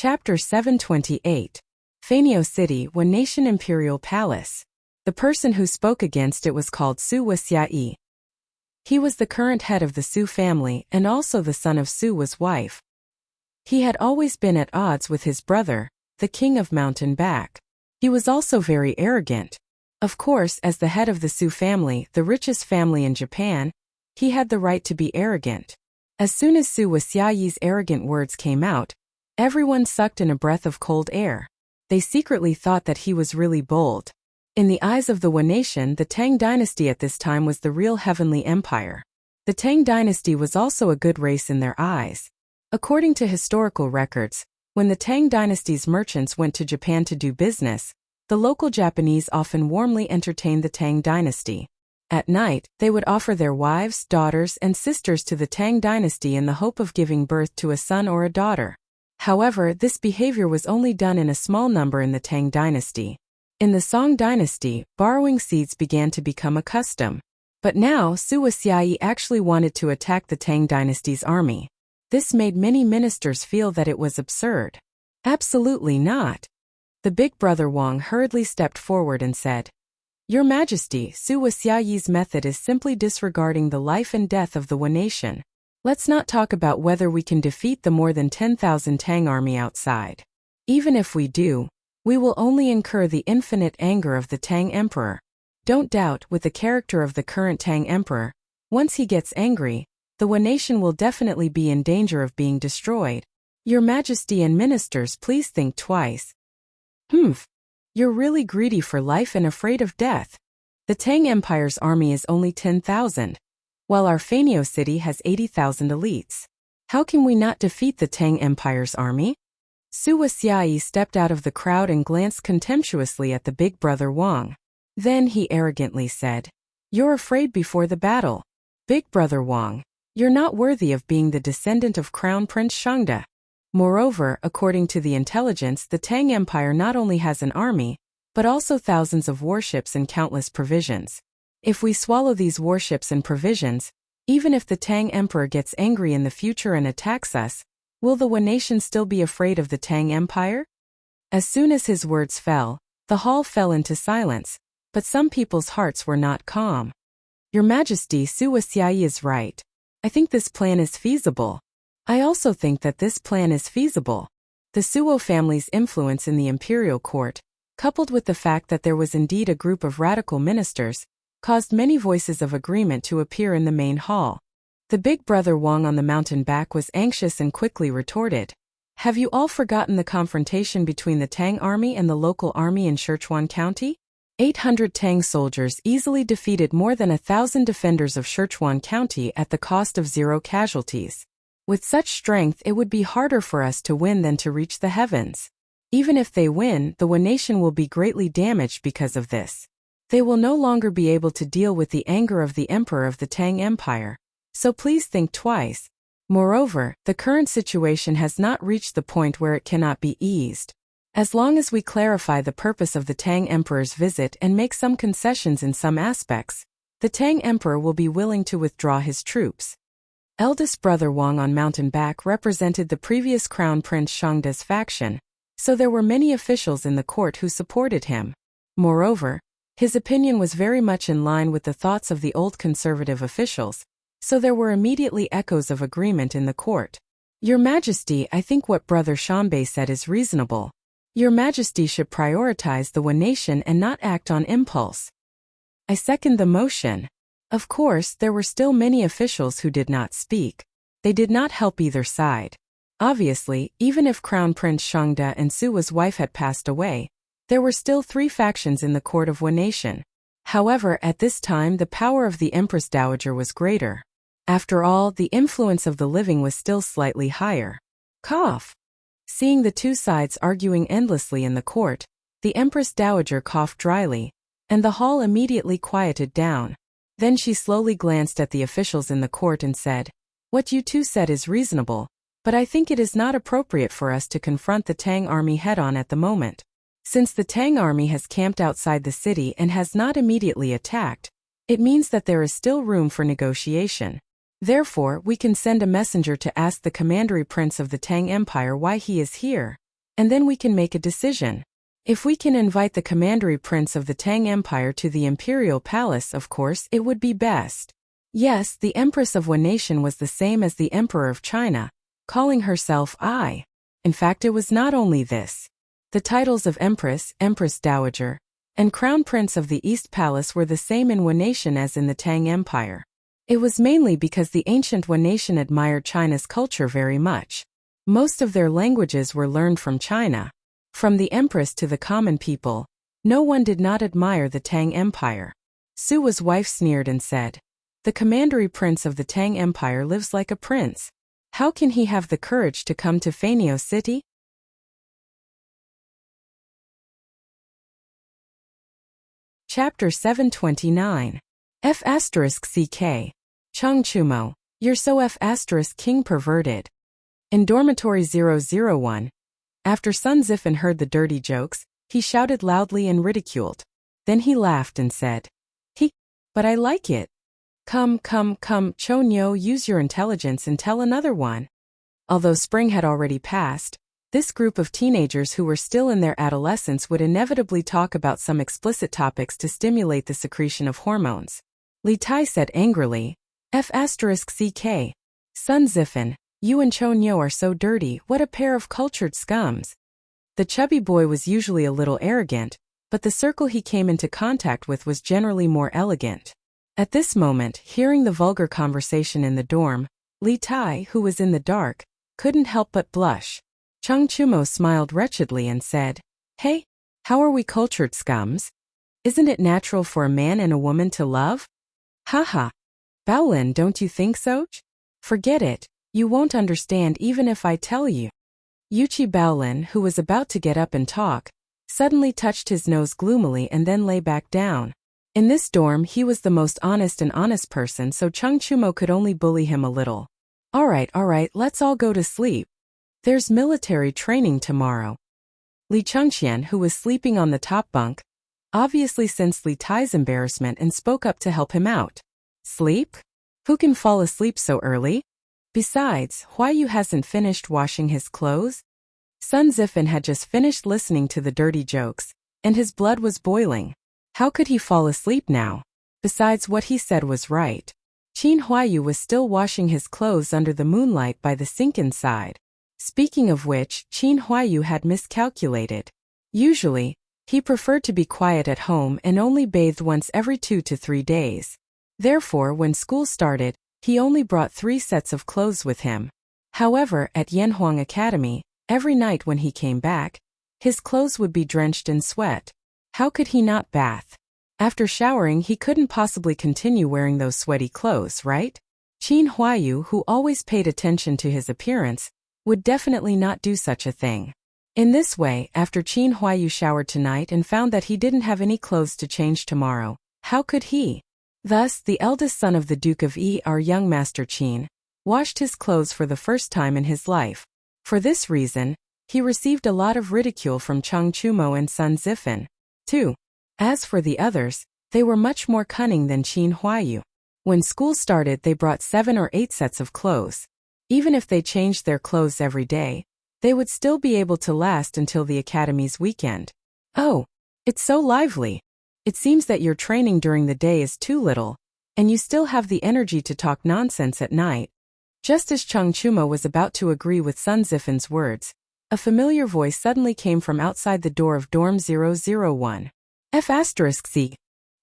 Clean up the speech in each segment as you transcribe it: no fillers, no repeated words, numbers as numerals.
Chapter 728. Fanio City, One Nation Imperial Palace. The person who spoke against it was called Su Wasiai. He was the current head of the Su family and also the son of Su Wa's wife. He had always been at odds with his brother, the king of Mountain Back. He was also very arrogant. Of course, as the head of the Su family, the richest family in Japan, he had the right to be arrogant. As soon as Su Wasiai's arrogant words came out, everyone sucked in a breath of cold air. They secretly thought that he was really bold. In the eyes of the One Nation, the Tang dynasty at this time was the real heavenly empire. The Tang dynasty was also a good race in their eyes. According to historical records, when the Tang dynasty's merchants went to Japan to do business, the local Japanese often warmly entertained the Tang dynasty. At night, they would offer their wives, daughters, and sisters to the Tang dynasty in the hope of giving birth to a son or a daughter. However, this behavior was only done in a small number in the Tang dynasty. In the Song dynasty, borrowing seeds began to become a custom. But now, Su Wasiai actually wanted to attack the Tang dynasty's army. This made many ministers feel that it was absurd. Absolutely not. The big brother Wang hurriedly stepped forward and said, "Your Majesty, Su Wasiai's method is simply disregarding the life and death of the One Nation. Let's not talk about whether we can defeat the more than 10,000 Tang army outside. Even if we do, we will only incur the infinite anger of the Tang Emperor. Don't doubt, with the character of the current Tang Emperor, once he gets angry, the One Nation will definitely be in danger of being destroyed. Your Majesty and ministers, please think twice." You're really greedy for life and afraid of death. The Tang Empire's army is only 10,000, while our Fanio city has 80,000 elites. How can we not defeat the Tang Empire's army? Su Wasiai stepped out of the crowd and glanced contemptuously at the big brother Wang. Then he arrogantly said, "You're afraid before the battle. Big brother Wang, you're not worthy of being the descendant of Crown Prince Shangde. Moreover, according to the intelligence, the Tang Empire not only has an army, but also thousands of warships and countless provisions. If we swallow these warships and provisions, even if the Tang Emperor gets angry in the future and attacks us, will the One Nation still be afraid of the Tang Empire?" As soon as his words fell, the hall fell into silence, but some people's hearts were not calm. "Your Majesty, Su Wasiai is right. I think this plan is feasible." "I also think that this plan is feasible." The Suo family's influence in the imperial court, coupled with the fact that there was indeed a group of radical ministers, caused many voices of agreement to appear in the main hall. The big brother Wang on the mountain back was anxious and quickly retorted, "Have you all forgotten the confrontation between the Tang army and the local army in Sichuan County? 800 Tang soldiers easily defeated more than 1,000 defenders of Sichuan County at the cost of 0 casualties. With such strength, it would be harder for us to win than to reach the heavens. Even if they win, the One Nation will be greatly damaged because of this. They will no longer be able to deal with the anger of the Emperor of the Tang Empire. So please think twice. Moreover, the current situation has not reached the point where it cannot be eased. As long as we clarify the purpose of the Tang Emperor's visit and make some concessions in some aspects, the Tang Emperor will be willing to withdraw his troops." Eldest brother Wang on Mountain Back represented the previous Crown Prince Shangde's faction, so there were many officials in the court who supported him. Moreover, his opinion was very much in line with the thoughts of the old conservative officials, so there were immediately echoes of agreement in the court. "Your Majesty, I think what Brother Shanbei said is reasonable. Your Majesty should prioritize the One Nation and not act on impulse." "I second the motion." Of course, there were still many officials who did not speak. They did not help either side. Obviously, even if Crown Prince Shangde and Su Wa's wife had passed away, there were still 3 factions in the court of One Nation. However, at this time the power of the Empress Dowager was greater. After all, the influence of the living was still slightly higher. Cough. Seeing the two sides arguing endlessly in the court, the Empress Dowager coughed dryly, and the hall immediately quieted down. Then she slowly glanced at the officials in the court and said, "What you two said is reasonable, but I think it is not appropriate for us to confront the Tang army head-on at the moment. Since the Tang army has camped outside the city and has not immediately attacked, it means that there is still room for negotiation. Therefore, we can send a messenger to ask the commandery prince of the Tang Empire why he is here. and then we can make a decision. If we can invite the commandery prince of the Tang Empire to the imperial palace, of course, it would be best. Yes, the empress of one nation was the same as the emperor of China, calling herself I. In fact, it was not only this. The titles of empress, empress dowager, and crown prince of the East Palace were the same in one nation as in the Tang Empire. It was mainly because the ancient one nation admired China's culture very much. Most of their languages were learned from China. From the empress to the common people, no one did not admire the Tang Empire. Su's wife sneered and said, "The commandery prince of the Tang Empire lives like a prince. How can he have the courage to come to Fanio City?" Chapter 729. F***CK. Changchumo, you're so F***king perverted. In dormitory 001. After Sun Zifen heard the dirty jokes, he shouted loudly and ridiculed. Then he laughed and said, but I like it. Come, Chonyo, use your intelligence and tell another one." Although spring had already passed, this group of teenagers who were still in their adolescence would inevitably talk about some explicit topics to stimulate the secretion of hormones. Li Tai said angrily, F***CK. Sun Zifen, you and Chonyo are so dirty, what a pair of cultured scums. The chubby boy was usually a little arrogant, but the circle he came into contact with was generally more elegant. At this moment, hearing the vulgar conversation in the dorm, Li Tai, who was in the dark, couldn't help but blush. Changchumo smiled wretchedly and said, "Hey, how are we cultured scums? Isn't it natural for a man and a woman to love? Haha. Baolin, don't you think so? Forget it, you won't understand even if I tell you." Yuchi Baolin, who was about to get up and talk, suddenly touched his nose gloomily and then lay back down. In this dorm he was the most honest person, so Changchumo could only bully him a little. All right, let's all go to sleep. There's military training tomorrow." Li Chengqian, who was sleeping on the top bunk, obviously sensed Li Tai's embarrassment and spoke up to help him out. "Sleep? Who can fall asleep so early? Besides, Huayu hasn't finished washing his clothes." Sun Zifen had just finished listening to the dirty jokes, and his blood was boiling. How could he fall asleep now? Besides, what he said was right. Qin Huayu was still washing his clothes under the moonlight by the sink inside. Speaking of which, Qin Huayu had miscalculated. Usually, he preferred to be quiet at home and only bathed once every 2 to 3 days. Therefore, when school started, he only brought 3 sets of clothes with him. However, at Yanhuang Academy, every night when he came back, his clothes would be drenched in sweat. How could he not bath? After showering, he couldn't possibly continue wearing those sweaty clothes, right? Qin Huayu, who always paid attention to his appearance, would definitely not do such a thing. In this way, after Qin Huayu showered tonight and found that he didn't have any clothes to change tomorrow, how could he? Thus, the eldest son of the Duke of Yi, our young master Qin, washed his clothes for the first time in his life. For this reason, he received a lot of ridicule from Changchumo and Sun Zifen, too. As for the others, they were much more cunning than Qin Huayu. When school started, they brought 7 or 8 sets of clothes. Even if they changed their clothes every day, they would still be able to last until the academy's weekend. Oh, it's so lively. It seems that your training during the day is too little, and you still have the energy to talk nonsense at night. Just as Changchumo was about to agree with Sun Zifen's words, a familiar voice suddenly came from outside the door of dorm 001. F***C.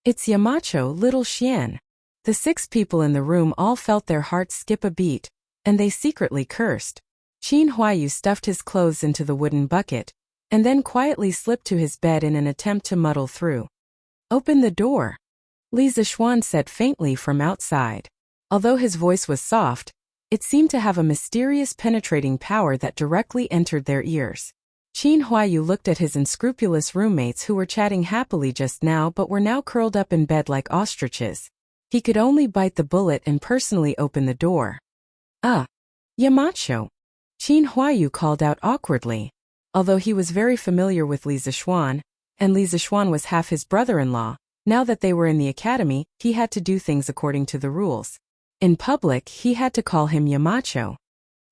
It's Yamacho, little Xian. The 6 people in the room all felt their hearts skip a beat, and they secretly cursed. Qin Huayu stuffed his clothes into the wooden bucket, and then quietly slipped to his bed in an attempt to muddle through. "Open the door," Li Zishuan said faintly from outside. Although his voice was soft, it seemed to have a mysterious penetrating power that directly entered their ears. Qin Huayu looked at his unscrupulous roommates who were chatting happily just now but were now curled up in bed like ostriches. He could only bite the bullet and personally open the door. Yamacho," Qin Huayu called out awkwardly. Although he was very familiar with Li Zishuan, and Li Zishuan was half his brother-in-law, now that they were in the academy, he had to do things according to the rules. In public, he had to call him Yamacho.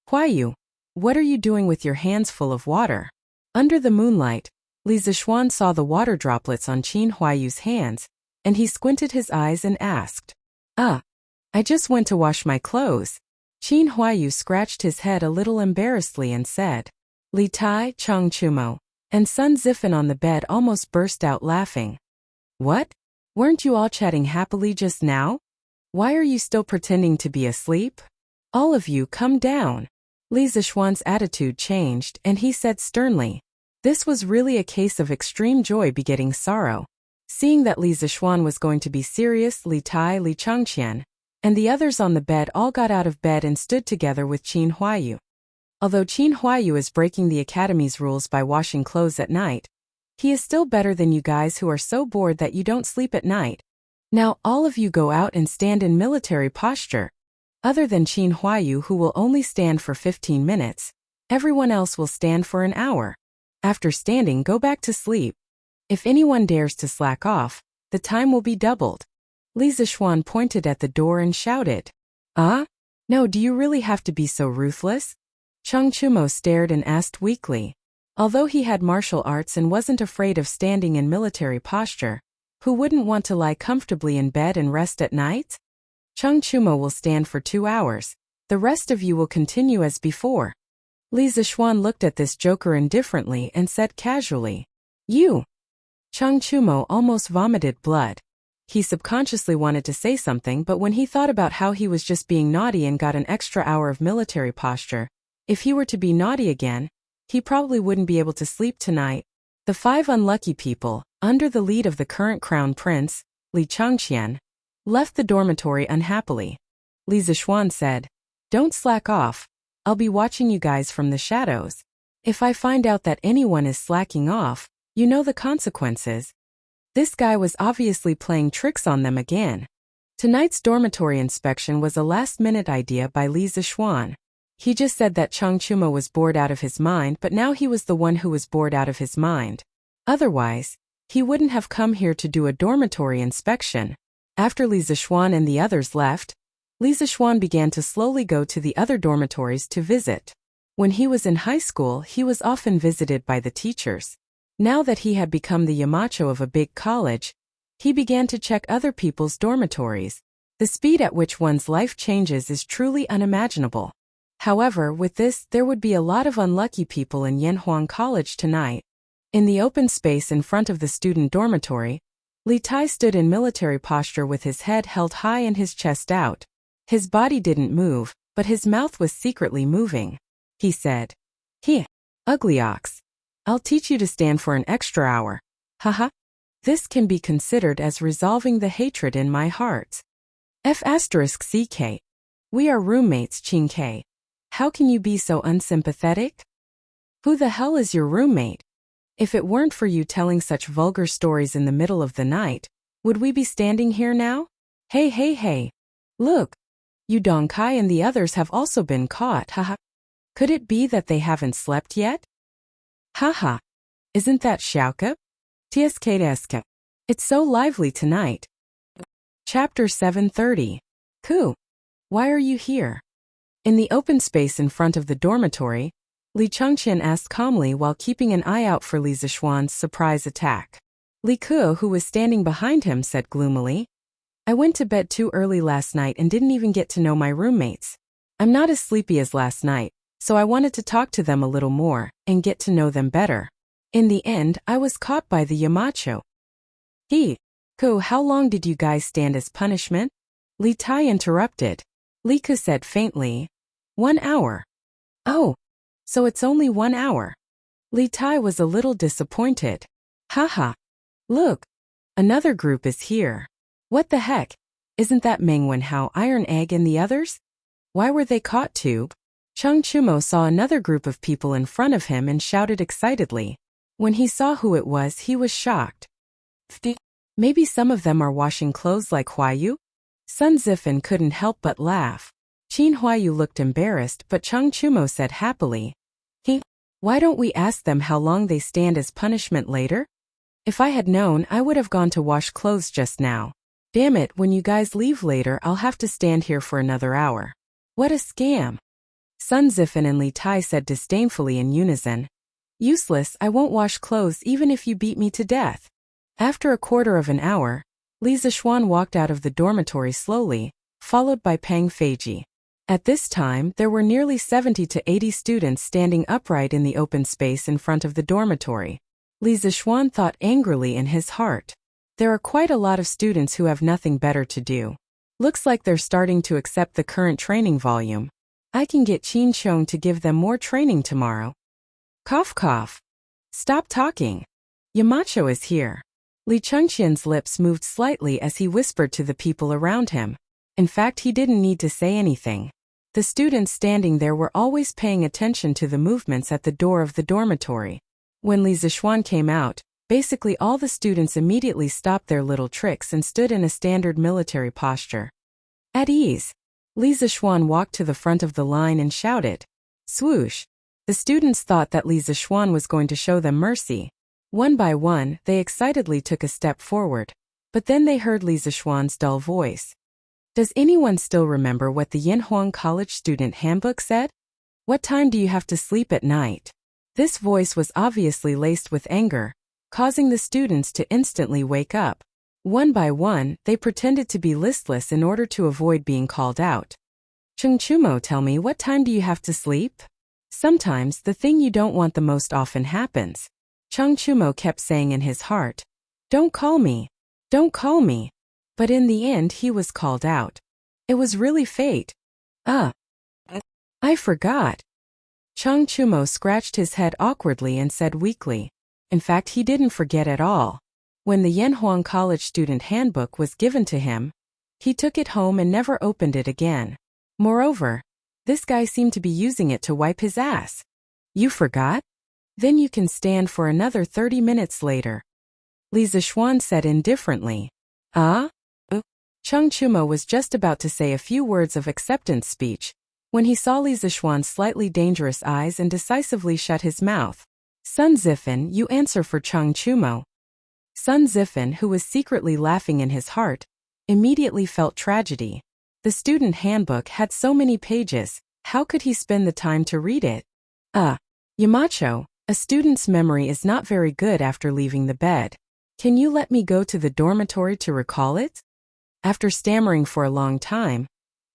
"Huayu, what are you doing with your hands full of water?" Under the moonlight, Li Zixuan saw the water droplets on Qin Huayu's hands, and he squinted his eyes and asked, I just went to wash my clothes. Qin Huayu scratched his head a little embarrassedly and said, Li Tai, Chang Chumo, and Sun Zifan on the bed almost burst out laughing. What? Weren't you all chatting happily just now? Why are you still pretending to be asleep? All of you come down. Li Zixuan's attitude changed and he said sternly. This was really a case of extreme joy begetting sorrow. Seeing that Li Zixuan was going to be serious, Li Tai, Li Changqian, and the others on the bed all got out of bed and stood together with Qin Huayu. Although Qin Huayu is breaking the academy's rules by washing clothes at night, he is still better than you guys who are so bored that you don't sleep at night. Now all of you go out and stand in military posture. Other than Qin Huayu, who will only stand for 15 minutes, everyone else will stand for an hour. After standing, go back to sleep. If anyone dares to slack off, the time will be doubled. Li Zixuan pointed at the door and shouted, No, do you really have to be so ruthless? Chang Chumo stared and asked weakly. Although he had martial arts and wasn't afraid of standing in military posture, who wouldn't want to lie comfortably in bed and rest at night? Chang Chumo will stand for 2 hours. The rest of you will continue as before. Li Zixuan looked at this joker indifferently and said casually, You. Chang Chumo almost vomited blood. He subconsciously wanted to say something, but when he thought about how he was just being naughty and got an extra hour of military posture, if he were to be naughty again, he probably wouldn't be able to sleep tonight. The 5 unlucky people, under the lead of the current crown prince, Li Changqian, left the dormitory unhappily. Li Zixuan said, Don't slack off. I'll be watching you guys from the shadows. If I find out that anyone is slacking off, you know the consequences. This guy was obviously playing tricks on them again. Tonight's dormitory inspection was a last-minute idea by Li Zixuan. He just said that Chang Chumo was bored out of his mind, but now he was the one who was bored out of his mind. Otherwise, he wouldn't have come here to do a dormitory inspection. After Li Zixuan and the others left, Li Zixuan began to slowly go to the other dormitories to visit. When he was in high school, he was often visited by the teachers. Now that he had become the Yamacho of a big college, he began to check other people's dormitories. The speed at which one's life changes is truly unimaginable. However, with this, there would be a lot of unlucky people in Yanhuang College tonight. In the open space in front of the student dormitory, Li Tai stood in military posture with his head held high and his chest out. His body didn't move, but his mouth was secretly moving. He said, Ugly ox. I'll teach you to stand for an extra hour. Haha. This can be considered as resolving the hatred in my heart. F***CK. We are roommates, Qin K. How can you be so unsympathetic? Who the hell is your roommate? If it weren't for you telling such vulgar stories in the middle of the night, would we be standing here now? Hey. Look. You Dong Kai and the others have also been caught, haha. Could it be that they haven't slept yet? Haha. Isn't that Xiaoke? Tsk. It's so lively tonight. Chapter 730. Ku. Why are you here? In the open space in front of the dormitory, Li Changqian asked calmly while keeping an eye out for Li Zixuan's surprise attack. Li Ke, who was standing behind him, said gloomily, I went to bed too early last night and didn't even get to know my roommates. I'm not as sleepy as last night, so I wanted to talk to them a little more and get to know them better. In the end, I was caught by the Yamacho. Ku, how long did you guys stand as punishment? Li Tai interrupted. Li Ke said faintly, 1 hour. Oh, so it's only 1 hour. Li Tai was a little disappointed. Haha. Look, another group is here. What the heck? Isn't that Meng Wenhao, Iron Egg and the others? Why were they caught too? Chang Chumo saw another group of people in front of him and shouted excitedly. When he saw who it was, he was shocked. Maybe some of them are washing clothes like Huayu? Sun Zifan couldn't help but laugh. Qin Huayu looked embarrassed, but Chang Chumo said happily, Why don't we ask them how long they stand as punishment later? If I had known, I would have gone to wash clothes just now. Damn it, when you guys leave later, I'll have to stand here for another hour. What a scam. Sun Zifan and Li Tai said disdainfully in unison. Useless, I won't wash clothes even if you beat me to death. After a quarter of an hour, Li Zixuan walked out of the dormitory slowly, followed by Peng Feiji. At this time, there were nearly 70 to 80 students standing upright in the open space in front of the dormitory. Li Zixuan thought angrily in his heart. There are quite a lot of students who have nothing better to do. Looks like they're starting to accept the current training volume. I can get Qin Chong to give them more training tomorrow. Cough cough. Stop talking. Yamacho is here. Li Chengqian's lips moved slightly as he whispered to the people around him. In fact, he didn't need to say anything. The students standing there were always paying attention to the movements at the door of the dormitory. When Li Zixuan came out, basically all the students immediately stopped their little tricks and stood in a standard military posture. At ease. Li Zixuan walked to the front of the line and shouted. Swoosh. The students thought that Li Zixuan was going to show them mercy. One by one, they excitedly took a step forward. But then they heard Li Zixuan's dull voice. Does anyone still remember what the Yanhuang College Student Handbook said? What time do you have to sleep at night? This voice was obviously laced with anger, causing the students to instantly wake up. One by one, they pretended to be listless in order to avoid being called out. Cheng Chumo, tell me, what time do you have to sleep? Sometimes the thing you don't want the most often happens. Cheng Chumo kept saying in his heart. Don't call me. Don't call me. But in the end he was called out. It was really fate. I forgot. Cheng Chumo scratched his head awkwardly and said weakly. In fact, he didn't forget at all. When the Yanhuang College Student Handbook was given to him, he took it home and never opened it again. Moreover, this guy seemed to be using it to wipe his ass. You forgot? Then you can stand for another 30 minutes later. Li Zixuan said indifferently. Cheng Chumo was just about to say a few words of acceptance speech, when he saw Li Zixuan's slightly dangerous eyes and decisively shut his mouth. Sun Zifan, you answer for Cheng Chumo. Sun Zifan, who was secretly laughing in his heart, immediately felt tragedy. The student handbook had so many pages, how could he spend the time to read it? Yamacho, a student's memory is not very good after leaving the bed. Can you let me go to the dormitory to recall it? After stammering for a long time,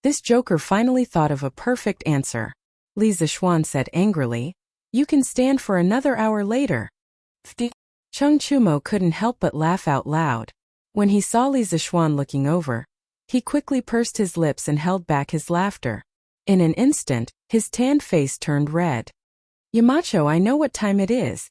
this joker finally thought of a perfect answer. Li Zixuan said angrily, you can stand for another hour later. Cheng Chumo couldn't help but laugh out loud. When he saw Li Zixuan looking over, he quickly pursed his lips and held back his laughter. In an instant, his tanned face turned red. Yamacho, I know what time it is.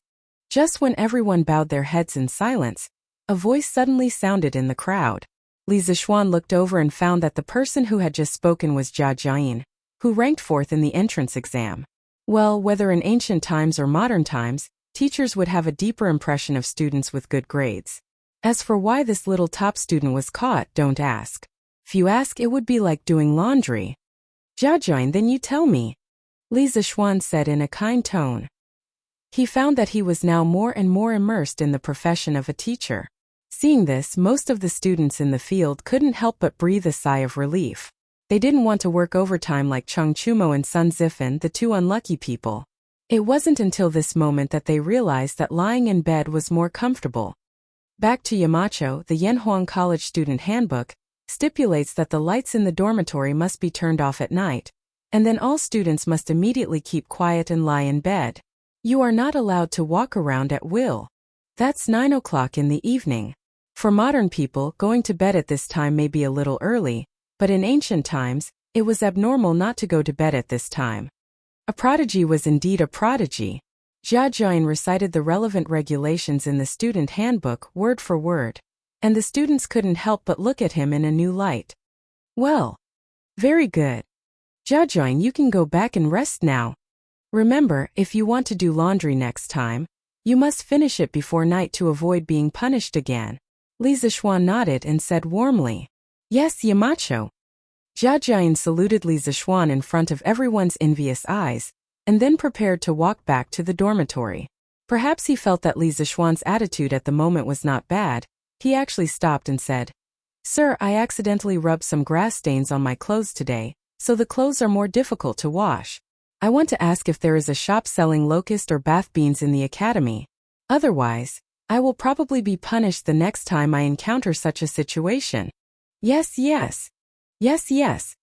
Just when everyone bowed their heads in silence, a voice suddenly sounded in the crowd. Li Zixuan looked over and found that the person who had just spoken was Jia Jiayin, who ranked 4th in the entrance exam. Well, whether in ancient times or modern times, teachers would have a deeper impression of students with good grades. As for why this little top student was caught, don't ask. If you ask, it would be like doing laundry. Jia Jiayin, then you tell me. Li Zixuan said in a kind tone. He found that he was now more and more immersed in the profession of a teacher. Seeing this, most of the students in the field couldn't help but breathe a sigh of relief. They didn't want to work overtime like Cheng Chumo and Sun Zifan, the two unlucky people. It wasn't until this moment that they realized that lying in bed was more comfortable. Back to Yamacho, the Yanhuang College Student Handbook stipulates that the lights in the dormitory must be turned off at night, and then all students must immediately keep quiet and lie in bed. You are not allowed to walk around at will. That's 9 o'clock in the evening. For modern people, going to bed at this time may be a little early, but in ancient times, it was abnormal not to go to bed at this time. A prodigy was indeed a prodigy. Jia Jiayin recited the relevant regulations in the student handbook word for word, and the students couldn't help but look at him in a new light. Well, very good. Jia Jiayin, you can go back and rest now. Remember, if you want to do laundry next time, you must finish it before night to avoid being punished again. Li Zixuan nodded and said warmly, Yes, Yamacho. Jia Jiayin saluted Li Zixuan in front of everyone's envious eyes, and then prepared to walk back to the dormitory. Perhaps he felt that Li Zixuan's attitude at the moment was not bad. He actually stopped and said, Sir, I accidentally rubbed some grass stains on my clothes today, so the clothes are more difficult to wash. I want to ask if there is a shop selling locust or bath beans in the academy. Otherwise, I will probably be punished the next time I encounter such a situation. Yes, yes. Yes, yes.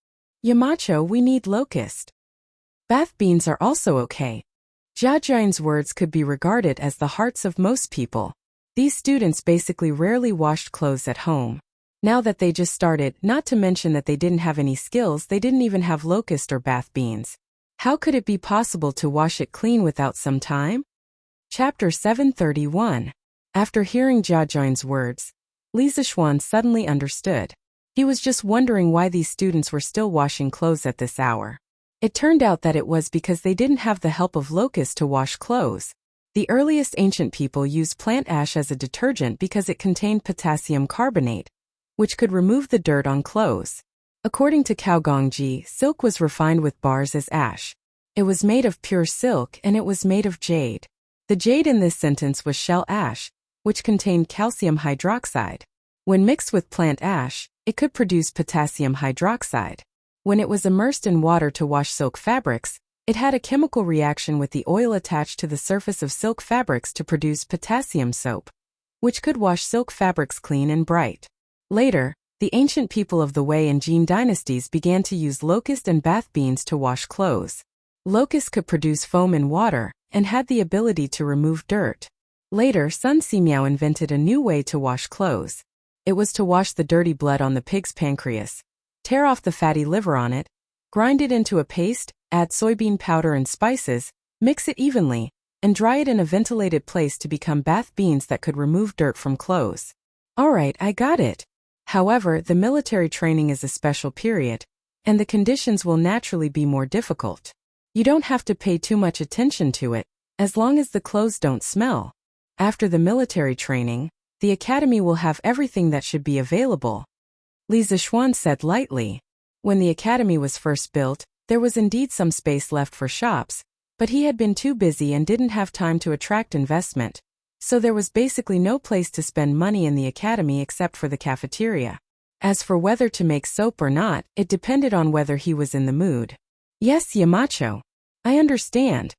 Yamacho, we need locust. Bath beans are also okay. Jiajian's words could be regarded as the hearts of most people. These students basically rarely washed clothes at home. Now that they just started, not to mention that they didn't have any skills, they didn't even have locust or bath beans. How could it be possible to wash it clean without some time? Chapter 731. After hearing Jiajian's words, Li Zixuan suddenly understood. He was just wondering why these students were still washing clothes at this hour. It turned out that it was because they didn't have the help of locusts to wash clothes. The earliest ancient people used plant ash as a detergent because it contained potassium carbonate, which could remove the dirt on clothes. According to Cao Gongji, silk was refined with bars as ash. It was made of pure silk and it was made of jade. The jade in this sentence was shell ash, which contained calcium hydroxide. When mixed with plant ash, it could produce potassium hydroxide. When it was immersed in water to wash silk fabrics, it had a chemical reaction with the oil attached to the surface of silk fabrics to produce potassium soap, which could wash silk fabrics clean and bright. Later, the ancient people of the Wei and Jin dynasties began to use locust and bath beans to wash clothes. Locust could produce foam in water and had the ability to remove dirt. Later, Sun Simiao invented a new way to wash clothes. It was to wash the dirty blood on the pig's pancreas, tear off the fatty liver on it, grind it into a paste, add soybean powder and spices, mix it evenly, and dry it in a ventilated place to become bath beans that could remove dirt from clothes. Alright, I got it. However, the military training is a special period, and the conditions will naturally be more difficult. You don't have to pay too much attention to it, as long as the clothes don't smell. After the military training, the academy will have everything that should be available. Li Zixuan said lightly. When the academy was first built, there was indeed some space left for shops, but he had been too busy and didn't have time to attract investment, so there was basically no place to spend money in the academy except for the cafeteria. As for whether to make soap or not, it depended on whether he was in the mood. Yes, Yamacho. I understand.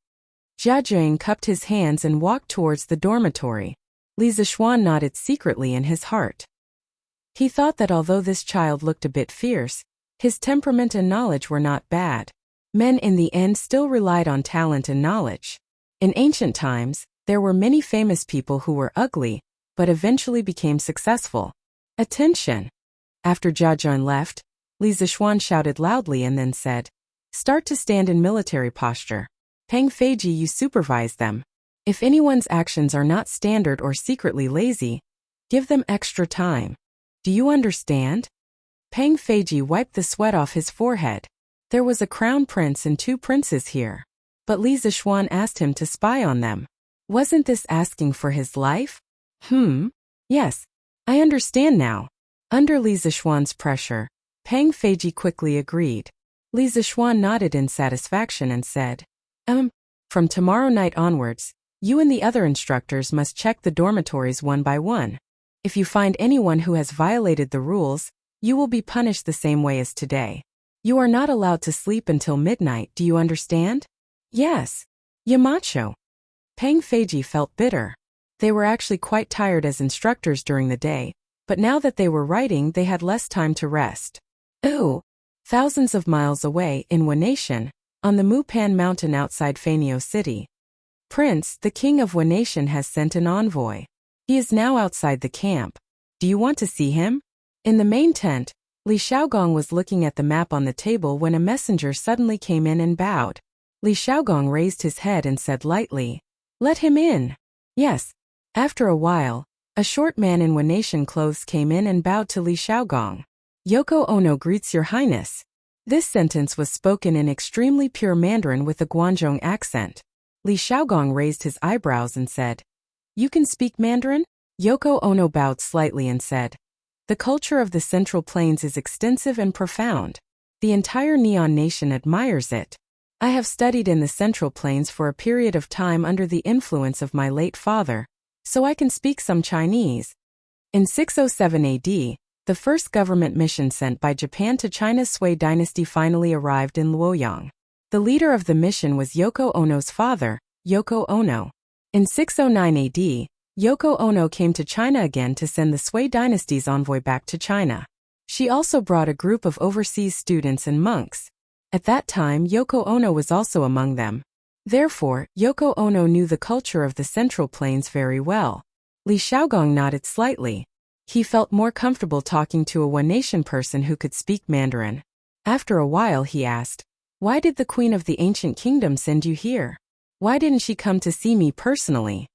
Jiajian cupped his hands and walked towards the dormitory. Li Zixuan nodded secretly in his heart. He thought that although this child looked a bit fierce, his temperament and knowledge were not bad. Men in the end still relied on talent and knowledge. In ancient times, there were many famous people who were ugly, but eventually became successful. Attention! After Jiajian left, Li Zixuan shouted loudly and then said, "Start to stand in military posture. Peng Feiji, you supervise them. If anyone's actions are not standard or secretly lazy, give them extra time. Do you understand?" Peng Feiji wiped the sweat off his forehead. There was a crown prince and 2 princes here. But Li Zixuan asked him to spy on them. Wasn't this asking for his life? Yes, I understand now. Under Li Zixuan's pressure, Peng Feiji quickly agreed. Li Zixuan nodded in satisfaction and said, From tomorrow night onwards, you and the other instructors must check the dormitories one by one. If you find anyone who has violated the rules, you will be punished the same way as today. You are not allowed to sleep until midnight, do you understand? Yes. Yamacho. Peng Feiji felt bitter. They were actually quite tired as instructors during the day, but now that they were writing they had less time to rest. Ooh! Thousands of miles away, in Wanation, on the Mupan mountain outside Fanio City. Prince, the king of Wanation has sent an envoy. He is now outside the camp. Do you want to see him? In the main tent, Li Xiaogong was looking at the map on the table when a messenger suddenly came in and bowed. Li Xiaogong raised his head and said lightly, "Let him in." Yes. After a while, a short man in Wanation clothes came in and bowed to Li Xiaogong. "Yoko Ono greets your highness." This sentence was spoken in extremely pure Mandarin with a Guangzhong accent. Li Xiaogong raised his eyebrows and said, "You can speak Mandarin?" Yoko Ono bowed slightly and said, "The culture of the Central Plains is extensive and profound. The entire Neon Nation admires it. I have studied in the Central Plains for a period of time under the influence of my late father, so I can speak some Chinese." In 607 AD, the first government mission sent by Japan to China's Sui dynasty finally arrived in Luoyang. The leader of the mission was Yoko Ono's father, Yoko Ono. In 609 AD, Yoko Ono came to China again to send the Sui dynasty's envoy back to China. She also brought a group of overseas students and monks. At that time, Yoko Ono was also among them. Therefore, Yoko Ono knew the culture of the Central Plains very well. Li Xiaogong nodded slightly. He felt more comfortable talking to a one-nation person who could speak Mandarin. After a while he asked, "Why did the Queen of the Ancient Kingdom send you here? Why didn't she come to see me personally?"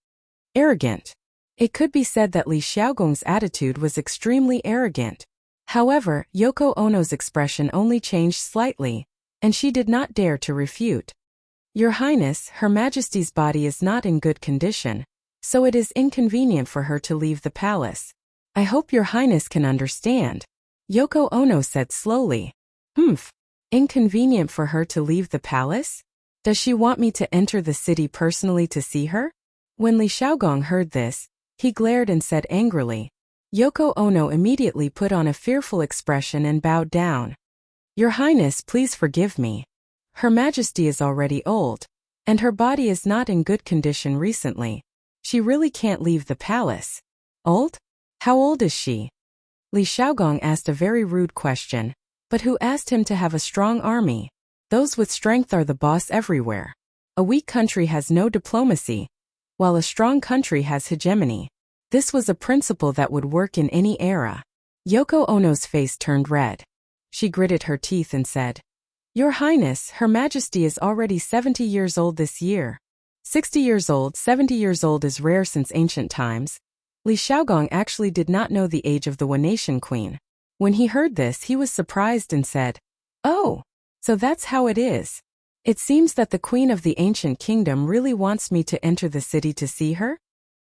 Arrogant. It could be said that Li Xiaogong's attitude was extremely arrogant. However, Yoko Ono's expression only changed slightly, and she did not dare to refute. "Your Highness, Her Majesty's body is not in good condition, so it is inconvenient for her to leave the palace. I hope Your Highness can understand," Yoko Ono said slowly. Inconvenient for her to leave the palace? Does she want me to enter the city personally to see her? When Li Xiaogong heard this, he glared and said angrily. Yoko Ono immediately put on a fearful expression and bowed down. "Your Highness, please forgive me. Her Majesty is already old, and her body is not in good condition recently. She really can't leave the palace." "Old? How old is she?" Li Xiaogong asked a very rude question. But who asked him to have a strong army? Those with strength are the boss everywhere. A weak country has no diplomacy, while a strong country has hegemony. This was a principle that would work in any era. Yoko Ono's face turned red. She gritted her teeth and said, "Your Highness, Her Majesty is already 70 years old this year. 60 years old, 70 years old is rare since ancient times." Li Xiaogong actually did not know the age of the one-nation queen. When he heard this, he was surprised and said, "Oh, so that's how it is. It seems that the Queen of the Ancient Kingdom really wants me to enter the city to see her?"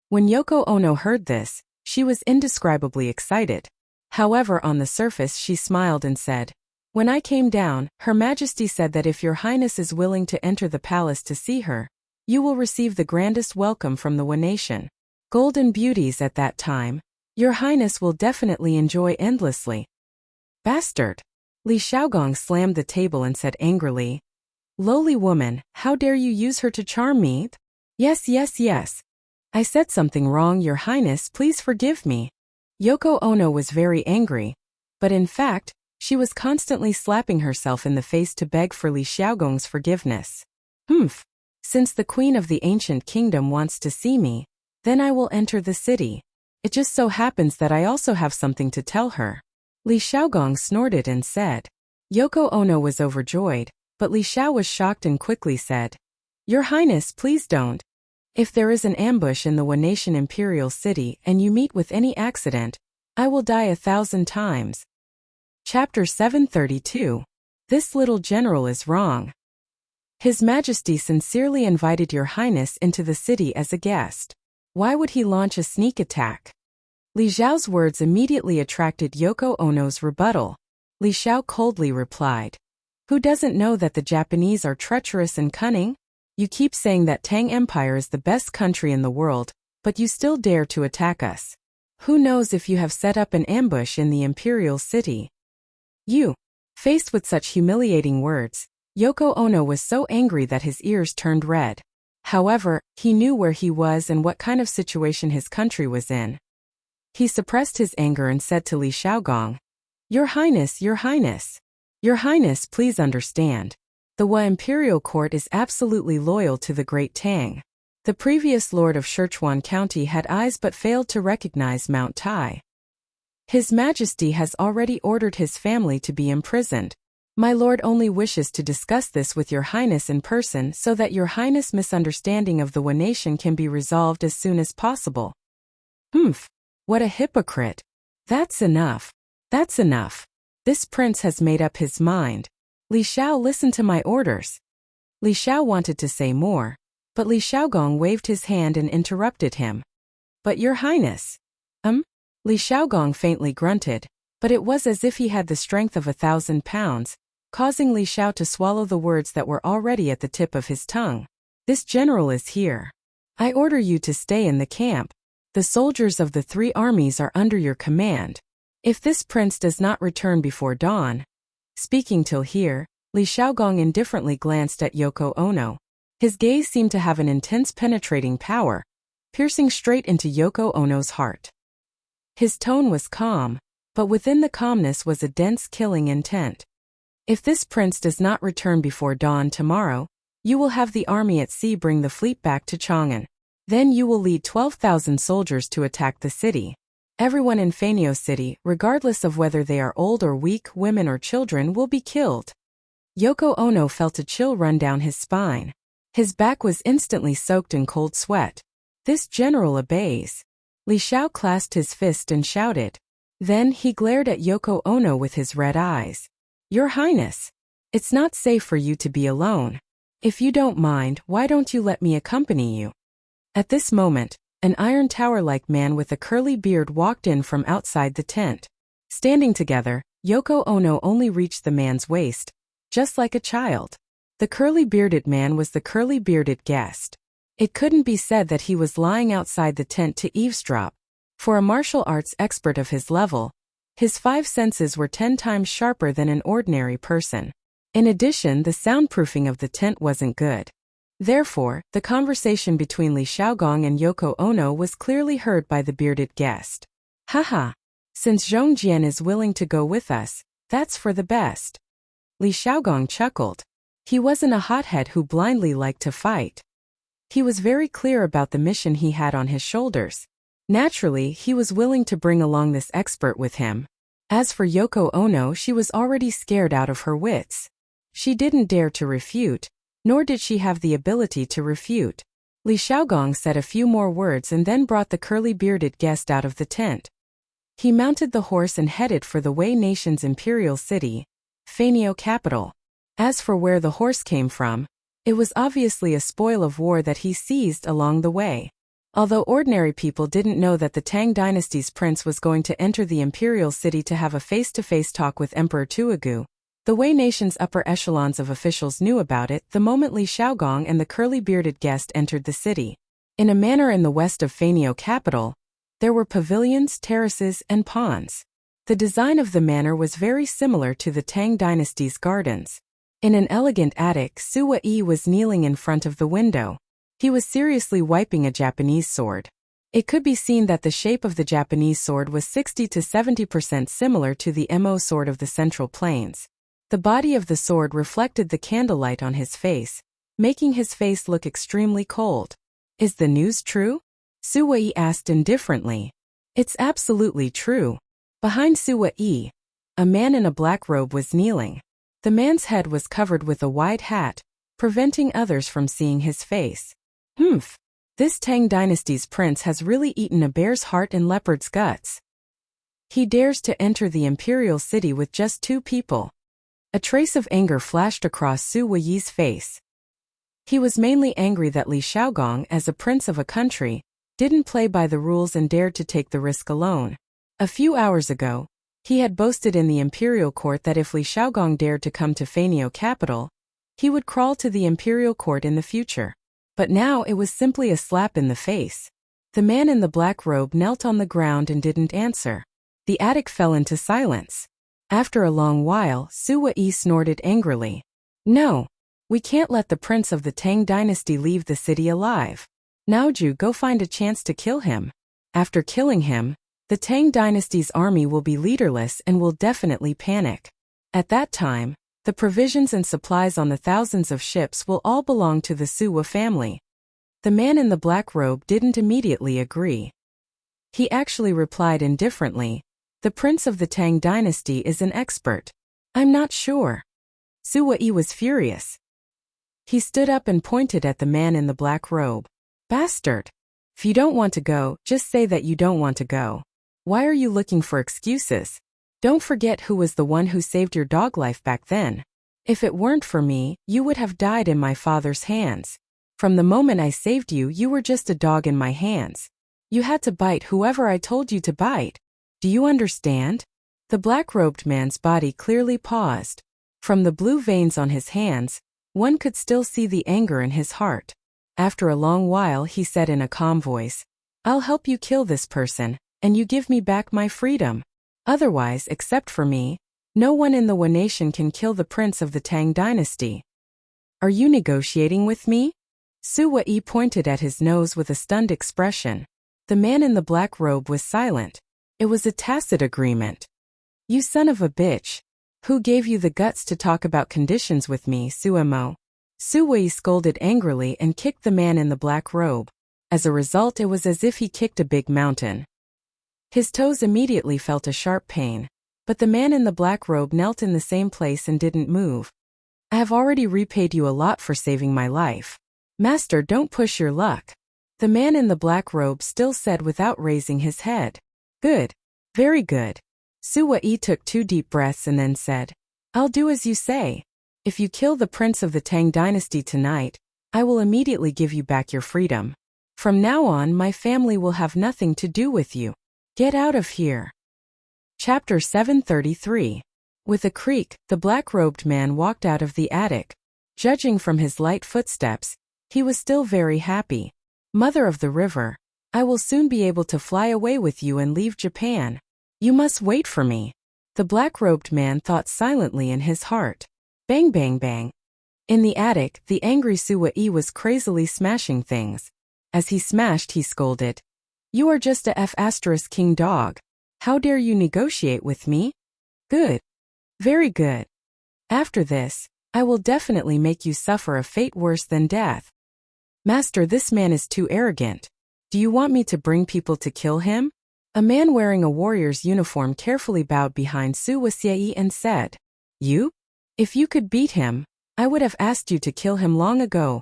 When Yoko Ono heard this, she was indescribably excited. However, on the surface she smiled and said, "When I came down, Her Majesty said that if Your Highness is willing to enter the palace to see her, you will receive the grandest welcome from the one nation. Golden beauties at that time. Your Highness will definitely enjoy endlessly." "Bastard!" Li Xiaogong slammed the table and said angrily, "Lowly woman, how dare you use her to charm me?" Yes. I said something wrong, Your Highness, please forgive me." Yoko Ono was very angry, but in fact, she was constantly slapping herself in the face to beg for Li Xiaogong's forgiveness. Since the Queen of the Ancient Kingdom wants to see me, then I will enter the city. It just so happens that I also have something to tell her." Li Xiaogong snorted and said. Yoko Ono was overjoyed, but Li Xiao was shocked and quickly said, "Your Highness, please don't. If there is an ambush in the one-nation imperial city and you meet with any accident, I will die 1,000 times." Chapter 732. This little general is wrong. His Majesty sincerely invited Your Highness into the city as a guest. Why would he launch a sneak attack? Li Xiao's words immediately attracted Yoko Ono's rebuttal. Li Xiao coldly replied, "Who doesn't know that the Japanese are treacherous and cunning? You keep saying that Tang Empire is the best country in the world, but you still dare to attack us. Who knows if you have set up an ambush in the imperial city?" Faced with such humiliating words, Yoko Ono was so angry that his ears turned red. However, he knew where he was and what kind of situation his country was in. He suppressed his anger and said to Li Xiaogong, Your Highness, Your Highness. Your Highness, please understand. The Wa Imperial Court is absolutely loyal to the Great Tang. The previous Lord of Sichuan County had eyes but failed to recognize Mount Tai. His Majesty has already ordered his family to be imprisoned. My lord only wishes to discuss this with Your Highness in person so that Your Highness' misunderstanding of the Wa nation can be resolved as soon as possible. What a hypocrite. That's enough. That's enough. This prince has made up his mind. Li Xiao, listen to my orders. Li Xiao wanted to say more, but Li Xiaogong waved his hand and interrupted him. But Your Highness. Li Xiaogong faintly grunted, but it was as if he had the strength of 1,000 pounds, causing Li Xiao to swallow the words that were already at the tip of his tongue. This general is here. I order you to stay in the camp. The soldiers of the 3 armies are under your command. If this prince does not return before dawn. Speaking till here, Li Xiaogong indifferently glanced at Yoko Ono. His gaze seemed to have an intense penetrating power, piercing straight into Yoko Ono's heart. His tone was calm, but within the calmness was a dense killing intent. If this prince does not return before dawn tomorrow, you will have the army at sea bring the fleet back to Chang'an. Then you will lead 12,000 soldiers to attack the city. Everyone in Fenyao City, regardless of whether they are old or weak, women or children, will be killed. Yoko Ono felt a chill run down his spine. His back was instantly soaked in cold sweat. This general obeys. Li Xiao clasped his fist and shouted. Then he glared at Yoko Ono with his red eyes. Your Highness, it's not safe for you to be alone. If you don't mind, why don't you let me accompany you? At this moment, an iron tower-like man with a curly beard walked in from outside the tent. Standing together, Yoko Ono only reached the man's waist, just like a child. The curly-bearded man was the curly-bearded guest. It couldn't be said that he was lying outside the tent to eavesdrop. For a martial arts expert of his level, his 5 senses were 10 times sharper than an ordinary person. In addition, the soundproofing of the tent wasn't good. Therefore, the conversation between Li Xiaogong and Yoko Ono was clearly heard by the bearded guest. Haha. Since Zhong Jian is willing to go with us, that's for the best. Li Xiaogong chuckled. He wasn't a hothead who blindly liked to fight. He was very clear about the mission he had on his shoulders. Naturally, he was willing to bring along this expert with him. As for Yoko Ono, she was already scared out of her wits. She didn't dare to refute, nor did she have the ability to refute. Li Xiaogong said a few more words and then brought the curly-bearded guest out of the tent. He mounted the horse and headed for the Wei nation's imperial city, Fenyao capital. As for where the horse came from, it was obviously a spoil of war that he seized along the way. Although ordinary people didn't know that the Tang dynasty's prince was going to enter the imperial city to have a face-to-face talk with Emperor Tuogu, the Wei nation's upper echelons of officials knew about it the moment Li Xiaogong and the curly-bearded guest entered the city. In a manor in the west of Fenyao capital, there were pavilions, terraces, and ponds. The design of the manor was very similar to the Tang dynasty's gardens. In an elegant attic, Sua Yi was kneeling in front of the window. He was seriously wiping a Japanese sword. It could be seen that the shape of the Japanese sword was 60 to 70% similar to the Mo sword of the Central Plains. The body of the sword reflected the candlelight on his face, making his face look extremely cold. Is the news true? Sua Yi asked indifferently. It's absolutely true. Behind Sua Yi, a man in a black robe was kneeling. The man's head was covered with a wide hat, preventing others from seeing his face. This Tang dynasty's prince has really eaten a bear's heart and leopard's guts. He dares to enter the imperial city with just 2 people. A trace of anger flashed across Sua Yi's face. He was mainly angry that Li Xiaogong, as a prince of a country, didn't play by the rules and dared to take the risk alone. A few hours ago, he had boasted in the imperial court that if Li Xiaogong dared to come to Fenyao capital, he would crawl to the imperial court in the future. But now it was simply a slap in the face. The man in the black robe knelt on the ground and didn't answer. The attic fell into silence. After a long while, Sua Yi snorted angrily. No, we can't let the prince of the Tang dynasty leave the city alive. Now Ju, go find a chance to kill him. After killing him, the Tang dynasty's army will be leaderless and will definitely panic. At that time, the provisions and supplies on the thousands of ships will all belong to the Sua family. The man in the black robe didn't immediately agree. He actually replied indifferently, the prince of the Tang dynasty is an expert. I'm not sure. Sua Yi was furious. He stood up and pointed at the man in the black robe. Bastard! If you don't want to go, just say that you don't want to go. Why are you looking for excuses? Don't forget who was the one who saved your dog life back then. If it weren't for me, you would have died in my father's hands. From the moment I saved you, you were just a dog in my hands. You had to bite whoever I told you to bite. Do you understand? The black-robed man's body clearly paused. From the blue veins on his hands, one could still see the anger in his heart. After a long while, he said in a calm voice, I'll help you kill this person, and you give me back my freedom. Otherwise, except for me, No one in the Wu nation can kill the prince of the Tang dynasty. Are you negotiating with me? Su Wei pointed at his nose with a stunned expression. The man in the black robe was silent. It was a tacit agreement. You son of a bitch. Who gave you the guts to talk about conditions with me, Suemo? Su Wei scolded angrily and kicked the man in the black robe. As a result, it was as if he kicked a big mountain. His toes immediately felt a sharp pain. But the man in the black robe knelt in the same place and didn't move. I have already repaid you a lot for saving my life. Master, don't push your luck. The man in the black robe still said without raising his head. Good. Very good. Su Wei took 2 deep breaths and then said, I'll do as you say. If you kill the prince of the Tang dynasty tonight, I will immediately give you back your freedom. From now on, my family will have nothing to do with you. Get out of here. Chapter 733. With a creak, the black-robed man walked out of the attic. Judging from his light footsteps, he was still very happy. Mother of the river, I will soon be able to fly away with you and leave Japan. You must wait for me. The black-robed man thought silently in his heart. Bang bang bang. In the attic, the angry Su Wei was crazily smashing things. As he smashed, he scolded. You are just a F***king dog. How dare you negotiate with me? Good. Very good. After this, I will definitely make you suffer a fate worse than death. Master, this man is too arrogant. Do you want me to bring people to kill him? A man wearing a warrior's uniform carefully bowed behind Su Wei and said, You? If you could beat him, I would have asked you to kill him long ago.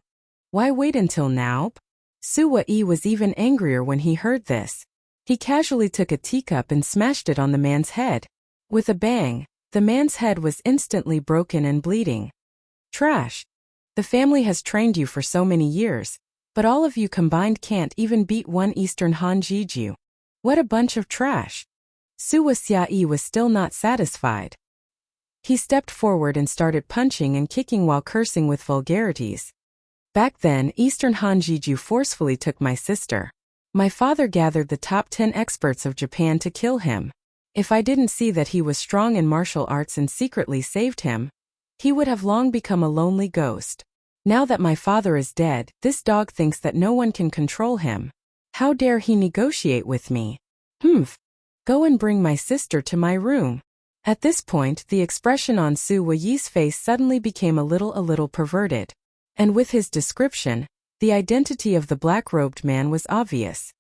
Why wait until now? Su Wei was even angrier when he heard this. He casually took a teacup and smashed it on the man's head. With a bang, the man's head was instantly broken and bleeding. Trash. The family has trained you for so many years, but all of you combined can't even beat one Eastern Han Jiju. What a bunch of trash. Su Wei was still not satisfied. He stepped forward and started punching and kicking while cursing with vulgarities. Back then, Eastern Han Jiju forcefully took my sister. My father gathered the top 10 experts of Japan to kill him. If I didn't see that he was strong in martial arts and secretly saved him, he would have long become a lonely ghost. Now that my father is dead, this dog thinks that no one can control him. How dare he negotiate with me? Go and bring my sister to my room. At this point, the expression on Su Wei's face suddenly became a little perverted. And with his description, the identity of the black-robed man was obvious.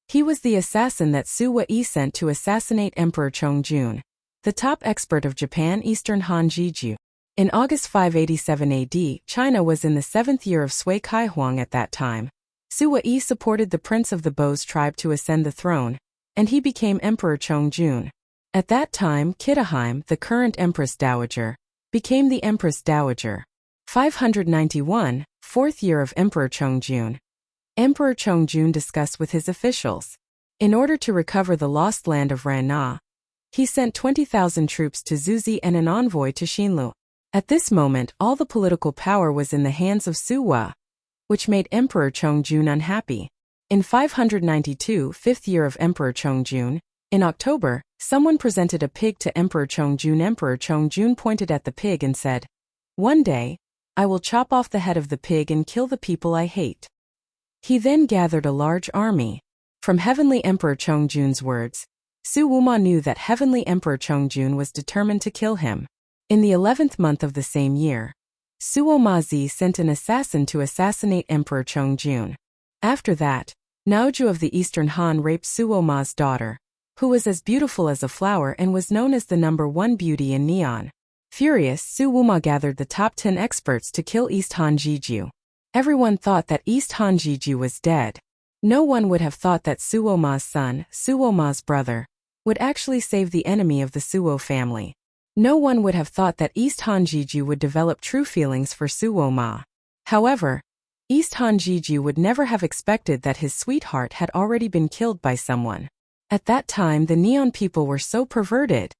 He was the assassin that Su Wei sent to assassinate Emperor Chongjun, the top expert of Japan Eastern Han Jiju. In August 587 AD, China was in the 7th year of Sui Kaihuang at that time. Su Wei supported the prince of the Bo's tribe to ascend the throne, and he became Emperor Chongjun. At that time, Kitahime, the current Empress Dowager, became the Empress Dowager. 591, 4th year of Emperor Chongjun. Emperor Chongjun discussed with his officials. In order to recover the lost land of Ranna, he sent 20,000 troops to Zuzi and an envoy to Xinlu. At this moment, all the political power was in the hands of Su Wei, which made Emperor Chongjun unhappy. In 592, 5th year of Emperor Chongjun, in October, someone presented a pig to Emperor Chongjun. Emperor Chongjun pointed at the pig and said, One day, I will chop off the head of the pig and kill the people I hate. He then gathered a large army. From Heavenly Emperor Chongjun's words, Su Wuma knew that Heavenly Emperor Chongjun was determined to kill him. In the 11th month of the same year, Su Womazi sent an assassin to assassinate Emperor Chongjun. After that, Naoju of the Eastern Han raped Su Woma's daughter, who was as beautiful as a flower and was known as the #1 beauty in Neon. Furious, Su Wuma gathered the top 10 experts to kill East Han Jiju. Everyone thought that East Han Jiju was dead. No one would have thought that Su Woma's son, Su Woma's brother, would actually save the enemy of the Suo family. No one would have thought that East Han Jiju would develop true feelings for Su Woma. However, East Han Jiju would never have expected that his sweetheart had already been killed by someone. At that time, the Neon people were so perverted.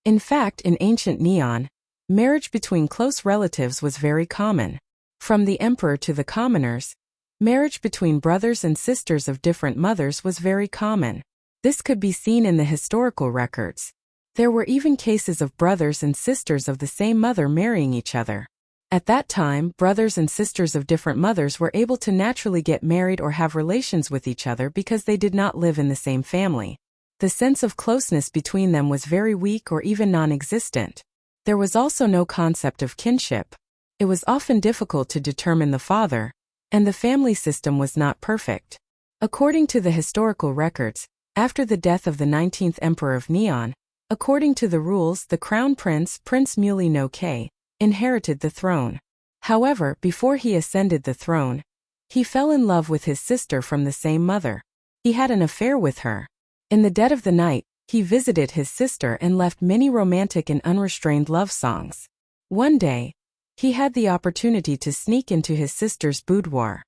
In fact, in ancient Neon, marriage between close relatives was very common. From the emperor to the commoners, marriage between brothers and sisters of different mothers was very common. This could be seen in the historical records. There were even cases of brothers and sisters of the same mother marrying each other. At that time, brothers and sisters of different mothers were able to naturally get married or have relations with each other because they did not live in the same family. The sense of closeness between them was very weak or even non-existent. There was also no concept of kinship. It was often difficult to determine the father, and the family system was not perfect. According to the historical records, after the death of the 19th Emperor of Neon, according to the rules, the crown prince, Prince Muli no Kei, inherited the throne. However, before he ascended the throne, he fell in love with his sister from the same mother. He had an affair with her. In the dead of the night, he visited his sister and left many romantic and unrestrained love songs. One day, he had the opportunity to sneak into his sister's boudoir.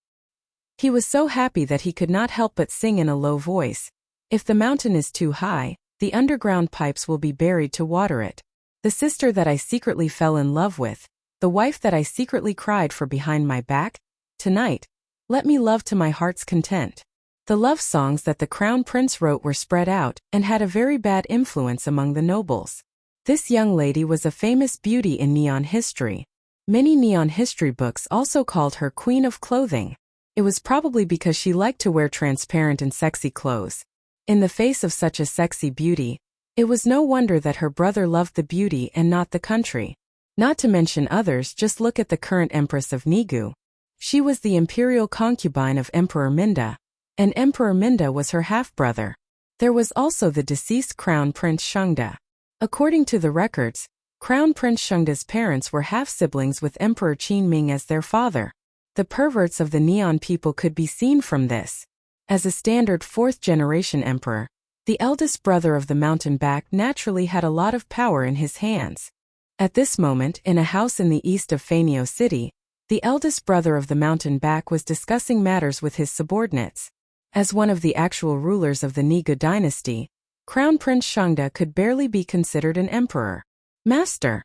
He was so happy that he could not help but sing in a low voice, "If the mountain is too high, the underground pipes will be buried to water it. The sister that I secretly fell in love with, the wife that I secretly cried for behind my back, tonight, let me love to my heart's content." The love songs that the crown prince wrote were spread out and had a very bad influence among the nobles. This young lady was a famous beauty in Neon history. Many Neon history books also called her Queen of Clothing. It was probably because she liked to wear transparent and sexy clothes. In the face of such a sexy beauty, it was no wonder that her brother loved the beauty and not the country. Not to mention others, just look at the current Empress of Nigu. She was the imperial concubine of Emperor Minda, and Emperor Minda was her half-brother. There was also the deceased Crown Prince Shungda. According to the records, Crown Prince Shungda's parents were half-siblings with Emperor Qin as their father. The perverts of the Neon people could be seen from this. As a standard fourth-generation emperor, the eldest brother of the mountain back naturally had a lot of power in his hands. At this moment, in a house in the east of Fanio City, the eldest brother of the mountain back was discussing matters with his subordinates. As one of the actual rulers of the Nigu dynasty, Crown Prince Shungda could barely be considered an emperor. "Master,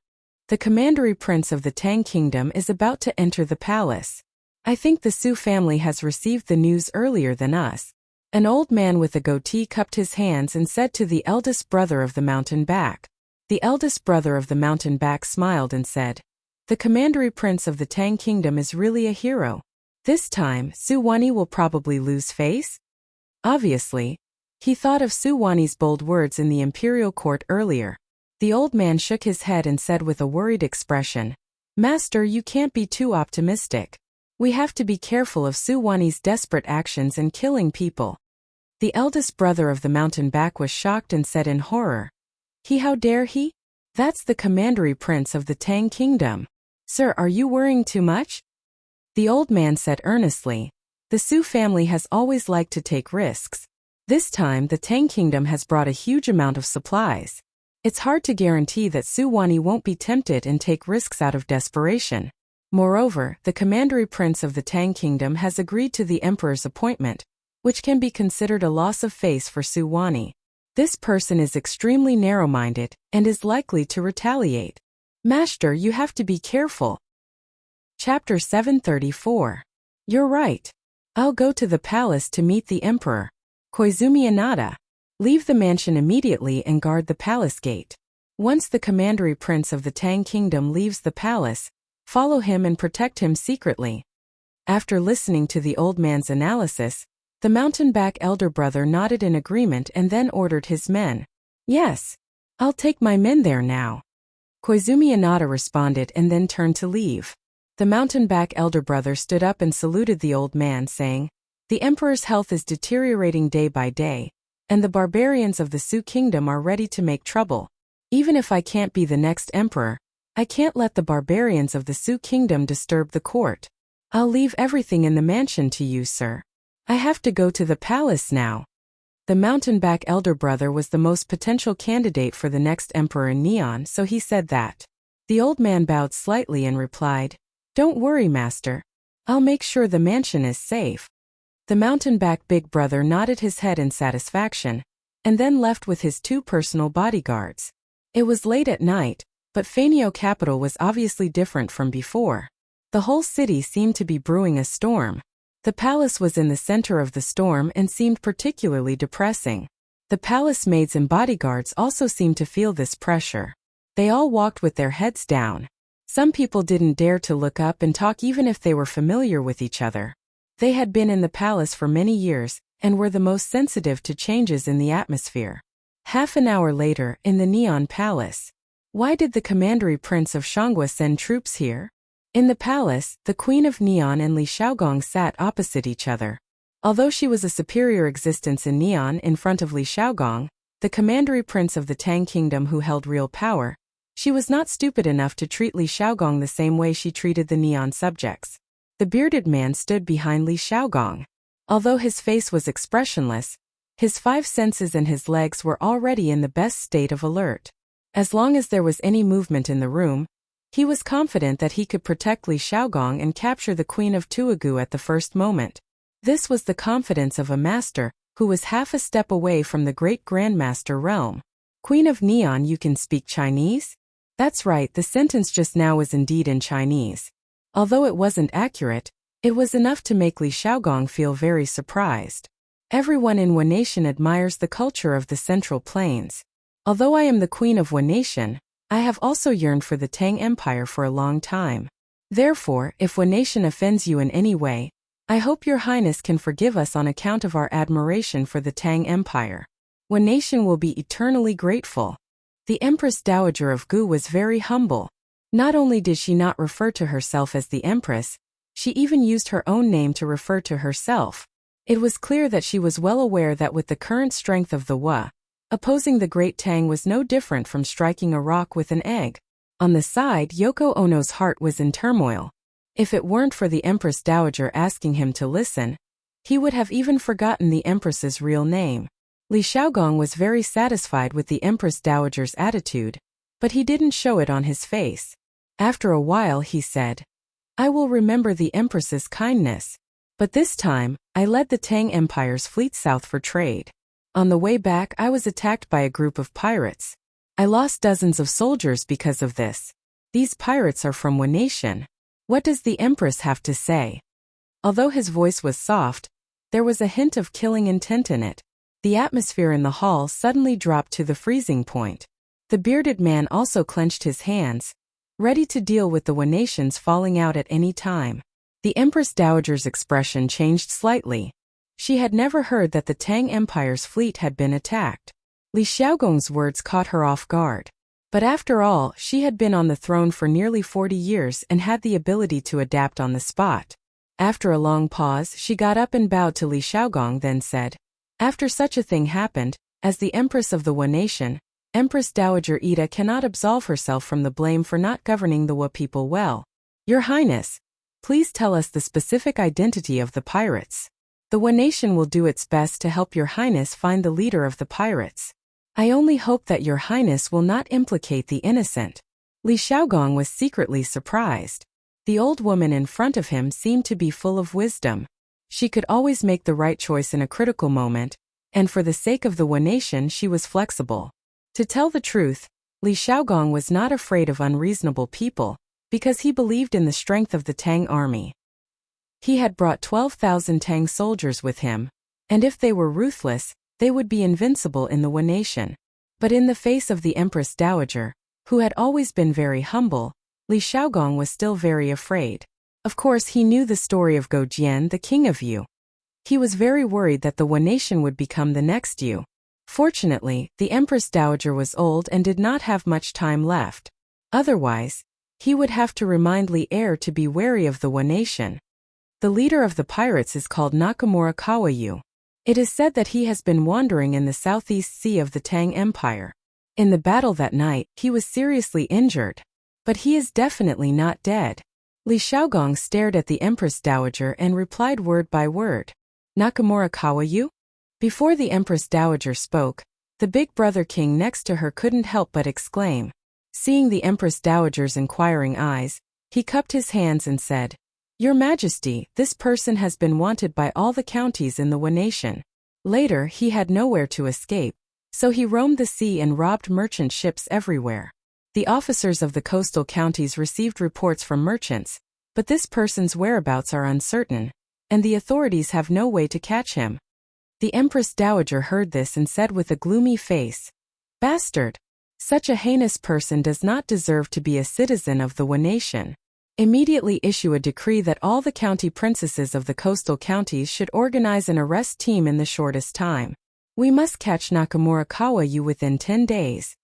the commandery prince of the Tang Kingdom is about to enter the palace. I think the Su family has received the news earlier than us." An old man with a goatee cupped his hands and said to the eldest brother of the mountain back. The eldest brother of the mountain back smiled and said, "The commandery prince of the Tang Kingdom is really a hero. This time, Su Wani will probably lose face?" Obviously, he thought of Su Wani's bold words in the imperial court earlier. The old man shook his head and said with a worried expression, "Master, you can't be too optimistic. We have to be careful of Su Wani's desperate actions and killing people." The eldest brother of the mountain back was shocked and said in horror, How dare he? That's the commandery prince of the Tang Kingdom. Sir, are you worrying too much?" The old man said earnestly, "The Su family has always liked to take risks. This time the Tang Kingdom has brought a huge amount of supplies. It's hard to guarantee that Su Wani won't be tempted and take risks out of desperation. Moreover, the commandery prince of the Tang Kingdom has agreed to the emperor's appointment, which can be considered a loss of face for Su Wani. This person is extremely narrow-minded and is likely to retaliate. Master, you have to be careful." Chapter 734. You're right. I'll go to the palace to meet the emperor. Koizumi Inada. Leave the mansion immediately and guard the palace gate. Once the commandery prince of the Tang Kingdom leaves the palace, follow him and protect him secretly. After listening to the old man's analysis, the mountain-back elder brother nodded in agreement and then ordered his men. "Yes, I'll take my men there now." Koizumi Inada responded and then turned to leave. The mountain-back elder brother stood up and saluted the old man, saying, "The emperor's health is deteriorating day by day, and the barbarians of the Su kingdom are ready to make trouble. Even if I can't be the next emperor, I can't let the barbarians of the Su kingdom disturb the court. I'll leave everything in the mansion to you, sir. I have to go to the palace now." The mountain-back elder brother was the most potential candidate for the next emperor in Neon, so he said that. The old man bowed slightly and replied, "Don't worry, master. I'll make sure the mansion is safe." The mountain-back big brother nodded his head in satisfaction, and then left with his 2 personal bodyguards. It was late at night, but Fanio capital was obviously different from before. The whole city seemed to be brewing a storm. The palace was in the center of the storm and seemed particularly depressing. The palace maids and bodyguards also seemed to feel this pressure. They all walked with their heads down. Some people didn't dare to look up and talk even if they were familiar with each other. They had been in the palace for many years and were the most sensitive to changes in the atmosphere. Half an hour later, in the Neon Palace. Why did the Commandery Prince of Shangua send troops here? In the palace, the Queen of Neon and Li Xiaogong sat opposite each other. Although she was a superior existence in Neon in front of Li Xiaogong, the Commandery Prince of the Tang Kingdom who held real power, she was not stupid enough to treat Li Xiaogong the same way she treated the Neon subjects. The bearded man stood behind Li Xiaogong. Although his face was expressionless, his five senses and his legs were already in the best state of alert. As long as there was any movement in the room, he was confident that he could protect Li Xiaogong and capture the Queen of Tuagu at the first moment. This was the confidence of a master who was half a step away from the great Grandmaster realm. Queen of Neon, you can speak Chinese? That's right, the sentence just now was indeed in Chinese. Although it wasn't accurate, it was enough to make Li Xiaogong feel very surprised. Everyone in Wu Nation admires the culture of the Central Plains. Although I am the Queen of Wu Nation, I have also yearned for the Tang Empire for a long time. Therefore, if Wu Nation offends you in any way, I hope your Highness can forgive us on account of our admiration for the Tang Empire. Wu Nation will be eternally grateful. The Empress Dowager of Gu was very humble. Not only did she not refer to herself as the Empress, she even used her own name to refer to herself. It was clear that she was well aware that with the current strength of the Wu, opposing the Great Tang was no different from striking a rock with an egg. On the side, Yoko Ono's heart was in turmoil. If it weren't for the Empress Dowager asking him to listen, he would have even forgotten the Empress's real name. Li Xiaogong was very satisfied with the Empress Dowager's attitude, but he didn't show it on his face. After a while he said, I will remember the Empress's kindness. But this time, I led the Tang Empire's fleet south for trade. On the way back I was attacked by a group of pirates. I lost dozens of soldiers because of this. These pirates are from Wu Nation. What does the Empress have to say? Although his voice was soft, there was a hint of killing intent in it. The atmosphere in the hall suddenly dropped to the freezing point. The bearded man also clenched his hands, ready to deal with the Wu Nations falling out at any time. The Empress Dowager's expression changed slightly. She had never heard that the Tang Empire's fleet had been attacked. Li Xiaogong's words caught her off guard. But after all, she had been on the throne for nearly 40 years and had the ability to adapt on the spot. After a long pause, she got up and bowed to Li Xiaogong, then said, After such a thing happened, as the Empress of the Wu Nation, Empress Dowager Ida cannot absolve herself from the blame for not governing the Wu people well. Your Highness, please tell us the specific identity of the pirates. The Wu Nation will do its best to help Your Highness find the leader of the pirates. I only hope that Your Highness will not implicate the innocent. Li Xiaogong was secretly surprised. The old woman in front of him seemed to be full of wisdom. She could always make the right choice in a critical moment, and for the sake of the Wu Nation she was flexible. To tell the truth, Li Xiaogong was not afraid of unreasonable people, because he believed in the strength of the Tang army. He had brought 12,000 Tang soldiers with him, and if they were ruthless, they would be invincible in the Wu Nation. But in the face of the Empress Dowager, who had always been very humble, Li Xiaogong was still very afraid. Of course he knew the story of Go Jian, the king of Yu. He was very worried that the Wu Nation would become the next Yu. Fortunately, the Empress Dowager was old and did not have much time left. Otherwise, he would have to remind Li Heir to be wary of the Wu Nation. The leader of the pirates is called Nakamura Kawayu. It is said that he has been wandering in the southeast sea of the Tang Empire. In the battle that night, he was seriously injured. But he is definitely not dead. Li Xiaogong stared at the Empress Dowager and replied word by word. Nakamura Kawayu? Before the Empress Dowager spoke, the big brother king next to her couldn't help but exclaim. Seeing the Empress Dowager's inquiring eyes, he cupped his hands and said, Your Majesty, this person has been wanted by all the counties in the Wu Nation. Later he had nowhere to escape, so he roamed the sea and robbed merchant ships everywhere. The officers of the coastal counties received reports from merchants, but this person's whereabouts are uncertain, and the authorities have no way to catch him. The Empress Dowager heard this and said with a gloomy face, "Bastard! Such a heinous person does not deserve to be a citizen of the nation. Immediately issue a decree that all the county princesses of the coastal counties should organize an arrest team in the shortest time. We must catch Nakamura Yu within 10 days.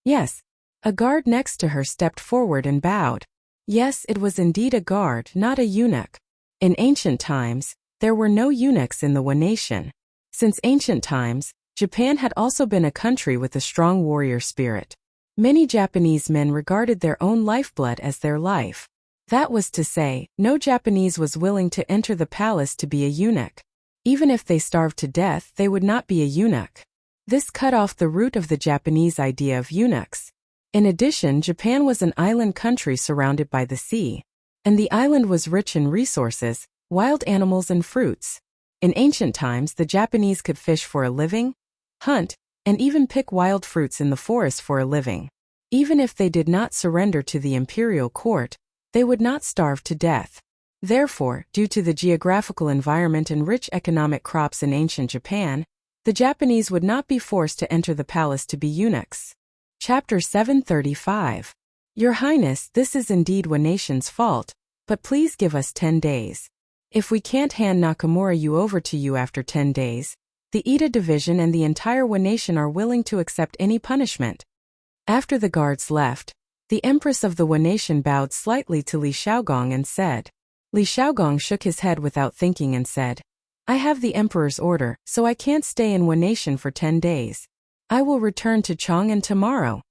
Yes. A guard next to her stepped forward and bowed. Yes, it was indeed a guard, not a eunuch. In ancient times, there were no eunuchs in the nation. Since ancient times, Japan had also been a country with a strong warrior spirit. Many Japanese men regarded their own lifeblood as their life. That was to say, no Japanese was willing to enter the palace to be a eunuch. Even if they starved to death, they would not be a eunuch. This cut off the root of the Japanese idea of eunuchs. In addition, Japan was an island country surrounded by the sea. And the island was rich in resources, wild animals and fruits. In ancient times, the Japanese could fish for a living, hunt, and even pick wild fruits in the forest for a living. Even if they did not surrender to the imperial court, they would not starve to death. Therefore, due to the geographical environment and rich economic crops in ancient Japan, the Japanese would not be forced to enter the palace to be eunuchs. Chapter 735. Your Highness, this is indeed one nation's fault, but please give us 10 days. If we can't hand Nakamura Yu over to you after 10 days, the Ida division and the entire one nation are willing to accept any punishment. After the guards left, the Empress of the one nation bowed slightly to Li Shaogong and said. Li Shaogong shook his head without thinking and said, I have the Emperor's order, so I can't stay in one nation for 10 days. I will return to Chang'an tomorrow.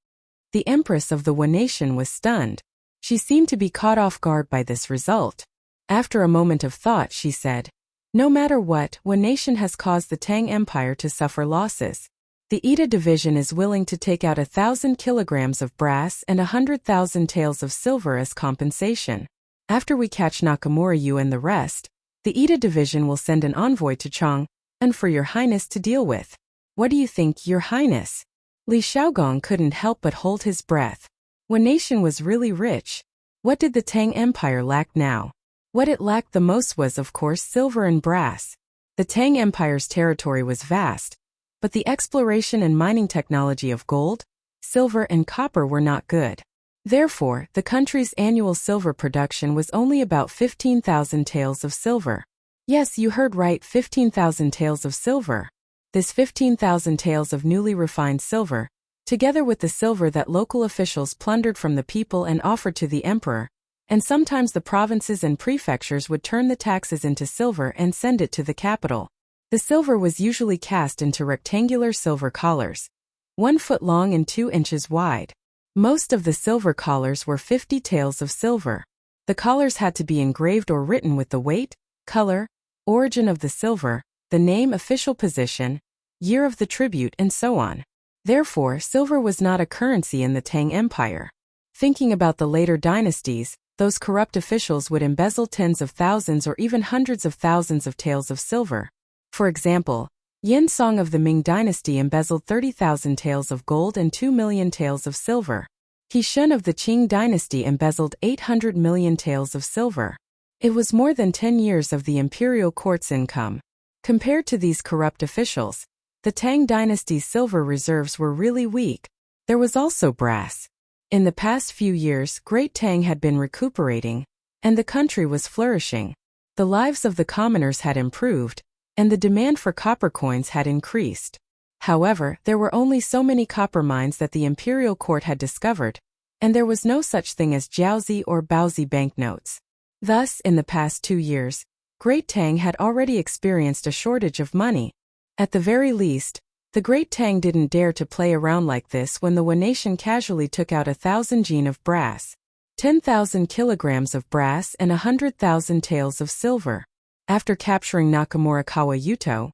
The Empress of the one nation was stunned. She seemed to be caught off guard by this result. After a moment of thought, she said, no matter what, one nation has caused the Tang Empire to suffer losses. The Ida division is willing to take out 1,000 kilograms of brass and 100,000 taels of silver as compensation. After we catch Nakamura Yu and the rest, the Ida division will send an envoy to Chang'an for your highness to deal with. What do you think, your highness? Li Shaogong couldn't help but hold his breath. One nation was really rich. What did the Tang Empire lack now? What it lacked the most was, of course, silver and brass. The Tang Empire's territory was vast, but the exploration and mining technology of gold, silver and copper were not good. Therefore, the country's annual silver production was only about 15,000 taels of silver. Yes, you heard right, 15,000 taels of silver. This 15,000 taels of newly refined silver, together with the silver that local officials plundered from the people and offered to the emperor, and sometimes the provinces and prefectures would turn the taxes into silver and send it to the capital. The silver was usually cast into rectangular silver collars, 1 foot long and 2 inches wide. Most of the silver collars were 50 taels of silver. The collars had to be engraved or written with the weight, color, origin of the silver, the name, official position, year of the tribute, and so on. Therefore, silver was not a currency in the Tang Empire. Thinking about the later dynasties, those corrupt officials would embezzle tens of thousands or even hundreds of thousands of taels of silver. For example, Yin Song of the Ming dynasty embezzled 30,000 taels of gold and 2 million taels of silver. He Shun of the Qing dynasty embezzled 800 million taels of silver. It was more than 10 years of the imperial court's income. Compared to these corrupt officials, the Tang dynasty's silver reserves were really weak. There was also brass. In the past few years, Great Tang had been recuperating, and the country was flourishing. The lives of the commoners had improved, and the demand for copper coins had increased. However, there were only so many copper mines that the imperial court had discovered, and there was no such thing as jiaozi or baozi banknotes. Thus, in the past 2 years, Great Tang had already experienced a shortage of money. At the very least, the Great Tang didn't dare to play around like this when the one nation casually took out 1,000 jin of brass, 10,000 kilograms of brass and 100,000 taels of silver. After capturing Nakamura Yuto,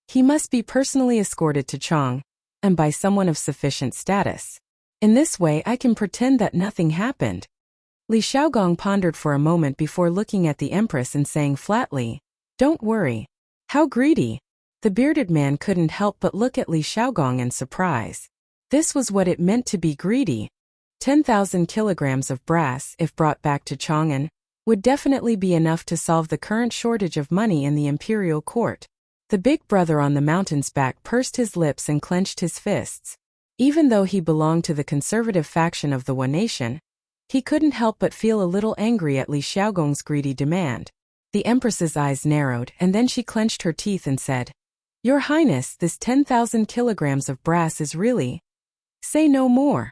he must be personally escorted to Chang'an, and by someone of sufficient status. In this way I can pretend that nothing happened. Li Shaogong pondered for a moment before looking at the Empress and saying flatly, don't worry. How greedy! The bearded man couldn't help but look at Li Shaogong in surprise. This was what it meant to be greedy. 10,000 kilograms of brass, if brought back to Chang'an, would definitely be enough to solve the current shortage of money in the imperial court. The big brother on the mountain's back pursed his lips and clenched his fists. Even though he belonged to the conservative faction of the One Nation, he couldn't help but feel a little angry at Li Xiaogong's greedy demand. The Empress's eyes narrowed, and then she clenched her teeth and said, "Your Highness, this 10,000 kilograms of brass is really—" "Say no more."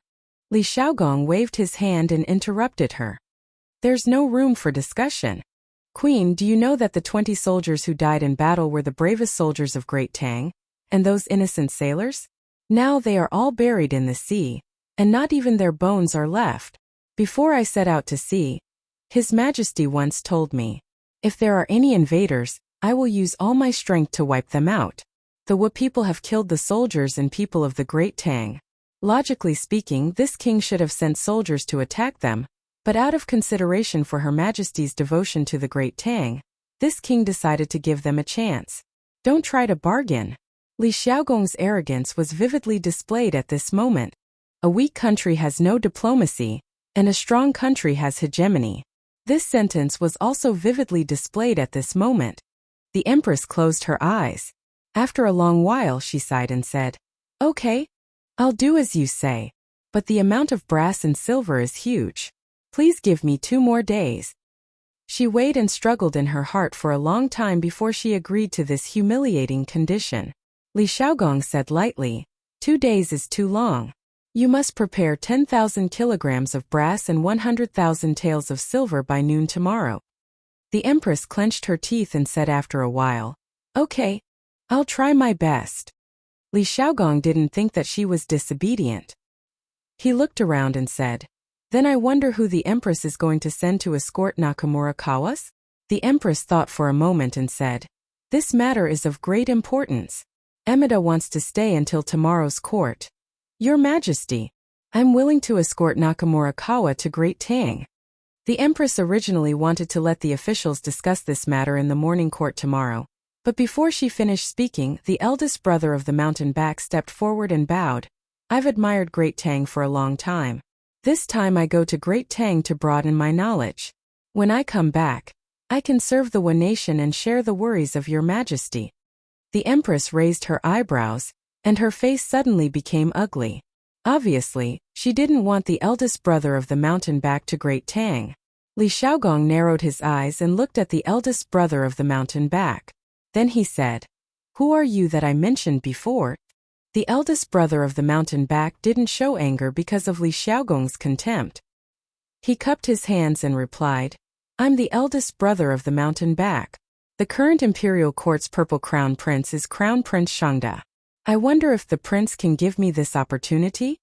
Li Xiaogong waved his hand and interrupted her. "There's no room for discussion. Queen, do you know that the 20 soldiers who died in battle were the bravest soldiers of Great Tang? And those innocent sailors? Now they are all buried in the sea, and not even their bones are left. Before I set out to sea, His Majesty once told me, if there are any invaders, I will use all my strength to wipe them out. The Wu people have killed the soldiers and people of the Great Tang. Logically speaking, this king should have sent soldiers to attack them, but out of consideration for Her Majesty's devotion to the Great Tang, this king decided to give them a chance. Don't try to bargain." Li Xiaogong's arrogance was vividly displayed at this moment. A weak country has no diplomacy, and a strong country has hegemony. This sentence was also vividly displayed at this moment. The Empress closed her eyes. After a long while she sighed and said, "Okay, I'll do as you say, but the amount of brass and silver is huge. Please give me 2 more days." She weighed and struggled in her heart for a long time before she agreed to this humiliating condition. Li Xiaogong said lightly, 2 days is too long. You must prepare 10,000 kilograms of brass and 100,000 taels of silver by noon tomorrow. The Empress clenched her teeth and said after a while, "Okay, I'll try my best." Li Xiaogong didn't think that she was disobedient. He looked around and said, "Then I wonder who the Empress is going to send to escort Nakamura Kawas?" The Empress thought for a moment and said, "This matter is of great importance. Emida wants to stay until tomorrow's court. Your Majesty, I'm willing to escort Nakamura Kawa to Great Tang." The Empress originally wanted to let the officials discuss this matter in the morning court tomorrow, but before she finished speaking, the eldest brother of the mountain back stepped forward and bowed. "I've admired Great Tang for a long time. This time I go to Great Tang to broaden my knowledge. When I come back, I can serve the One Nation and share the worries of Your Majesty." The Empress raised her eyebrows, and her face suddenly became ugly. Obviously, she didn't want the eldest brother of the mountain back to Great Tang. Li Xiaogong narrowed his eyes and looked at the eldest brother of the mountain back. Then he said, "Who are you that I mentioned before?" The eldest brother of the mountain back didn't show anger because of Li Xiaogong's contempt. He cupped his hands and replied, "I'm the eldest brother of the mountain back. The current imperial court's purple crown prince is Crown Prince Shangda. I wonder if the prince can give me this opportunity?"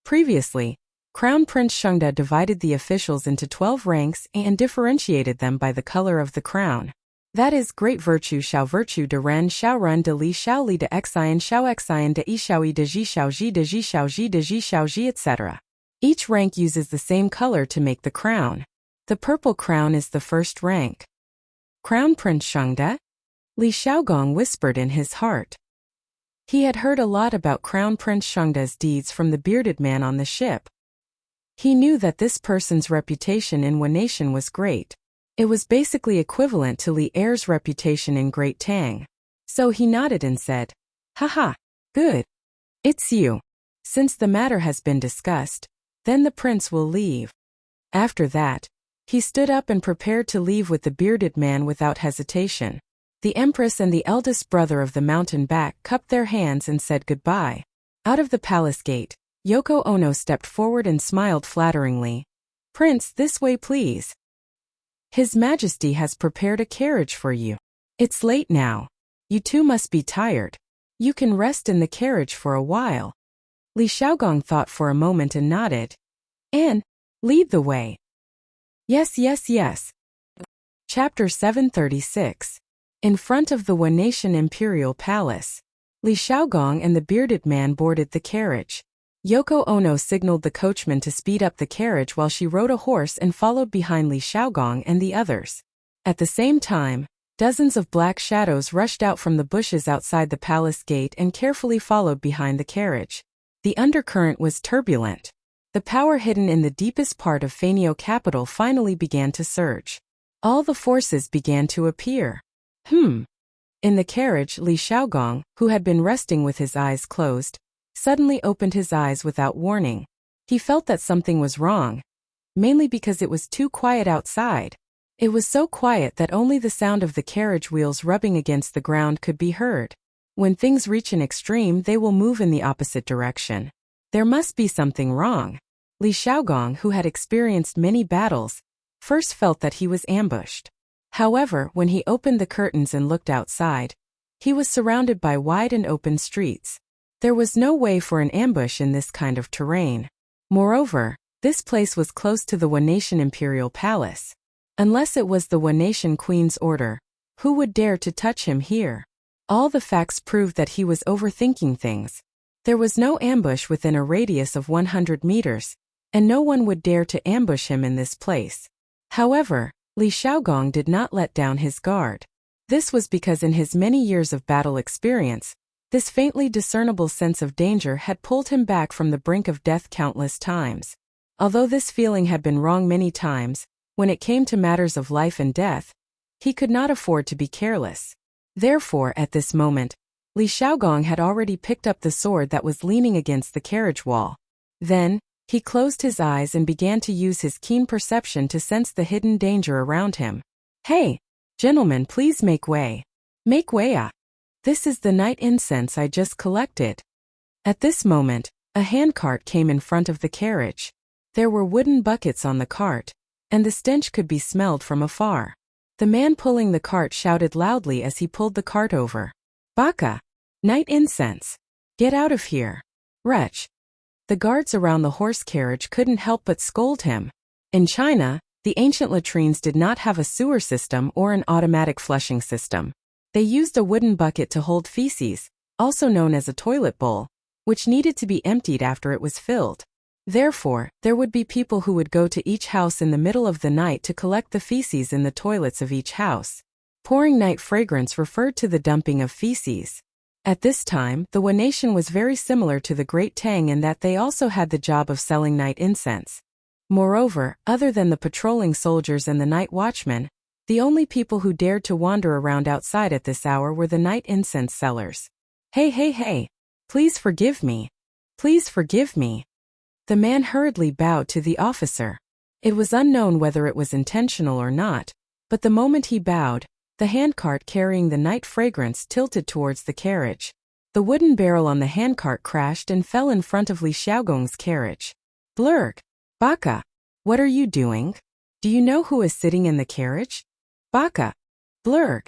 Previously, Crown Prince Shangda divided the officials into 12 ranks and differentiated them by the color of the crown. That is, great virtue xiao virtue de ren xiao ren de li xiao li de xian de yi xiao yi de ji xiao ji de ji xiao ji de ji xiao ji, etc. Each rank uses the same color to make the crown. The purple crown is the first rank. Crown Prince Shangda? Li Xiaogong whispered in his heart. He had heard a lot about Crown Prince Shangda's deeds from the bearded man on the ship. He knew that this person's reputation in One Nation was great. It was basically equivalent to Li Er's reputation in Great Tang. So he nodded and said, "Haha, good. It's you. Since the matter has been discussed, then the prince will leave." After that, he stood up and prepared to leave with the bearded man without hesitation. The Empress and the eldest brother of the mountain back cupped their hands and said goodbye. Out of the palace gate, Yoko Ono stepped forward and smiled flatteringly. "Prince, this way please. His Majesty has prepared a carriage for you. It's late now. You two must be tired. You can rest in the carriage for a while." Li Xiaogong thought for a moment and nodded. "And lead the way." Yes, yes, yes. Chapter 736. In front of the One Nation Imperial Palace, Li Xiaogong and the bearded man boarded the carriage. Yoko Ono signaled the coachman to speed up the carriage while she rode a horse and followed behind Li Xiaogong and the others. At the same time, dozens of black shadows rushed out from the bushes outside the palace gate and carefully followed behind the carriage. The undercurrent was turbulent. The power hidden in the deepest part of Faenio capital finally began to surge. All the forces began to appear. In the carriage, Li Xiaogong, who had been resting with his eyes closed, suddenly opened his eyes without warning. He felt that something was wrong, mainly because it was too quiet outside. It was so quiet that only the sound of the carriage wheels rubbing against the ground could be heard. When things reach an extreme, they will move in the opposite direction. There must be something wrong. Li Xiaogong, who had experienced many battles, first felt that he was ambushed. However, when he opened the curtains and looked outside, he was surrounded by wide and open streets. There was no way for an ambush in this kind of terrain. Moreover, this place was close to the Wanation Imperial Palace. Unless it was the Wanation Queen's order, who would dare to touch him here? All the facts proved that he was overthinking things. There was no ambush within a radius of 100 meters, and no one would dare to ambush him in this place. However, Li Xiaogong did not let down his guard. This was because in his many years of battle experience, this faintly discernible sense of danger had pulled him back from the brink of death countless times. Although this feeling had been wrong many times, when it came to matters of life and death, he could not afford to be careless. Therefore, at this moment, Li Xiaogong had already picked up the sword that was leaning against the carriage wall. Then, he closed his eyes and began to use his keen perception to sense the hidden danger around him. "Hey, gentlemen, please make way. Make way, ah. This is the night incense I just collected." At this moment, a handcart came in front of the carriage. There were wooden buckets on the cart, and the stench could be smelled from afar. The man pulling the cart shouted loudly as he pulled the cart over. "Baka! Night incense! Get out of here! Wretch!" The guards around the horse carriage couldn't help but scold him. In China, the ancient latrines did not have a sewer system or an automatic flushing system. They used a wooden bucket to hold feces, also known as a toilet bowl, which needed to be emptied after it was filled. Therefore, there would be people who would go to each house in the middle of the night to collect the feces in the toilets of each house. Pouring night fragrance referred to the dumping of feces. At this time, the Wanation was very similar to the Great Tang in that they also had the job of selling night incense. Moreover, other than the patrolling soldiers and the night watchmen, the only people who dared to wander around outside at this hour were the night incense sellers. "Hey, hey, hey! Please forgive me! Please forgive me!" The man hurriedly bowed to the officer. It was unknown whether it was intentional or not, but the moment he bowed, the handcart carrying the night fragrance tilted towards the carriage. The wooden barrel on the handcart crashed and fell in front of Li Xiaogong's carriage. "Blurg! Baka! What are you doing? Do you know who is sitting in the carriage? Baka! Blurg!"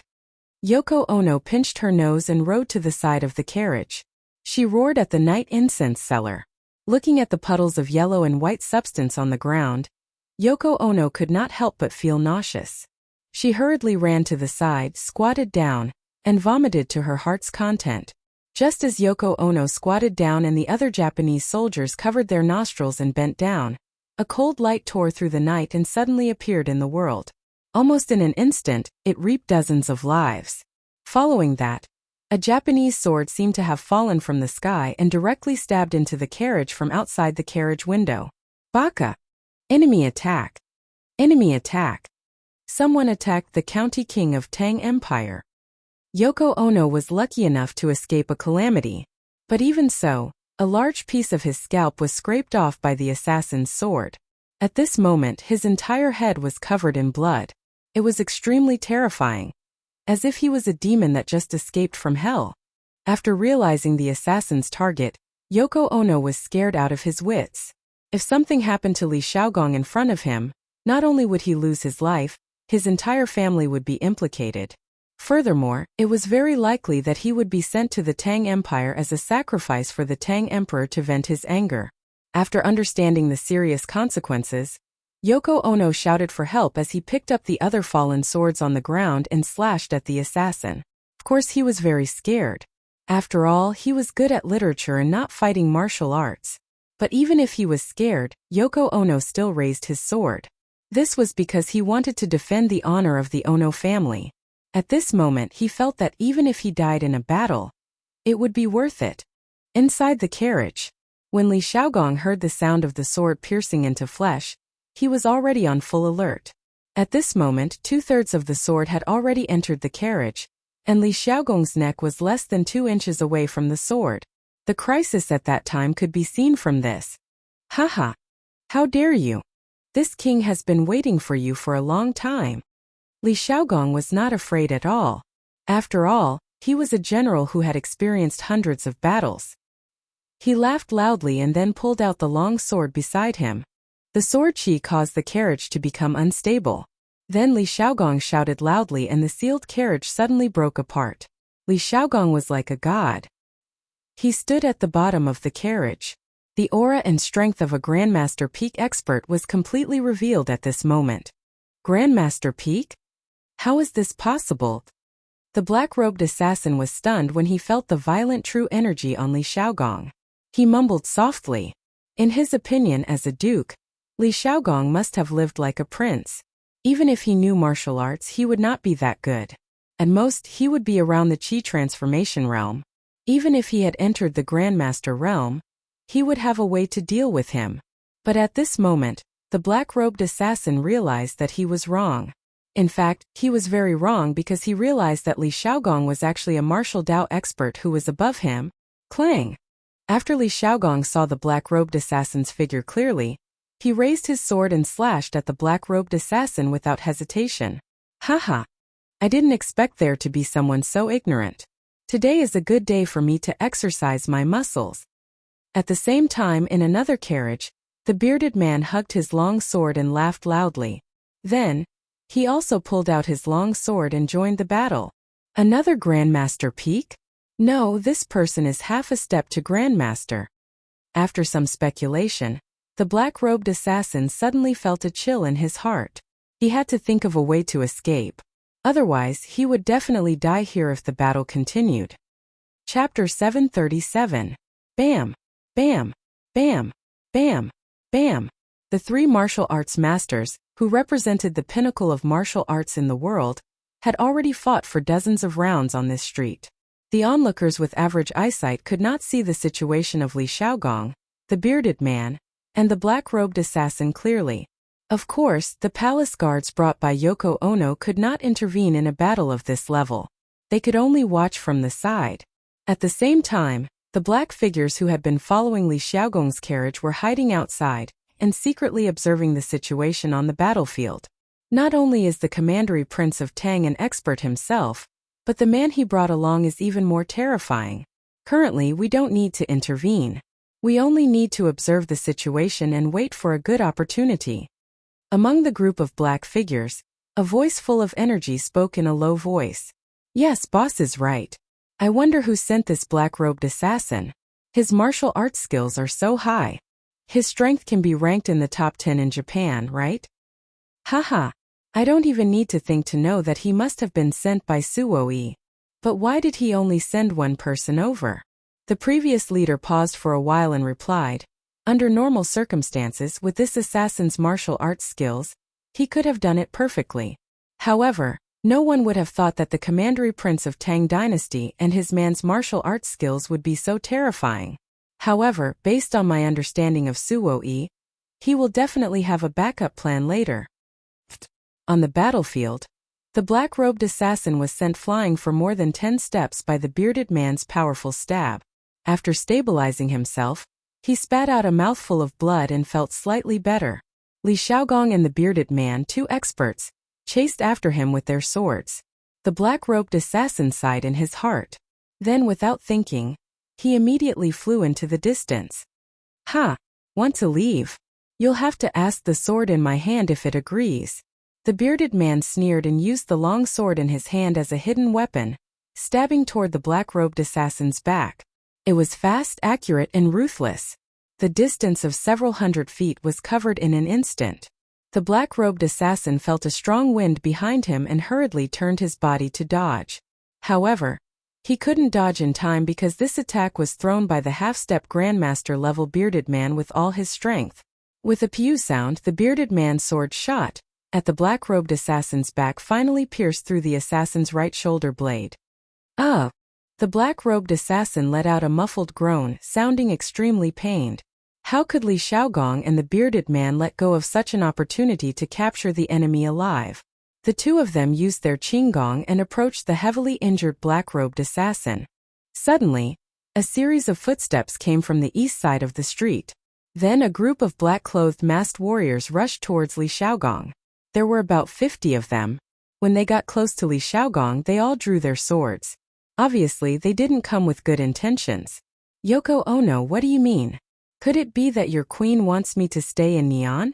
Yoko Ono pinched her nose and rode to the side of the carriage. She roared at the night incense seller. Looking at the puddles of yellow and white substance on the ground, Yoko Ono could not help but feel nauseous. She hurriedly ran to the side, squatted down, and vomited to her heart's content. Just as Yoko Ono squatted down and the other Japanese soldiers covered their nostrils and bent down, a cold light tore through the night and suddenly appeared in the world. Almost in an instant, it reaped dozens of lives. Following that, a Japanese sword seemed to have fallen from the sky and directly stabbed into the carriage from outside the carriage window. "Baka! Enemy attack! Enemy attack!" Someone attacked the county king of Tang Empire. Yoko Ono was lucky enough to escape a calamity, but even so, a large piece of his scalp was scraped off by the assassin's sword. At this moment, his entire head was covered in blood. It was extremely terrifying, as if he was a demon that just escaped from hell. After realizing the assassin's target, Yoko Ono was scared out of his wits. If something happened to Li Xiaogong in front of him, not only would he lose his life, his entire family would be implicated. Furthermore, it was very likely that he would be sent to the Tang Empire as a sacrifice for the Tang Emperor to vent his anger. After understanding the serious consequences, Yoko Ono shouted for help as he picked up the other fallen swords on the ground and slashed at the assassin. Of course, he was very scared. After all, he was good at literature and not fighting martial arts. But even if he was scared, Yoko Ono still raised his sword. This was because he wanted to defend the honor of the Ono family. At this moment, he felt that even if he died in a battle, it would be worth it. Inside the carriage, when Li Xiaogong heard the sound of the sword piercing into flesh, he was already on full alert. At this moment, 2/3 of the sword had already entered the carriage, and Li Xiaogong's neck was less than 2 inches away from the sword. The crisis at that time could be seen from this. Haha! How dare you! This king has been waiting for you for a long time. Li Xiaogong was not afraid at all. After all, he was a general who had experienced hundreds of battles. He laughed loudly and then pulled out the long sword beside him. The sword chi caused the carriage to become unstable. Then Li Xiaogong shouted loudly and the sealed carriage suddenly broke apart. Li Xiaogong was like a god. He stood at the bottom of the carriage. The aura and strength of a Grandmaster Peak expert was completely revealed at this moment. Grandmaster Peak? How is this possible? The black-robed assassin was stunned when he felt the violent true energy on Li Xiaogong. He mumbled softly. In his opinion as a duke, Li Xiaogong must have lived like a prince. Even if he knew martial arts, he would not be that good. At most, he would be around the Qi transformation realm. Even if he had entered the Grandmaster realm, he would have a way to deal with him. But at this moment, the black-robed assassin realized that he was wrong. In fact, he was very wrong because he realized that Li Xiaogong was actually a martial Dao expert who was above him. Clang! After Li Xiaogong saw the black-robed assassin's figure clearly, he raised his sword and slashed at the black-robed assassin without hesitation. Haha! I didn't expect there to be someone so ignorant. Today is a good day for me to exercise my muscles. At the same time, in another carriage, the bearded man hugged his long sword and laughed loudly. Then, he also pulled out his long sword and joined the battle. Another Grandmaster Peak? No, this person is half a step to Grandmaster. After some speculation, the black-robed assassin suddenly felt a chill in his heart. He had to think of a way to escape. Otherwise, he would definitely die here if the battle continued. Chapter 737. Bam! Bam! Bam! Bam! Bam! The three martial arts masters, who represented the pinnacle of martial arts in the world, had already fought for dozens of rounds on this street. The onlookers with average eyesight could not see the situation of Li Xiaogong, the bearded man, and the black-robed assassin clearly. Of course, the palace guards brought by Yoko Ono could not intervene in a battle of this level. They could only watch from the side. At the same time, the black figures who had been following Li Xiaogong's carriage were hiding outside and secretly observing the situation on the battlefield. Not only is the commandery prince of Tang an expert himself, but the man he brought along is even more terrifying. Currently, we don't need to intervene. We only need to observe the situation and wait for a good opportunity. Among the group of black figures, a voice full of energy spoke in a low voice. Yes, boss is right. I wonder who sent this black-robed assassin. His martial arts skills are so high. His strength can be ranked in the top 10 in Japan, right? Haha. I don't even need to think to know that he must have been sent by Suo-yi. But why did he only send one person over? The previous leader paused for a while and replied, under normal circumstances with this assassin's martial arts skills, he could have done it perfectly. However, no one would have thought that the commandery prince of Tang dynasty and his man's martial arts skills would be so terrifying. However, based on my understanding of Suo-yi, he will definitely have a backup plan later. On the battlefield, the black-robed assassin was sent flying for more than 10 steps by the bearded man's powerful stab. After stabilizing himself, he spat out a mouthful of blood and felt slightly better. Li Xiaogong and the bearded man, two experts, chased after him with their swords. The black-robed assassin sighed in his heart. Then, without thinking, he immediately flew into the distance. Ha! Want to leave? You'll have to ask the sword in my hand if it agrees. The bearded man sneered and used the long sword in his hand as a hidden weapon, stabbing toward the black-robed assassin's back. It was fast, accurate, and ruthless. The distance of several hundred feet was covered in an instant. The black-robed assassin felt a strong wind behind him and hurriedly turned his body to dodge. However, he couldn't dodge in time because this attack was thrown by the half-step Grandmaster-level bearded man with all his strength. With a pew sound, the bearded man's sword shot at the black-robed assassin's back finally pierced through the assassin's right shoulder blade. Ah! The black-robed assassin let out a muffled groan, sounding extremely pained. How could Li Xiaogong and the bearded man let go of such an opportunity to capture the enemy alive? The two of them used their qinggong and approached the heavily injured black-robed assassin. Suddenly, a series of footsteps came from the east side of the street. Then a group of black-clothed masked warriors rushed towards Li Xiaogong. There were about 50 of them. When they got close to Li Xiaogong, they all drew their swords. Obviously, they didn't come with good intentions. Yoko Ono, what do you mean? Could it be that your queen wants me to stay in Neon?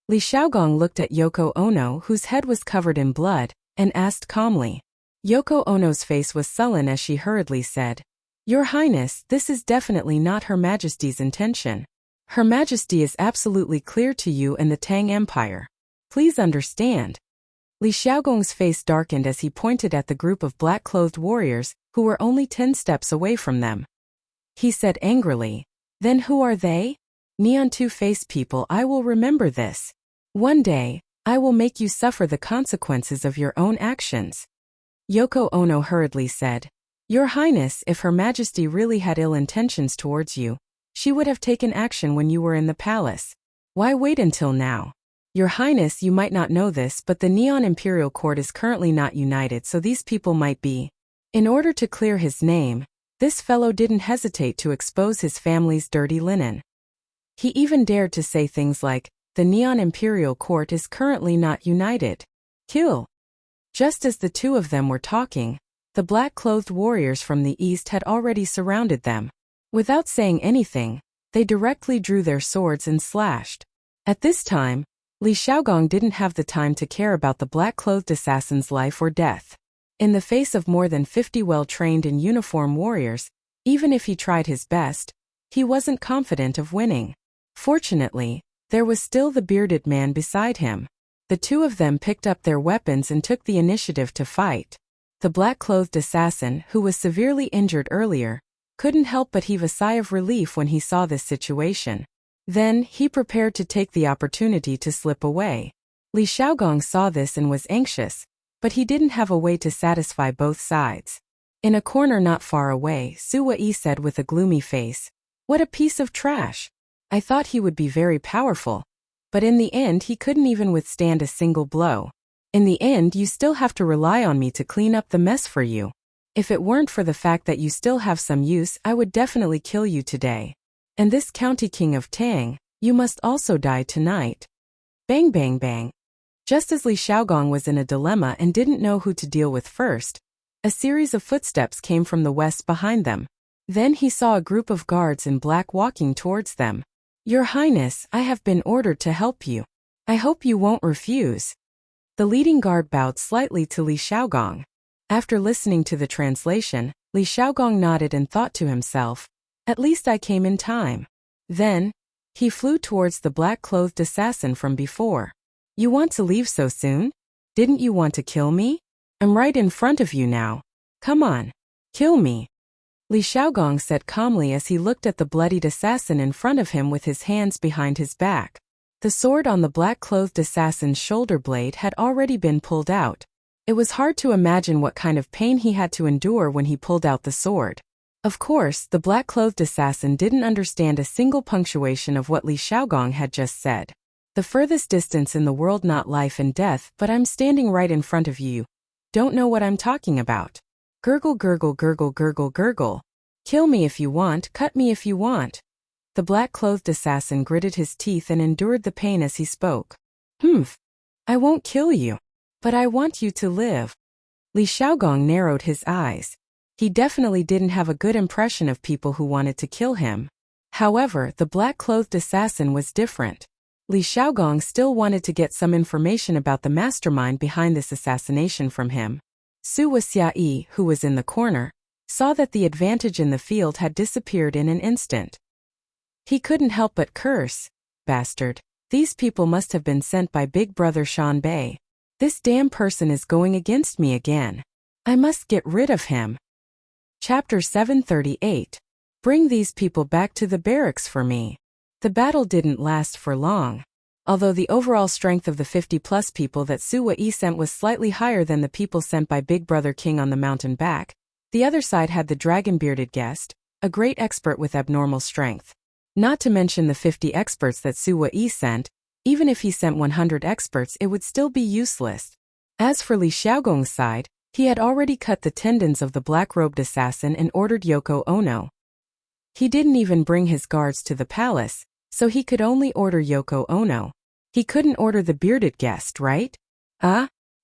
Li Xiaogong looked at Yoko Ono, whose head was covered in blood, and asked calmly. Yoko Ono's face was sullen as she hurriedly said, Your Highness, this is definitely not Her Majesty's intention. Her Majesty is absolutely clear to you and the Tang Empire. Please understand. Li Xiaogong's face darkened as he pointed at the group of black-clothed warriors, who were only 10 steps away from them. He said angrily, Then who are they? Neon Two-Face people, I will remember this. One day, I will make you suffer the consequences of your own actions. Yoko Ono hurriedly said, Your Highness, if Her Majesty really had ill intentions towards you, she would have taken action when you were in the palace. Why wait until now? Your Highness, you might not know this, but the Neon Imperial Court is currently not united, so these people might be. In order to clear his name, this fellow didn't hesitate to expose his family's dirty linen. He even dared to say things like, The Neon Imperial Court is currently not united. Kill. Just as the two of them were talking, the black-clothed warriors from the east had already surrounded them. Without saying anything, they directly drew their swords and slashed. At this time, Li Xiaogong didn't have the time to care about the black-clothed assassin's life or death. In the face of more than 50 well-trained and uniformed warriors, even if he tried his best, he wasn't confident of winning. Fortunately, there was still the bearded man beside him. The two of them picked up their weapons and took the initiative to fight. The black-clothed assassin, who was severely injured earlier, couldn't help but heave a sigh of relief when he saw this situation. Then, he prepared to take the opportunity to slip away. Li Xiaogong saw this and was anxious, but he didn't have a way to satisfy both sides. In a corner not far away, Su Wei said with a gloomy face, What a piece of trash! I thought he would be very powerful. But in the end he couldn't even withstand a single blow. In the end you still have to rely on me to clean up the mess for you. If it weren't for the fact that you still have some use, I would definitely kill you today. And this county king of Tang, you must also die tonight. Bang bang bang. Just as Li Xiaogong was in a dilemma and didn't know who to deal with first, a series of footsteps came from the west behind them. Then he saw a group of guards in black walking towards them. Your Highness, I have been ordered to help you. I hope you won't refuse. The leading guard bowed slightly to Li Xiaogong. After listening to the translation, Li Xiaogong nodded and thought to himself, At least I came in time. Then, he flew towards the black-clothed assassin from before. You want to leave so soon? Didn't you want to kill me? I'm right in front of you now. Come on. Kill me. Li Xiaogong said calmly as he looked at the bloodied assassin in front of him with his hands behind his back. The sword on the black-clothed assassin's shoulder blade had already been pulled out. It was hard to imagine what kind of pain he had to endure when he pulled out the sword. Of course, the black-clothed assassin didn't understand a single punctuation of what Li Xiaogong had just said. The furthest distance in the world, not life and death, but I'm standing right in front of you. Don't know what I'm talking about. Gurgle gurgle gurgle gurgle gurgle. Kill me if you want, cut me if you want. The black-clothed assassin gritted his teeth and endured the pain as he spoke. I won't kill you. But I want you to live. Li Xiaogong narrowed his eyes. He definitely didn't have a good impression of people who wanted to kill him. However, the black-clothed assassin was different. Li Xiaogong still wanted to get some information about the mastermind behind this assassination from him. Su Wei, who was in the corner, saw that the advantage in the field had disappeared in an instant. He couldn't help but curse. Bastard. These people must have been sent by Big Brother Shan Bei. This damn person is going against me again. I must get rid of him. Chapter 738. Bring these people back to the barracks for me. The battle didn't last for long. Although the overall strength of the 50-plus people that Su Wei sent was slightly higher than the people sent by Big Brother King on the mountain back, the other side had the dragon-bearded guest, a great expert with abnormal strength. Not to mention the 50 experts that Su Wei sent. Even if he sent 100 experts, it would still be useless. As for Li Xiaogong's side, he had already cut the tendons of the black-robed assassin and ordered Yoko Ono. He didn't even bring his guards to the palace, so he could only order Yoko Ono. He couldn't order the bearded guest, right?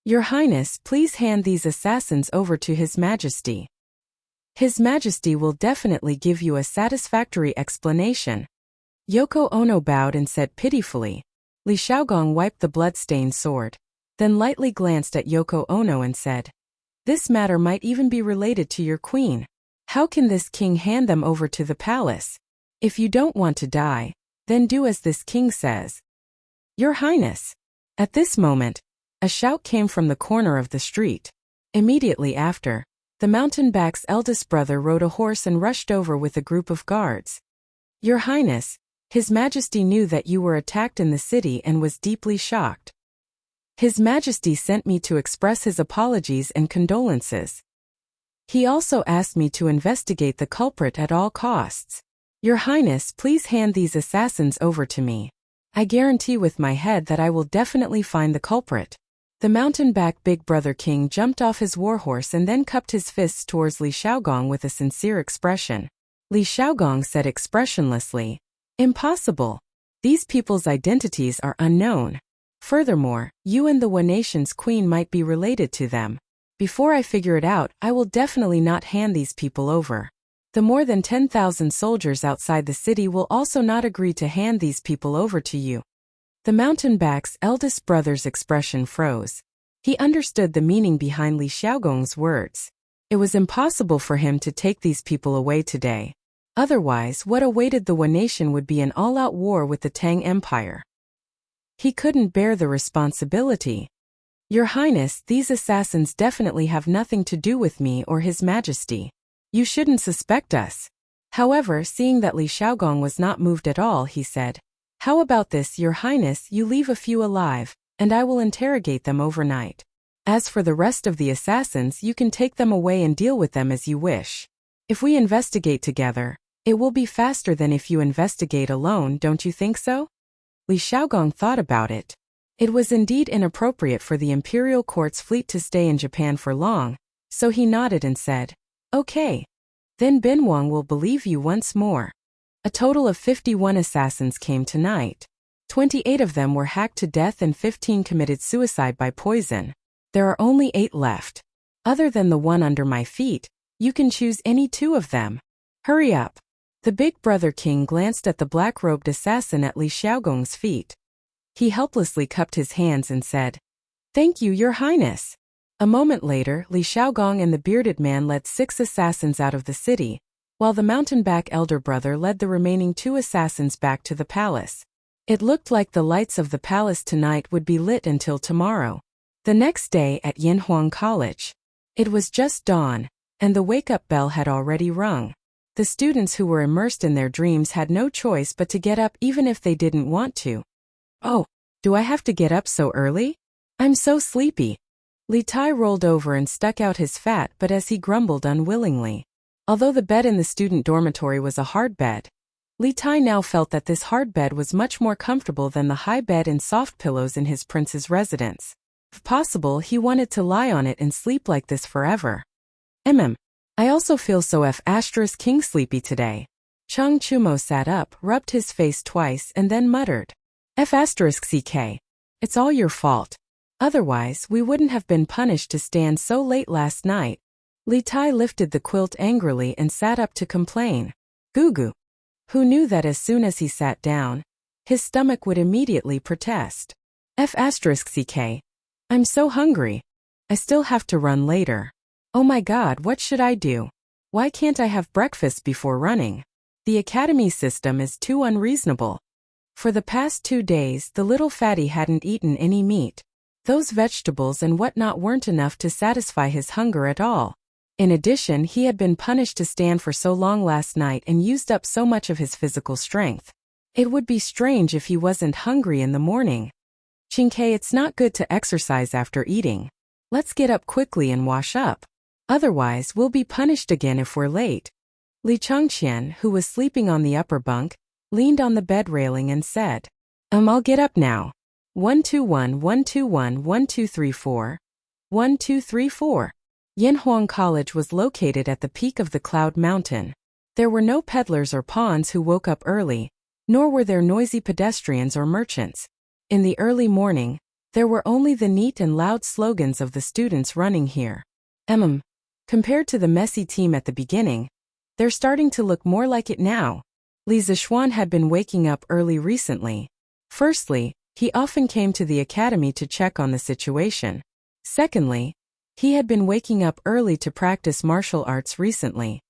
Your Highness, please hand these assassins over to His Majesty. His Majesty will definitely give you a satisfactory explanation. Yoko Ono bowed and said pitifully. Li Xiaogong wiped the blood-stained sword, then lightly glanced at Yoko Ono and said, "This matter might even be related to your queen. How can this king hand them over to the palace? If you don't want to die, then do as this king says." "Your Highness." At this moment, a shout came from the corner of the street. Immediately after, the mountebank's eldest brother rode a horse and rushed over with a group of guards. "Your Highness, His Majesty knew that you were attacked in the city and was deeply shocked. His Majesty sent me to express his apologies and condolences. He also asked me to investigate the culprit at all costs. Your Highness, please hand these assassins over to me. I guarantee with my head that I will definitely find the culprit." The mountebank big brother king jumped off his warhorse and then cupped his fists towards Li Xiaogong with a sincere expression. Li Xiaogong said expressionlessly, "Impossible. These people's identities are unknown. Furthermore, you and the Wu Nation's queen might be related to them. Before I figure it out, I will definitely not hand these people over. The more than 10,000 soldiers outside the city will also not agree to hand these people over to you." The mountebank's eldest brother's expression froze. He understood the meaning behind Li Xiaogong's words. It was impossible for him to take these people away today. Otherwise, what awaited the Wu Nation would be an all-out war with the Tang Empire. He couldn't bear the responsibility. "Your Highness, these assassins definitely have nothing to do with me or His Majesty. You shouldn't suspect us." However, seeing that Li Xiaogong was not moved at all, he said, "How about this, Your Highness, you leave a few alive, and I will interrogate them overnight. As for the rest of the assassins, you can take them away and deal with them as you wish. If we investigate together, it will be faster than if you investigate alone, don't you think so?" Li Xiaogong thought about it. It was indeed inappropriate for the imperial court's fleet to stay in Japan for long, so he nodded and said, "Okay. Then Binwang will believe you once more." A total of 51 assassins came tonight. 28 of them were hacked to death and 15 committed suicide by poison. There are only 8 left. Other than the one under my feet, you can choose any 2 of them. Hurry up. The big brother king glanced at the black-robed assassin at Li Xiaogong's feet. He helplessly cupped his hands and said, "Thank you, Your Highness." A moment later, Li Xiaogong and the bearded man led 6 assassins out of the city, while the mountebank elder brother led the remaining 2 assassins back to the palace. It looked like the lights of the palace tonight would be lit until tomorrow. The next day at Yanhuang College. It was just dawn, and the wake-up bell had already rung. The students who were immersed in their dreams had no choice but to get up even if they didn't want to. "Oh, do I have to get up so early? I'm so sleepy." Li Tai rolled over and stuck out his fat butt as he grumbled unwillingly. Although the bed in the student dormitory was a hard bed, Li Tai now felt that this hard bed was much more comfortable than the high bed and soft pillows in his prince's residence. If possible, he wanted to lie on it and sleep like this forever. I also feel so king sleepy today." Chang Chumo sat up, rubbed his face twice and then muttered, "F***ck. It's all your fault. Otherwise, we wouldn't have been punished to stand so late last night." Li Tai lifted the quilt angrily and sat up to complain. Gugu, who knew that as soon as he sat down, his stomach would immediately protest. F***ck. I'm so hungry. I still have to run later. Oh my god, what should I do? Why can't I have breakfast before running? The academy system is too unreasonable. For the past 2 days, the little fatty hadn't eaten any meat. Those vegetables and whatnot weren't enough to satisfy his hunger at all. In addition, he had been punished to stand for so long last night and used up so much of his physical strength. It would be strange if he wasn't hungry in the morning. Chinke, it's not good to exercise after eating. Let's get up quickly and wash up. Otherwise, we'll be punished again if we're late. Li Changqian, who was sleeping on the upper bunk, leaned on the bed railing and said, I'll get up now. 121 121 1234. 1, 2, 3, 4. Yanhuang College was located at the peak of the Cloud Mountain. There were no peddlers or pawns who woke up early, nor were there noisy pedestrians or merchants. In the early morning, there were only the neat and loud slogans of the students running here. Compared to the messy team at the beginning, they're starting to look more like it now. Li Zixuan had been waking up early recently. Firstly, he often came to the academy to check on the situation. Secondly, he had been waking up early to practice martial arts recently.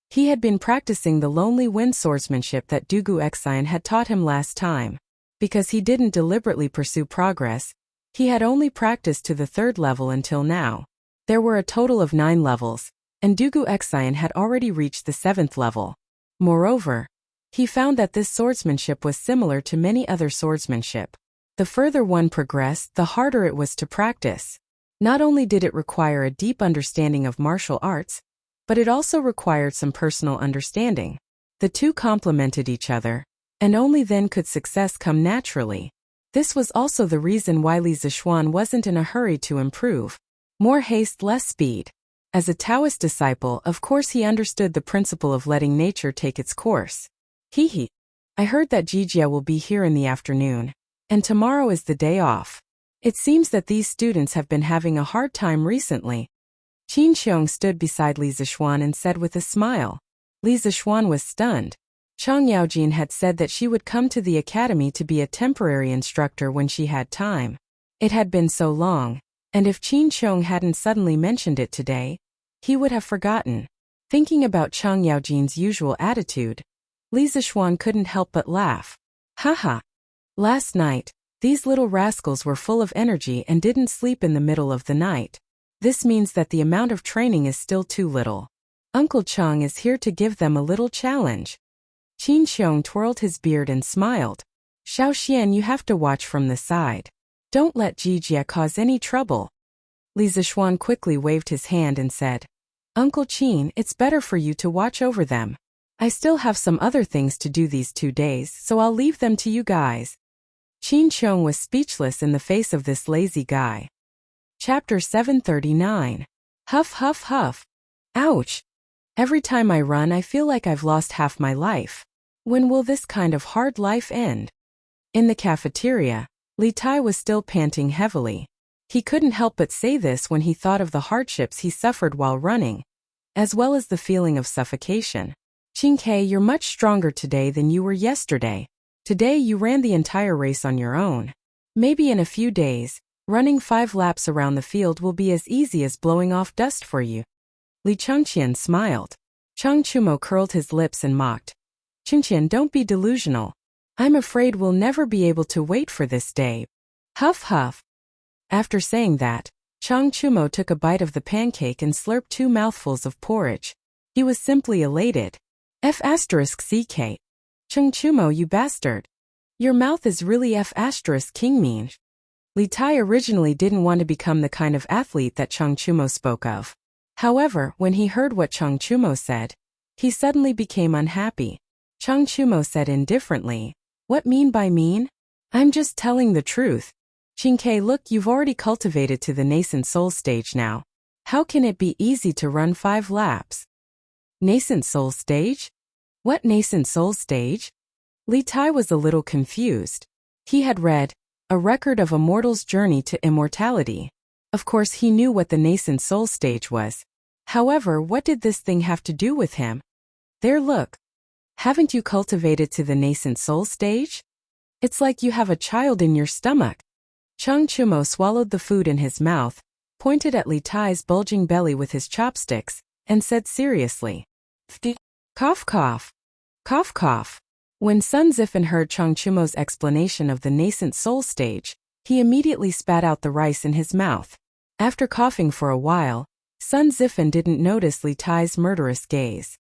He had been practicing the lonely wind swordsmanship that Dugu Xian had taught him last time. Because he didn't deliberately pursue progress, he had only practiced to the 3rd level until now. There were a total of 9 levels, and Dugu Xian had already reached the 7th level. Moreover, he found that this swordsmanship was similar to many other swordsmanship. The further one progressed, the harder it was to practice. Not only did it require a deep understanding of martial arts, but it also required some personal understanding. The two complemented each other, and only then could success come naturally. This was also the reason why Li Zixuan wasn't in a hurry to improve. More haste, less speed. As a Taoist disciple, of course he understood the principle of letting nature take its course. I heard that Jijia will be here in the afternoon, and tomorrow is the day off. It seems that these students have been having a hard time recently. Qin Xiong stood beside Li Zixuan and said with a smile. Li Zixuan was stunned. Chang Yaojin had said that she would come to the academy to be a temporary instructor when she had time. It had been so long, and if Qin Xiong hadn't suddenly mentioned it today, he would have forgotten. Thinking about Chang Yaojin's usual attitude, Li Zixuan couldn't help but laugh. Haha. Last night, these little rascals were full of energy and didn't sleep in the middle of the night. This means that the amount of training is still too little. Uncle Chang is here to give them a little challenge. Qin Xiong twirled his beard and smiled. Xiao Xian, you have to watch from the side. Don't let Jijia cause any trouble. Li Zixuan quickly waved his hand and said, Uncle Qin, it's better for you to watch over them. I still have some other things to do these 2 days, so I'll leave them to you guys. Qin Xiong was speechless in the face of this lazy guy. Chapter 739. Huff huff huff. Ouch. Every time I run I feel like I've lost half my life. When will this kind of hard life end? In the cafeteria, Li Tai was still panting heavily. He couldn't help but say this when he thought of the hardships he suffered while running, as well as the feeling of suffocation. Qingke, you're much stronger today than you were yesterday. Today you ran the entire race on your own. Maybe in a few days, running 5 laps around the field will be as easy as blowing off dust for you. Li Chengqian smiled. Chang Chumo curled his lips and mocked. Chengqian, don't be delusional. I'm afraid we'll never be able to wait for this day. Huff huff. After saying that, Chang Chumo took a bite of the pancake and slurped 2 mouthfuls of porridge. He was simply elated. F***ck. Chang Chumo, you bastard. Your mouth is really F***king mean. Li Tai originally didn't want to become the kind of athlete that Chang Chumo spoke of. However, when he heard what Chang Chumo said, he suddenly became unhappy. Chang Chumo said indifferently, What mean by mean? I'm just telling the truth. Qingke, look, you've already cultivated to the nascent soul stage now. How can it be easy to run 5 laps? Nascent soul stage? What nascent soul stage? Li Tai was a little confused. He had read, A Record of a Mortal's Journey to Immortality. Of course he knew what the nascent soul stage was. However, what did this thing have to do with him? There, look. Haven't you cultivated to the nascent soul stage? It's like you have a child in your stomach. Chang Chumo swallowed the food in his mouth, pointed at Li Tai's bulging belly with his chopsticks, and said seriously, Cough cough. Cough cough. When Sun Zifen heard Chang Chumo's explanation of the nascent soul stage, he immediately spat out the rice in his mouth. After coughing for a while, Sun Zifen didn't notice Li Tai's murderous gaze.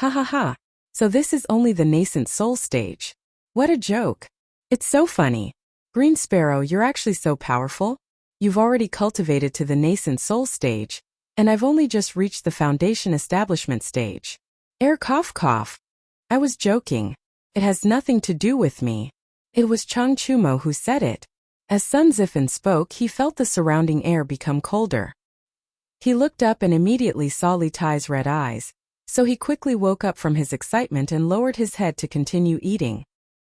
Ha ha ha. So this is only the nascent soul stage. What a joke. It's so funny. Green Sparrow, you're actually so powerful. You've already cultivated to the nascent soul stage, and I've only just reached the foundation establishment stage. Air cough cough. I was joking. It has nothing to do with me. It was Chang Chumo who said it. As Sun Zifan spoke, he felt the surrounding air become colder. He looked up and immediately saw Li Tai's red eyes, so he quickly woke up from his excitement and lowered his head to continue eating.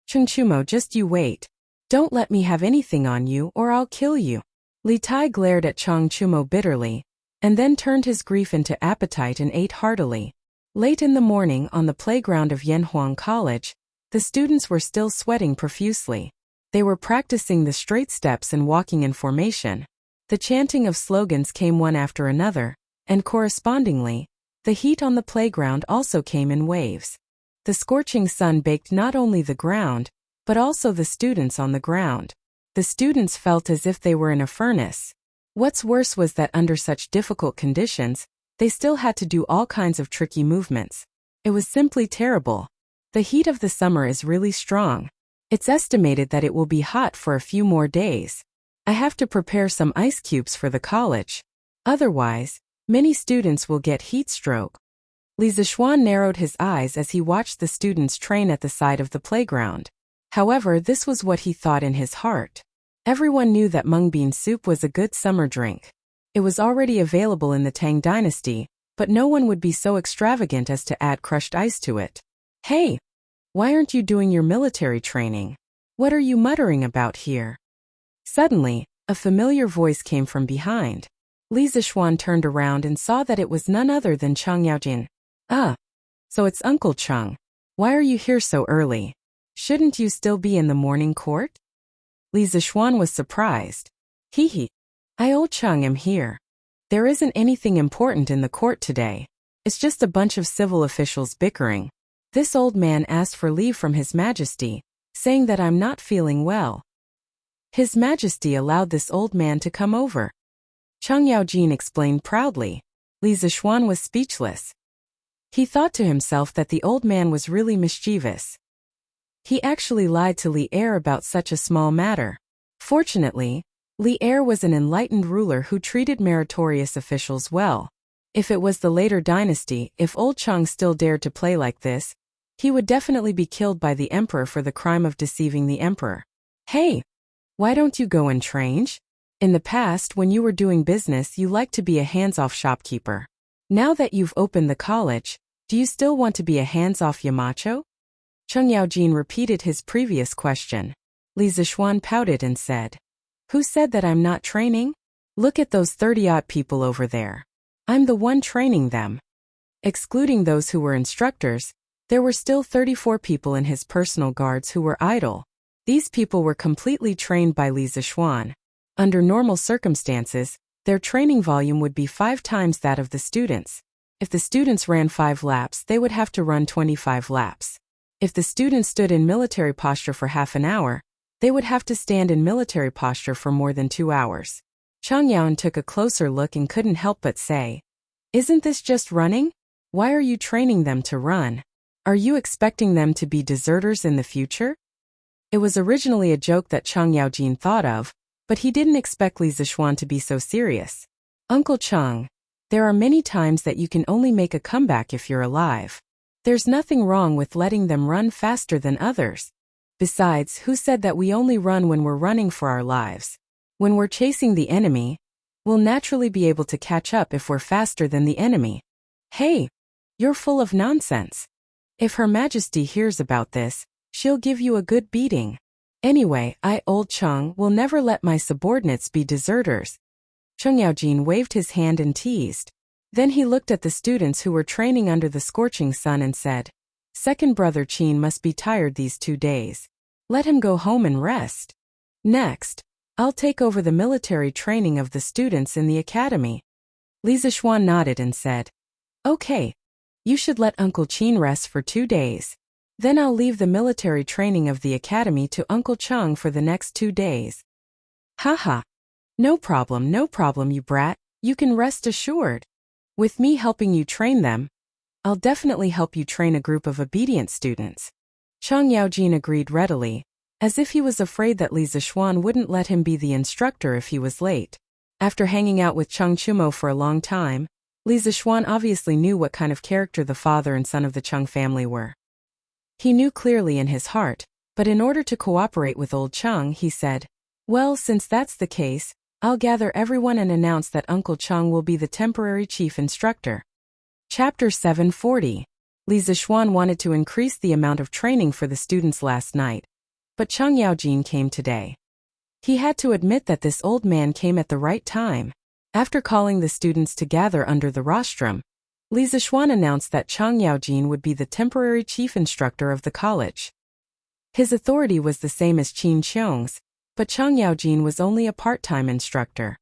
Chungchumo, just you wait. Don't let me have anything on you or I'll kill you. Li Tai glared at Chungchumo bitterly, and then turned his grief into appetite and ate heartily. Late in the morning on the playground of Yanhuang College, the students were still sweating profusely. They were practicing the straight steps and walking in formation. The chanting of slogans came one after another, and correspondingly, the heat on the playground also came in waves. The scorching sun baked not only the ground, but also the students on the ground. The students felt as if they were in a furnace. What's worse was that under such difficult conditions, they still had to do all kinds of tricky movements. It was simply terrible. The heat of the summer is really strong. It's estimated that it will be hot for a few more days. I have to prepare some ice cubes for the college. Otherwise, many students will get heat stroke. Li Zishuan narrowed his eyes as he watched the students train at the side of the playground. However, this was what he thought in his heart. Everyone knew that mung bean soup was a good summer drink. It was already available in the Tang dynasty, but no one would be so extravagant as to add crushed ice to it. Hey! Why aren't you doing your military training? What are you muttering about here? Suddenly, a familiar voice came from behind. Li Zishuan turned around and saw that it was none other than Cheng Yaojin. So it's Uncle Cheng. Why are you here so early? Shouldn't you still be in the morning court? Li Zishuan was surprised. Hee. I old Cheng am here. There isn't anything important in the court today. It's just a bunch of civil officials bickering. This old man asked for leave from His Majesty, saying that I'm not feeling well. His Majesty allowed this old man to come over. Cheng Yaojin explained proudly. Li Zishuan was speechless. He thought to himself that the old man was really mischievous. He actually lied to Li Er about such a small matter. Fortunately, Li Er was an enlightened ruler who treated meritorious officials well. If it was the later dynasty, if old Cheng still dared to play like this, he would definitely be killed by the emperor for the crime of deceiving the emperor. Hey! Why don't you go and train? In the past, when you were doing business, you liked to be a hands-off shopkeeper. Now that you've opened the college, do you still want to be a hands-off Yamacho? Cheng Yaojin repeated his previous question. Li Zishuan pouted and said, Who said that I'm not training? Look at those 30-odd people over there. I'm the one training them. Excluding those who were instructors, there were still 34 people in his personal guards who were idle. These people were completely trained by Li Zishuan. Under normal circumstances, their training volume would be 5 times that of the students. If the students ran 5 laps, they would have to run 25 laps. If the students stood in military posture for half an hour, they would have to stand in military posture for more than 2 hours. Cheng Yaon took a closer look and couldn't help but say, Isn't this just running? Why are you training them to run? Are you expecting them to be deserters in the future? It was originally a joke that Cheng Yaojin thought of, but he didn't expect Li Zishuan to be so serious. Uncle Cheng, there are many times that you can only make a comeback if you're alive. There's nothing wrong with letting them run faster than others. Besides, who said that we only run when we're running for our lives? When we're chasing the enemy, we'll naturally be able to catch up if we're faster than the enemy. Hey, you're full of nonsense. If Her Majesty hears about this, she'll give you a good beating. Anyway, I, old Cheng, will never let my subordinates be deserters. Cheng Yaojin waved his hand and teased. Then he looked at the students who were training under the scorching sun and said, Second brother Qin must be tired these 2 days. Let him go home and rest. Next, I'll take over the military training of the students in the academy. Li Zishuan nodded and said, Okay, you should let Uncle Qin rest for 2 days. Then I'll leave the military training of the academy to Uncle Cheng for the next 2 days. Haha. No problem, you brat. You can rest assured. With me helping you train them, I'll definitely help you train a group of obedient students. Cheng Yaojin agreed readily, as if he was afraid that Li Zishuan wouldn't let him be the instructor if he was late. After hanging out with Cheng Chumo for a long time, Li Zishuan obviously knew what kind of character the father and son of the Cheng family were. He knew clearly in his heart, but in order to cooperate with old Cheng, he said, Well, since that's the case, I'll gather everyone and announce that Uncle Chung will be the temporary chief instructor. Chapter 740. Li Zixuan wanted to increase the amount of training for the students last night, but Chung Yaojin came today. He had to admit that this old man came at the right time. After calling the students to gather under the rostrum, Li Zixuan announced that Chung Yaojin would be the temporary chief instructor of the college. His authority was the same as Qin Qiong's, but Chung Yaojin was only a part-time instructor.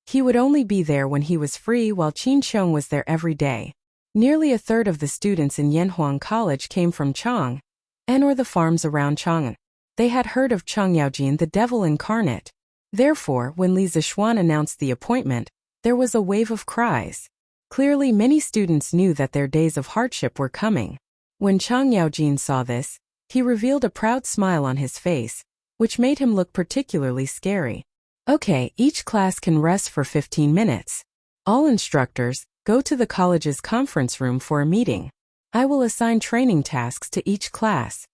He would only be there when he was free, while Qin Qiong was there every day. Nearly a third of the students in Yanhuang College came from Chang'an or the farms around Chang'an. They had heard of Chung Yaojin, the devil incarnate. Therefore, when Li Zixuan announced the appointment, there was a wave of cries. Clearly, many students knew that their days of hardship were coming. When Chung Yaojin saw this, he revealed a proud smile on his face, which made him look particularly scary. Okay, each class can rest for 15 minutes. All instructors, go to the college's conference room for a meeting. I will assign training tasks to each class.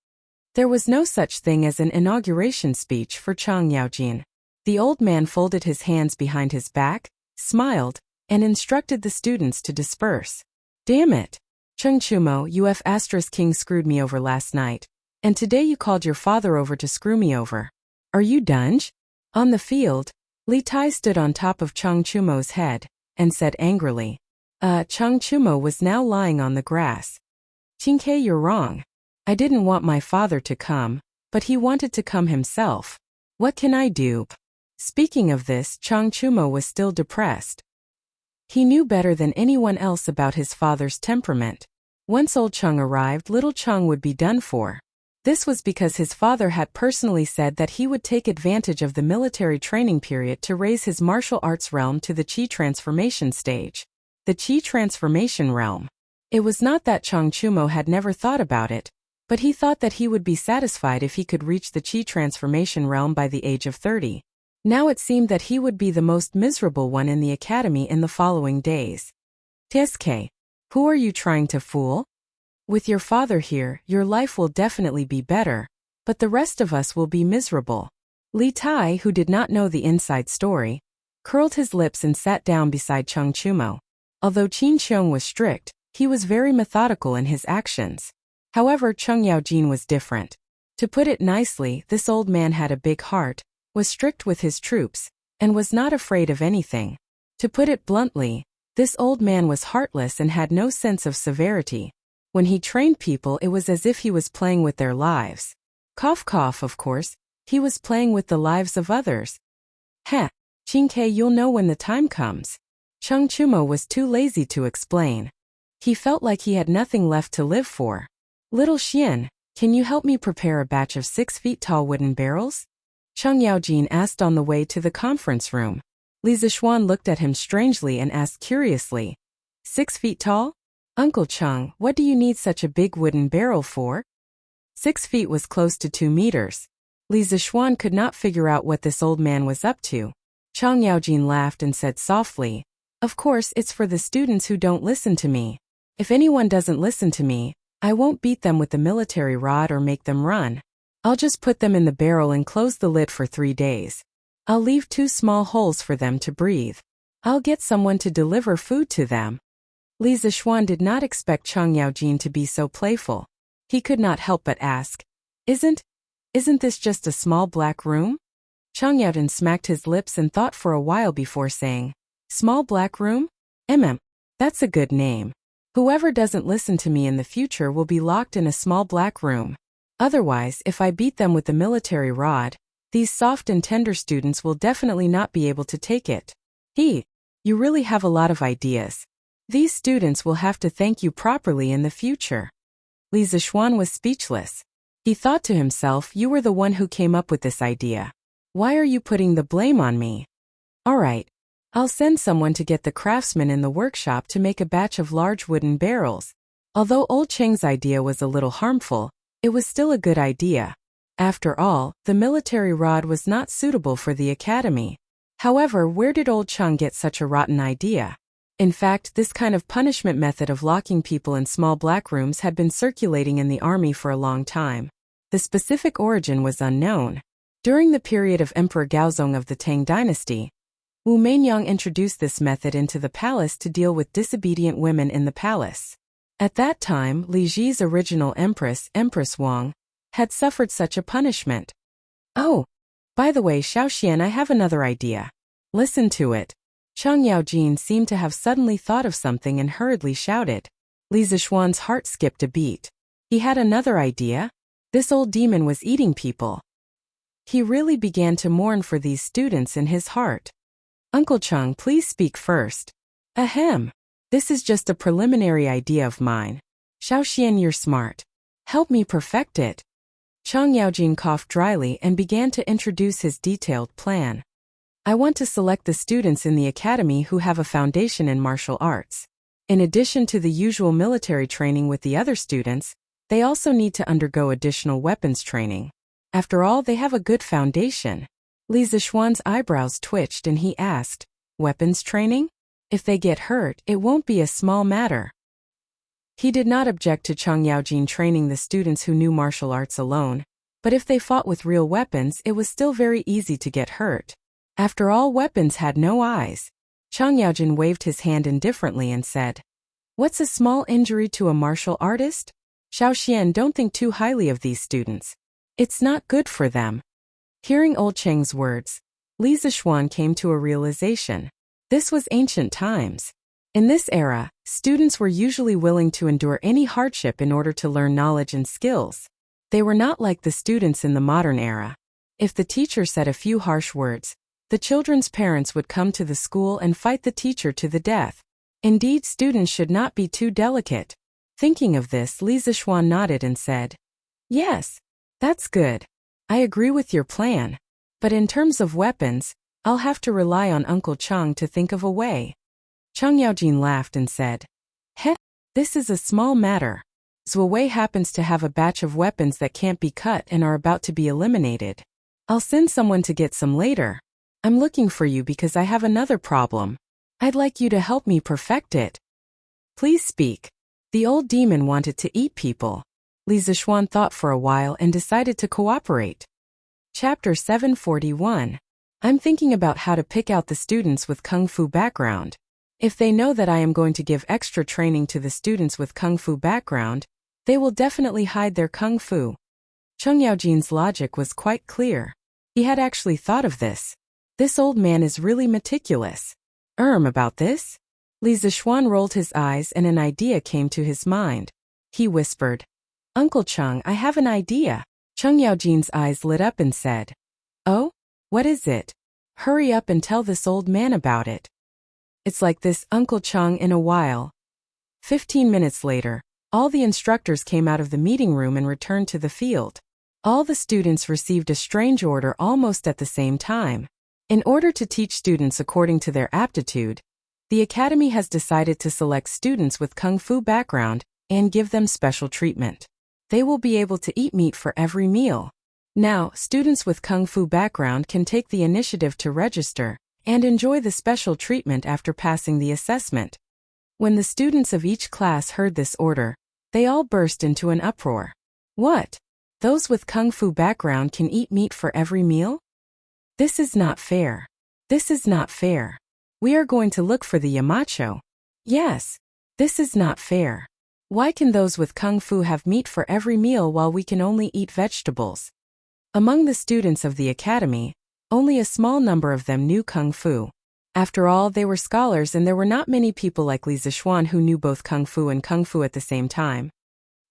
There was no such thing as an inauguration speech for Chung Yaojin. The old man folded his hands behind his back, smiled, and instructed the students to disperse. Damn it! Chung Chumo, you F*King screwed me over last night, and today you called your father over to screw me over. Are you dunge? On the field, Li Tai stood on top of Chung Chumo's head, and said angrily. Chung Chumo was now lying on the grass. Qingke, you're wrong. I didn't want my father to come, but he wanted to come himself. What can I do? Speaking of this, Chung Chumo was still depressed. He knew better than anyone else about his father's temperament. Once old Chung arrived, little Chung would be done for. This was because his father had personally said that he would take advantage of the military training period to raise his martial arts realm to the Qi transformation stage. The Qi transformation realm. It was not that Chung Chumo had never thought about it, but he thought that he would be satisfied if he could reach the Qi transformation realm by the age of 30. Now it seemed that he would be the most miserable one in the academy in the following days. Tsk, who are you trying to fool? With your father here, your life will definitely be better, but the rest of us will be miserable. Li Tai, who did not know the inside story, curled his lips and sat down beside Chung Chumo. Although Qin Qiong was strict, he was very methodical in his actions. However, Chung Yaojin was different. To put it nicely, this old man had a big heart, was strict with his troops, and was not afraid of anything. To put it bluntly, this old man was heartless and had no sense of severity. When he trained people, it was as if he was playing with their lives. Cough cough, of course, he was playing with the lives of others. Heh, Qingke, you'll know when the time comes. Chung Chumo was too lazy to explain. He felt like he had nothing left to live for. Little Xian, can you help me prepare a batch of 6 feet tall wooden barrels? Chung Yaojin asked on the way to the conference room. Li Zixuan looked at him strangely and asked curiously. 6 feet tall? Uncle Chung, what do you need such a big wooden barrel for? 6 feet was close to 2 meters. Li Zixuan could not figure out what this old man was up to. Chung Yaojin laughed and said softly, of course, it's for the students who don't listen to me. If anyone doesn't listen to me, I won't beat them with the military rod or make them run. I'll just put them in the barrel and close the lid for 3 days. I'll leave 2 small holes for them to breathe. I'll get someone to deliver food to them. Li Zixuan did not expect Chung Yaojin to be so playful. He could not help but ask, Isn't this just a small black room? Chung Yaojin smacked his lips and thought for a while before saying, Small black room? That's a good name. Whoever doesn't listen to me in the future will be locked in a small black room. Otherwise, if I beat them with the military rod, these soft and tender students will definitely not be able to take it. You really have a lot of ideas. These students will have to thank you properly in the future. Li Zixuan was speechless. He thought to himself, you were the one who came up with this idea. Why are you putting the blame on me? All right. I'll send someone to get the craftsman in the workshop to make a batch of large wooden barrels. Although old Cheng's idea was a little harmful, it was still a good idea. After all, the military rod was not suitable for the academy. However, where did old Chung get such a rotten idea? In fact, this kind of punishment method of locking people in small black rooms had been circulating in the army for a long time. The specific origin was unknown. During the period of Emperor Gaozong of the Tang dynasty, Wu Mainyang introduced this method into the palace to deal with disobedient women in the palace. At that time, Li Ji's original empress, Empress Wang, had suffered such a punishment. Oh, by the way, Xiaoxian, I have another idea. Listen to it. Chang Yaojin seemed to have suddenly thought of something and hurriedly shouted. Li Zishuan's heart skipped a beat. He had another idea. This old demon was eating people. He really began to mourn for these students in his heart. Uncle Chang, please speak first. Ahem. This is just a preliminary idea of mine. Xiaoxian, you're smart. Help me perfect it. Chang Yaojin coughed dryly and began to introduce his detailed plan. I want to select the students in the academy who have a foundation in martial arts. In addition to the usual military training with the other students, they also need to undergo additional weapons training. After all, they have a good foundation. Li Zishuan's eyebrows twitched and he asked, weapons training? If they get hurt, it won't be a small matter. He did not object to Chang Yaojin training the students who knew martial arts alone, but if they fought with real weapons, it was still very easy to get hurt. After all, weapons had no eyes. Chang Yaojin waved his hand indifferently and said, what's a small injury to a martial artist? Xiaoxian, don't think too highly of these students. It's not good for them. Hearing old Cheng's words, Li Zishuan came to a realization. This was ancient times. In this era, students were usually willing to endure any hardship in order to learn knowledge and skills. They were not like the students in the modern era. If the teacher said a few harsh words, the children's parents would come to the school and fight the teacher to the death. Indeed, students should not be too delicate. Thinking of this, Li Zishuan nodded and said, yes, that's good. I agree with your plan. But in terms of weapons, I'll have to rely on Uncle Chang to think of a way. Chang Yaojin laughed and said, heh, this is a small matter. Zuowei happens to have a batch of weapons that can't be cut and are about to be eliminated. I'll send someone to get some later. I'm looking for you because I have another problem. I'd like you to help me perfect it. Please speak. The old demon wanted to eat people. Li Zishuan thought for a while and decided to cooperate. Chapter 741. I'm thinking about how to pick out the students with Kung Fu background. If they know that I am going to give extra training to the students with Kung Fu background, they will definitely hide their Kung Fu. Chang Yaojin's logic was quite clear. He had actually thought of this. This old man is really meticulous. About this? Li Zishuan rolled his eyes and an idea came to his mind. He whispered, Uncle Chang, I have an idea. Chang Yaojin's eyes lit up and said, oh? What is it? Hurry up and tell this old man about it. It's like this, Uncle Chang, in a while. 15 minutes later, all the instructors came out of the meeting room and returned to the field. All the students received a strange order almost at the same time. In order to teach students according to their aptitude, the academy has decided to select students with Kung Fu background and give them special treatment. They will be able to eat meat for every meal. Now, students with Kung Fu background can take the initiative to register and enjoy the special treatment after passing the assessment. When the students of each class heard this order, they all burst into an uproar. What? Those with Kung Fu background can eat meat for every meal? This is not fair. This is not fair. We are going to look for the Yamacho. Yes, this is not fair. Why can those with Kung Fu have meat for every meal while we can only eat vegetables? Among the students of the academy, only a small number of them knew Kung Fu. After all, they were scholars and there were not many people like Li Zishuan who knew both Kung Fu and Kung Fu at the same time.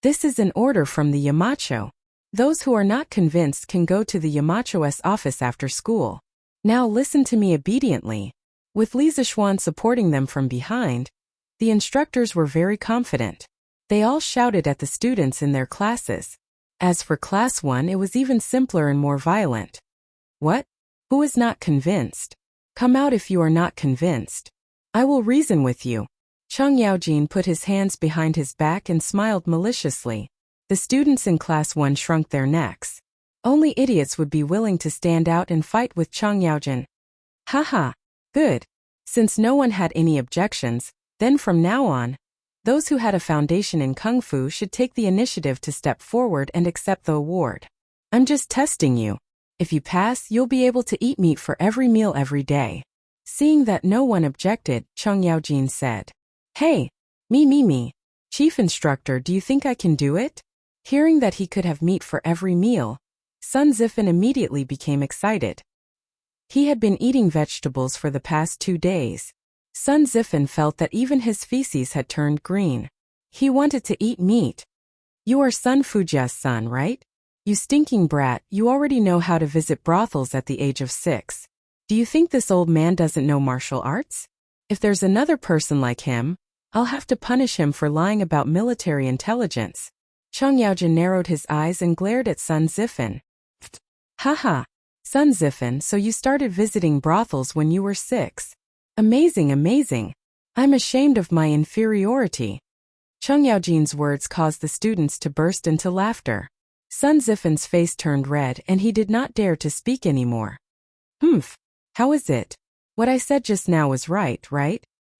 This is an order from the Yamacho. Those who are not convinced can go to the Yamacho's office after school. Now listen to me obediently. With Li Zishuan supporting them from behind, the instructors were very confident. They all shouted at the students in their classes. As for Class 1, it was even simpler and more violent. What? Who is not convinced? Come out if you are not convinced. I will reason with you. Chang Yaojin put his hands behind his back and smiled maliciously. The students in Class 1 shrunk their necks. Only idiots would be willing to stand out and fight with Chang Yaojin. Haha, good. Since no one had any objections, then from now on, those who had a foundation in Kung Fu should take the initiative to step forward and accept the award. I'm just testing you. If you pass, you'll be able to eat meat for every meal every day. Seeing that no one objected, Chung Yaojin said, Hey, me. Chief instructor, do you think I can do it? Hearing that he could have meat for every meal, Sun Zifen immediately became excited. He had been eating vegetables for the past 2 days. Sun Zifen felt that even his feces had turned green. He wanted to eat meat. You are Sun Fujia's son, right? You stinking brat, you already know how to visit brothels at the age of 6. Do you think this old man doesn't know martial arts? If there's another person like him, I'll have to punish him for lying about military intelligence. Chung Yaojin narrowed his eyes and glared at Sun Zifen. Haha, Sun Zifen, so you started visiting brothels when you were 6. Amazing. I'm ashamed of my inferiority. Chung Yaojin's words caused the students to burst into laughter. Sun Zifen's face turned red and he did not dare to speak anymore. How is it? What I said just now was right?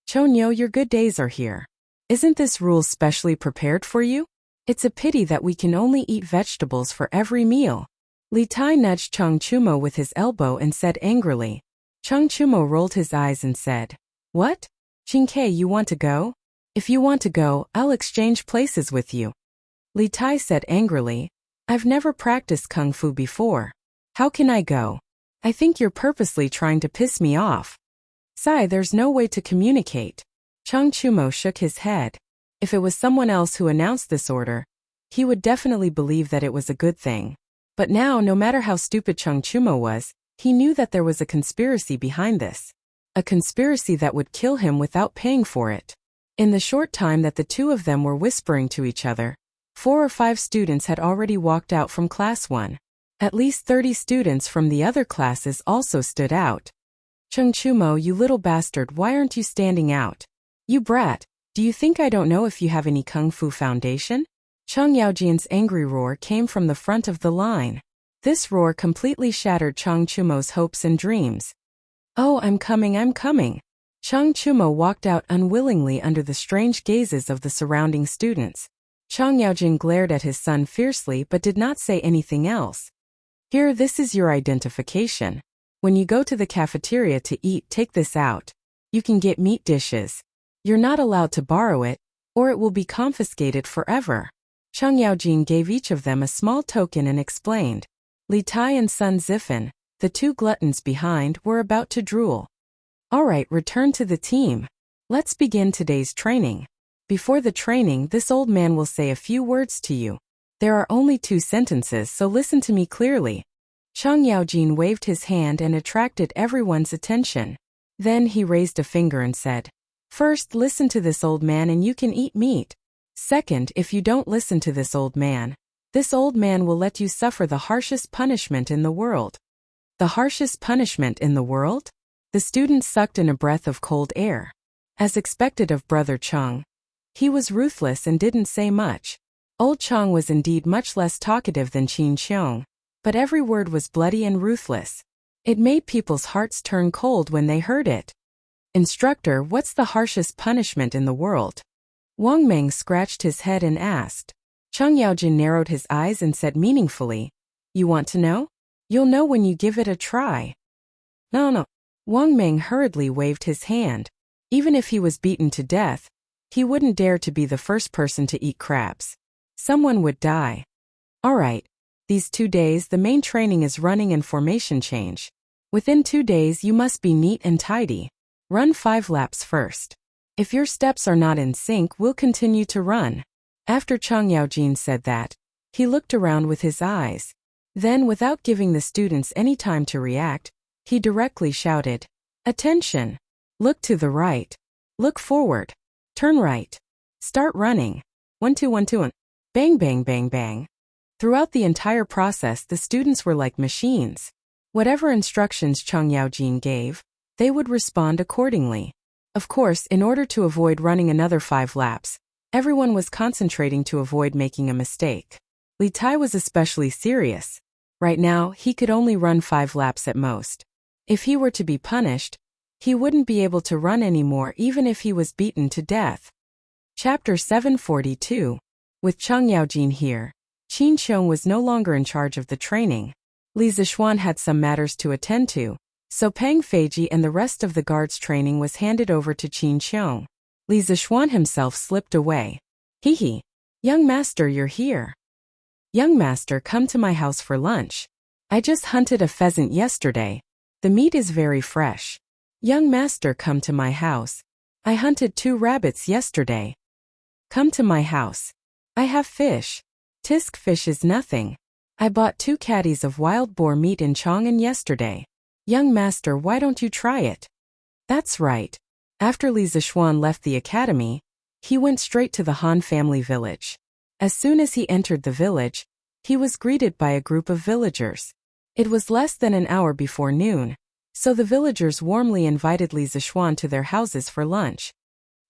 Chonyo, your good days are here. Isn't this rule specially prepared for you? It's a pity that we can only eat vegetables for every meal. Li Tai nudged Chung Chumo with his elbow and said angrily. Chung Chumo rolled his eyes and said, What? Qingke, you want to go? If you want to go, I'll exchange places with you. Li Tai said angrily, I've never practiced kung fu before. How can I go? I think you're purposely trying to piss me off. Sai, there's no way to communicate. Chung Chumo shook his head. If it was someone else who announced this order, he would definitely believe that it was a good thing. But now, no matter how stupid Chung Chumo was, he knew that there was a conspiracy behind this. A conspiracy that would kill him without paying for it. In the short time that the two of them were whispering to each other, 4 or 5 students had already walked out from class 1. At least 30 students from the other classes also stood out. Chung Chumo, you little bastard, why aren't you standing out? You brat, do you think I don't know if you have any kung fu foundation? Chung Yaojin's angry roar came from the front of the line. This roar completely shattered Chung Chumo's hopes and dreams. Oh, I'm coming. Chung Chumo walked out unwillingly under the strange gazes of the surrounding students. Chung Yaojin glared at his son fiercely but did not say anything else. Here, this is your identification. When you go to the cafeteria to eat, take this out. You can get meat dishes. You're not allowed to borrow it, or it will be confiscated forever. Chung Yaojin gave each of them a small token and explained. Li Tai and Sun Zifen, the 2 gluttons behind, were about to drool. Alright, return to the team. Let's begin today's training. Before the training, this old man will say a few words to you. There are only 2 sentences, so listen to me clearly. Chung Yaojin waved his hand and attracted everyone's attention. Then he raised a finger and said, First, listen to this old man and you can eat meat. Second, if you don't listen to this old man will let you suffer the harshest punishment in the world. The harshest punishment in the world? The student sucked in a breath of cold air. As expected of Brother Chung, he was ruthless and didn't say much. Old Chung was indeed much less talkative than Qin Xiong, but every word was bloody and ruthless. It made people's hearts turn cold when they heard it. Instructor, what's the harshest punishment in the world? Wang Meng scratched his head and asked. Chung Yaojin narrowed his eyes and said meaningfully, You want to know? You'll know when you give it a try. No. Wang Meng hurriedly waved his hand. Even if he was beaten to death, he wouldn't dare to be the first person to eat crabs. Someone would die. Alright, these 2 days the main training is running and formation change. Within 2 days you must be neat and tidy. Run 5 laps first. If your steps are not in sync, we'll continue to run. After Chung Yaojin said that, he looked around with his eyes. Then, without giving the students any time to react, he directly shouted, Attention! Look to the right. Look forward. Turn right. Start running. 1 2 1 2 1. Bang bang bang bang. Throughout the entire process the students were like machines. Whatever instructions Chung Yaojin gave, they would respond accordingly. Of course, in order to avoid running another 5 laps, everyone was concentrating to avoid making a mistake. Li Tai was especially serious. Right now, he could only run 5 laps at most. If he were to be punished, he wouldn't be able to run anymore even if he was beaten to death. Chapter 742. With Chung Yaojin here, Qin Xiong was no longer in charge of the training. Li Zixuan had some matters to attend to, so Peng Feiji and the rest of the guards' training was handed over to Qin Qiong. Li Zixuan himself slipped away. Hee. Young master, you're here. Young master, come to my house for lunch. I just hunted a pheasant yesterday. The meat is very fresh. Young master, come to my house. I hunted 2 rabbits yesterday. Come to my house. I have fish. Tisk, fish is nothing. I bought 2 caddies of wild boar meat in Chang'an yesterday. Young master, why don't you try it? That's right. After Li Zixuan left the academy, he went straight to the Han family village. As soon as he entered the village, he was greeted by a group of villagers. It was less than an hour before noon, so the villagers warmly invited Li Zixuan to their houses for lunch.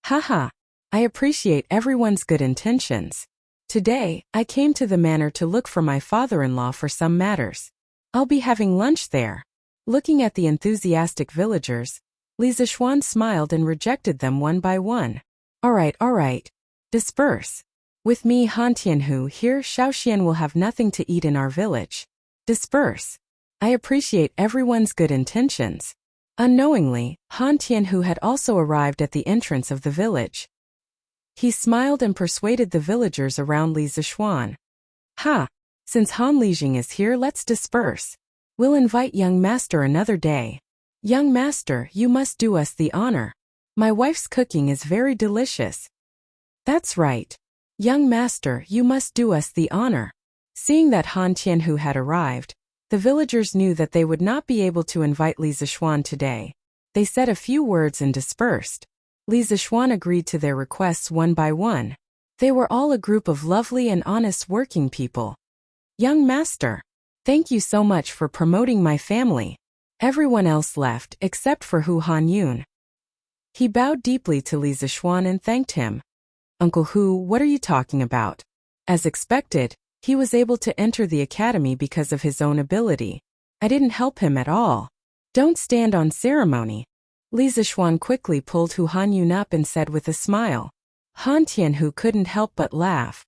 Haha, I appreciate everyone's good intentions. Today, I came to the manor to look for my father-in-law for some matters. I'll be having lunch there. Looking at the enthusiastic villagers, Li Zixuan smiled and rejected them one by one. All right. Disperse. With me, Han Tianhu here, Shaoxian will have nothing to eat in our village. Disperse. I appreciate everyone's good intentions. Unknowingly, Han Tianhu had also arrived at the entrance of the village. He smiled and persuaded the villagers around Li Zixuan. Ha! Since Han Lijing is here, let's disperse. We'll invite young master another day. Young master, you must do us the honor. My wife's cooking is very delicious. That's right. Young master, you must do us the honor. Seeing that Han Tianhu had arrived, the villagers knew that they would not be able to invite Li Zixuan today. They said a few words and dispersed. Li Zixuan agreed to their requests one by one. They were all a group of lovely and honest working people. Young master, thank you so much for promoting my family. Everyone else left except for Hu Hanyun. He bowed deeply to Li Zixuan and thanked him. Uncle Hu, what are you talking about? As expected, he was able to enter the academy because of his own ability. I didn't help him at all. Don't stand on ceremony. Li Zixuan quickly pulled Hu Hanyun up and said with a smile. Han Tianhu couldn't help but laugh.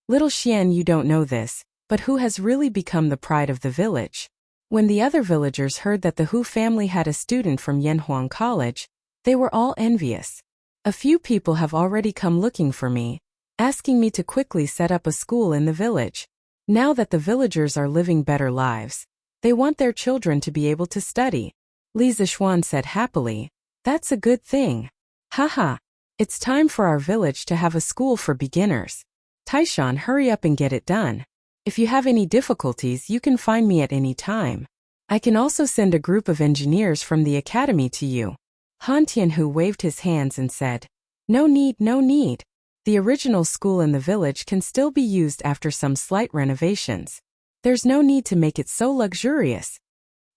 Little Xian, you don't know this, but Hu has really become the pride of the village. When the other villagers heard that the Hu family had a student from Yanhuang College, they were all envious. A few people have already come looking for me, asking me to quickly set up a school in the village. Now that the villagers are living better lives, they want their children to be able to study. Li Zixuan said happily, that's a good thing. Haha, it's time for our village to have a school for beginners. Taishan, hurry up and get it done. If you have any difficulties, you can find me at any time. I can also send a group of engineers from the academy to you. Han Tianhu waved his hands and said, no need. The original school in the village can still be used after some slight renovations. There's no need to make it so luxurious.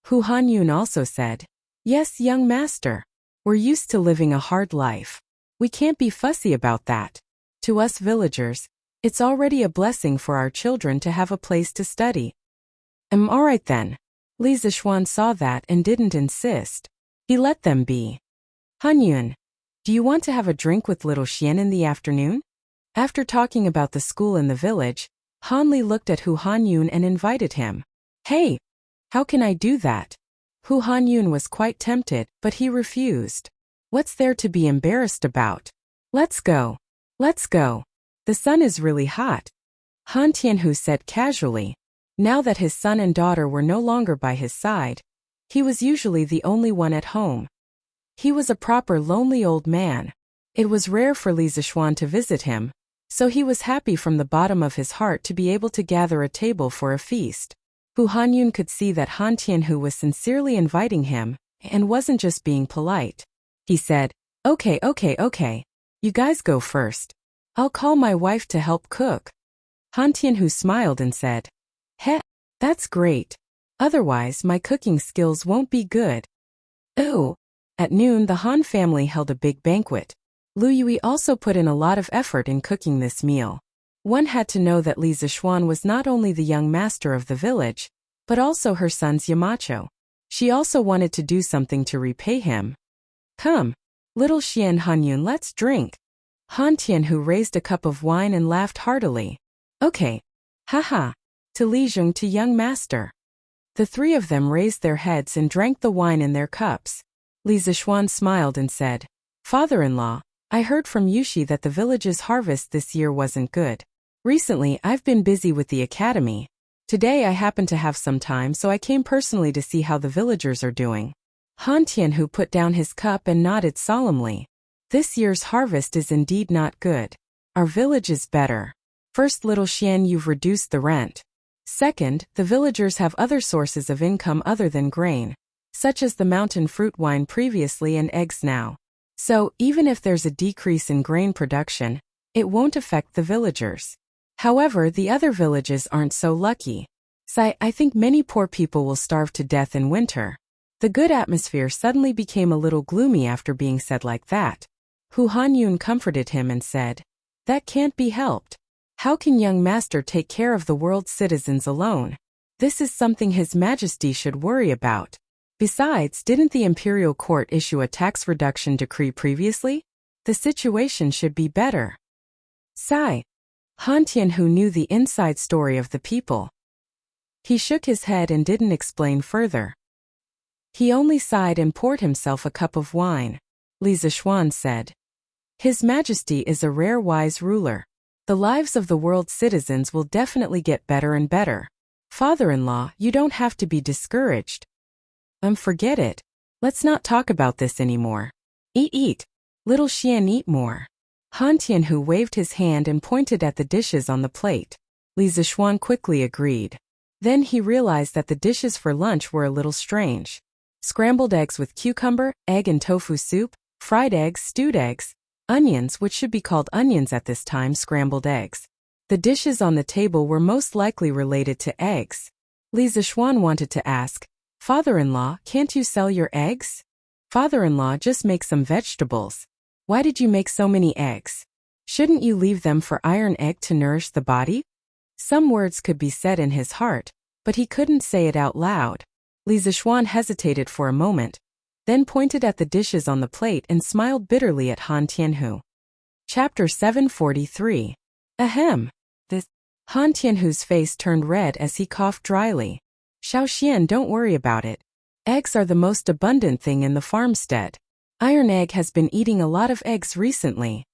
Hu Hanyun also said, yes, young master. We're used to living a hard life. We can't be fussy about that. To us villagers, it's already a blessing for our children to have a place to study. All right then. Li Zixuan saw that and didn't insist. He let them be. Hanyun, do you want to have a drink with little Xian in the afternoon? After talking about the school in the village, Han Li looked at Hu Hanyun and invited him. Hey, how can I do that? Hu Hanyun was quite tempted, but he refused. What's there to be embarrassed about? Let's go. The sun is really hot. Han Tianhu said casually. Now that his son and daughter were no longer by his side, he was usually the only one at home. He was a proper lonely old man. It was rare for Li Zixuan to visit him, so he was happy from the bottom of his heart to be able to gather a table for a feast. Hu Hanyun could see that Han Tianhu was sincerely inviting him, and wasn't just being polite. He said, okay. You guys go first. I'll call my wife to help cook. Han Tianhu smiled and said, heh, that's great. Otherwise my cooking skills won't be good. Ooh. At noon the Han family held a big banquet. Lu Yui also put in a lot of effort in cooking this meal. One had to know that Li Zixuan was not only the young master of the village, but also her son's Yamacho. She also wanted to do something to repay him. Come, little Xian Hanyun, let's drink. Han Tianhu raised a cup of wine and laughed heartily. Okay. Haha. To Li Zheng, to young master. The three of them raised their heads and drank the wine in their cups. Li Zishuan smiled and said, "Father-in-law, I heard from Yushi that the village's harvest this year wasn't good. Recently, I've been busy with the academy. Today I happen to have some time, so I came personally to see how the villagers are doing." Han Tianhu put down his cup and nodded solemnly. "This year's harvest is indeed not good. Our village is better. First, little Xian, you've reduced the rent. Second, the villagers have other sources of income other than grain, such as the mountain fruit wine previously and eggs now. So, even if there's a decrease in grain production, it won't affect the villagers. However, the other villages aren't so lucky. I think many poor people will starve to death in winter." The good atmosphere suddenly became a little gloomy after being said like that. Hu Hanyun comforted him and said, "That can't be helped. How can young master take care of the world's citizens alone? This is something His Majesty should worry about. Besides, didn't the imperial court issue a tax reduction decree previously? The situation should be better." Sigh. Han Tianhu knew the inside story of the people. He shook his head and didn't explain further. He only sighed and poured himself a cup of wine. Li Zishuan said, "His Majesty is a rare wise ruler. The lives of the world's citizens will definitely get better and better. Father-in-law, you don't have to be discouraged. Forget it. Let's not talk about this anymore. Eat. Little Xian, eat more." Han Tianhu waved his hand and pointed at the dishes on the plate. Li Zishuan quickly agreed. Then he realized that the dishes for lunch were a little strange. Scrambled eggs with cucumber, egg and tofu soup, fried eggs, stewed eggs, onions, which should be called onions at this time, scrambled eggs. The dishes on the table were most likely related to eggs. Li Zishuan wanted to ask, "Father-in-law, can't you sell your eggs? Father-in-law, just make some vegetables. Why did you make so many eggs? Shouldn't you leave them for iron egg to nourish the body?" Some words could be said in his heart, but he couldn't say it out loud. Li Zishuan hesitated for a moment, then pointed at the dishes on the plate and smiled bitterly at Han Tianhu. Chapter 743. Ahem. Han Tianhu's face turned red as he coughed dryly. "Xiao Xian, don't worry about it. Eggs are the most abundant thing in the farmstead. Iron Egg has been eating a lot of eggs recently."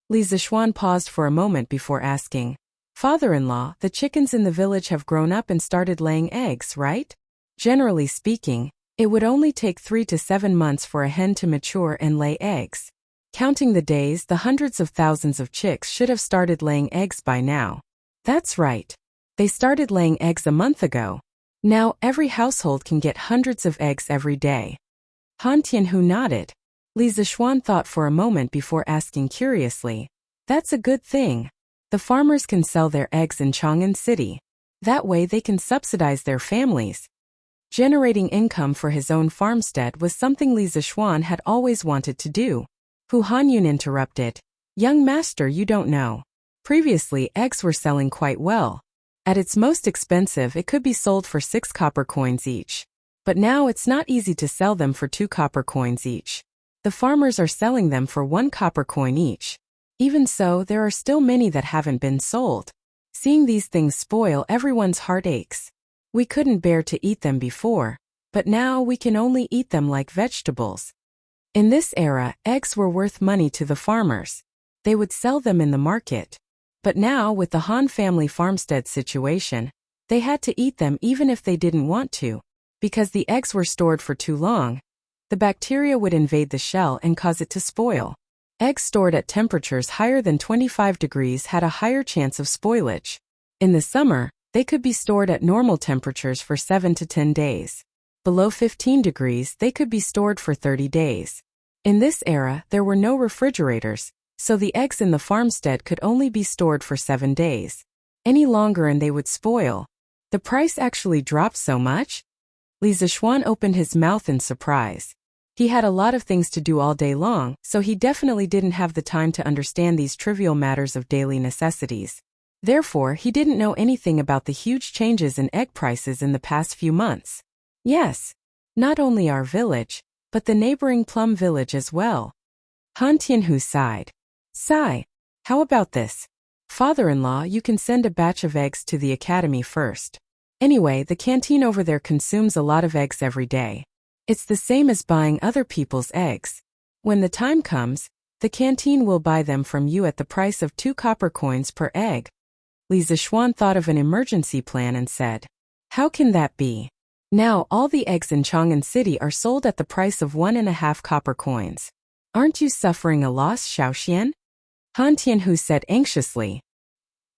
Li Zishuan paused for a moment before asking, "Father-in-law, the chickens in the village have grown up and started laying eggs, right? Generally speaking, it would only take 3 to 7 months for a hen to mature and lay eggs. Counting the days, the hundreds of thousands of chicks should have started laying eggs by now." "That's right. They started laying eggs a month ago. Now every household can get hundreds of eggs every day." Han Tianhu nodded. Li Zishuan thought for a moment before asking curiously, "That's a good thing. The farmers can sell their eggs in Chang'an City. That way they can subsidize their families." Generating income for his own farmstead was something Li Zishuan had always wanted to do. Hu Hanyun interrupted, "Young master, you don't know. Previously, eggs were selling quite well. At its most expensive, it could be sold for 6 copper coins each. But now it's not easy to sell them for 2 copper coins each. The farmers are selling them for 1 copper coin each. Even so, there are still many that haven't been sold. Seeing these things spoil, everyone's heart aches. We couldn't bear to eat them before, but now we can only eat them like vegetables." In this era, eggs were worth money to the farmers. They would sell them in the market. But now, with the Han family farmstead situation, they had to eat them even if they didn't want to. Because the eggs were stored for too long, the bacteria would invade the shell and cause it to spoil. Eggs stored at temperatures higher than 25 degrees had a higher chance of spoilage. In the summer, they could be stored at normal temperatures for 7 to 10 days. Below 15 degrees, they could be stored for 30 days. In this era, there were no refrigerators, so the eggs in the farmstead could only be stored for 7 days. Any longer and they would spoil. The price actually dropped so much? Li Zishuan opened his mouth in surprise. He had a lot of things to do all day long, so he definitely didn't have the time to understand these trivial matters of daily necessities. Therefore, he didn't know anything about the huge changes in egg prices in the past few months. Yes, not only our village, but the neighboring plum village as well. Han Tianhu sighed. Sigh. How about this? Father-in-law, you can send a batch of eggs to the academy first. Anyway, the canteen over there consumes a lot of eggs every day. It's the same as buying other people's eggs. When the time comes, the canteen will buy them from you at the price of 2 copper coins per egg. Li Zishuan thought of an emergency plan and said, "How can that be? Now all the eggs in Chang'an City are sold at the price of 1.5 copper coins. Aren't you suffering a loss, Xiaoxian?" Han Tianhu said anxiously.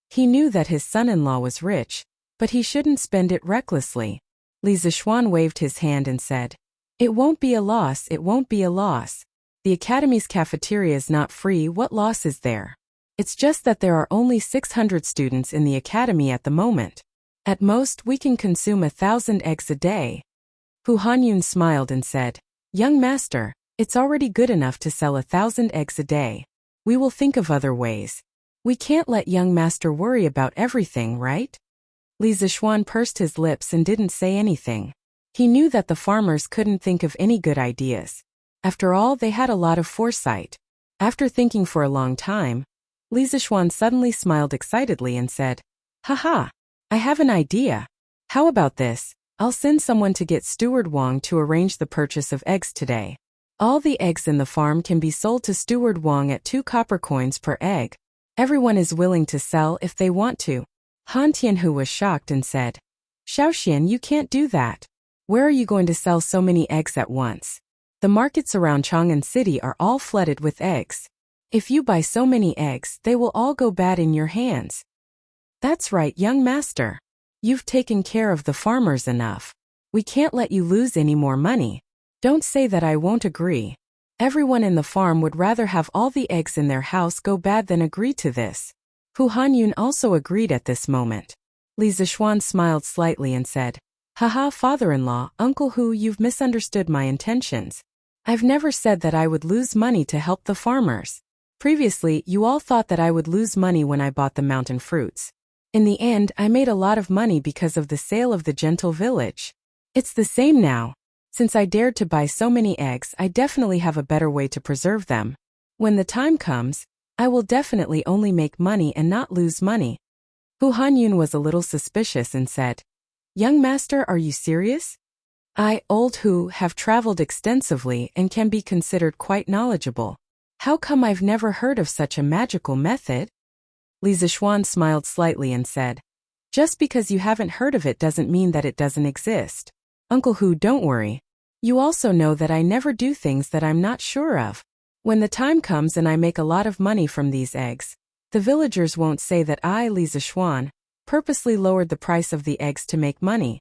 He knew that his son-in-law was rich, but he shouldn't spend it recklessly. Li Zishuan waved his hand and said, "It won't be a loss, it won't be a loss. The academy's cafeteria is not free, what loss is there? It's just that there are only 600 students in the academy at the moment. At most, we can consume 1,000 eggs a day." Hu Hanyun smiled and said, "Young master, it's already good enough to sell 1,000 eggs a day. We will think of other ways. We can't let young master worry about everything, right?" Li Zishuan pursed his lips and didn't say anything. He knew that the farmers couldn't think of any good ideas. After all, they had a lot of foresight. After thinking for a long time, Li Zishuan suddenly smiled excitedly and said, "Haha, I have an idea. How about this? I'll send someone to get Steward Wang to arrange the purchase of eggs today. All the eggs in the farm can be sold to Steward Wang at 2 copper coins per egg. Everyone is willing to sell if they want to." Han Tianhu was shocked and said, "Xiaoxian, you can't do that. Where are you going to sell so many eggs at once? The markets around Chang'an City are all flooded with eggs. If you buy so many eggs, they will all go bad in your hands." "That's right, young master. You've taken care of the farmers enough. We can't let you lose any more money. Don't say that I won't agree. Everyone in the farm would rather have all the eggs in their house go bad than agree to this." Hu Hanyun also agreed at this moment. Li Zishuan smiled slightly and said, "Haha, father-in-law, Uncle Hu, you've misunderstood my intentions. I've never said that I would lose money to help the farmers. Previously, you all thought that I would lose money when I bought the mountain fruits. In the end, I made a lot of money because of the sale of the gentle village. It's the same now. Since I dared to buy so many eggs, I definitely have a better way to preserve them. When the time comes, I will definitely only make money and not lose money." Hu Hanyun was a little suspicious and said, "Young master, are you serious? I, old Hu, have traveled extensively and can be considered quite knowledgeable. How come I've never heard of such a magical method?" Li Zishuan smiled slightly and said, "Just because you haven't heard of it doesn't mean that it doesn't exist. Uncle Hu, don't worry. You also know that I never do things that I'm not sure of. When the time comes and I make a lot of money from these eggs, the villagers won't say that I, Li Zishuan, purposely lowered the price of the eggs to make money."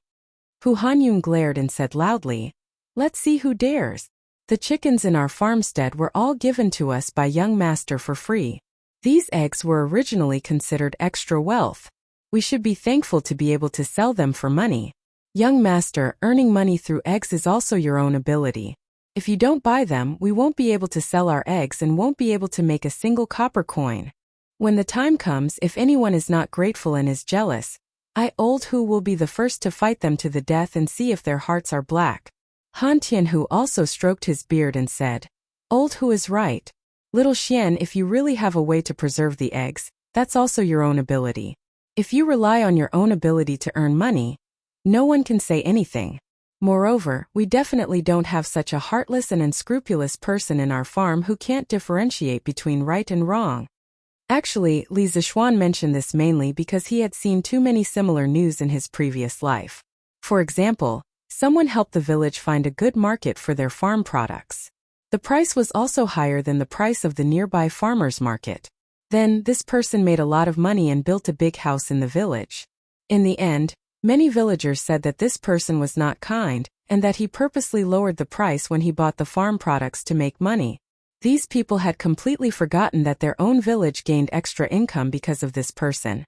Hu Hanyun glared and said loudly, "Let's see who dares. The chickens in our farmstead were all given to us by young master for free. These eggs were originally considered extra wealth. We should be thankful to be able to sell them for money. Young master, earning money through eggs is also your own ability. If you don't buy them, we won't be able to sell our eggs and won't be able to make a single copper coin. When the time comes, if anyone is not grateful and is jealous, I, old Hu, will be the first to fight them to the death and see if their hearts are black." Han Tianhu also stroked his beard and said, "Old Hu is right. Little Xian, if you really have a way to preserve the eggs, that's also your own ability. If you rely on your own ability to earn money, no one can say anything. Moreover, we definitely don't have such a heartless and unscrupulous person in our farm who can't differentiate between right and wrong." Actually, Li Zishuan mentioned this mainly because he had seen too many similar news in his previous life. For example, someone helped the village find a good market for their farm products. The price was also higher than the price of the nearby farmer's market. Then, this person made a lot of money and built a big house in the village. In the end, many villagers said that this person was not kind, and that he purposely lowered the price when he bought the farm products to make money. These people had completely forgotten that their own village gained extra income because of this person.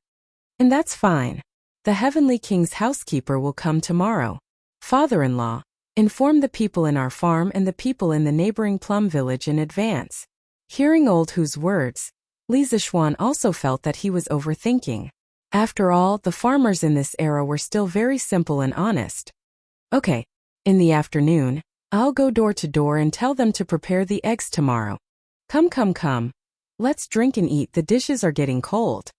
And that's fine. The Heavenly King's housekeeper will come tomorrow. Father-in-law, inform the people in our farm and the people in the neighboring plum village in advance. Hearing old Hu's words, Li Zishuan also felt that he was overthinking. After all, the farmers in this era were still very simple and honest. Okay, in the afternoon, I'll go door to door and tell them to prepare the eggs tomorrow. Come. Let's drink and eat, the dishes are getting cold.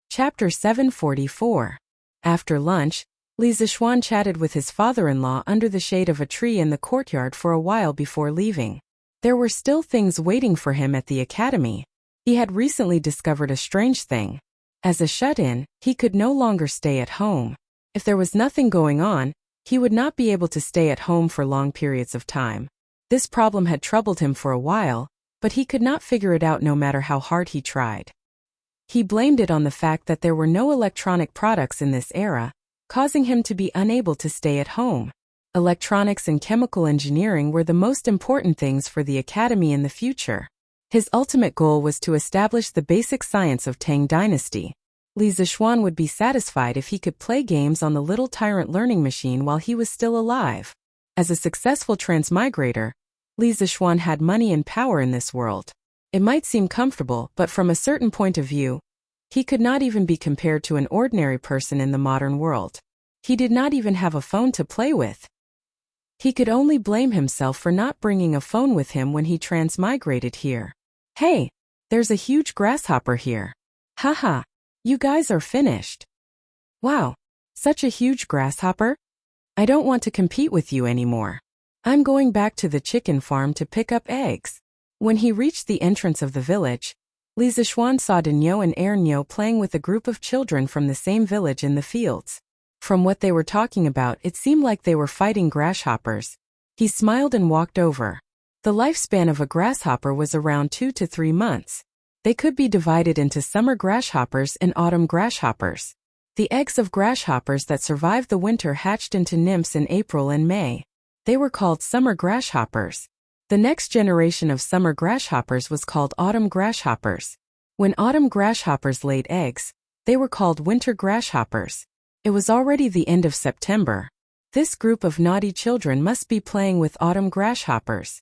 Chapter 744. After lunch, Li Zixuan chatted with his father-in-law under the shade of a tree in the courtyard for a while before leaving. There were still things waiting for him at the academy. He had recently discovered a strange thing. As a shut-in, he could no longer stay at home. If there was nothing going on, he would not be able to stay at home for long periods of time. This problem had troubled him for a while, but he could not figure it out no matter how hard he tried. He blamed it on the fact that there were no electronic products in this era, causing him to be unable to stay at home. Electronics and chemical engineering were the most important things for the academy in the future. His ultimate goal was to establish the basic science of Tang Dynasty. Li Zixuan would be satisfied if he could play games on the little tyrant learning machine while he was still alive. As a successful transmigrator, Li Zixuan had money and power in this world. It might seem comfortable, but from a certain point of view, he could not even be compared to an ordinary person in the modern world. He did not even have a phone to play with. He could only blame himself for not bringing a phone with him when he transmigrated here. Hey, there's a huge grasshopper here. Haha. You guys are finished. Wow, such a huge grasshopper? I don't want to compete with you anymore. I'm going back to the chicken farm to pick up eggs. When he reached the entrance of the village, Li Zixuan saw Daniel and Ernio playing with a group of children from the same village in the fields. From what they were talking about, it seemed like they were fighting grasshoppers. He smiled and walked over. The lifespan of a grasshopper was around 2 to 3 months. They could be divided into summer grasshoppers and autumn grasshoppers. The eggs of grasshoppers that survived the winter hatched into nymphs in April and May. They were called summer grasshoppers. The next generation of summer grasshoppers was called autumn grasshoppers. When autumn grasshoppers laid eggs, they were called winter grasshoppers. It was already the end of September. This group of naughty children must be playing with autumn grasshoppers.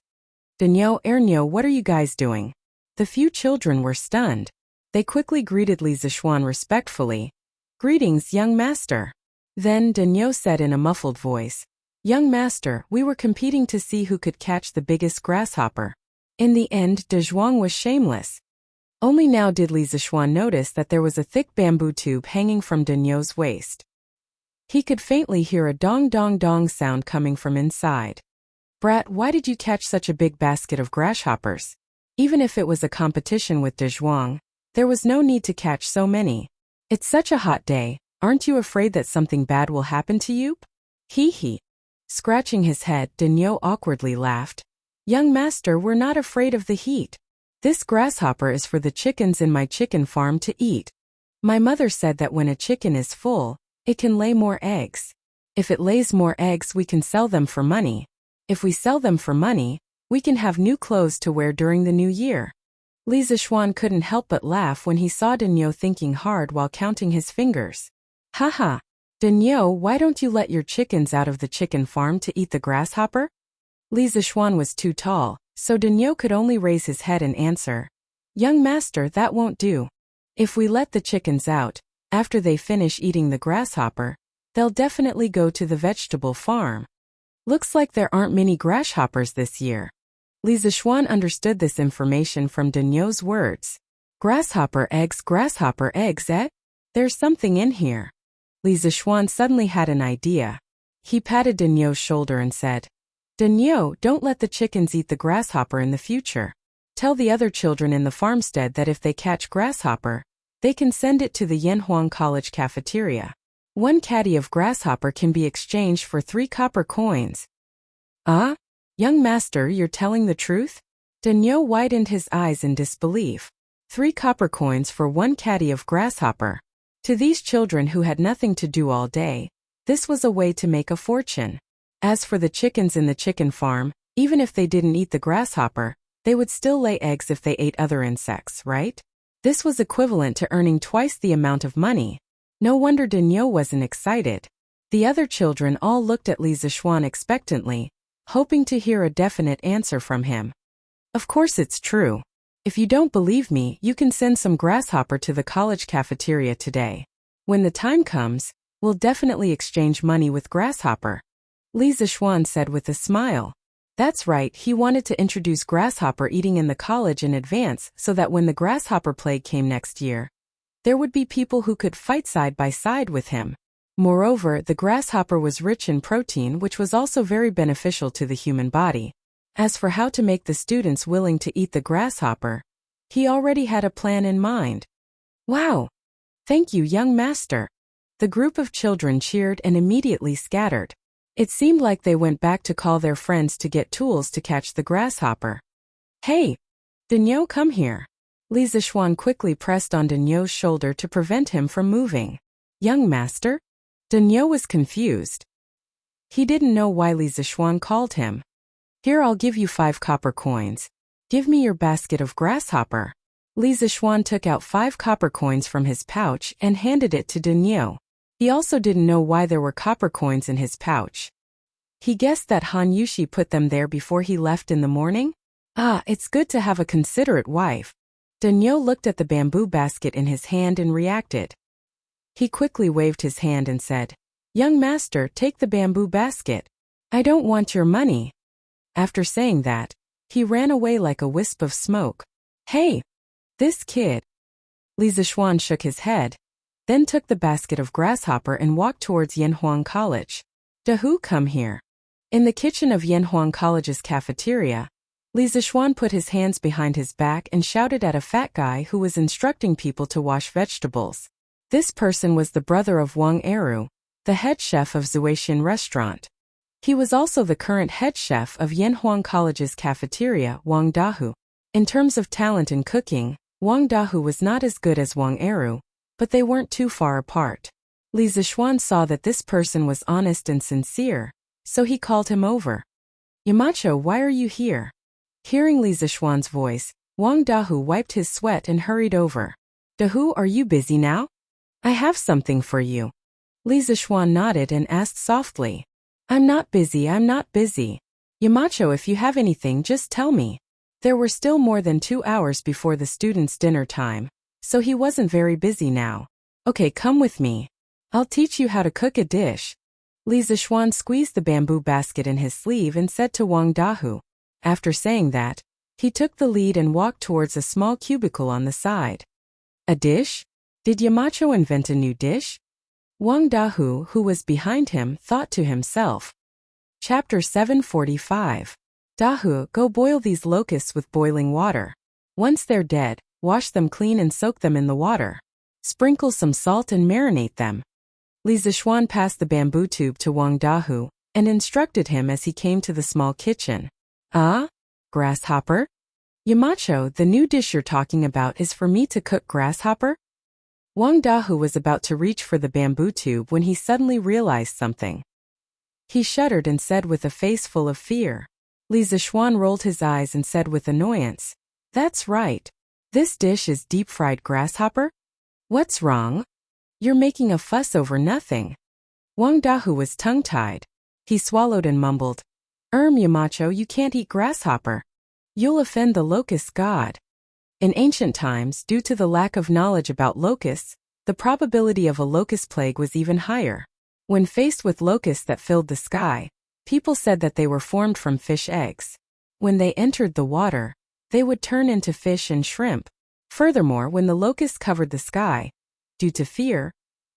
Daniel, Ernio, what are you guys doing? The few children were stunned. They quickly greeted Li Zixuan respectfully. Greetings, young master. Then Daniel said in a muffled voice, Young master, we were competing to see who could catch the biggest grasshopper. In the end, De Zhuang was shameless. Only now did Li Zixuan notice that there was a thick bamboo tube hanging from Daniel's waist. He could faintly hear a dong-dong-dong sound coming from inside. Brat, why did you catch such a big basket of grasshoppers? Even if it was a competition with De Zhuang, there was no need to catch so many. It's such a hot day, aren't you afraid that something bad will happen to you? Hee. Scratching his head, Daniel awkwardly laughed. Young master, we're not afraid of the heat. This grasshopper is for the chickens in my chicken farm to eat. My mother said that when a chicken is full, it can lay more eggs. If it lays more eggs, we can sell them for money. If we sell them for money, we can have new clothes to wear during the new year. Li Zixuan couldn't help but laugh when he saw Daniel thinking hard while counting his fingers. Haha. Daniel, why don't you let your chickens out of the chicken farm to eat the grasshopper? Li Zixuan was too tall, so Daniel could only raise his head and answer. Young master, that won't do. If we let the chickens out, after they finish eating the grasshopper, they'll definitely go to the vegetable farm. Looks like there aren't many grasshoppers this year. Li Zixuan understood this information from Daniel's words. Grasshopper eggs, eh? There's something in here. Li Zixuan suddenly had an idea. He patted Daniel's shoulder and said, Daniel, don't let the chickens eat the grasshopper in the future. Tell the other children in the farmstead that if they catch grasshopper, they can send it to the Yanhuang College cafeteria. 1 caddy of grasshopper can be exchanged for 3 copper coins. Ah? Young master, you're telling the truth? Daniel widened his eyes in disbelief. 3 copper coins for 1 caddy of grasshopper. To these children who had nothing to do all day, this was a way to make a fortune. As for the chickens in the chicken farm, even if they didn't eat the grasshopper, they would still lay eggs if they ate other insects, right? This was equivalent to earning twice the amount of money. No wonder Daniel wasn't excited. The other children all looked at Li Zixuan expectantly, hoping to hear a definite answer from him. Of course it's true. If you don't believe me, you can send some grasshopper to the college cafeteria today. When the time comes, we'll definitely exchange money with grasshopper. Li Zixuan said with a smile. That's right, he wanted to introduce grasshopper eating in the college in advance so that when the grasshopper plague came next year, there would be people who could fight side by side with him. Moreover, the grasshopper was rich in protein, which was also very beneficial to the human body. As for how to make the students willing to eat the grasshopper, he already had a plan in mind. Wow! Thank you, young master. The group of children cheered and immediately scattered. It seemed like they went back to call their friends to get tools to catch the grasshopper. Hey! Daniel, come here. Li Zixuan quickly pressed on Daniel's shoulder to prevent him from moving. Young master? Daniel was confused. He didn't know why Li Zixuan called him. Here, I'll give you 5 copper coins. Give me your basket of grasshopper. Li Zixuan took out 5 copper coins from his pouch and handed it to Daniel. He also didn't know why there were copper coins in his pouch. He guessed that Han Yushi put them there before he left in the morning? Ah, it's good to have a considerate wife. Daniel looked at the bamboo basket in his hand and reacted. He quickly waved his hand and said, Young master, take the bamboo basket. I don't want your money. After saying that, he ran away like a wisp of smoke. Hey! This kid. Li Zixuan shook his head, then took the basket of grasshopper and walked towards Yanhuang College. Dahu, come here. In the kitchen of Yanhuang College's cafeteria, Li Zixuan put his hands behind his back and shouted at a fat guy who was instructing people to wash vegetables. This person was the brother of Wang Eru, the head chef of Zuaishin restaurant. He was also the current head chef of Yanhuang College's cafeteria, Wang Dahu. In terms of talent in cooking, Wang Dahu was not as good as Wang Eru, but they weren't too far apart. Li Zixuan saw that this person was honest and sincere, so he called him over. Yamacho, why are you here? Hearing Li Zixuan's voice, Wang Dahu wiped his sweat and hurried over. Dahu, are you busy now? I have something for you. Li Zixuan nodded and asked softly. I'm not busy. Yamacho, if you have anything, just tell me. There were still more than 2 hours before the students' dinner time, so he wasn't very busy now. Okay, come with me. I'll teach you how to cook a dish. Li Zixuan squeezed the bamboo basket in his sleeve and said to Wang Dahu. After saying that, he took the lead and walked towards a small cubicle on the side. A dish? Did Yamacho invent a new dish? Wang Dahu, who was behind him, thought to himself. Chapter 745. Dahu, go boil these locusts with boiling water. Once they're dead, wash them clean and soak them in the water. Sprinkle some salt and marinate them. Li Zixuan passed the bamboo tube to Wang Dahu and instructed him as he came to the small kitchen. Ah? Grasshopper? Yamacho, the new dish you're talking about is for me to cook grasshopper? Wang Dahu was about to reach for the bamboo tube when he suddenly realized something. He shuddered and said with a face full of fear. Li Zixuan rolled his eyes and said with annoyance, That's right. This dish is deep-fried grasshopper? What's wrong? You're making a fuss over nothing. Wang Dahu was tongue-tied. He swallowed and mumbled, Yamacho, you can't eat grasshopper. You'll offend the locust god. In ancient times, due to the lack of knowledge about locusts, the probability of a locust plague was even higher. When faced with locusts that filled the sky, people said that they were formed from fish eggs. When they entered the water, they would turn into fish and shrimp. Furthermore, when the locusts covered the sky, due to fear,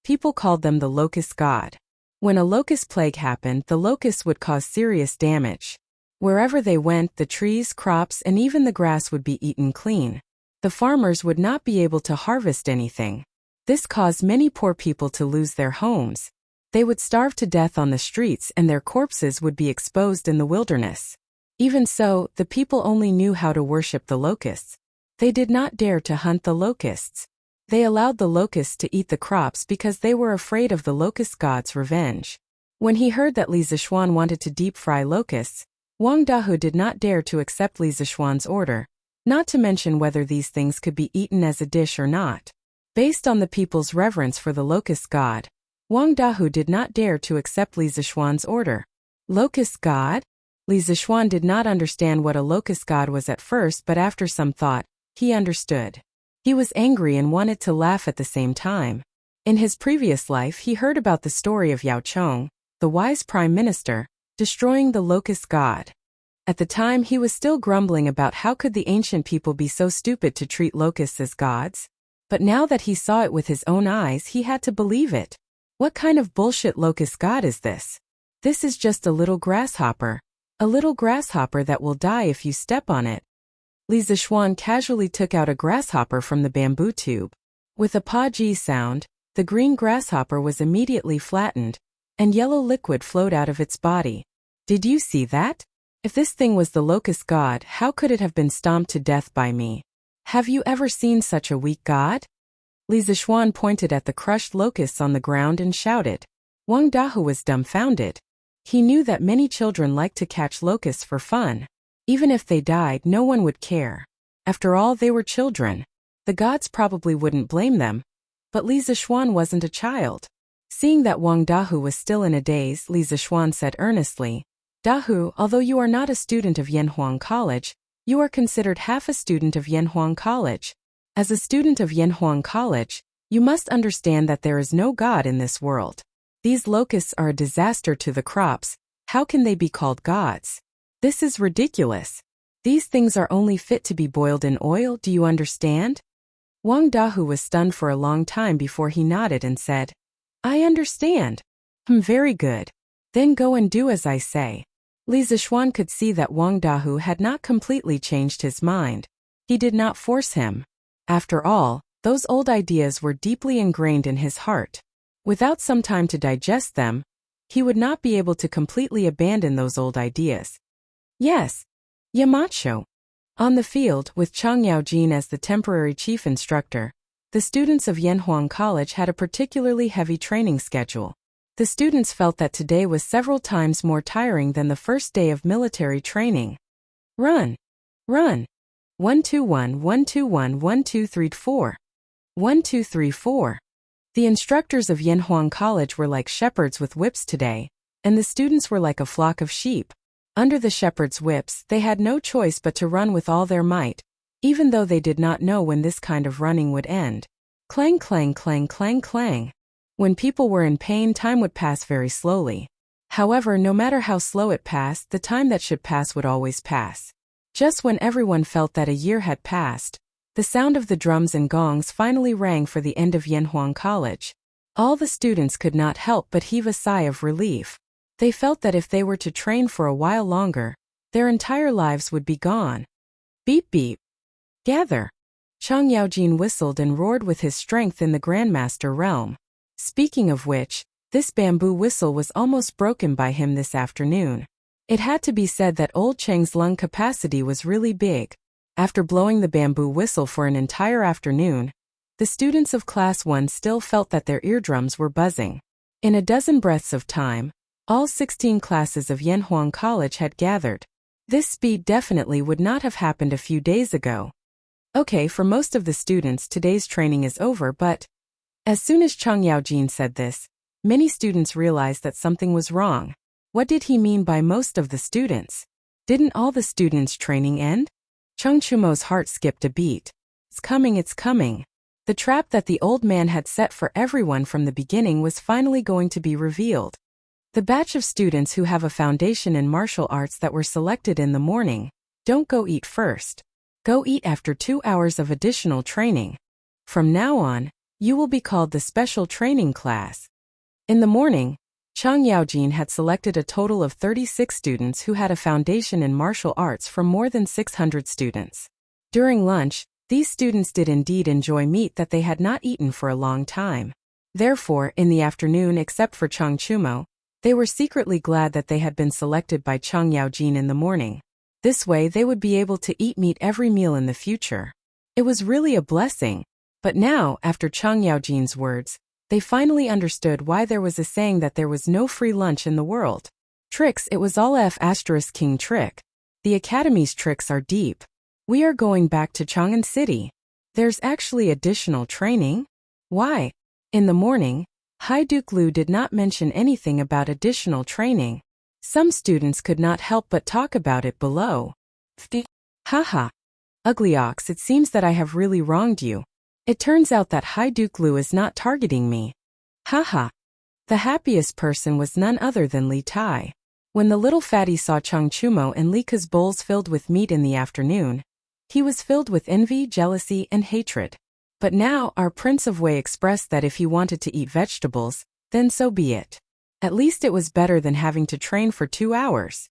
people called them the locust god. When a locust plague happened, the locusts would cause serious damage. Wherever they went, the trees, crops, and even the grass would be eaten clean. The farmers would not be able to harvest anything. This caused many poor people to lose their homes. They would starve to death on the streets and their corpses would be exposed in the wilderness. Even so, the people only knew how to worship the locusts. They did not dare to hunt the locusts. They allowed the locusts to eat the crops because they were afraid of the locust god's revenge. When he heard that Li Zixuan wanted to deep-fry locusts, Wang Dahu did not dare to accept Li Zixuan's order, not to mention whether these things could be eaten as a dish or not. Based on the people's reverence for the locust god, Wang Dahu did not dare to accept Li Zixuan's order. Locust god? Li Zixuan did not understand what a locust god was at first, but after some thought, he understood. He was angry and wanted to laugh at the same time. In his previous life, he heard about the story of Yao Chong, the wise prime minister, destroying the locust god. At the time, he was still grumbling about how could the ancient people be so stupid to treat locusts as gods. But now that he saw it with his own eyes, he had to believe it. What kind of bullshit locust god is this? This is just a little grasshopper. A little grasshopper that will die if you step on it. Li Zishuan casually took out a grasshopper from the bamboo tube. With a pa-ji sound, the green grasshopper was immediately flattened, and yellow liquid flowed out of its body. Did you see that? If this thing was the locust god, how could it have been stomped to death by me? Have you ever seen such a weak god? Li Zishuan pointed at the crushed locusts on the ground and shouted. Wang Dahu was dumbfounded. He knew that many children liked to catch locusts for fun. Even if they died, no one would care. After all, they were children. The gods probably wouldn't blame them. But Li Zishuan wasn't a child. Seeing that Wang Dahu was still in a daze, Li Zishuan said earnestly, Dahu, although you are not a student of Yanhuang College, you are considered half a student of Yanhuang College. As a student of Yanhuang College, you must understand that there is no god in this world. These locusts are a disaster to the crops. How can they be called gods? This is ridiculous. These things are only fit to be boiled in oil, do you understand? Wang Dahu was stunned for a long time before he nodded and said, I understand. Very good. Then go and do as I say. Li Zishuan could see that Wang Dahu had not completely changed his mind. He did not force him. After all, those old ideas were deeply ingrained in his heart. Without some time to digest them, he would not be able to completely abandon those old ideas. Yes. Yamacho. On the field, with Chang Yaojin as the temporary chief instructor, the students of Yanhuang College had a particularly heavy training schedule. The students felt that today was several times more tiring than the first day of military training. Run. Run. 121 121 1234. 1234. The instructors of Yanhuang College were like shepherds with whips today, and the students were like a flock of sheep. Under the shepherd's whips, they had no choice but to run with all their might, even though they did not know when this kind of running would end. Clang, clang, clang, clang, clang. When people were in pain, time would pass very slowly. However, no matter how slow it passed, the time that should pass would always pass. Just when everyone felt that a year had passed, the sound of the drums and gongs finally rang for the end of Yanhuang College. All the students could not help but heave a sigh of relief. They felt that if they were to train for a while longer, their entire lives would be gone. Beep beep. Gather. Chang Yaojin whistled and roared with his strength in the Grandmaster realm. Speaking of which, this bamboo whistle was almost broken by him this afternoon. It had to be said that old Cheng's lung capacity was really big. After blowing the bamboo whistle for an entire afternoon, the students of Class 1 still felt that their eardrums were buzzing. In a dozen breaths of time, all 16 classes of Yanhuang College had gathered. This speed definitely would not have happened a few days ago. Okay, for most of the students, today's training is over, but as soon as Chang Yaojin said this, many students realized that something was wrong. What did he mean by most of the students? Didn't all the students' training end? Cheng Chumo's heart skipped a beat. It's coming, it's coming. The trap that the old man had set for everyone from the beginning was finally going to be revealed. The batch of students who have a foundation in martial arts that were selected in the morning, don't go eat first. Go eat after 2 hours of additional training. From now on, you will be called the special training class. In the morning, Chang Yaojin had selected a total of 36 students who had a foundation in martial arts from more than 600 students. During lunch, these students did indeed enjoy meat that they had not eaten for a long time. Therefore, in the afternoon, except for Chang Chumo, they were secretly glad that they had been selected by Chang Yaojin in the morning. This way they would be able to eat meat every meal in the future. It was really a blessing. But now, after Chang Yaojin's words, they finally understood why there was a saying that there was no free lunch in the world. Tricks, it was all F*King trick. The Academy's tricks are deep. We are going back to Chang'an City. There's actually additional training. Why? In the morning, Haiduk Lu did not mention anything about additional training. Some students could not help but talk about it below. Haha. Ugly ox, it seems that I have really wronged you. It turns out that Haiduk Lu is not targeting me. Haha. The happiest person was none other than Li Tai. When the little fatty saw Chang Chumo and Li Ke's bowls filled with meat in the afternoon, he was filled with envy, jealousy, and hatred. But now, our Prince of Wei expressed that if he wanted to eat vegetables, Then so be it. At least it was better than having to train for 2 hours.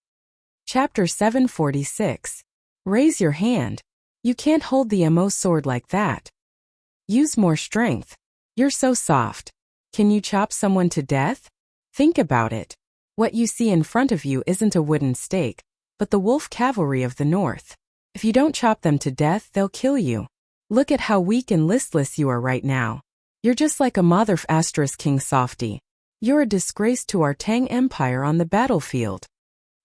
Chapter 746. Raise your hand. You can't hold the MO sword like that. Use more strength. You're so soft. Can you chop someone to death? Think about it. What you see in front of you isn't a wooden stake, but the wolf cavalry of the north. If you don't chop them to death, they'll kill you. Look at how weak and listless you are right now. You're just like a mother king softy. You're a disgrace to our Tang Empire on the battlefield.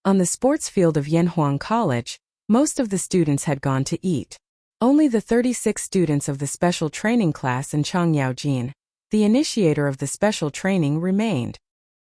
On the sports field of Yanhuang College, most of the students had gone to eat. Only the 36 students of the special training class in Changyaojin, the initiator of the special training, remained.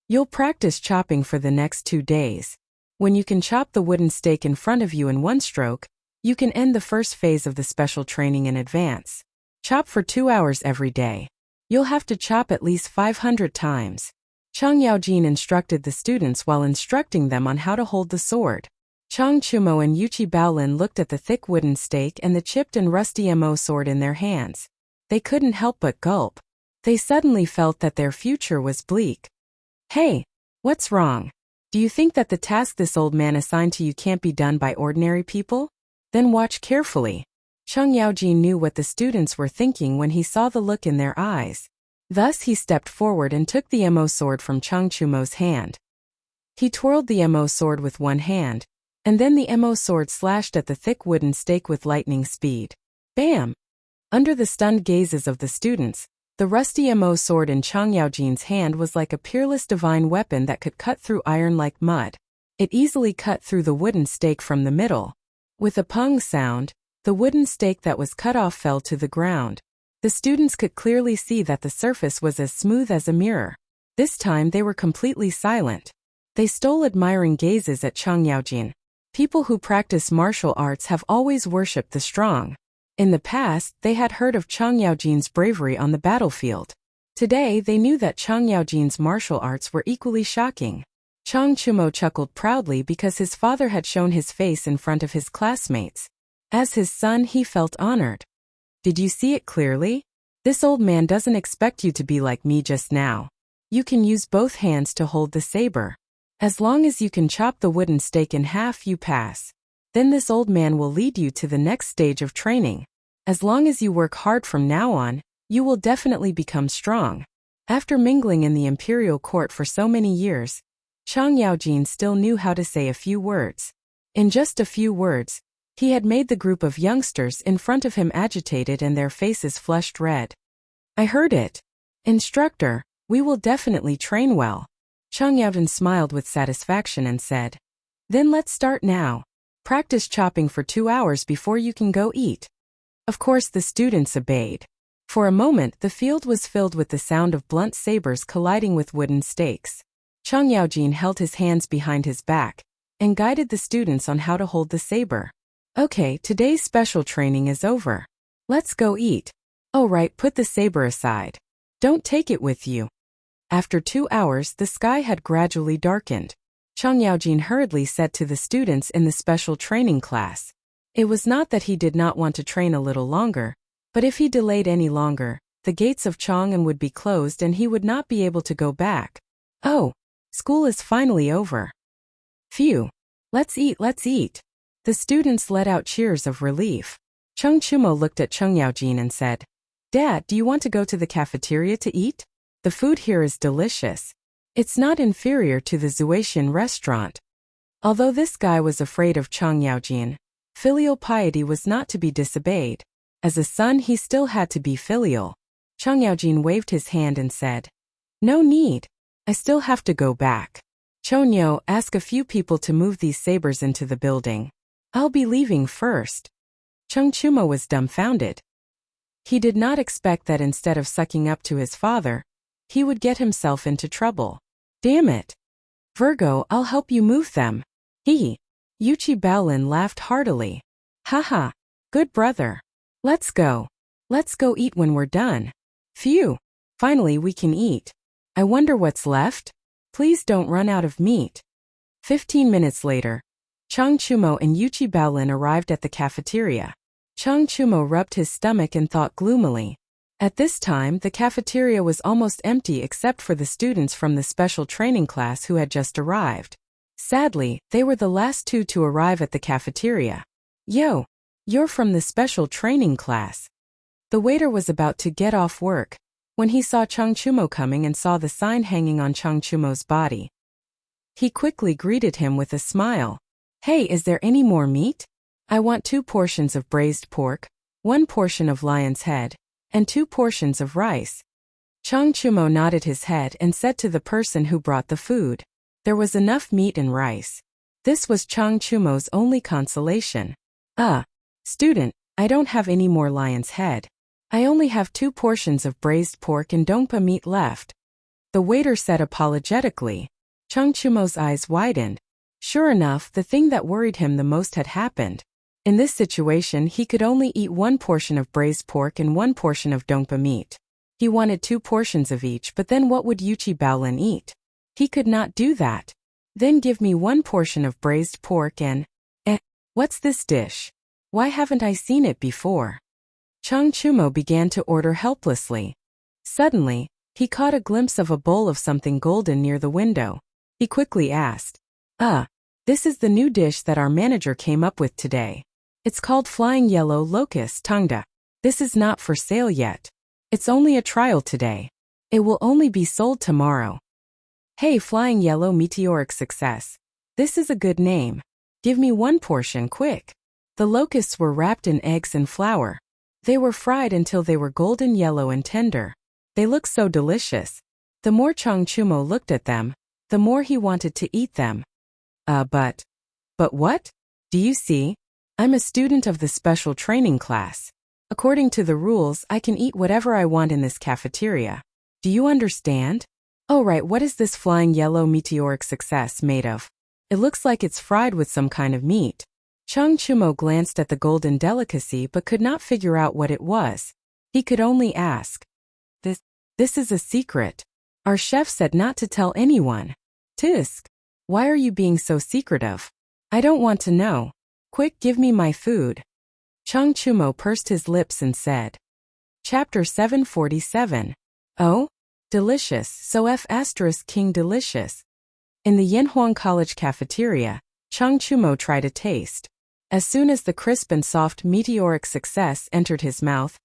You'll practice chopping for the next 2 days. When you can chop the wooden stake in front of you in one stroke, you can end the first phase of the special training in advance. Chop for 2 hours every day. You'll have to chop at least 500 times. Chang Yaojin instructed the students while instructing them on how to hold the sword. Chang Chumo and Yuchi Baolin looked at the thick wooden stake and the chipped and rusty MO sword in their hands. They couldn't help but gulp. They suddenly felt that their future was bleak. Hey, what's wrong? Do you think that the task this old man assigned to you can't be done by ordinary people? Then watch carefully. Chang Yaojin knew what the students were thinking when he saw the look in their eyes. Thus he stepped forward and took the MO sword from Chang Chumo's hand. He twirled the MO sword with one hand, and then the MO sword slashed at the thick wooden stake with lightning speed. Bam! Under the stunned gazes of the students, the rusty MO sword in Chang Yaojin's hand was like a peerless divine weapon that could cut through iron like mud. It easily cut through the wooden stake from the middle. With a pung sound, the wooden stake that was cut off fell to the ground. The students could clearly see that the surface was as smooth as a mirror. This time they were completely silent. They stole admiring gazes at Chang Yaojin. People who practice martial arts have always worshipped the strong. In the past, they had heard of Chang Yaojin's bravery on the battlefield. Today they knew that Chang Yaojin's martial arts were equally shocking. Chang Chumo chuckled proudly because his father had shown his face in front of his classmates. As his son, he felt honored. Did you see it clearly? This old man doesn't expect you to be like me just now. You can use both hands to hold the saber. As long as you can chop the wooden stake in half, you pass. Then this old man will lead you to the next stage of training. As long as you work hard from now on, you will definitely become strong. After mingling in the imperial court for so many years, Chang Yaojin still knew how to say a few words. In just a few words, he had made the group of youngsters in front of him agitated and their faces flushed red. I heard it. Instructor, we will definitely train well. Chang Yaojin smiled with satisfaction and said, Then let's start now. Practice chopping for 2 hours before you can go eat. Of course the students obeyed. For a moment the field was filled with the sound of blunt sabers colliding with wooden stakes. Chang Yaojin held his hands behind his back and guided the students on how to hold the saber. Okay, today's special training is over. Let's go eat. Oh right, put the saber aside. Don't take it with you. After 2 hours the sky had gradually darkened. Chang Yaojin hurriedly said to the students in the special training class. It was not that he did not want to train a little longer, but if he delayed any longer, the gates of Chang'an would be closed and he would not be able to go back. Oh, school is finally over. Phew. Let's eat, let's eat. The students let out cheers of relief. Chang Chumo looked at Chang Yaojin and said, Dad, do you want to go to the cafeteria to eat? The food here is delicious. It's not inferior to the Zuetian restaurant. Although this guy was afraid of Chang Yaojin, filial piety was not to be disobeyed. As a son he still had to be filial. Chang Yaojin waved his hand and said, No need. I still have to go back. Chonyo, ask a few people to move these sabers into the building. I'll be leaving first. Chang Chumo was dumbfounded. He did not expect that instead of sucking up to his father, he would get himself into trouble. Damn it. Virgo, I'll help you move them. Yuchi Baolin laughed heartily. Haha, good brother. Let's go. Let's go eat when we're done. Phew. Finally we can eat. I wonder what's left? Please don't run out of meat. 15 minutes later, Chang Chumo and Yuchi Baolin arrived at the cafeteria. Chang Chumo rubbed his stomach and thought gloomily. At this time, the cafeteria was almost empty except for the students from the special training class who had just arrived. Sadly, they were the last two to arrive at the cafeteria. Yo, you're from the special training class. The waiter was about to get off work when he saw Changchumo coming and saw the sign hanging on Changchumo's body. He quickly greeted him with a smile. Hey, is there any more meat? I want 2 portions of braised pork, 1 portion of lion's head, and 2 portions of rice. Changchumo nodded his head and said to the person who brought the food, there was enough meat and rice. This was Changchumo's only consolation. Student, I don't have any more lion's head. I only have 2 portions of braised pork and dongpa meat left. The waiter said apologetically. Changchumo's eyes widened. Sure enough, the thing that worried him the most had happened. In this situation, he could only eat 1 portion of braised pork and 1 portion of dongpa meat. He wanted 2 portions of each, but then what would Yuchi Baolin eat? He could not do that. Then give me 1 portion of braised pork and… what's this dish? Why haven't I seen it before? Changchumo began to order helplessly. Suddenly, he caught a glimpse of a bowl of something golden near the window. He quickly asked, this is the new dish that our manager came up with today. It's called Flying Yellow Locust Tangda. This is not for sale yet. It's only a trial today. It will only be sold tomorrow. Hey, Flying Yellow Meteoric Success. This is a good name. Give me 1 portion quick. The locusts were wrapped in eggs and flour. They were fried until they were golden yellow and tender. They looked so delicious. The more Changchumo looked at them, the more he wanted to eat them. But what? Do you see? I'm a student of the special training class. According to the rules, I can eat whatever I want in this cafeteria. Do you understand? Oh right, what is this Flying Yellow Meteoric Success made of? It looks like it's fried with some kind of meat. Changchumo glanced at the golden delicacy but could not figure out what it was. He could only ask. This is a secret. Our chef said not to tell anyone. Tisk. Why are you being so secretive? I don't want to know. Quick, give me my food. Changchumo pursed his lips and said. Chapter 747. Oh? Delicious, so King delicious. In the Yanhuang College cafeteria, Changchumo tried a taste. As soon as the crisp and soft meteoric success entered his mouth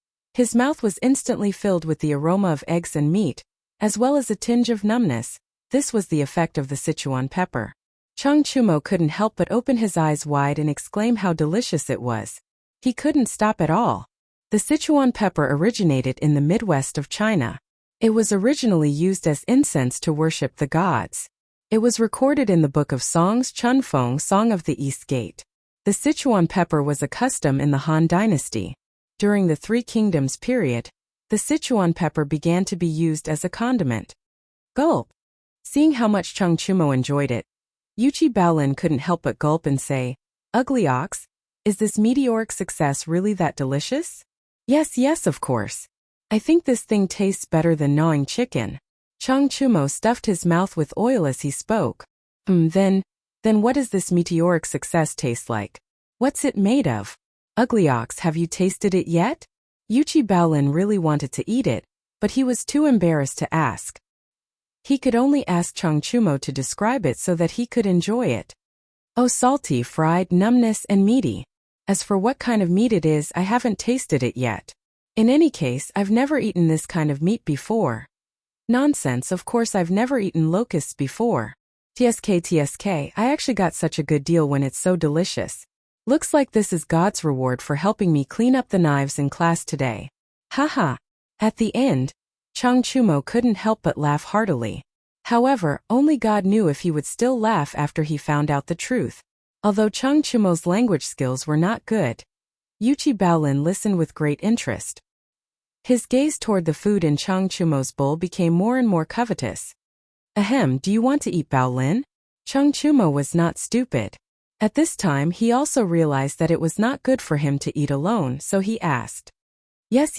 was instantly filled with the aroma of eggs and meat, as well as a tinge of numbness. This was the effect of the Sichuan pepper. Changchumo couldn't help but open his eyes wide and exclaim how delicious it was. He couldn't stop at all. The Sichuan pepper originated in the Midwest of China. It was originally used as incense to worship the gods. It was recorded in the Book of Songs Chunfeng Song of the East Gate. The Sichuan pepper was a custom in the Han Dynasty. During the Three Kingdoms period, the Sichuan pepper began to be used as a condiment. Gulp. Seeing how much Changchumo enjoyed it, Yuchi Baolin couldn't help but gulp and say, Ugly ox, is this meteoric success really that delicious? Yes, of course. I think this thing tastes better than gnawing chicken. Changchumo stuffed his mouth with oil as he spoke. Then what does this meteoric success taste like? What's it made of? Ugly ox, have you tasted it yet? Yuchi Baolin really wanted to eat it, but he was too embarrassed to ask. He could only ask Changchumo to describe it so that he could enjoy it. Oh, salty, fried, numbness, and meaty. As for what kind of meat it is, I haven't tasted it yet. In any case, I've never eaten this kind of meat before. Nonsense, of course I've never eaten locusts before. TSK, I actually got such a good deal when it's so delicious. Looks like this is God's reward for helping me clean up the knives in class today. Haha. At the end, Changchumo couldn't help but laugh heartily. However, only God knew if he would still laugh after he found out the truth. Although Changchumo's language skills were not good, Yuchi Baolin listened with great interest. His gaze toward the food in Changchumo's bowl became more and more covetous. Ahem, do you want to eat, Baolin? Changchumo was not stupid. At this time he also realized that it was not good for him to eat alone, so he asked. Yes.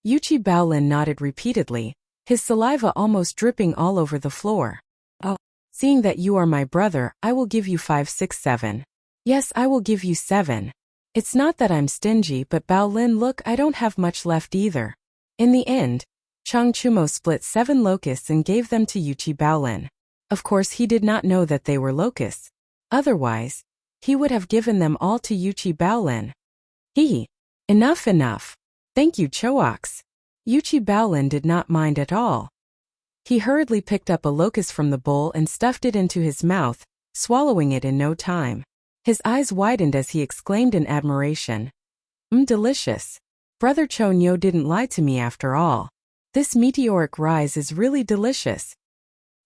Yuchi Baolin nodded repeatedly, his saliva almost dripping all over the floor. Oh, seeing that you are my brother, I will give you 5, 6, 7. Yes, I will give you 7. It's not that I'm stingy, but Baolin, look, I don't have much left either. In the end, Chang Chumo split 7 locusts and gave them to Yuchi Baolin. Of course he did not know that they were locusts. Otherwise, he would have given them all to Yuchi Baolin. Enough. Thank you, Choax. Yuchi Baolin did not mind at all. He hurriedly picked up a locust from the bowl and stuffed it into his mouth, swallowing it in no time. His eyes widened as he exclaimed in admiration. Delicious. Brother Cho Nyo didn't lie to me after all. This meteoric rise is really delicious.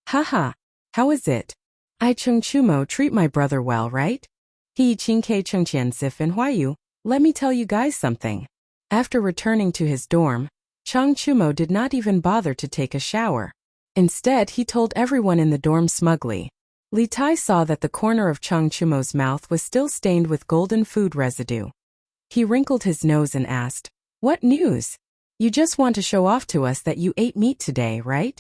Haha, how is it? I Chung Chumo treat my brother well, right? He Ching Ke Chung Qian Sif and Huayu, let me tell you guys something. After returning to his dorm, Chang Chumo did not even bother to take a shower. Instead, he told everyone in the dorm smugly. Li Tai saw that the corner of Chang Chumo's mouth was still stained with golden food residue. He wrinkled his nose and asked, "What news? You just want to show off to us that you ate meat today, right?"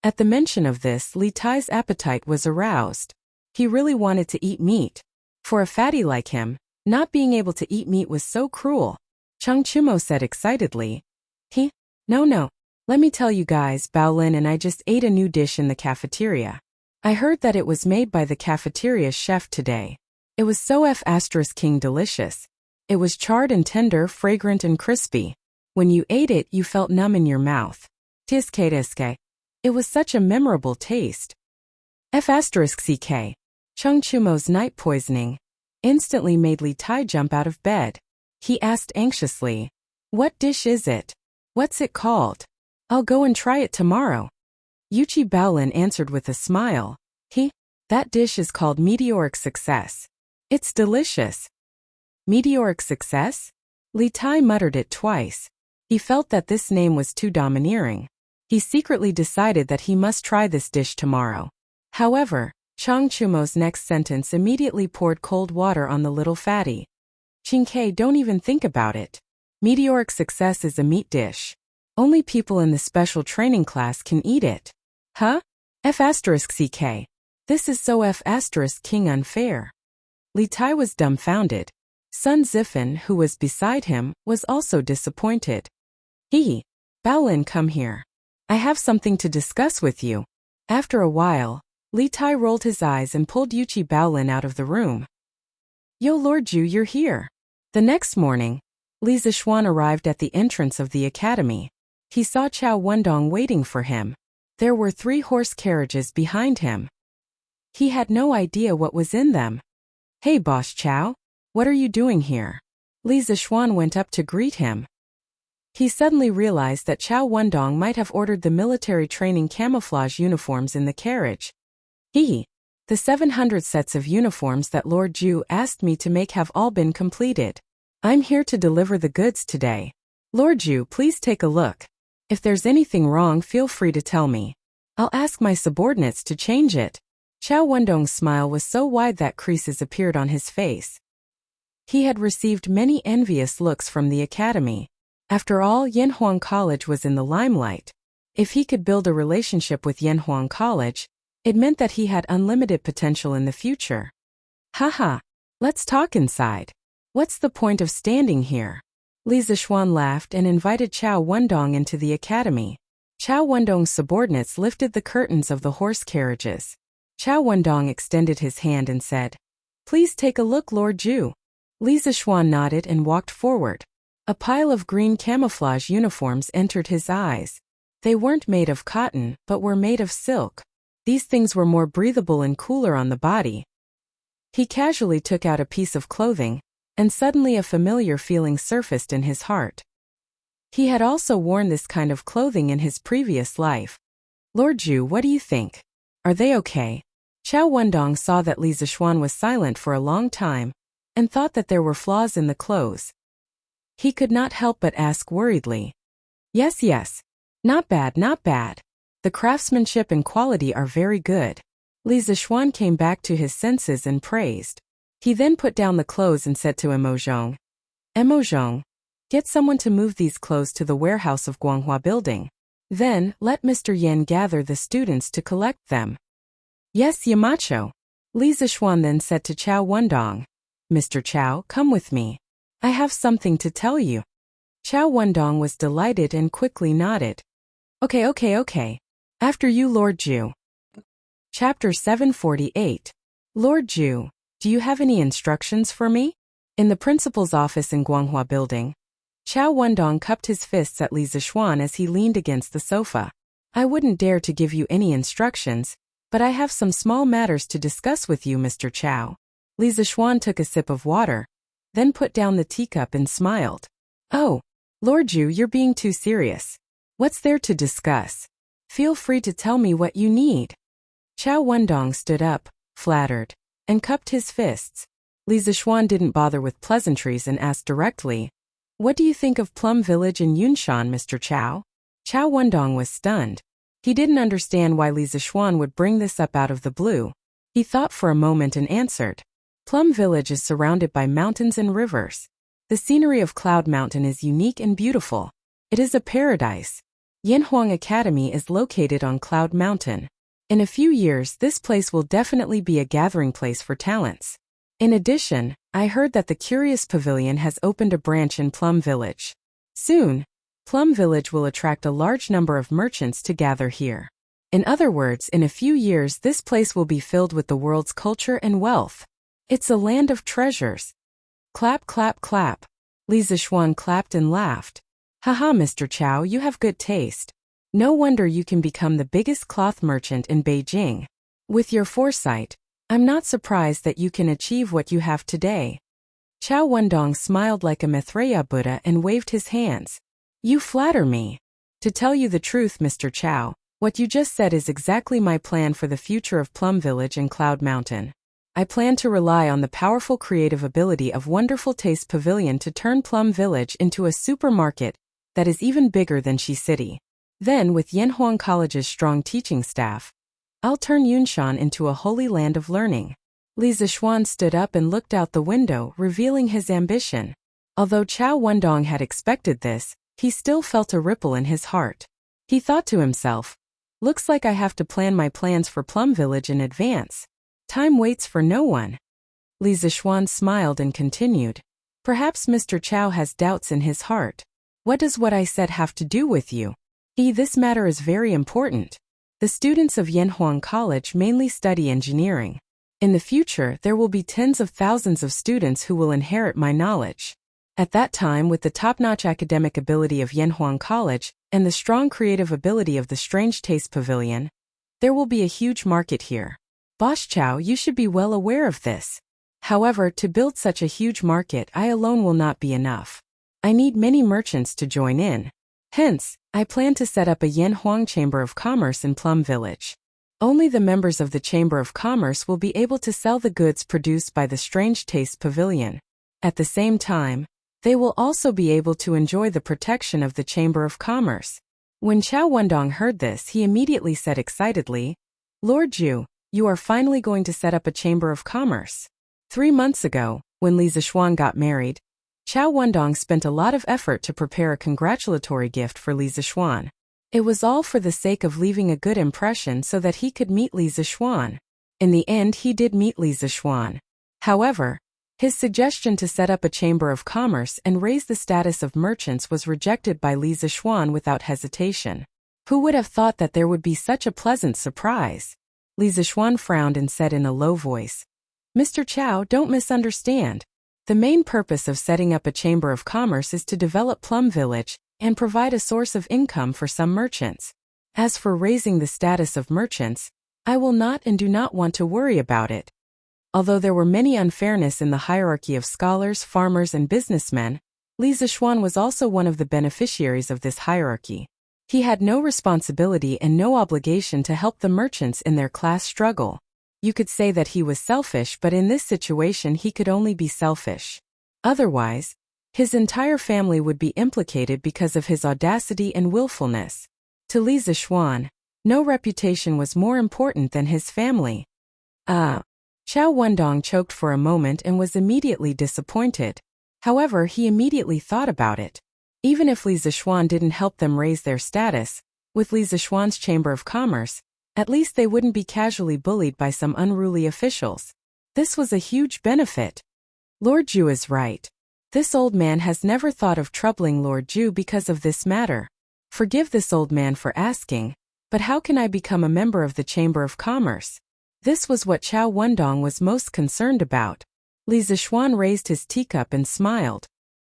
At the mention of this, Li Tai's appetite was aroused. He really wanted to eat meat. For a fatty like him, not being able to eat meat was so cruel. Chang Chumo said excitedly, No. Let me tell you guys, Baolin and I just ate a new dish in the cafeteria. I heard that it was made by the cafeteria's chef today. It was so F***ing delicious. It was charred and tender, fragrant and crispy. When you ate it, you felt numb in your mouth. Tiske. It was such a memorable taste. F***ck. Chang Chumo's night poisoning instantly made Li Tai jump out of bed. He asked anxiously, "What dish is it? What's it called? I'll go and try it tomorrow." Yuchi Baolin answered with a smile. That dish is called Meteoric Success. It's delicious. Meteoric Success? Li Tai muttered it twice. He felt that this name was too domineering. He secretly decided that he must try this dish tomorrow. However, Chang Chumo's next sentence immediately poured cold water on the little fatty. Ching-Kei, don't even think about it. Meteoric Success is a meat dish. Only people in the special training class can eat it. Huh? F***ck. This is so F***king unfair. Li Tai was dumbfounded. Sun Zifen, who was beside him, was also disappointed. Baolin, come here. I have something to discuss with you. After a while, Li Tai rolled his eyes and pulled Yuchi Baolin out of the room. Yo Lord Ju, you're here. The next morning, Li Zishuan arrived at the entrance of the academy. He saw Chao Wendong waiting for him. There were 3 horse carriages behind him. He had no idea what was in them. Hey Boss Chao, what are you doing here? Li Zishuan went up to greet him. He suddenly realized that Chao Wendong might have ordered the military training camouflage uniforms in the carriage. The 700 sets of uniforms that Lord Ju asked me to make have all been completed. I'm here to deliver the goods today. Lord Ju, please take a look. If there's anything wrong, feel free to tell me. I'll ask my subordinates to change it. Chao Wendong's smile was so wide that creases appeared on his face. He had received many envious looks from the academy. After all, Yanhuang College was in the limelight. If he could build a relationship with Yanhuang College, it meant that he had unlimited potential in the future. Haha, let's talk inside. What's the point of standing here? Li Zishuan laughed and invited Chao Wendong into the academy. Chao Wendong's subordinates lifted the curtains of the horse carriages. Chao Wendong extended his hand and said, "Please take a look, Lord Ju." Li Zishuan nodded and walked forward. A pile of green camouflage uniforms entered his eyes. They weren't made of cotton, but were made of silk. These things were more breathable and cooler on the body. He casually took out a piece of clothing, and suddenly a familiar feeling surfaced in his heart. He had also worn this kind of clothing in his previous life. Lord Ju, what do you think? Are they okay? Chao Wendong saw that Li Zishuan was silent for a long time, and thought that there were flaws in the clothes. He could not help but ask worriedly. Yes. Not bad. The craftsmanship and quality are very good. Li Zishuan came back to his senses and praised. He then put down the clothes and said to Emozhong, get someone to move these clothes to the warehouse of Guanghua Building. Then, let Mr. Yan gather the students to collect them. Yes, Yamacho. Li Zishuan then said to Chao Wendong, Mr. Chao, come with me. I have something to tell you. Chow Wendong was delighted and quickly nodded. Okay. After you, Lord Ju. Chapter 748. Lord Ju, do you have any instructions for me? In the principal's office in Guanghua Building, Chow Wendong cupped his fists at Li Zixuan as he leaned against the sofa. I wouldn't dare to give you any instructions, but I have some small matters to discuss with you, Mr. Chow. Li Zixuan took a sip of water, then put down the teacup and smiled. Oh, Lord Ju, you're being too serious. What's there to discuss? Feel free to tell me what you need. Chow Wendong stood up, flattered, and cupped his fists. Li Zixuan didn't bother with pleasantries and asked directly, what do you think of Plum Village in Yunshan, Mr. Chow? Chow Wendong was stunned. He didn't understand why Li Zixuan would bring this up out of the blue. He thought for a moment and answered. Plum Village is surrounded by mountains and rivers. The scenery of Cloud Mountain is unique and beautiful. It is a paradise. Yanhuang Academy is located on Cloud Mountain. In a few years, this place will definitely be a gathering place for talents. In addition, I heard that the Curious Pavilion has opened a branch in Plum Village. Soon, Plum Village will attract a large number of merchants to gather here. In other words, in a few years this place will be filled with the world's culture and wealth. It's a land of treasures. Clap, clap, clap. Li Zixuan clapped and laughed. Haha, Mr. Chow, you have good taste. No wonder you can become the biggest cloth merchant in Beijing. With your foresight, I'm not surprised that you can achieve what you have today. Chow Wendong smiled like a Maitreya Buddha and waved his hands. You flatter me. To tell you the truth, Mr. Chow, what you just said is exactly my plan for the future of Plum Village and Cloud Mountain. I plan to rely on the powerful creative ability of Wonderful Taste Pavilion to turn Plum Village into a supermarket that is even bigger than Shi City. Then, with Yanhuang College's strong teaching staff, I'll turn Yunshan into a holy land of learning. Li Zixuan stood up and looked out the window, revealing his ambition. Although Chow Wendong had expected this, he still felt a ripple in his heart. He thought to himself, looks like I have to plan my plans for Plum Village in advance. Time waits for no one. Li Zixuan smiled and continued. Perhaps Mr. Chow has doubts in his heart. What does what I said have to do with you? This matter is very important. The students of Yanhuang College mainly study engineering. In the future, there will be tens of thousands of students who will inherit my knowledge. At that time, with the top-notch academic ability of Yanhuang College and the strong creative ability of the Strange Taste Pavilion, there will be a huge market here. Boss Chow, you should be well aware of this. However, to build such a huge market, I alone will not be enough. I need many merchants to join in. Hence, I plan to set up a Yanhuang Chamber of Commerce in Plum Village. Only the members of the Chamber of Commerce will be able to sell the goods produced by the Strange Taste Pavilion. At the same time, they will also be able to enjoy the protection of the Chamber of Commerce. When Chow Wendong heard this, he immediately said excitedly, Lord Ju, you are finally going to set up a Chamber of Commerce. 3 months ago, when Li Zixuan got married, Chow Wendong spent a lot of effort to prepare a congratulatory gift for Li Zixuan. It was all for the sake of leaving a good impression so that he could meet Li Zixuan. In the end, he did meet Li Zixuan. However, his suggestion to set up a chamber of commerce and raise the status of merchants was rejected by Li Zixuan without hesitation. Who would have thought that there would be such a pleasant surprise? Li Zixuan frowned and said in a low voice, Mr. Chow, don't misunderstand. The main purpose of setting up a chamber of commerce is to develop Plum Village and provide a source of income for some merchants. As for raising the status of merchants, I will not and do not want to worry about it. Although there were many unfairness in the hierarchy of scholars, farmers, and businessmen, Li Zixuan was also one of the beneficiaries of this hierarchy. He had no responsibility and no obligation to help the merchants in their class struggle. You could say that he was selfish, but in this situation he could only be selfish. Otherwise, his entire family would be implicated because of his audacity and willfulness. To Li Zixuan, no reputation was more important than his family. Chow Wendong choked for a moment and was immediately disappointed. However, he immediately thought about it. Even if Li Zixuan didn't help them raise their status, with Li Zixuan's Chamber of Commerce, at least they wouldn't be casually bullied by some unruly officials. This was a huge benefit. Lord Ju is right. This old man has never thought of troubling Lord Ju because of this matter. Forgive this old man for asking, but how can I become a member of the Chamber of Commerce? This was what Chao Wendong was most concerned about. Li Zixuan raised his teacup and smiled.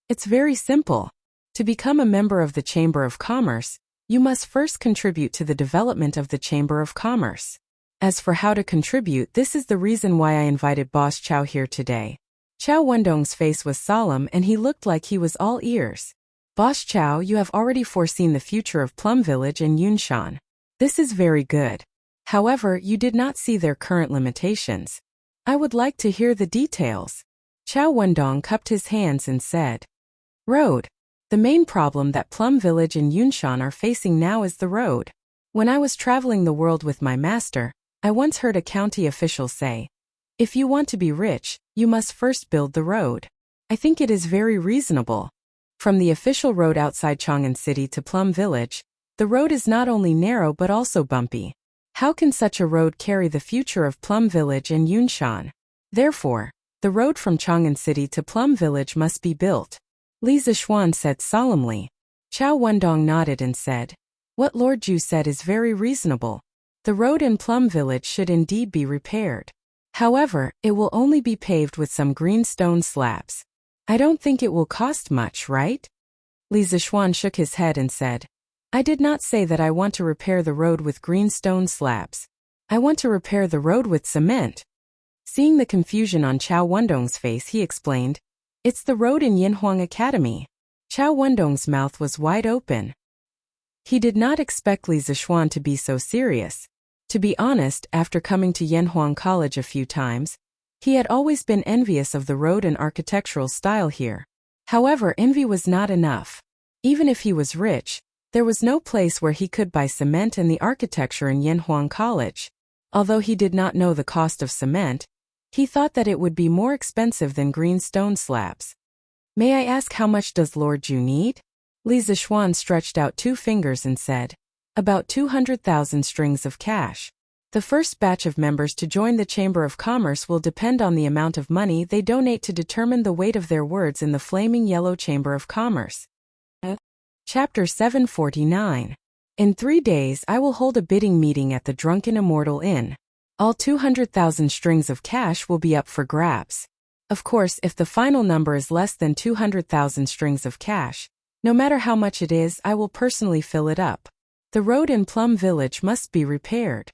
It's very simple. To become a member of the Chamber of Commerce, you must first contribute to the development of the Chamber of Commerce. As for how to contribute, this is the reason why I invited Boss Chao here today. Chao Wendong's face was solemn and he looked like he was all ears. Boss Chao, you have already foreseen the future of Plum Village and Yunshan. This is very good. However, you did not see their current limitations. I would like to hear the details. Chao Wendong cupped his hands and said, Road. The main problem that Plum Village and Yunshan are facing now is the road. When I was traveling the world with my master, I once heard a county official say, if you want to be rich, you must first build the road. I think it is very reasonable. From the official road outside Chang'an City to Plum Village, the road is not only narrow but also bumpy. How can such a road carry the future of Plum Village and Yunshan? Therefore, the road from Chang'an City to Plum Village must be built. Li Zixuan said solemnly. Chao Wendong nodded and said, what Lord Ju said is very reasonable. The road in Plum Village should indeed be repaired. However, it will only be paved with some green stone slabs. I don't think it will cost much, right? Li Zixuan shook his head and said, I did not say that I want to repair the road with green stone slabs. I want to repair the road with cement. Seeing the confusion on Chao Wendong's face, he explained, it's the road in Yinhuang Academy. Chao Wendong's mouth was wide open. He did not expect Li Zixuan to be so serious. To be honest, after coming to Yinhuang College a few times, he had always been envious of the road and architectural style here. However, envy was not enough. Even if he was rich, there was no place where he could buy cement and the architecture in Yinhuang College. Although he did not know the cost of cement, he thought that it would be more expensive than green stone slabs. May I ask how much does Lord Ju need? Li Zixuan stretched out 2 fingers and said, about 200,000 strings of cash. The first batch of members to join the Chamber of Commerce will depend on the amount of money they donate to determine the weight of their words in the flaming yellow Chamber of Commerce. Chapter 749. In 3 days I will hold a bidding meeting at the Drunken Immortal Inn. All 200,000 strings of cash will be up for grabs. Of course, if the final number is less than 200,000 strings of cash, no matter how much it is, I will personally fill it up. The road in Plum Village must be repaired.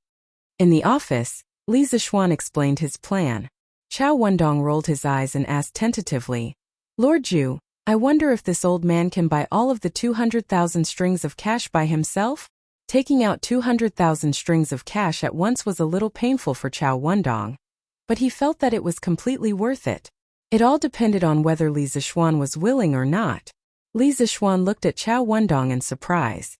In the office, Li Zixuan explained his plan. Chao Wendong rolled his eyes and asked tentatively, Lord Ju, I wonder if this old man can buy all of the 200,000 strings of cash by himself? Taking out 200,000 strings of cash at once was a little painful for Chao Wendong, but he felt that it was completely worth it. It all depended on whether Li Zixuan was willing or not. Li Zixuan looked at Chao Wendong in surprise.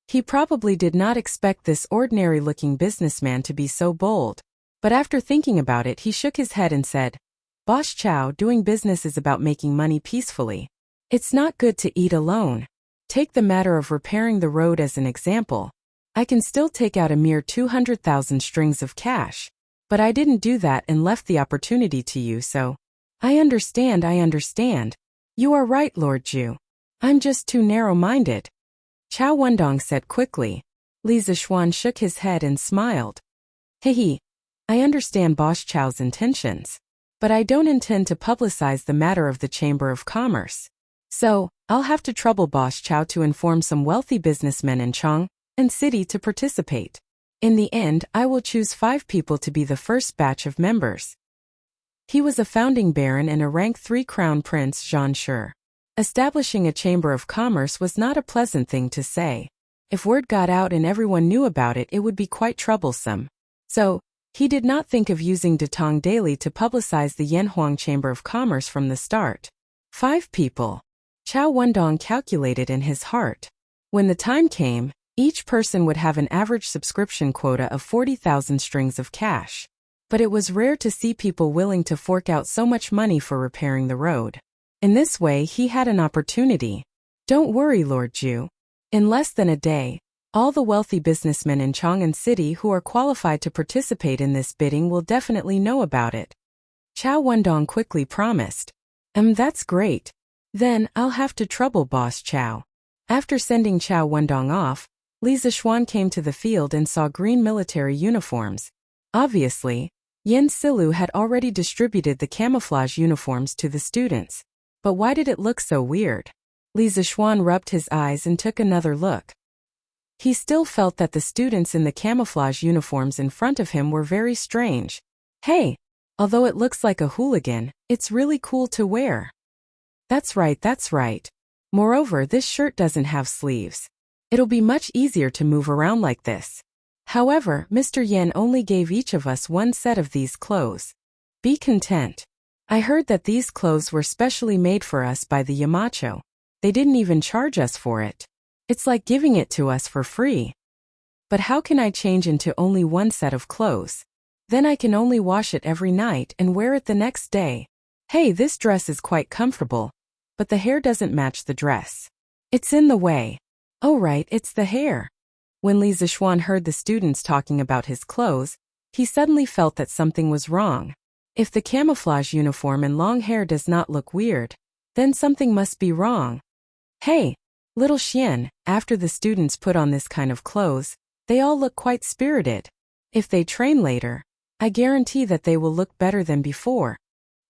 He probably did not expect this ordinary-looking businessman to be so bold, but after thinking about it, he shook his head and said, Boss Chao, doing business is about making money peacefully. It's not good to eat alone. Take the matter of repairing the road as an example. I can still take out a mere 200,000 strings of cash, but I didn't do that and left the opportunity to you, so. I understand. You are right, Lord Ju. I'm just too narrow-minded. Chao Wendong said quickly. Li Zixuan shook his head and smiled. Hehe. I understand Boss Chao's intentions, but I don't intend to publicize the matter of the Chamber of Commerce. So, I'll have to trouble Boss Chao to inform some wealthy businessmen in Chang'an City to participate. In the end, I will choose 5 people to be the first batch of members. He was a founding baron and a rank 3 crown prince, Zhan Shi. Establishing a chamber of commerce was not a pleasant thing to say. If word got out and everyone knew about it, it would be quite troublesome. So, he did not think of using Datong Daily to publicize the Yanhuang Chamber of Commerce from the start. 5 people. Chao Wendong calculated in his heart. When the time came, each person would have an average subscription quota of 40,000 strings of cash. But it was rare to see people willing to fork out so much money for repairing the road. In this way, he had an opportunity. Don't worry, Lord Ju. In less than a day, all the wealthy businessmen in Chang'an City who are qualified to participate in this bidding will definitely know about it. Chao Wendong quickly promised. That's great. Then, I'll have to trouble Boss Chow. After sending Chow Wendong off, Li Zixuan came to the field and saw green military uniforms. Obviously, Yen Silu had already distributed the camouflage uniforms to the students. But why did it look so weird? Li Zixuan rubbed his eyes and took another look. He still felt that the students in the camouflage uniforms in front of him were very strange. Hey! Although it looks like a hooligan, it's really cool to wear. That's right, that's right. Moreover, this shirt doesn't have sleeves. It'll be much easier to move around like this. However, Mr. Yen only gave each of us one set of these clothes. Be content. I heard that these clothes were specially made for us by the Yamacho. They didn't even charge us for it. It's like giving it to us for free. But how can I change into only one set of clothes? Then I can only wash it every night and wear it the next day. Hey, this dress is quite comfortable, but the hair doesn't match the dress. It's in the way. Oh right, it's the hair. When Li Zixuan heard the students talking about his clothes, he suddenly felt that something was wrong. If the camouflage uniform and long hair does not look weird, then something must be wrong. Hey, little Xian, after the students put on this kind of clothes, they all look quite spirited. If they train later, I guarantee that they will look better than before.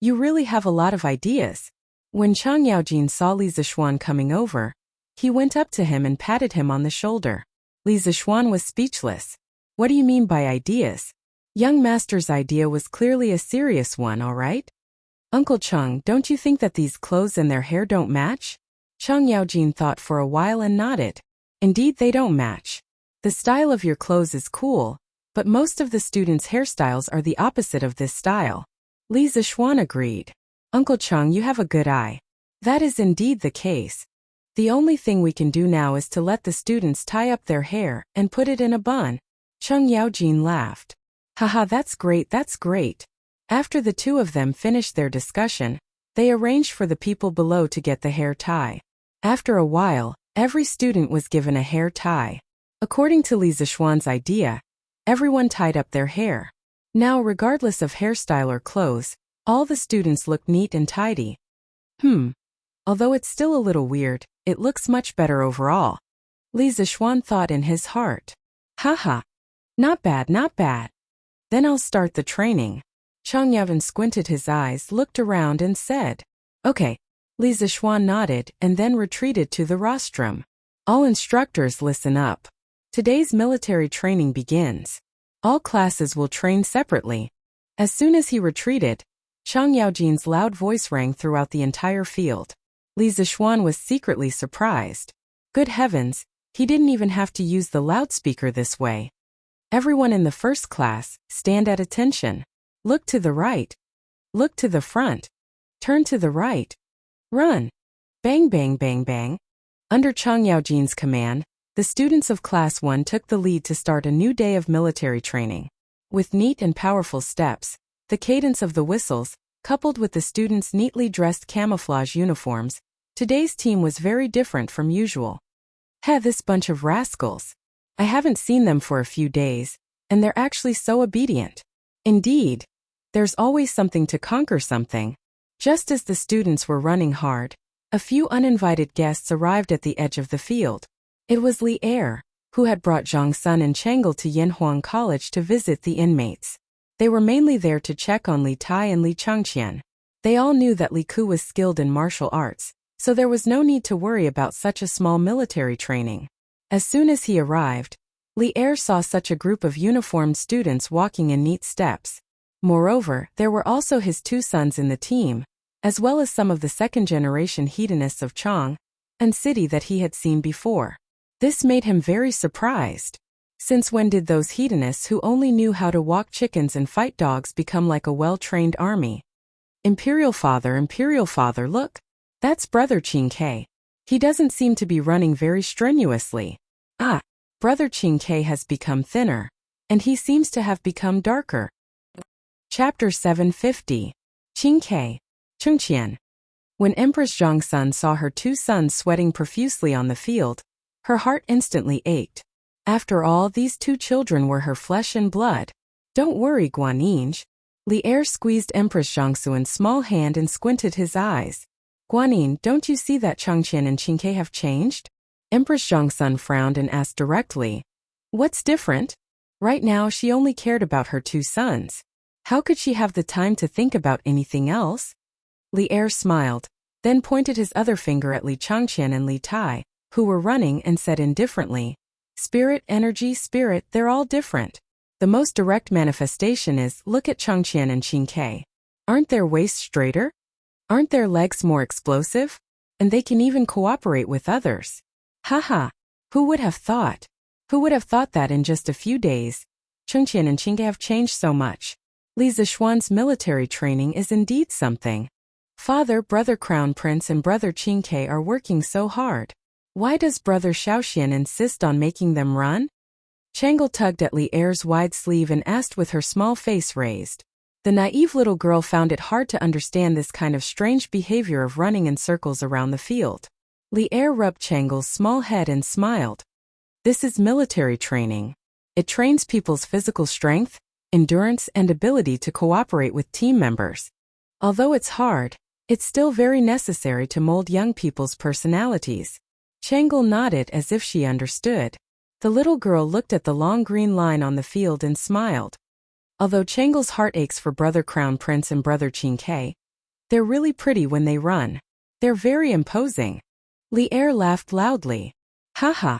You really have a lot of ideas. When Chang Yaojin saw Li Zixuan coming over, he went up to him and patted him on the shoulder. Li Zixuan was speechless. What do you mean by ideas? Young master's idea was clearly a serious one, all right? Uncle Chang, don't you think that these clothes and their hair don't match? Chang Yaojin thought for a while and nodded. Indeed, they don't match. The style of your clothes is cool, but most of the students' hairstyles are the opposite of this style. Li Zixuan agreed. Uncle Chang, you have a good eye. That is indeed the case. The only thing we can do now is to let the students tie up their hair and put it in a bun. Chang Yaojin laughed. Haha, that's great, that's great. After the two of them finished their discussion, they arranged for the people below to get the hair tie. After a while, every student was given a hair tie. According to Li Zixuan's idea, everyone tied up their hair. Now, regardless of hairstyle or clothes, all the students looked neat and tidy. Although it's still a little weird, it looks much better overall. Li Zixuan thought in his heart. Haha. Not bad, not bad. Then I'll start the training. Chang Yaojin squinted his eyes, looked around and said, Okay. Li Zixuan nodded and then retreated to the rostrum. All instructors listen up. Today's military training begins. All classes will train separately. As soon as he retreated, Chang Yaojin's loud voice rang throughout the entire field. Li Zixuan was secretly surprised. Good heavens, he didn't even have to use the loudspeaker this way. Everyone in the first class, stand at attention. Look to the right. Look to the front. Turn to the right. Run. Bang bang bang bang. Under Chang Yaojin's command, the students of Class 1 took the lead to start a new day of military training. With neat and powerful steps, the cadence of the whistles, coupled with the students' neatly dressed camouflage uniforms, today's team was very different from usual. This bunch of rascals. I haven't seen them for a few days, and they're actually so obedient. Indeed, there's always something to conquer something. Just as the students were running hard, a few uninvited guests arrived at the edge of the field. It was Li Er, who had brought Zhang Sun and Chengel to Yanhuang College to visit the inmates. They were mainly there to check on Li Tai and Li Changqian. They all knew that Li Ku was skilled in martial arts, so there was no need to worry about such a small military training. As soon as he arrived, Li Er saw such a group of uniformed students walking in neat steps. Moreover, there were also his two sons in the team, as well as some of the second-generation hedonists of Chang and City that he had seen before. This made him very surprised. Since when did those hedonists who only knew how to walk chickens and fight dogs become like a well-trained army? Imperial Father, look. That's Brother Qing Ke. He doesn't seem to be running very strenuously. Brother Qing Ke has become thinner, and he seems to have become darker. Chapter 750. Qing Ke. Chengqian. When Empress Zhangsun saw her two sons sweating profusely on the field, her heart instantly ached. After all, these two children were her flesh and blood. Don't worry, Guaninj. Li Er squeezed Empress Zhongxuan's small hand and squinted his eyes. Guanyin, don't you see that Changqian and Qingke have changed? Empress Zhongxun frowned and asked directly. What's different? Right now she only cared about her 2 sons. How could she have the time to think about anything else? Li Er smiled, then pointed his other finger at Li Changqian and Li Tai, who were running, and said indifferently, Spirit, energy, spirit, they're all different. The most direct manifestation is, look at Changqian and Qingke. Aren't their waists straighter? Aren't their legs more explosive? And they can even cooperate with others. Haha, who would have thought? Who would have thought that in just a few days, Changqian and Qingke have changed so much? Li Zishuan's military training is indeed something. Father, brother Crown Prince and brother Qingke are working so hard. Why does brother Shaoxian insist on making them run? Changle tugged at Li Er's wide sleeve and asked with her small face raised. The naive little girl found it hard to understand this kind of strange behavior of running in circles around the field. Li Er rubbed Changle's small head and smiled. This is military training. It trains people's physical strength, endurance, and ability to cooperate with team members. Although it's hard, it's still very necessary to mold young people's personalities. Changle nodded as if she understood. The little girl looked at the long green line on the field and smiled. Although Changle's heart aches for brother Crown Prince and brother Qingke, they're really pretty when they run. They're very imposing. Li Er laughed loudly. Haha.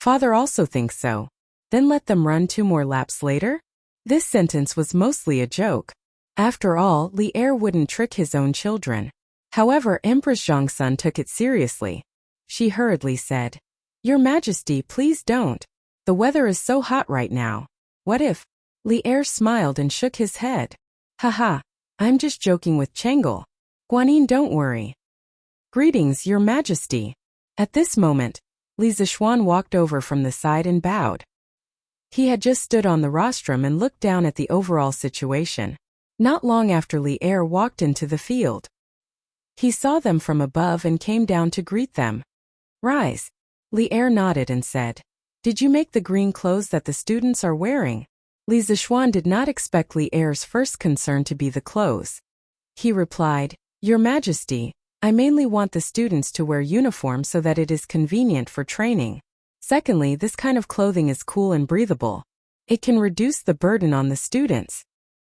Father also thinks so. Then let them run 2 more laps later? This sentence was mostly a joke. After all, Li Er wouldn't trick his own children. However, Empress Zhongxun took it seriously. She hurriedly said, Your Majesty, please don't. The weather is so hot right now. What if? Li Er smiled and shook his head. Haha, I'm just joking with Changle. Guanyin, don't worry. Greetings, Your Majesty. At this moment, Li Zishuan walked over from the side and bowed. He had just stood on the rostrum and looked down at the overall situation. Not long after Li Er walked into the field. He saw them from above and came down to greet them. Rise. Li Er nodded and said, Did you make the green clothes that the students are wearing? Li Zishuan did not expect Li Er's first concern to be the clothes. He replied, Your Majesty, I mainly want the students to wear uniform so that it is convenient for training. Secondly, this kind of clothing is cool and breathable. It can reduce the burden on the students.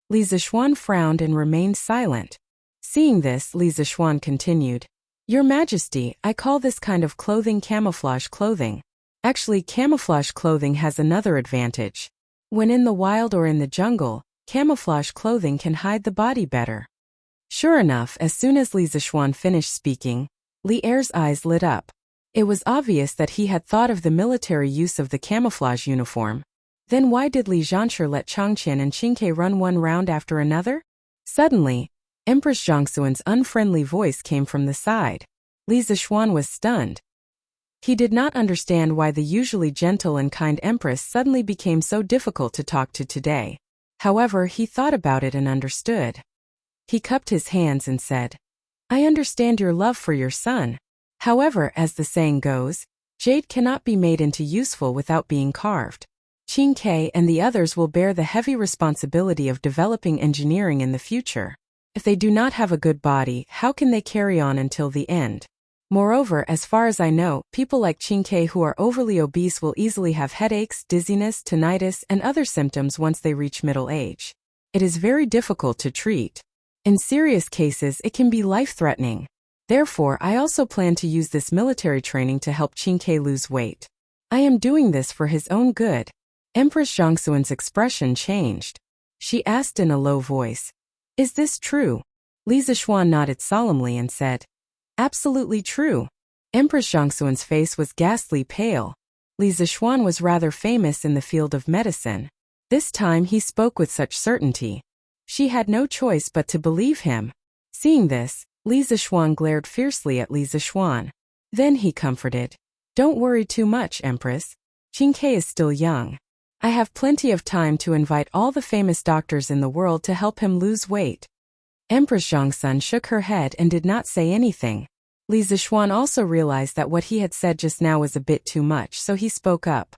Li Zishuan frowned and remained silent. Seeing this, Li Zishuan continued, Your Majesty, I call this kind of clothing camouflage clothing. Actually, camouflage clothing has another advantage. When in the wild or in the jungle, camouflage clothing can hide the body better. Sure enough, as soon as Li Zishuan finished speaking, Li Er's eyes lit up. It was obvious that he had thought of the military use of the camouflage uniform. Then why did Li Zhanshe let Changqian and Qingke run one round after another? Suddenly, Empress Zhongxuan's unfriendly voice came from the side. Li Zishuan was stunned. He did not understand why the usually gentle and kind Empress suddenly became so difficult to talk to today. However, he thought about it and understood. He cupped his hands and said, I understand your love for your son. However, as the saying goes, jade cannot be made into useful without being carved. Qingke and the others will bear the heavy responsibility of developing engineering in the future. If they do not have a good body, how can they carry on until the end? Moreover, as far as I know, people like Qingke who are overly obese will easily have headaches, dizziness, tinnitus, and other symptoms once they reach middle age. It is very difficult to treat. In serious cases, it can be life-threatening. Therefore, I also plan to use this military training to help Qingke lose weight. I am doing this for his own good. Empress Zhongxuan's expression changed. She asked in a low voice, Is this true? Li Zishuan nodded solemnly and said, Absolutely true. Empress Zhongxuan's face was ghastly pale. Li Zishuan was rather famous in the field of medicine. This time he spoke with such certainty. She had no choice but to believe him. Seeing this, Li Zishuan glared fiercely at Li Zishuan. Then he comforted. Don't worry too much, Empress. Qingke is still young. I have plenty of time to invite all the famous doctors in the world to help him lose weight. Empress Zhongxun shook her head and did not say anything. Li Zishuan also realized that what he had said just now was a bit too much, so he spoke up.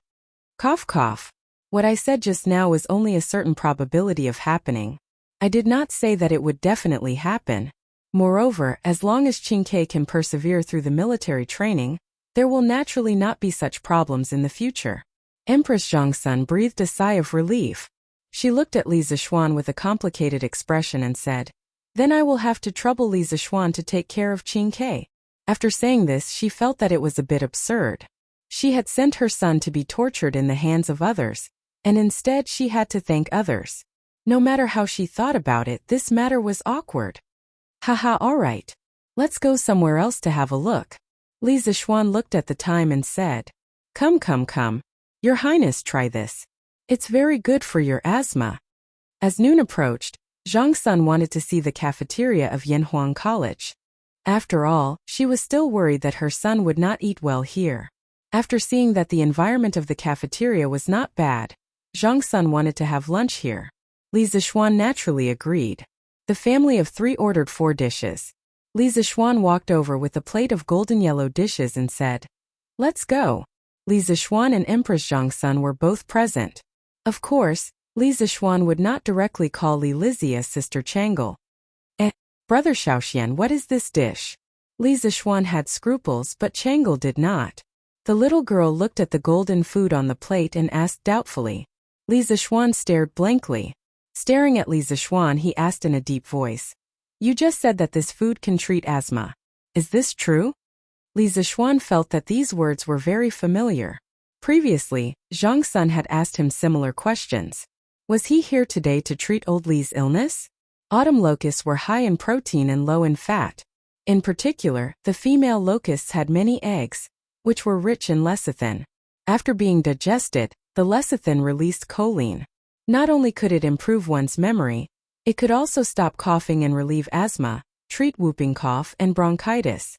Cough cough. What I said just now was only a certain probability of happening. I did not say that it would definitely happen. Moreover, as long as Qingke can persevere through the military training, there will naturally not be such problems in the future. Empress Zhongsun breathed a sigh of relief. She looked at Li Zixuan with a complicated expression and said, "Then I will have to trouble Li Zixuan to take care of Qingke." After saying this, she felt that it was a bit absurd. She had sent her son to be tortured in the hands of others, and instead she had to thank others. No matter how she thought about it, this matter was awkward. Haha, alright. Let's go somewhere else to have a look. Li Zixuan looked at the time and said, Come. Your Highness, try this. It's very good for your asthma." As noon approached, Zhongsun wanted to see the cafeteria of Yanhuang College. After all, she was still worried that her son would not eat well here. After seeing that the environment of the cafeteria was not bad, Zhongsun wanted to have lunch here. Li Zixuan naturally agreed. The family of 3 ordered 4 dishes. Li Zixuan walked over with a plate of golden yellow dishes and said, "Let's go." Li Zixuan and Empress Zhongsun were both present. Of course, Li Zixuan would not directly call Li Lizia Sister Changle. Brother Xiaoxian, what is this dish?" Li Zixuan had scruples, but Changle did not. The little girl looked at the golden food on the plate and asked doubtfully. Li Zixuan stared blankly. Staring at Li Zixuan, he asked in a deep voice, "You just said that this food can treat asthma. Is this true?" Li Zixuan felt that these words were very familiar. Previously, Zhongsun had asked him similar questions. Was he here today to treat old Li's illness? Autumn locusts were high in protein and low in fat. In particular, the female locusts had many eggs, which were rich in lecithin. After being digested, the lecithin released choline. Not only could it improve one's memory, it could also stop coughing and relieve asthma, treat whooping cough and bronchitis.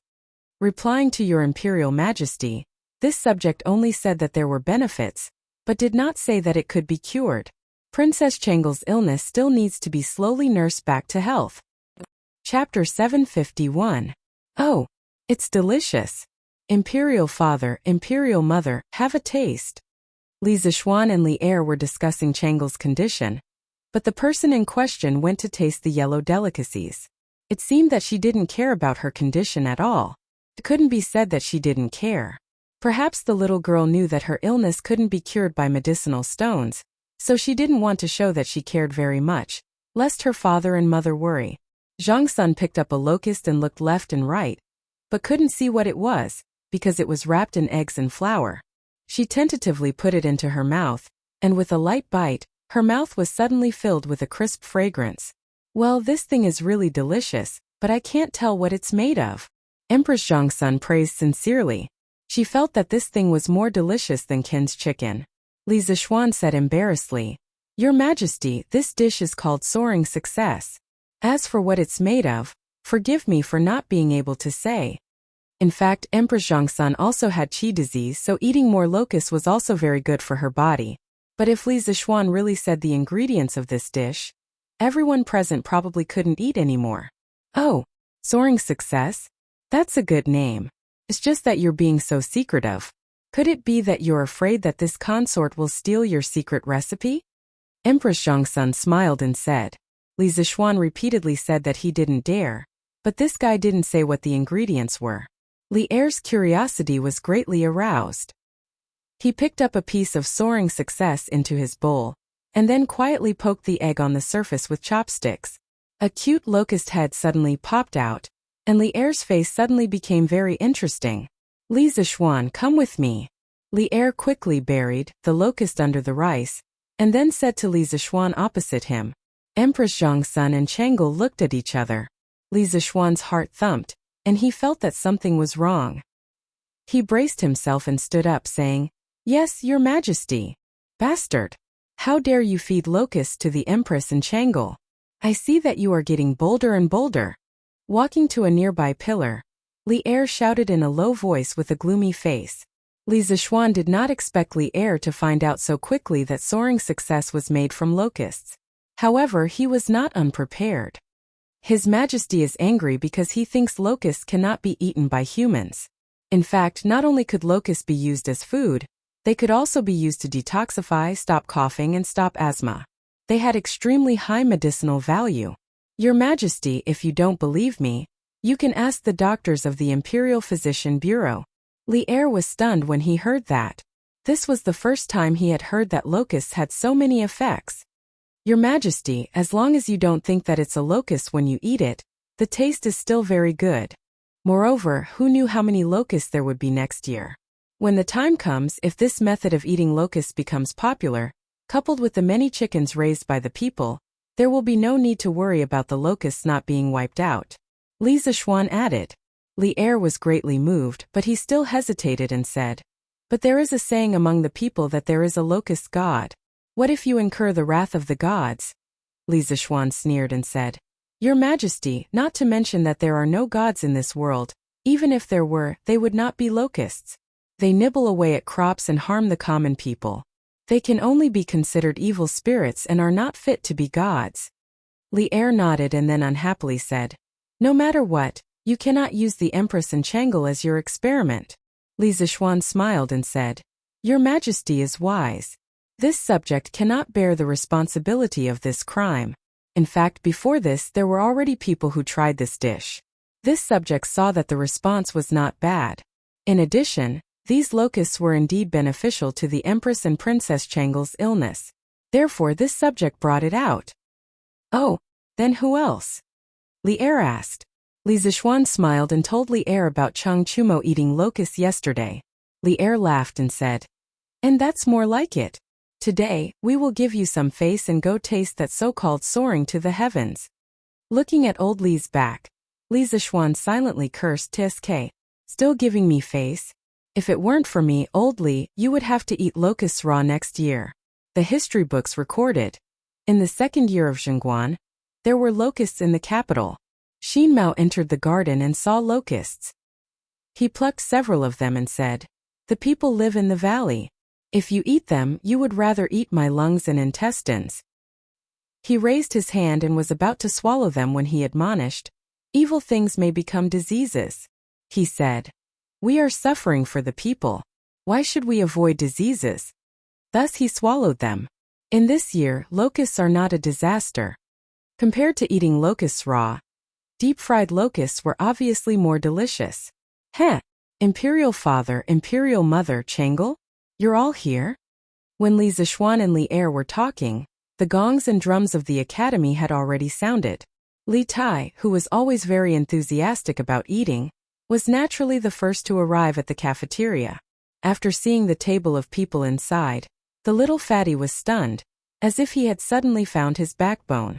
Replying to Your Imperial Majesty, this subject only said that there were benefits, but did not say that it could be cured. Princess Changle's illness still needs to be slowly nursed back to health. Chapter 751. Oh, it's delicious. Imperial Father, Imperial Mother, have a taste. Li Zixuan and Li Er were discussing Changle's condition, but the person in question went to taste the yellow delicacies. It seemed that she didn't care about her condition at all. It couldn't be said that she didn't care. Perhaps the little girl knew that her illness couldn't be cured by medicinal stones, so she didn't want to show that she cared very much, lest her father and mother worry. Zhongsun picked up a locust and looked left and right, but couldn't see what it was, because it was wrapped in eggs and flour. She tentatively put it into her mouth, and with a light bite, her mouth was suddenly filled with a crisp fragrance. Well, this thing is really delicious, but I can't tell what it's made of. Empress Zhongsun praised sincerely. She felt that this thing was more delicious than Qin's chicken. Li Zixuan said embarrassedly, "Your Majesty, this dish is called Soaring Success. As for what it's made of, forgive me for not being able to say." In fact, Empress Zhongsun also had qi disease, so eating more locusts was also very good for her body. But if Li Zixuan really said the ingredients of this dish, everyone present probably couldn't eat anymore. Oh, Soaring Success? That's a good name. It's just that you're being so secretive. Could it be that you're afraid that this consort will steal your secret recipe? Empress Zhongsun smiled and said. Li Zixuan repeatedly said that he didn't dare, but this guy didn't say what the ingredients were. Li Er's curiosity was greatly aroused. He picked up a piece of Soaring Success into his bowl, and then quietly poked the egg on the surface with chopsticks. A cute locust head suddenly popped out, and Li Er's face suddenly became very interesting. Li Zixuan, come with me. Li Er quickly buried the locust under the rice, and then said to Li Zixuan opposite him. Empress Zhongsun and Changle looked at each other. Li Zixuan's heart thumped, and he felt that something was wrong. He braced himself and stood up, saying, "Yes, Your Majesty." "Bastard! How dare you feed locusts to the Empress and Changle? I see that you are getting bolder and bolder." Walking to a nearby pillar, Li Er shouted in a low voice with a gloomy face. Li Zixuan did not expect Li Er to find out so quickly that Soaring Success was made from locusts. However, he was not unprepared. His Majesty is angry because he thinks locusts cannot be eaten by humans. In fact, not only could locusts be used as food, they could also be used to detoxify, stop coughing, and stop asthma. They had extremely high medicinal value. Your Majesty, if you don't believe me, you can ask the doctors of the Imperial Physician Bureau. Li Er was stunned when he heard that. This was the first time he had heard that locusts had so many effects. Your Majesty, as long as you don't think that it's a locust when you eat it, the taste is still very good. Moreover, who knew how many locusts there would be next year? When the time comes, if this method of eating locusts becomes popular, coupled with the many chickens raised by the people, there will be no need to worry about the locusts not being wiped out. Li Zishuan added. Li Er was greatly moved, but he still hesitated and said, "But there is a saying among the people that there is a locust god. What if you incur the wrath of the gods?" Li Zishuan sneered and said, "Your Majesty, not to mention that there are no gods in this world, even if there were, they would not be locusts. They nibble away at crops and harm the common people. They can only be considered evil spirits and are not fit to be gods." Li Er nodded and then unhappily said, "No matter what, you cannot use the Empress and Changel as your experiment." Li Zishuan smiled and said, "Your Majesty is wise. This subject cannot bear the responsibility of this crime. In fact, before this there were already people who tried this dish. This subject saw that the response was not bad. In addition, these locusts were indeed beneficial to the Empress and Princess Changel's illness. Therefore this subject brought it out." "Oh, then who else?" Li Er asked. Li Zishuan smiled and told Li Er about Cheng Chumo eating locusts yesterday. Li Er laughed and said, "And that's more like it. Today, we will give you some face and go taste that so-called soaring to the heavens." Looking at old Li's back, Li Zishuan silently cursed Tsk. "Still giving me face? If it weren't for me, old Li, you would have to eat locusts raw next year." The history books recorded. In the second year of Zhengguan, there were locusts in the capital. Xin Mao entered the garden and saw locusts. He plucked several of them and said, "The people live in the valley. If you eat them, you would rather eat my lungs and intestines." He raised his hand and was about to swallow them when he admonished, "Evil things may become diseases." He said, "We are suffering for the people. Why should we avoid diseases?" Thus he swallowed them. In this year, locusts are not a disaster. Compared to eating locusts raw, deep-fried locusts were obviously more delicious. "Heh! Imperial Father, Imperial Mother, Changel? You're all here?" When Li Zishuan and Li Er were talking, the gongs and drums of the academy had already sounded. Li Tai, who was always very enthusiastic about eating, was naturally the first to arrive at the cafeteria. After seeing the table of people inside, the little fatty was stunned, as if he had suddenly found his backbone.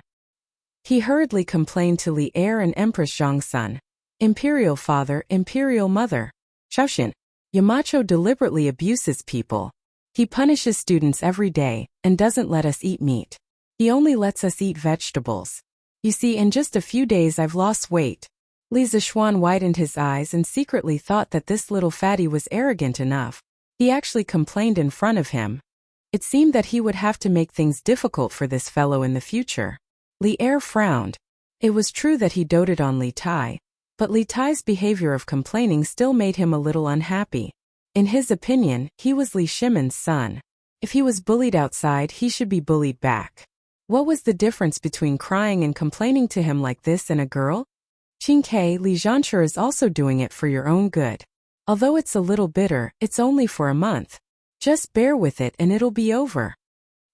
He hurriedly complained to Li Er and Empress Zhongsun, "Imperial Father, Imperial Mother, Shaoxin, Yamacho deliberately abuses people. He punishes students every day and doesn't let us eat meat. He only lets us eat vegetables. You see, in just a few days I've lost weight." Li Zishuan widened his eyes and secretly thought that this little fatty was arrogant enough. He actually complained in front of him. It seemed that he would have to make things difficult for this fellow in the future. Li Er frowned. It was true that he doted on Li Tai, but Li Tai's behavior of complaining still made him a little unhappy. In his opinion, he was Li Shimon's son. If he was bullied outside, he should be bullied back. What was the difference between crying and complaining to him like this and a girl? "Qingke, Li Zhanshu is also doing it for your own good. Although it's a little bitter, it's only for a month. Just bear with it and it'll be over."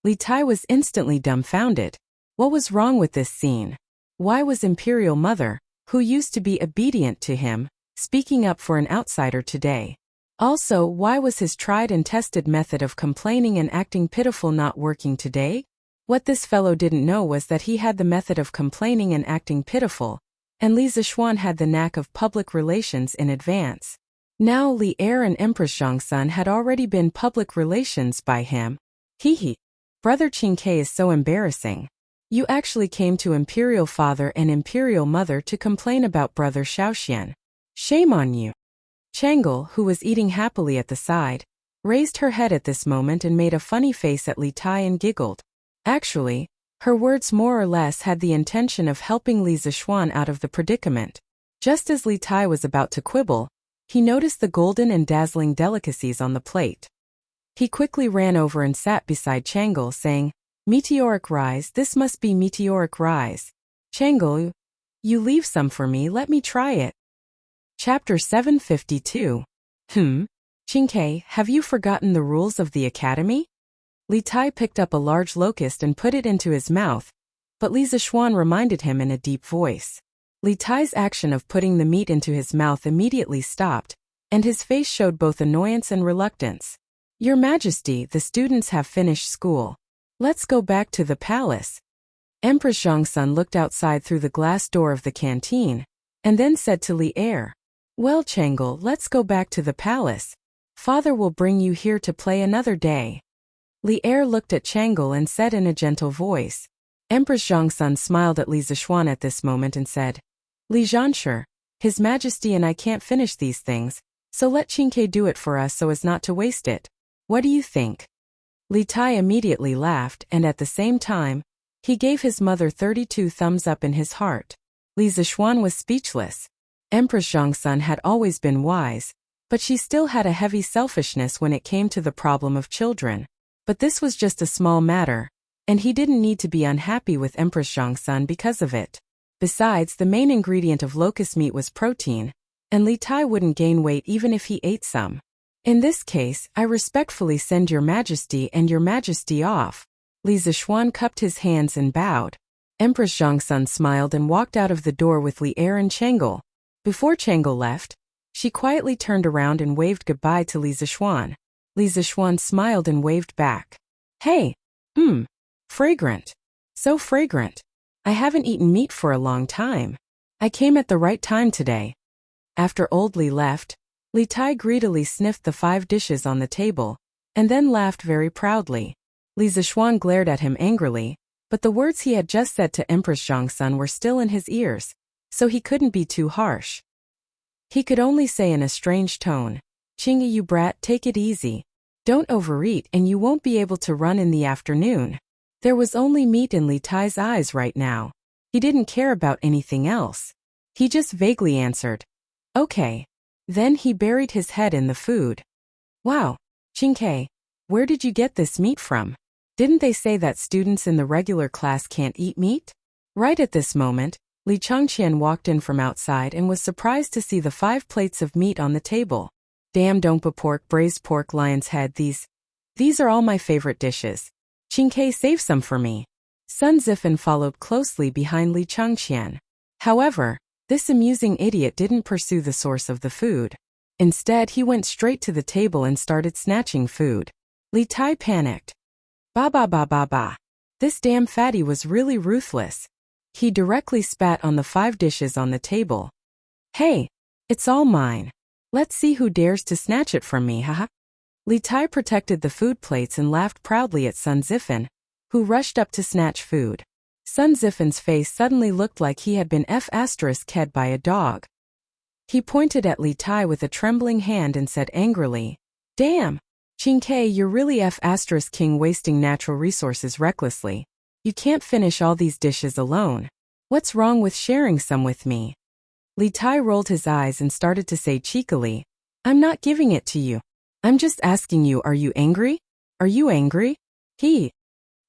Li Tai was instantly dumbfounded. What was wrong with this scene? Why was Imperial Mother, who used to be obedient to him, speaking up for an outsider today? Also, why was his tried and tested method of complaining and acting pitiful not working today? What this fellow didn't know was that he had the method of complaining and acting pitiful, and Li Zishuan had the knack of public relations in advance. Now Li Er and Empress Zhongsun had already been public relations by him. Hee. Brother Qingke is so embarrassing. You actually came to Imperial Father and Imperial Mother to complain about Brother Shaoxian. Shame on you. Changel, who was eating happily at the side, raised her head at this moment and made a funny face at Li Tai and giggled. Actually, her words more or less had the intention of helping Li Zishuan out of the predicament. Just as Li Tai was about to quibble, he noticed the golden and dazzling delicacies on the plate. He quickly ran over and sat beside Changel, saying, Meteoric rise, this must be meteoric rise. Changel, you leave some for me, let me try it. Chapter 752. Qingke, have you forgotten the rules of the academy? Li Tai picked up a large locust and put it into his mouth, but Li Zishuan reminded him in a deep voice. Li Tai's action of putting the meat into his mouth immediately stopped, and his face showed both annoyance and reluctance. Your Majesty, the students have finished school. Let's go back to the palace. Empress Zhongsun looked outside through the glass door of the canteen, and then said to Li Er, well, Changel, let's go back to the palace. Father will bring you here to play another day. Li Er looked at Changel and said in a gentle voice. Empress Zhongsun smiled at Li Zishuan at this moment and said, Li Zhansher, His Majesty and I can't finish these things, so let Qingke do it for us so as not to waste it. What do you think? Li Tai immediately laughed, and at the same time, he gave his mother 32 thumbs up in his heart. Li Zishuan was speechless. Empress Zhongsun had always been wise, but she still had a heavy selfishness when it came to the problem of children. But this was just a small matter, and he didn't need to be unhappy with Empress Zhongsun because of it. Besides, the main ingredient of locust meat was protein, and Li Tai wouldn't gain weight even if he ate some. In this case, I respectfully send Your Majesty and Your Majesty off. Li Zishuan cupped his hands and bowed. Empress Zhongsun smiled and walked out of the door with Li Er and Changel. Before Changel left, she quietly turned around and waved goodbye to Li Zishuan. Li Zishuan smiled and waved back. Hey, fragrant. So fragrant. I haven't eaten meat for a long time. I came at the right time today. After old Li left, Li Tai greedily sniffed the 5 dishes on the table, and then laughed very proudly. Li Zishuan glared at him angrily, but the words he had just said to Empress Zhongsun were still in his ears, so he couldn't be too harsh. He could only say in a strange tone, Qingge, you brat, take it easy. Don't overeat and you won't be able to run in the afternoon. There was only meat in Li Tai's eyes right now. He didn't care about anything else. He just vaguely answered, okay. Then he buried his head in the food. Wow, Qingke, where did you get this meat from? Didn't they say that students in the regular class can't eat meat? Right at this moment, Li Changqian walked in from outside and was surprised to see the 5 plates of meat on the table. Damn dongpa pork, braised pork, lion's head, these are all my favorite dishes. Qingke, save some for me. Sun Zifan followed closely behind Li Changqian. However, this amusing idiot didn't pursue the source of the food. Instead, he went straight to the table and started snatching food. Li Tai panicked. Ba ba ba ba ba. This damn fatty was really ruthless. He directly spat on the 5 dishes on the table. Hey, it's all mine. Let's see who dares to snatch it from me, haha. Li Tai protected the food plates and laughed proudly at Sun Zifan, who rushed up to snatch food. Sun Zifan's face suddenly looked like he had been f***ed by a dog. He pointed at Li Tai with a trembling hand and said angrily, damn, Qingke, you're really f***ing wasting natural resources recklessly. You can't finish all these dishes alone. What's wrong with sharing some with me? Li Tai rolled his eyes and started to say cheekily, I'm not giving it to you. I'm just asking you, are you angry? Are you angry?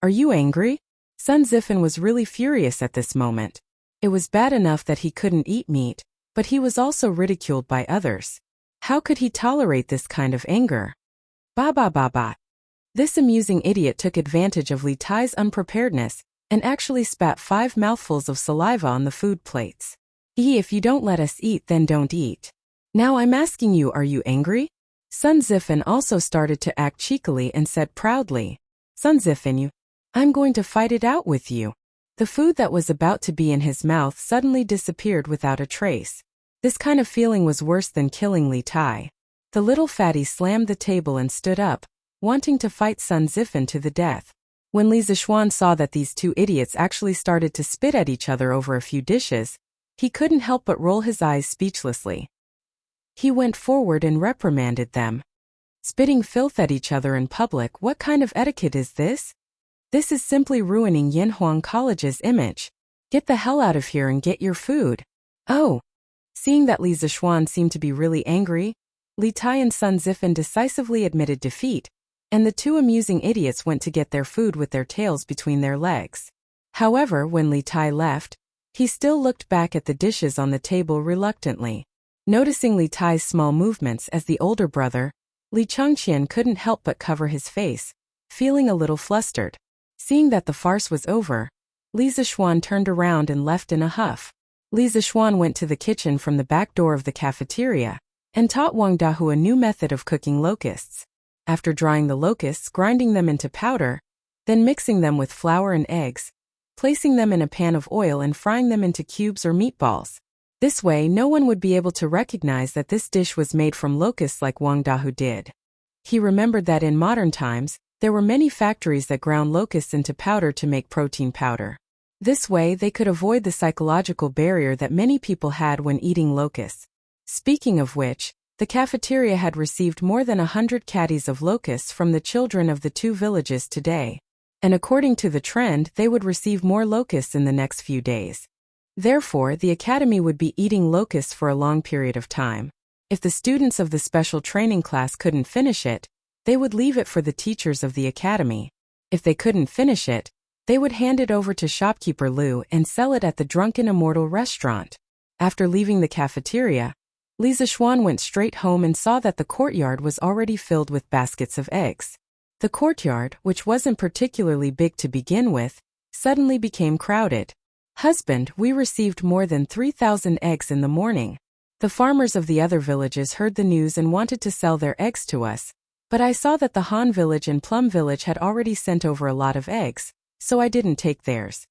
Are you angry? Sun Zifan was really furious at this moment. It was bad enough that he couldn't eat meat, but he was also ridiculed by others. How could he tolerate this kind of anger? Ba ba ba ba. This amusing idiot took advantage of Li Tai's unpreparedness and actually spat 5 mouthfuls of saliva on the food plates. If you don't let us eat, then don't eat. Now I'm asking you, are you angry? Sun Zifan also started to act cheekily and said proudly, Sun Zifan, I'm going to fight it out with you. The food that was about to be in his mouth suddenly disappeared without a trace. This kind of feeling was worse than killing Li Tai. The little fatty slammed the table and stood up, wanting to fight Sun Zifan to the death. When Li Zishuan saw that these 2 idiots actually started to spit at each other over a few dishes, he couldn't help but roll his eyes speechlessly. He went forward and reprimanded them. Spitting filth at each other in public, what kind of etiquette is this? This is simply ruining Yinhuang College's image. Get the hell out of here and get your food. Oh. Seeing that Li Zishuan seemed to be really angry, Li Tai and Sun Zifan decisively admitted defeat and the two amusing idiots went to get their food with their tails between their legs. However, when Li Tai left, he still looked back at the dishes on the table reluctantly. Noticing Li Tai's small movements as the older brother, Li Chengqian couldn't help but cover his face, feeling a little flustered. Seeing that the farce was over, Li Zishuan turned around and left in a huff. Li Zishuan went to the kitchen from the back door of the cafeteria and taught Wang Dahu a new method of cooking locusts. After drying the locusts, grinding them into powder, then mixing them with flour and eggs, placing them in a pan of oil and frying them into cubes or meatballs. This way, no one would be able to recognize that this dish was made from locusts like Wang Dahu did. He remembered that in modern times, there were many factories that ground locusts into powder to make protein powder. This way, they could avoid the psychological barrier that many people had when eating locusts. Speaking of which, the cafeteria had received more than 100 caddies of locusts from the children of the two villages today, and according to the trend, they would receive more locusts in the next few days. Therefore, the academy would be eating locusts for a long period of time. If the students of the special training class couldn't finish it, they would leave it for the teachers of the academy. If they couldn't finish it, they would hand it over to shopkeeper Liu and sell it at the Drunken Immortal restaurant. After leaving the cafeteria, Li Zishuan went straight home and saw that the courtyard was already filled with baskets of eggs. The courtyard, which wasn't particularly big to begin with, suddenly became crowded. "Husband, we received more than 3,000 eggs in the morning. The farmers of the other villages heard the news and wanted to sell their eggs to us, but I saw that the Han village and Plum village had already sent over a lot of eggs, so I didn't take theirs."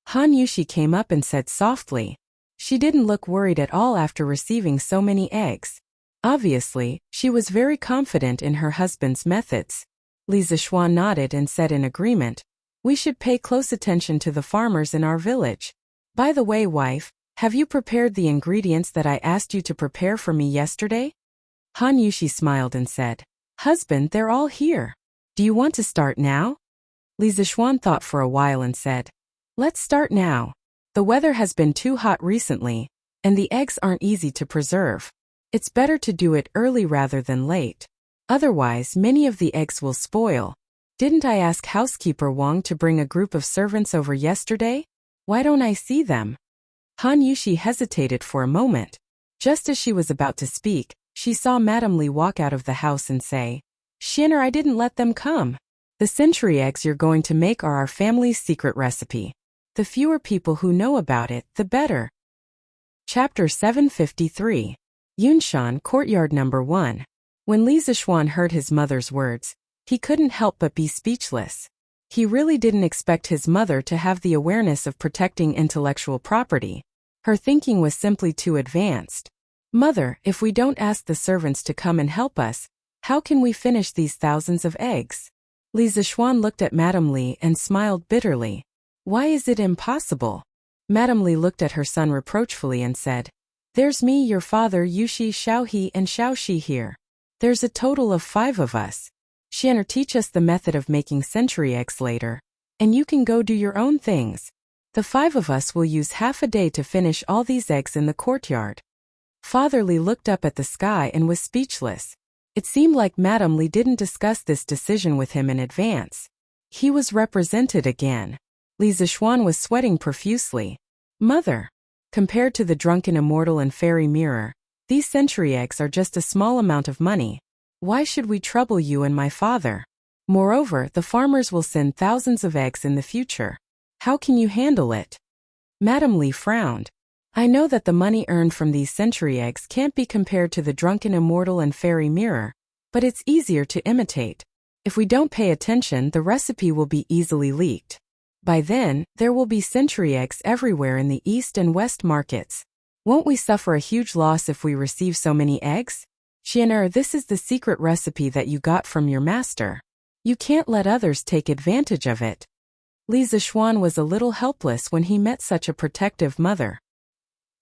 Han Yushi came up and said softly. She didn't look worried at all after receiving so many eggs. Obviously, she was very confident in her husband's methods. Li Zishuan nodded and said in agreement, "We should pay close attention to the farmers in our village. By the way, wife, have you prepared the ingredients that I asked you to prepare for me yesterday?" Han Yushi smiled and said, "Husband, they're all here. Do you want to start now?" Li Zishuan thought for a while and said, "Let's start now. The weather has been too hot recently, and the eggs aren't easy to preserve. It's better to do it early rather than late. Otherwise, many of the eggs will spoil. Didn't I ask housekeeper Wang to bring a group of servants over yesterday? Why don't I see them?" Han Yushi hesitated for a moment. Just as she was about to speak, she saw Madame Li walk out of the house and say, "Shinner, I didn't let them come. The century eggs you're going to make are our family's secret recipe. The fewer people who know about it, the better." Chapter 753. Yunshan Courtyard Number 1. When Li Zishuan heard his mother's words, he couldn't help but be speechless. He really didn't expect his mother to have the awareness of protecting intellectual property. Her thinking was simply too advanced. "Mother, if we don't ask the servants to come and help us, how can we finish these thousands of eggs?" Li Zishuan looked at Madame Li and smiled bitterly. "Why is it impossible?" Madame Li looked at her son reproachfully and said, "There's me, your father, Yushi, Xiaohe, and Xiaoxi here. There's a total of 5 of us. Xian'er, teach us the method of making century eggs later, and you can go do your own things. The 5 of us will use half a day to finish all these eggs in the courtyard." Father Li looked up at the sky and was speechless. It seemed like Madame Li didn't discuss this decision with him in advance. He was represented again. Li Zishuan was sweating profusely. "Mother, compared to the Drunken Immortal and Fairy Mirror, these century eggs are just a small amount of money. Why should we trouble you and my father? Moreover, the farmers will send thousands of eggs in the future. How can you handle it?" Madame Li frowned. "I know that the money earned from these century eggs can't be compared to the Drunken Immortal and Fairy Mirror, but it's easier to imitate. If we don't pay attention, the recipe will be easily leaked. By then, there will be century eggs everywhere in the East and West markets. Won't we suffer a huge loss if we receive so many eggs? Xian'er, this is the secret recipe that you got from your master. You can't let others take advantage of it." Li Zishuan was a little helpless when he met such a protective mother.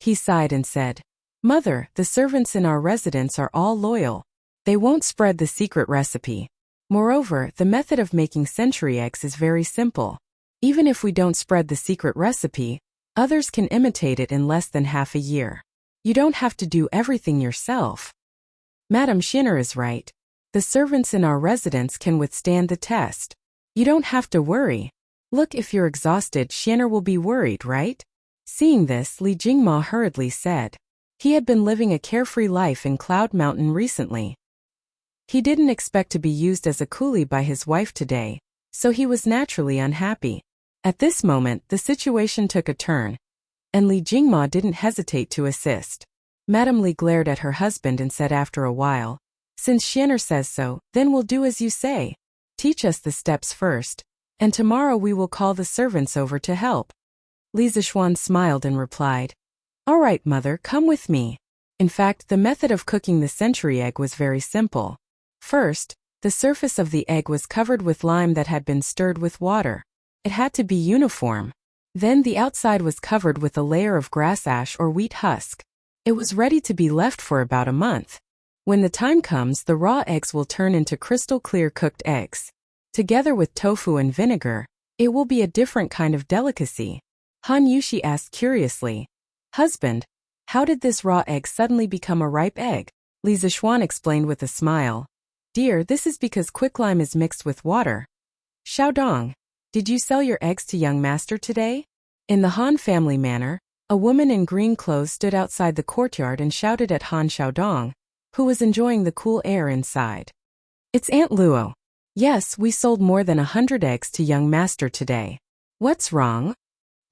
He sighed and said, "Mother, the servants in our residence are all loyal. They won't spread the secret recipe. Moreover, the method of making century eggs is very simple. Even if we don't spread the secret recipe, others can imitate it in less than half a year. You don't have to do everything yourself." Madame Shinner is right. The servants in our residence can withstand the test. You don't have to worry. Look, if you're exhausted, Xianer will be worried, right? Seeing this, Li Jingma hurriedly said. He had been living a carefree life in Cloud Mountain recently. He didn't expect to be used as a coolie by his wife today, so he was naturally unhappy. At this moment, the situation took a turn, and Li Jingma didn't hesitate to assist. Madame Li glared at her husband and said after a while, "Since Xianer says so, then we'll do as you say. Teach us the steps first, and tomorrow we will call the servants over to help." Li Zixuan smiled and replied, "All right, mother, come with me." In fact, the method of cooking the century egg was very simple. First, the surface of the egg was covered with lime that had been stirred with water. It had to be uniform. Then the outside was covered with a layer of grass ash or wheat husk. It was ready to be left for about a month. When the time comes, the raw eggs will turn into crystal clear cooked eggs. Together with tofu and vinegar, it will be a different kind of delicacy. Han Yushi asked curiously, "Husband, how did this raw egg suddenly become a ripe egg?" Li Zixuan explained with a smile. "Dear, this is because quicklime is mixed with water." "Xiaodong, did you sell your eggs to young master today?" In the Han family manner, a woman in green clothes stood outside the courtyard and shouted at Han Xiaodong, who was enjoying the cool air inside. "It's Aunt Luo. Yes, we sold more than 100 eggs to young master today. What's wrong?"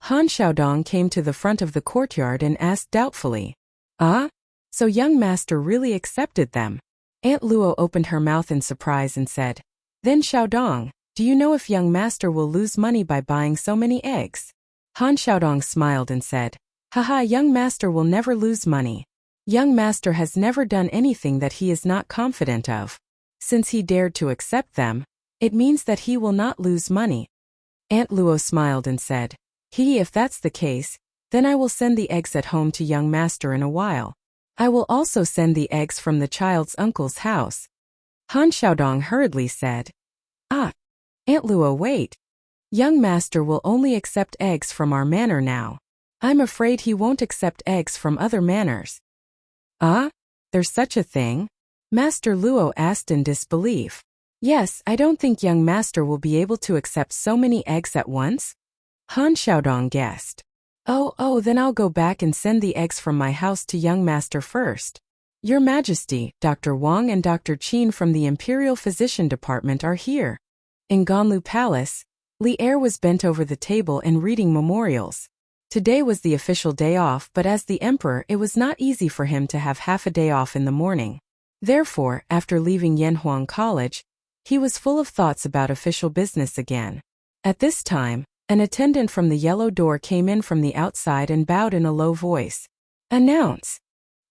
Han Xiaodong came to the front of the courtyard and asked doubtfully. "Ah? So young master really accepted them?" Aunt Luo opened her mouth in surprise and said, "Then Xiaodong, do you know if young master will lose money by buying so many eggs?" Han Xiaodong smiled and said, "Haha, young master will never lose money. Young master has never done anything that he is not confident of. Since he dared to accept them, it means that he will not lose money." Aunt Luo smiled and said, If that's the case, then I will send the eggs at home to young master in a while. I will also send the eggs from the child's uncle's house." Han Xiaodong hurriedly said, "Ah, Aunt Luo, wait. Young master will only accept eggs from our manor now. I'm afraid he won't accept eggs from other manors." "Ah? There's such a thing?" Master Luo asked in disbelief. "Yes, I don't think young master will be able to accept so many eggs at once." Han Xiaodong guessed. Oh, then I'll go back and send the eggs from my house to young master first." "Your Majesty, Dr. Wang and Dr. Qin from the Imperial Physician Department are here." In Ganlu Palace, Li Er was bent over the table and reading memorials. Today was the official day off, but as the emperor, it was not easy for him to have half a day off in the morning. Therefore, after leaving Yanhuang College, he was full of thoughts about official business again. At this time, an attendant from the yellow door came in from the outside and bowed in a low voice. "Announce."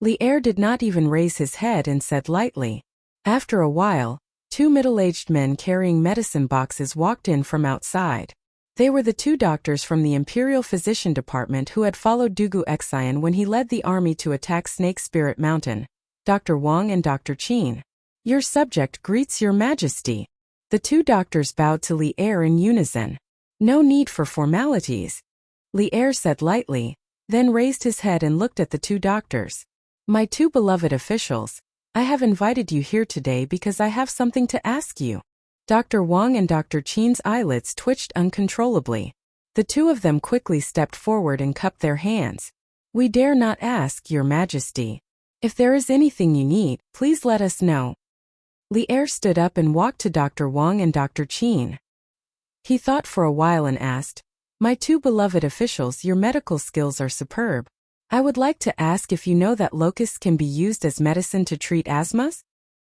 Li Er did not even raise his head and said lightly. After a while, two middle-aged men carrying medicine boxes walked in from outside. They were the two doctors from the Imperial Physician Department who had followed Dugu Xian when he led the army to attack Snake Spirit Mountain, Dr. Wang and Dr. Qin. "Your subject greets your Majesty." The two doctors bowed to Li Er in unison. "No need for formalities," Li Er said lightly, then raised his head and looked at the two doctors. "My two beloved officials, I have invited you here today because I have something to ask you." Dr. Wang and Dr. Qin's eyelids twitched uncontrollably. The two of them quickly stepped forward and cupped their hands. "We dare not ask, Your Majesty. If there is anything you need, please let us know." Li Er stood up and walked to Dr. Wang and Dr. Qin. He thought for a while and asked, "My two beloved officials, your medical skills are superb. I would like to ask if you know that locusts can be used as medicine to treat asthmas?"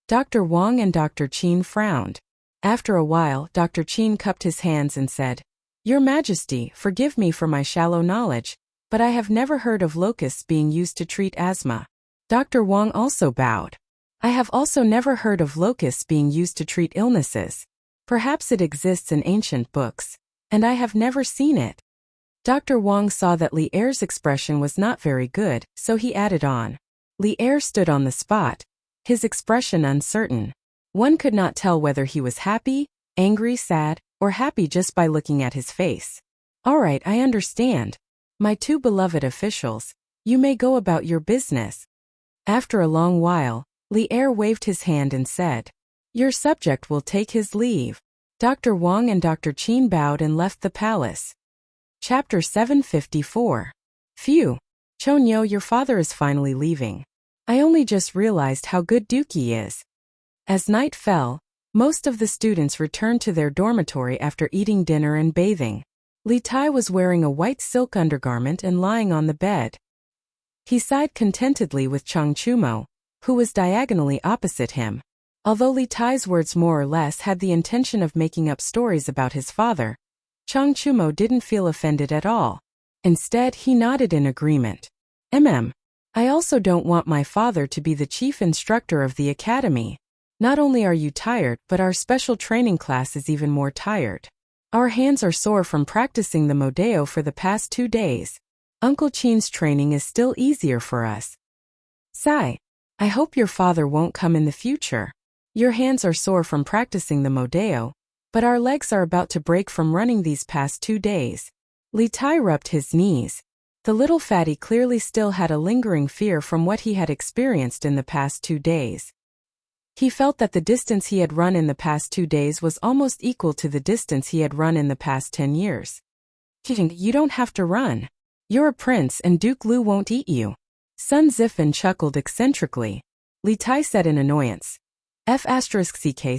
Dr. Wang and Dr. Qin frowned. After a while, Dr. Qin cupped his hands and said, "Your Majesty, forgive me for my shallow knowledge, but I have never heard of locusts being used to treat asthma." Dr. Wang also bowed. "I have also never heard of locusts being used to treat illnesses. Perhaps it exists in ancient books, and I have never seen it." Dr. Wang saw that Li Er's expression was not very good, so he added on. Li Er stood on the spot, his expression uncertain. One could not tell whether he was happy, angry, sad, or happy just by looking at his face. "All right, I understand. My two beloved officials, you may go about your business." After a long while, Li Er waved his hand and said, Your subject will take his leave. Dr. Wang and Dr. Qin bowed and left the palace. Chapter 754. Phew. Chonyo, your father is finally leaving. I only just realized how good Dookie is. As night fell, most of the students returned to their dormitory after eating dinner and bathing. Li Tai was wearing a white silk undergarment and lying on the bed. He sighed contentedly with Chang Chumo, who was diagonally opposite him. Although Li Tai's words more or less had the intention of making up stories about his father, Chang Chumo didn't feel offended at all. Instead, he nodded in agreement. I also don't want my father to be the chief instructor of the academy. Not only are you tired, but our special training class is even more tired. Our hands are sore from practicing the Modeo for the past 2 days. Uncle Qin's training is still easier for us. Sigh. I hope your father won't come in the future. Your hands are sore from practicing the Modeo, but our legs are about to break from running these past 2 days. Li Tai rubbed his knees. The little fatty clearly still had a lingering fear from what he had experienced in the past 2 days. He felt that the distance he had run in the past 2 days was almost equal to the distance he had run in the past 10 years. You don't have to run. You're a prince and Duke Lu won't eat you. Sun Zifan chuckled eccentrically. Li Tai said in annoyance. F***ck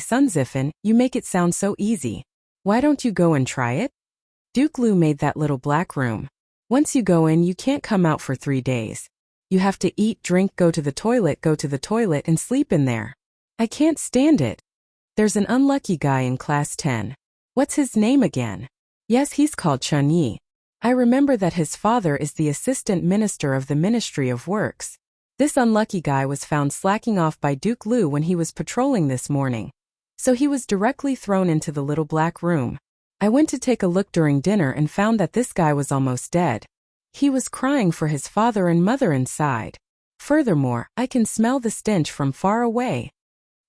Sun Zifan, you make it sound so easy. Why don't you go and try it? Duke Lu made that little black room. Once you go in, you can't come out for 3 days. You have to eat, drink, go to the toilet and sleep in there. I can't stand it. There's an unlucky guy in class 10. What's his name again? Yes, he's called Chun Yi. I remember that his father is the assistant minister of the Ministry of Works. This unlucky guy was found slacking off by Duke Lu when he was patrolling this morning. So he was directly thrown into the little black room. I went to take a look during dinner and found that this guy was almost dead. He was crying for his father and mother inside. Furthermore, I can smell the stench from far away.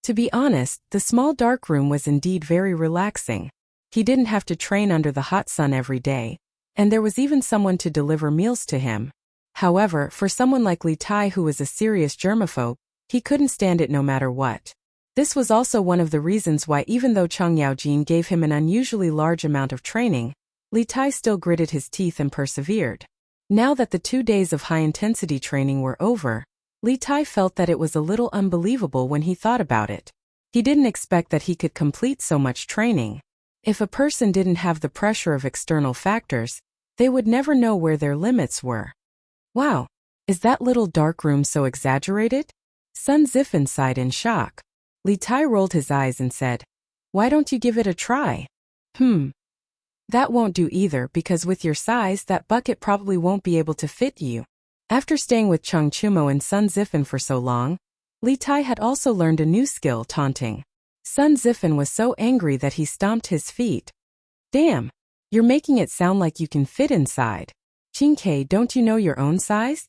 To be honest, the small dark room was indeed very relaxing. He didn't have to train under the hot sun every day, and there was even someone to deliver meals to him. However, for someone like Li Tai who was a serious germaphobe, he couldn't stand it no matter what. This was also one of the reasons why even though Chang Yaojin gave him an unusually large amount of training, Li Tai still gritted his teeth and persevered. Now that the 2 days of high-intensity training were over, Li Tai felt that it was a little unbelievable when he thought about it. He didn't expect that he could complete so much training. If a person didn't have the pressure of external factors, they would never know where their limits were. Wow, is that little dark room so exaggerated? Sun Zifan sighed in shock. Li Tai rolled his eyes and said, why don't you give it a try? That won't do either because with your size that bucket probably won't be able to fit you. After staying with Chang Chumo and Sun Zifan for so long, Li Tai had also learned a new skill, taunting. Sun Zifan was so angry that he stomped his feet. Damn, you're making it sound like you can fit inside. Qingke, don't you know your own size?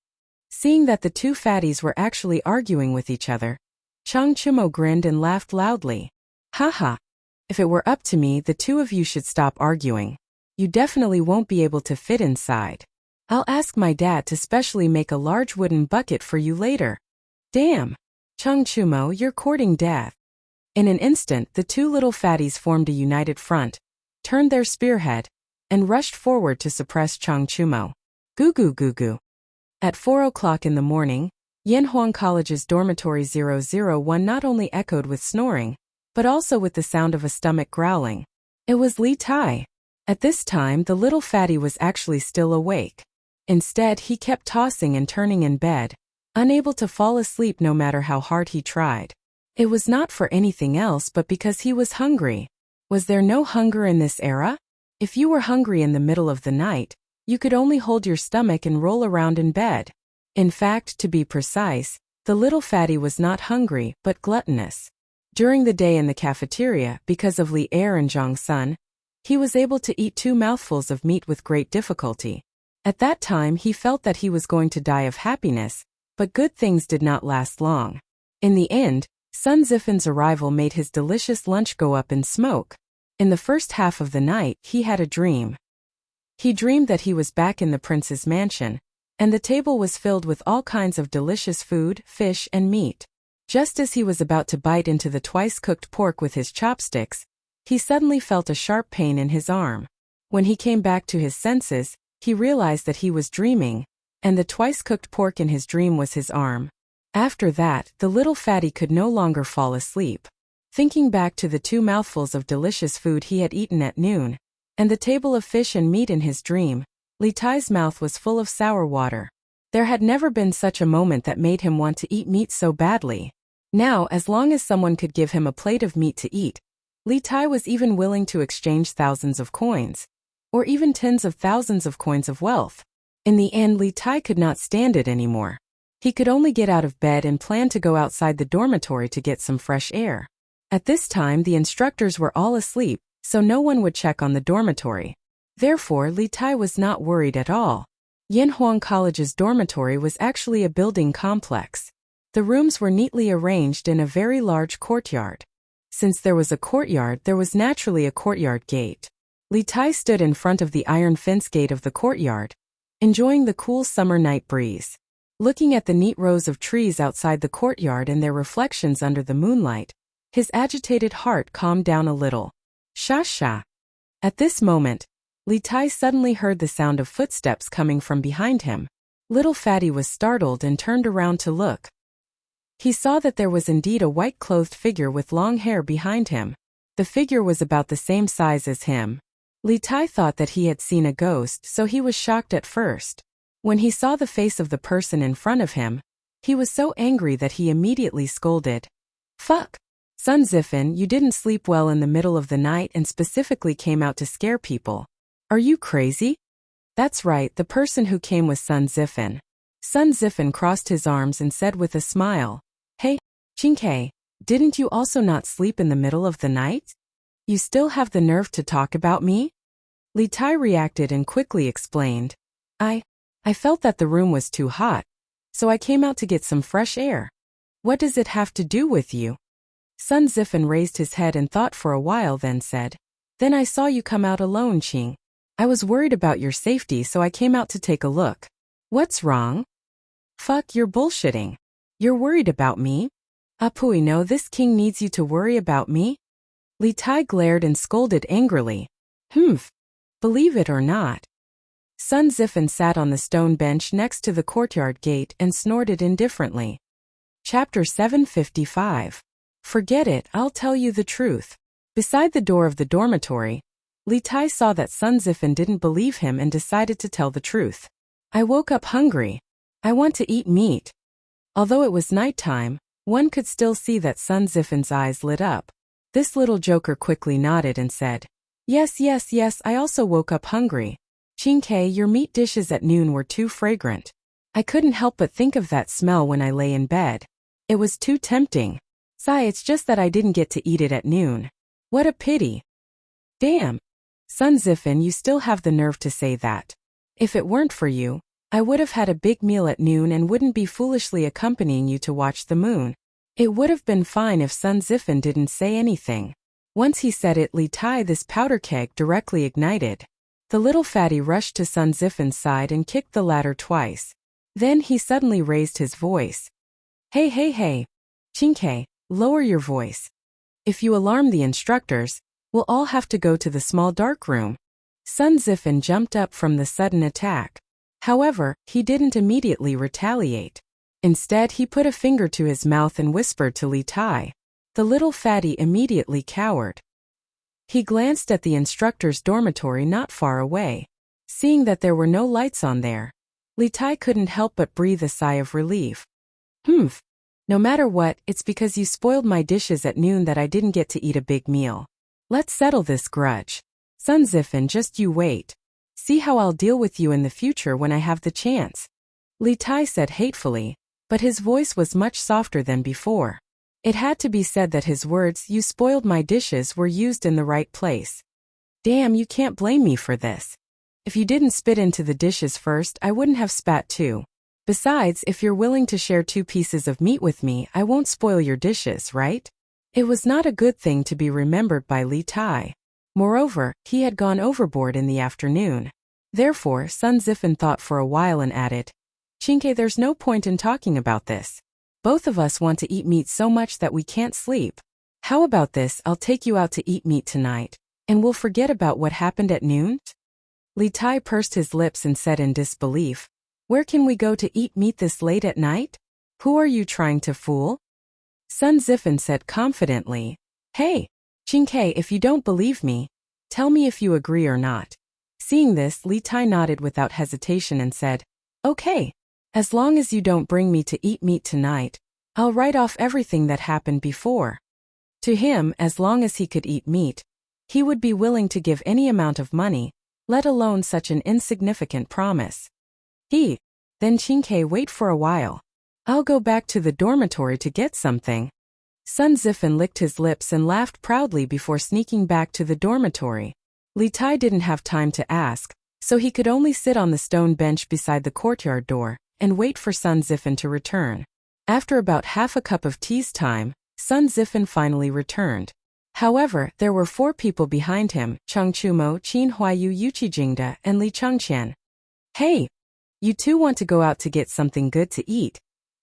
Seeing that the two fatties were actually arguing with each other, Chang Chumo grinned and laughed loudly. Haha. If it were up to me, the two of you should stop arguing. You definitely won't be able to fit inside. I'll ask my dad to specially make a large wooden bucket for you later. Damn. Chang Chumo, you're courting death. In an instant, the two little fatties formed a united front, turned their spearhead, and rushed forward to suppress Chang Chumo. Goo goo goo goo. At 4 o'clock in the morning, Yanhuang College's dormitory 001 not only echoed with snoring, but also with the sound of a stomach growling. It was Li Tai. At this time, the little fatty was actually still awake. Instead, he kept tossing and turning in bed, unable to fall asleep no matter how hard he tried. It was not for anything else but because he was hungry. Was there no hunger in this era? If you were hungry in the middle of the night, you could only hold your stomach and roll around in bed. In fact, to be precise, the little fatty was not hungry but gluttonous. During the day in the cafeteria, because of Li Er and Zhang Sun, he was able to eat 2 mouthfuls of meat with great difficulty. At that time, he felt that he was going to die of happiness, but good things did not last long. In the end, Sun Zifan's arrival made his delicious lunch go up in smoke. In the first half of the night, he had a dream. He dreamed that he was back in the prince's mansion, and the table was filled with all kinds of delicious food, fish, and meat. Just as he was about to bite into the twice-cooked pork with his chopsticks, he suddenly felt a sharp pain in his arm. When he came back to his senses, he realized that he was dreaming, and the twice-cooked pork in his dream was his arm. After that, the little fatty could no longer fall asleep. Thinking back to the 2 mouthfuls of delicious food he had eaten at noon, and the table of fish and meat in his dream, Li Tai's mouth was full of sour water. There had never been such a moment that made him want to eat meat so badly. Now, as long as someone could give him a plate of meat to eat, Li Tai was even willing to exchange thousands of coins, or even tens of thousands of coins of wealth. In the end, Li Tai could not stand it anymore. He could only get out of bed and plan to go outside the dormitory to get some fresh air. At this time, the instructors were all asleep, so no one would check on the dormitory. Therefore, Li Tai was not worried at all. Yanhuang College's dormitory was actually a building complex. The rooms were neatly arranged in a very large courtyard. Since there was a courtyard, there was naturally a courtyard gate. Li Tai stood in front of the iron fence gate of the courtyard, enjoying the cool summer night breeze. Looking at the neat rows of trees outside the courtyard and their reflections under the moonlight, his agitated heart calmed down a little. Sha sha. At this moment, Li Tai suddenly heard the sound of footsteps coming from behind him. Little Fatty was startled and turned around to look. He saw that there was indeed a white-clothed figure with long hair behind him. The figure was about the same size as him. Li Tai thought that he had seen a ghost, so he was shocked at first. When he saw the face of the person in front of him, he was so angry that he immediately scolded. Fuck! Sun Zifan, you didn't sleep well in the middle of the night and specifically came out to scare people. Are you crazy? That's right, the person who came was Sun Zifan. Sun Zifan crossed his arms and said with a smile, Hey, Qingke, didn't you also not sleep in the middle of the night? You still have the nerve to talk about me? Li Tai reacted and quickly explained. I felt that the room was too hot, so I came out to get some fresh air. What does it have to do with you? Sun Zifan raised his head and thought for a while, then said, Then I saw you come out alone, Qing. I was worried about your safety, so I came out to take a look. What's wrong? Fuck, you're bullshitting. You're worried about me? Apui, no, this king needs you to worry about me? Li Tai glared and scolded angrily. Believe it or not. Sun Zifan sat on the stone bench next to the courtyard gate and snorted indifferently. Chapter 755. Forget it, I'll tell you the truth. Beside the door of the dormitory, Li Tai saw that Sun Zifan didn't believe him and decided to tell the truth. I woke up hungry. I want to eat meat. Although it was nighttime, one could still see that Sun Zifan's eyes lit up. This little joker quickly nodded and said, Yes, I also woke up hungry. Qingke, your meat dishes at noon were too fragrant. I couldn't help but think of that smell when I lay in bed. It was too tempting. Sigh, it's just that I didn't get to eat it at noon. What a pity. Damn. Sun Zifan, you still have the nerve to say that. If it weren't for you, I would have had a big meal at noon and wouldn't be foolishly accompanying you to watch the moon. It would have been fine if Sun Zifan didn't say anything. Once he said it, Li Tai, this powder keg directly ignited. The little fatty rushed to Sun Zifan's side and kicked the ladder twice. Then he suddenly raised his voice. Hey. Qingke, lower your voice. If you alarm the instructors, we'll all have to go to the small dark room. Sun Zifan jumped up from the sudden attack. However, he didn't immediately retaliate. Instead, he put a finger to his mouth and whispered to Li Tai. The little fatty immediately cowered. He glanced at the instructor's dormitory not far away. Seeing that there were no lights on there, Li Tai couldn't help but breathe a sigh of relief. No matter what, it's because you spoiled my dishes at noon that I didn't get to eat a big meal. Let's settle this grudge. Sun Zifan, just you wait. See how I'll deal with you in the future when I have the chance. Li Tai said hatefully, but his voice was much softer than before. It had to be said that his words, you spoiled my dishes, were used in the right place. Damn, you can't blame me for this. If you didn't spit into the dishes first, I wouldn't have spat too. Besides, if you're willing to share 2 pieces of meat with me, I won't spoil your dishes, right? It was not a good thing to be remembered by Li Tai. Moreover, he had gone overboard in the afternoon. Therefore, Sun Zifan thought for a while and added, Qingke, there's no point in talking about this. Both of us want to eat meat so much that we can't sleep. How about this? I'll take you out to eat meat tonight, and we'll forget about what happened at noon? Li Tai pursed his lips and said in disbelief, "Where can we go to eat meat this late at night? Who are you trying to fool?" Sun Zifen said confidently, "Hey, Qingke, if you don't believe me, tell me if you agree or not." Seeing this, Li Tai nodded without hesitation and said, "Okay. As long as you don't bring me to eat meat tonight, I'll write off everything that happened before." To him, as long as he could eat meat, he would be willing to give any amount of money, let alone such an insignificant promise. Then Qingke, wait for a while. I'll go back to the dormitory to get something. Sun Zifen licked his lips and laughed proudly before sneaking back to the dormitory. Li Tai didn't have time to ask, so he could only sit on the stone bench beside the courtyard door and wait for Sun Zifen to return. After about half a cup of tea's time, Sun Zifen finally returned. However, there were 4 people behind him: Cheng Chumo, Qin Huayu, Yuqi Jingde, and Li Chengqian. "Hey, you two want to go out to get something good to eat,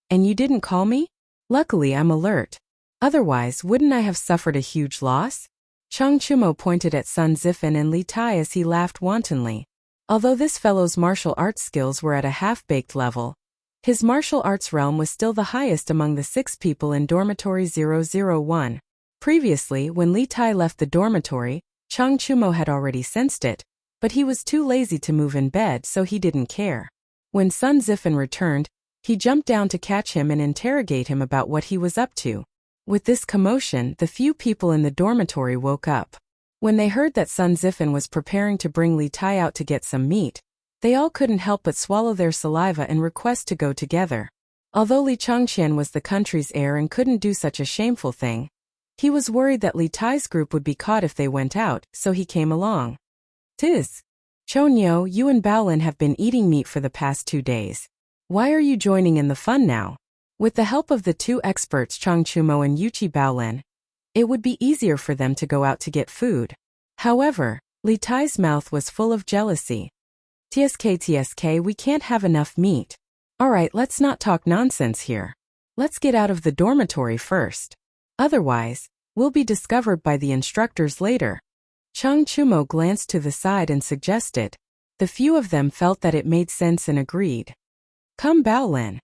and you didn't call me? Luckily I'm alert. Otherwise, wouldn't I have suffered a huge loss?" Cheng Chumo pointed at Sun Zifen and Li Tai as he laughed wantonly. Although this fellow's martial arts skills were at a half-baked level, his martial arts realm was still the highest among the 6 people in Dormitory 001. Previously, when Li Tai left the dormitory, Cheng Chumo had already sensed it, but he was too lazy to move in bed, so he didn't care. When Sun Zifen returned, he jumped down to catch him and interrogate him about what he was up to. With this commotion, the few people in the dormitory woke up. When they heard that Sun Zifen was preparing to bring Li Tai out to get some meat, they all couldn't help but swallow their saliva and request to go together. Although Li Chengqian was the country's heir and couldn't do such a shameful thing, he was worried that Li Tai's group would be caught if they went out, so he came along. "Tiz, Chonyo, you and Baolin have been eating meat for the past 2 days. Why are you joining in the fun now?" With the help of the 2 experts Cheng Chumo and Yuqi Baolin, it would be easier for them to go out to get food. However, Li Tai's mouth was full of jealousy. "TSK, we can't have enough meat. Alright, let's not talk nonsense here. Let's get out of the dormitory first. Otherwise, we'll be discovered by the instructors later." Cheng Chumo glanced to the side and suggested. The few of them felt that it made sense and agreed. "Come, Baolin.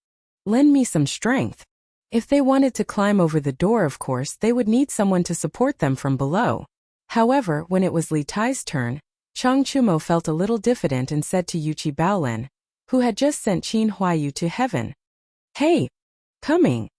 Lend me some strength." If they wanted to climb over the door, of course, they would need someone to support them from below. However, when it was Li Tai's turn, Cheng Chumo felt a little diffident and said to Yuqi Baolin, who had just sent Qin Huayu to heaven, "Hey, coming."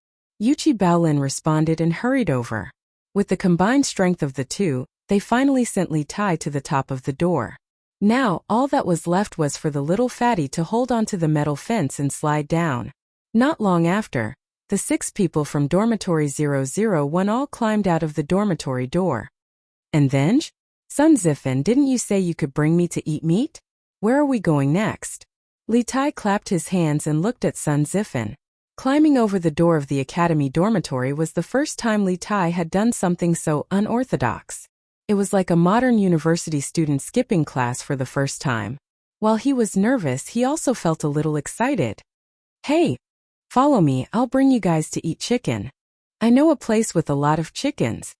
Yuqi Baolin responded and hurried over. With the combined strength of the 2, they finally sent Li Tai to the top of the door. Now, all that was left was for the little fatty to hold onto the metal fence and slide down. Not long after, the 6 people from Dormitory 001 all climbed out of the dormitory door. "And then? Sun Zifen, didn't you say you could bring me to eat meat? Where are we going next?" Li Tai clapped his hands and looked at Sun Zifen. Climbing over the door of the academy dormitory was the first time Li Tai had done something so unorthodox. It was like a modern university student skipping class for the first time. While he was nervous, he also felt a little excited. "Hey, follow me, I'll bring you guys to eat chicken. I know a place with a lot of chickens."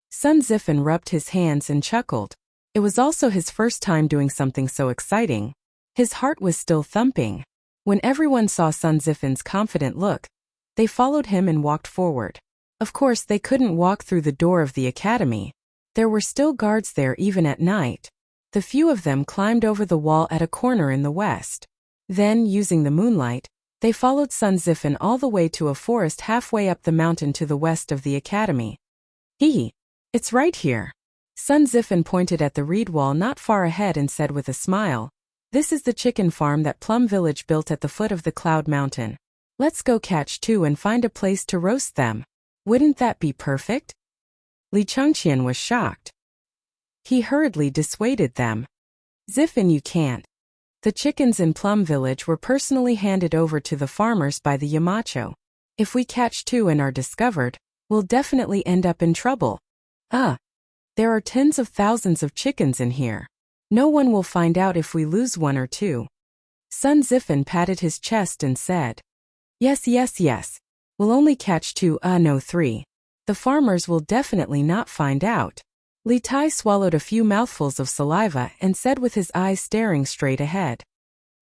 Sun Zifen rubbed his hands and chuckled. It was also his first time doing something so exciting. His heart was still thumping. When everyone saw Sun Zifen's confident look, they followed him and walked forward. Of course, they couldn't walk through the door of the academy. There were still guards there even at night. The few of them climbed over the wall at a corner in the west. Then, using the moonlight, they followed Sun Zifen all the way to a forest halfway up the mountain to the west of the academy. It's right here." Sun Zifen pointed at the reed wall not far ahead and said with a smile, "This is the chicken farm that Plum Village built at the foot of the Cloud Mountain. Let's go catch 2 and find a place to roast them. Wouldn't that be perfect?" Li Chengqian was shocked. He hurriedly dissuaded them. "Zifen, you can't. The chickens in Plum Village were personally handed over to the farmers by the Yamacho. If we catch 2 and are discovered, we'll definitely end up in trouble. There are tens of thousands of chickens in here. No one will find out if we lose 1 or 2. Sun Zifen patted his chest and said, Yes. We'll only catch 2, no 3. The farmers will definitely not find out. Li Tai swallowed a few mouthfuls of saliva and said with his eyes staring straight ahead.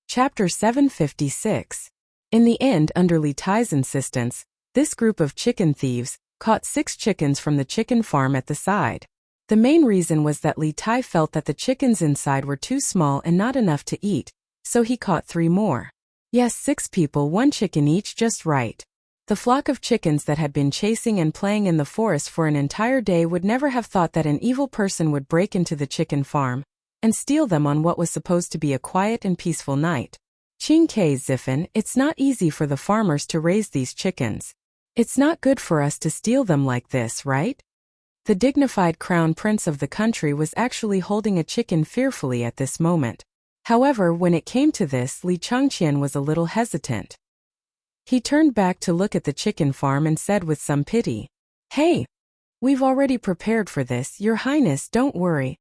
Chapter 756. In the end, under Li Tai's insistence, this group of chicken thieves caught 6 chickens from the chicken farm at the side. The main reason was that Li Tai felt that the chickens inside were too small and not enough to eat, so he caught 3 more. Yes, 6 people, 1 chicken each, just right. The flock of chickens that had been chasing and playing in the forest for an entire day would never have thought that an evil person would break into the chicken farm and steal them on what was supposed to be a quiet and peaceful night. Qing Ke Zifen, it's not easy for the farmers to raise these chickens. It's not good for us to steal them like this, right? The dignified crown prince of the country was actually holding a chicken fearfully at this moment. However, when it came to this, Li Changqian was a little hesitant. He turned back to look at the chicken farm and said with some pity, "Hey, we've already prepared for this, Your Highness, don't worry."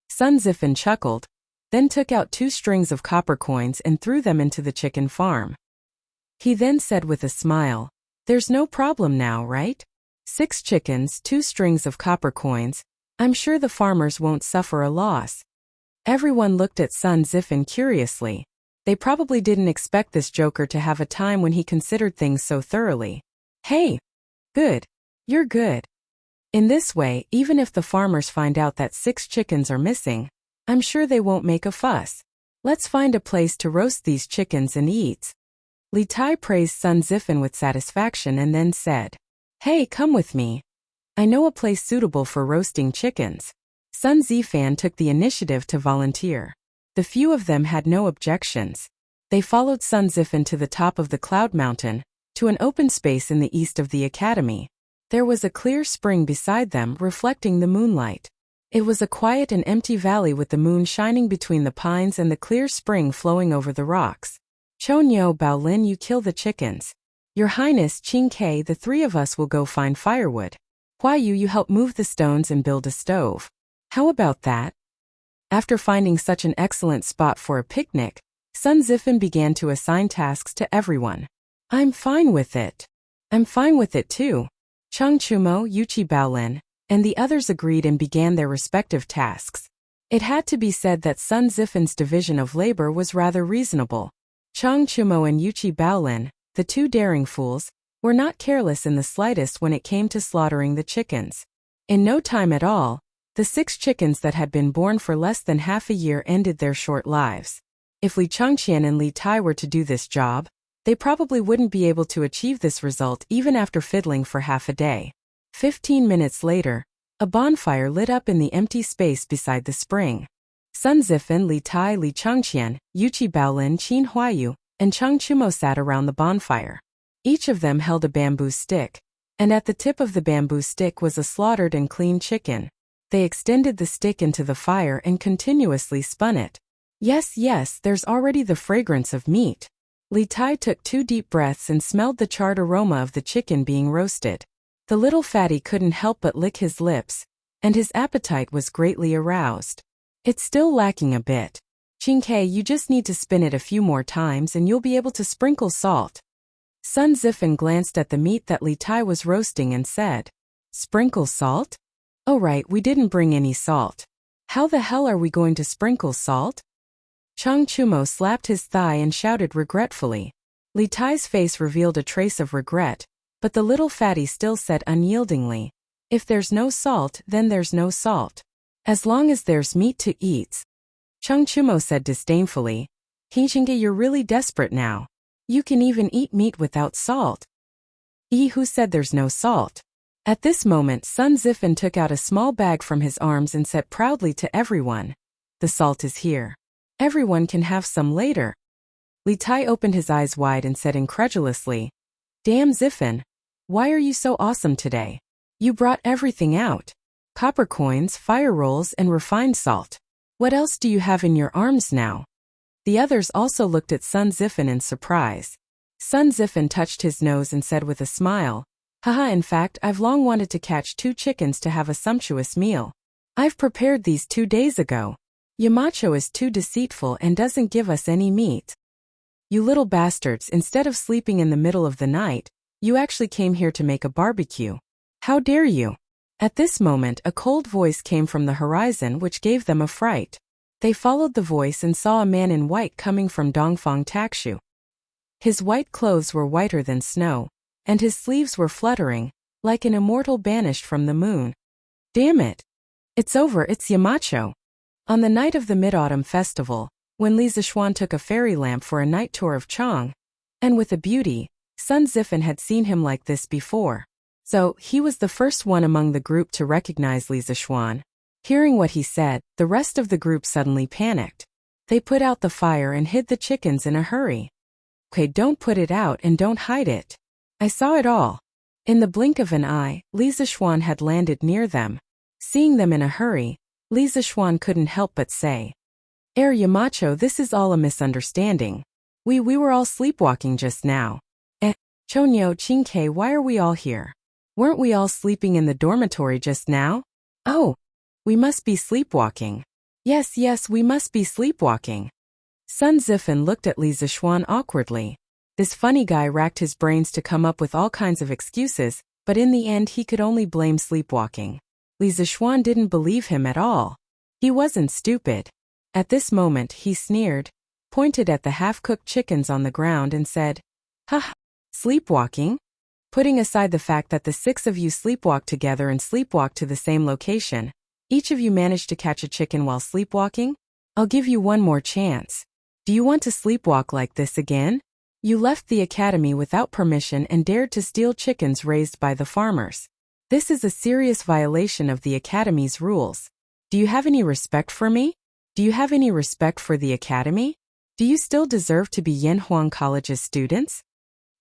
Sun Zifen chuckled, then took out 2 strings of copper coins and threw them into the chicken farm. He then said with a smile, "There's no problem now, right? 6 chickens, 2 strings of copper coins. I'm sure the farmers won't suffer a loss." Everyone looked at Sun Zifen curiously. They probably didn't expect this joker to have a time when he considered things so thoroughly. "Hey, good. You're good." In this way, even if the farmers find out that 6 chickens are missing, I'm sure they won't make a fuss. Let's find a place to roast these chickens and eat. Li Tai praised Sun Zifen with satisfaction and then said, "Hey, come with me. I know a place suitable for roasting chickens." Sun Zifan took the initiative to volunteer. The few of them had no objections. They followed Sun Zifen to the top of the cloud mountain, to an open space in the east of the academy. There was a clear spring beside them reflecting the moonlight. It was a quiet and empty valley with the moon shining between the pines and the clear spring flowing over the rocks. "Chonyo Baolin, you kill the chickens. Your Highness Qing Ke, the 3 of us will go find firewood. Huayu, you help move the stones and build a stove. How about that?" After finding such an excellent spot for a picnic, Sun Zifen began to assign tasks to everyone. "I'm fine with it." "I'm fine with it too." Cheng Chumo, Yuchi Baolin, and the others agreed and began their respective tasks. It had to be said that Sun Zifen's division of labor was rather reasonable. Cheng Chumo and Yuchi Baolin, the 2 daring fools, were not careless in the slightest when it came to slaughtering the chickens. In no time at all, the 6 chickens that had been born for less than half a year ended their short lives. If Li Changqian and Li Tai were to do this job, they probably wouldn't be able to achieve this result even after fiddling for half a day. 15 minutes later, a bonfire lit up in the empty space beside the spring. Sun Zifen, Li Tai, Li Changqian, Yuchi Baolin, Qin Huayu, and Cheng Chumo sat around the bonfire. Each of them held a bamboo stick, and at the tip of the bamboo stick was a slaughtered and cleaned chicken. They extended the stick into the fire and continuously spun it. Yes, there's already the fragrance of meat." Li Tai took 2 deep breaths and smelled the charred aroma of the chicken being roasted. The little fatty couldn't help but lick his lips, and his appetite was greatly aroused. "It's still lacking a bit. Qing Ke, you just need to spin it a few more times and you'll be able to sprinkle salt." Sun Zifen glanced at the meat that Li Tai was roasting and said, "Sprinkle salt? Oh right, we didn't bring any salt. How the hell are we going to sprinkle salt?" Cheng Chumo slapped his thigh and shouted regretfully. Li Tai's face revealed a trace of regret, but the little fatty still said unyieldingly, "If there's no salt, then there's no salt. As long as there's meat to eat." Cheng Chumo said disdainfully, "Qingqinge, you're really desperate now. You can even eat meat without salt." Who said there's no salt?" At this moment, Sun Zifen took out a small bag from his arms and said proudly to everyone, "The salt is here. Everyone can have some later." Li Tai opened his eyes wide and said incredulously, "Damn Zifen, why are you so awesome today? You brought everything out. Copper coins, fire rolls, and refined salt. What else do you have in your arms now?" The others also looked at Sun Zifen in surprise. Sun Zifen touched his nose and said with a smile, "Haha, in fact, I've long wanted to catch 2 chickens to have a sumptuous meal. I've prepared these 2 days ago. Yamacho is too deceitful and doesn't give us any meat. You little bastards, instead of sleeping in the middle of the night, You actually came here to make a barbecue. How dare you? At this moment, a cold voice came from the horizon which gave them a fright. They followed the voice and saw a man in white coming from Dongfang Takshu. His white clothes were whiter than snow, and his sleeves were fluttering, like an immortal banished from the moon. Damn it! It's over, it's Yamacho. On the night of the Mid-Autumn Festival, when Li Zixuan took a fairy lamp for a night tour of Chang, and with a beauty, Sun Zifen had seen him like this before. So, he was the first one among the group to recognize Li Zixuan. Hearing what he said, the rest of the group suddenly panicked. They put out the fire and hid the chickens in a hurry. Okay, don't put it out and don't hide it. I saw it all. In the blink of an eye, Li Zixuan had landed near them. Seeing them in a hurry, Li Zixuan couldn't help but say, Yamacho, this is all a misunderstanding. We were all sleepwalking just now. Chonyo, Qingke, why are we all here? Weren't we all sleeping in the dormitory just now? Oh, we must be sleepwalking. Yes, we must be sleepwalking. Sun Zifen looked at Li Zixuan awkwardly. This funny guy racked his brains to come up with all kinds of excuses, but in the end he could only blame sleepwalking. Li Zixuan didn't believe him at all. He wasn't stupid. At this moment he sneered, pointed at the half-cooked chickens on the ground and said, "Ha! Sleepwalking? Putting aside the fact that the 6 of you sleepwalked together and sleepwalked to the same location, each of you managed to catch a chicken while sleepwalking? I'll give you one more chance. Do you want to sleepwalk like this again? You left the academy without permission and dared to steal chickens raised by the farmers. This is a serious violation of the academy's rules. Do you have any respect for me? Do you have any respect for the academy? Do you still deserve to be Yanhuang College's students?"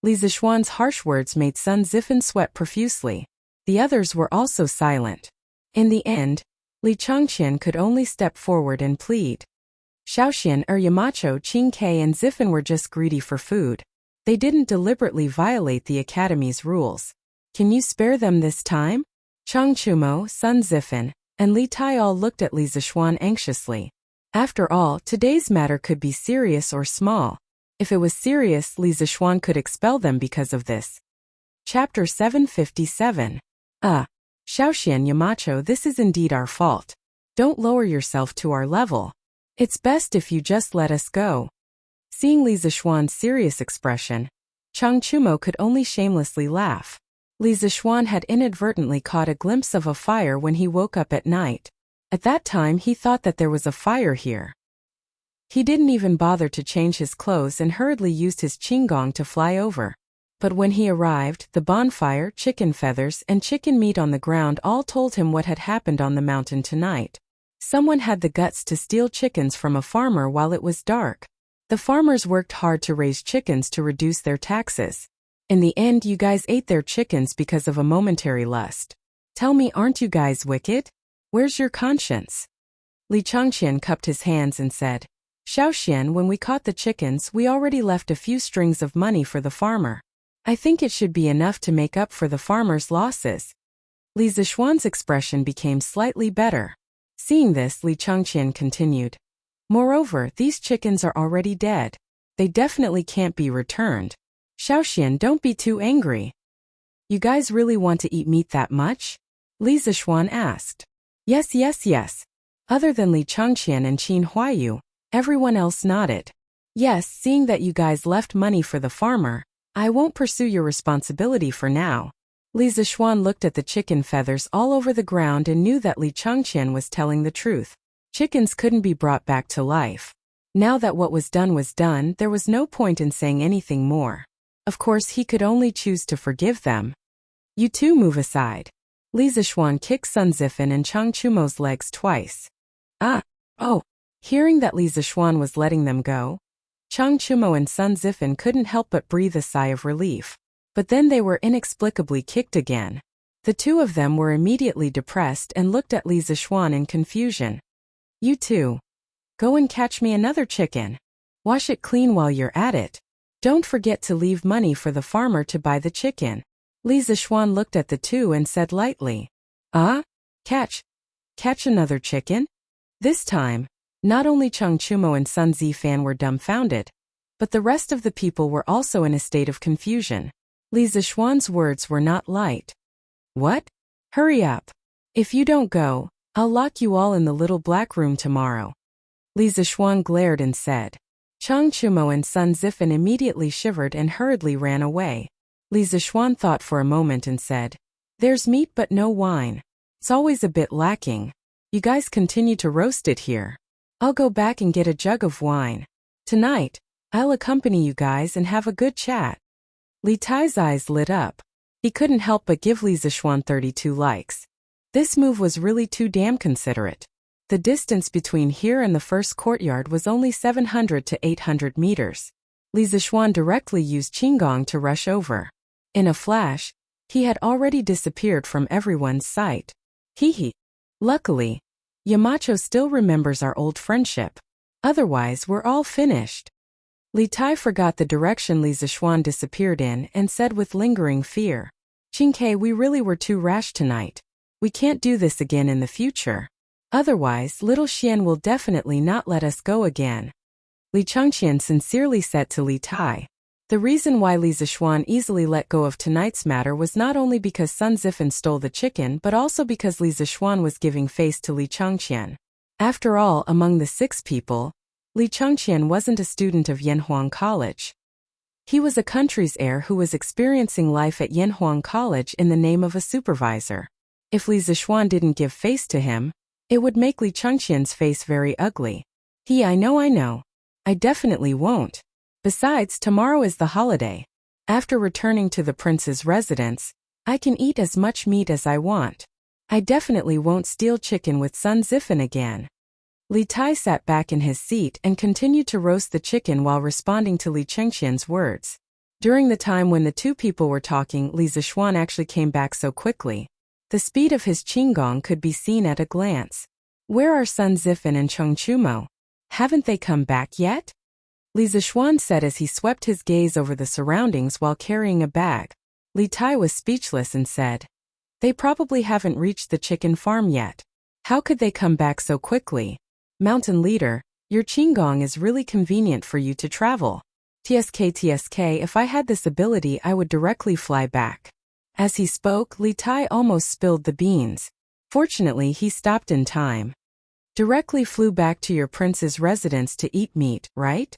Li Zixuan's harsh words made Sun Zifen sweat profusely. The others were also silent. In the end, Li Changqian could only step forward and plead. Shaoxian, Yamacho, Qingke and Zifen were just greedy for food. They didn't deliberately violate the academy's rules. Can you spare them this time? Chang Chumo, Sun Zifen, and Li Tai all looked at Li Zixuan anxiously. After all, today's matter could be serious or small. If it was serious, Li Zixuan could expel them because of this. Chapter 757. Shaoxian, Yamacho, this is indeed our fault. Don't lower yourself to our level. It's best if you just let us go. Seeing Li Zixuan's serious expression, Chang Chumo could only shamelessly laugh. Li Zixuan had inadvertently caught a glimpse of a fire when he woke up at night. At that time he thought that there was a fire here. He didn't even bother to change his clothes and hurriedly used his qinggong to fly over. But when he arrived, the bonfire, chicken feathers, and chicken meat on the ground all told him what had happened on the mountain tonight. Someone had the guts to steal chickens from a farmer while it was dark. The farmers worked hard to raise chickens to reduce their taxes. In the end, you guys ate their chickens because of a momentary lust. Tell me, aren't you guys wicked? Where's your conscience? Li Changqian cupped his hands and said, Shaoxian, when we caught the chickens, we already left a few strings of money for the farmer. I think it should be enough to make up for the farmer's losses. Li Zixuan's expression became slightly better. Seeing this, Li Changqian continued, Moreover, these chickens are already dead. They definitely can't be returned. Shaoxian, don't be too angry. You guys really want to eat meat that much? Li Zixuan asked. Yes. Other than Li Changqian and Qin Huayu, everyone else nodded. Yes, seeing that you guys left money for the farmer, I won't pursue your responsibility for now. Li Zixuan looked at the chicken feathers all over the ground and knew that Li Changqian was telling the truth. Chickens couldn't be brought back to life. Now that what was done, there was no point in saying anything more. Of course, he could only choose to forgive them. You two move aside. Li Zixuan kicked Sun Zifen and Chang Chumo's legs twice. Hearing that Li Zixuan was letting them go, Chang Chumo and Sun Zifen couldn't help but breathe a sigh of relief. But then they were inexplicably kicked again. The two of them were immediately depressed and looked at Li Zixuan in confusion. You two. Go and catch me another chicken. Wash it clean while you're at it. Don't forget to leave money for the farmer to buy the chicken. Li Zixuan looked at the two and said lightly, Catch another chicken? This time, not only Chang Chumo and Sun Zifan were dumbfounded, but the rest of the people were also in a state of confusion. Li Zishuan's words were not light. What? Hurry up. If you don't go, I'll lock you all in the little black room tomorrow. Li Zishuan glared and said. Chang Chumo and Sun Zifan immediately shivered and hurriedly ran away. Li Zishuan thought for a moment and said, There's meat but no wine. It's always a bit lacking. You guys continue to roast it here. I'll go back and get a jug of wine. Tonight, I'll accompany you guys and have a good chat. Li Tai's eyes lit up. He couldn't help but give Li Zishuan 32 likes. This move was really too damn considerate. The distance between here and the first courtyard was only 700 to 800 meters. Li Zishuan directly used Qinggong to rush over. In a flash, he had already disappeared from everyone's sight. Hee. Luckily, Yamacho still remembers our old friendship. Otherwise, we're all finished. Li Tai forgot the direction Li Zishuan disappeared in and said with lingering fear, Qingke, we really were too rash tonight. We can't do this again in the future. Otherwise, little Xian will definitely not let us go again. Li Chengqian sincerely said to Li Tai. The reason why Li Zishuan easily let go of tonight's matter was not only because Sun Zifan stole the chicken but also because Li Zishuan was giving face to Li Chengqian. After all, among the 6 people, Li Chengqian wasn't a student of Yanhuang College. He was a country's heir who was experiencing life at Yanhuang College in the name of a supervisor. If Li Zishuan didn't give face to him, it would make Li Chengqian's face very ugly. I know. I definitely won't. Besides, tomorrow is the holiday. After returning to the prince's residence, I can eat as much meat as I want. I definitely won't steal chicken with Sun Zifan again. Li Tai sat back in his seat and continued to roast the chicken while responding to Li Chengqian's words. During the time when the 2 people were talking, Li Zishuan actually came back so quickly. The speed of his Qinggong could be seen at a glance. Where are Sun Zifan and Cheng Chumo? Haven't they come back yet? Li Zishuan said as he swept his gaze over the surroundings while carrying a bag. Li Tai was speechless and said, They probably haven't reached the chicken farm yet. How could they come back so quickly? Mountain leader, your Qinggong is really convenient for you to travel. TSK, if I had this ability I would directly fly back. As he spoke, Li Tai almost spilled the beans. Fortunately, he stopped in time. Directly flew back to your prince's residence to eat meat, right?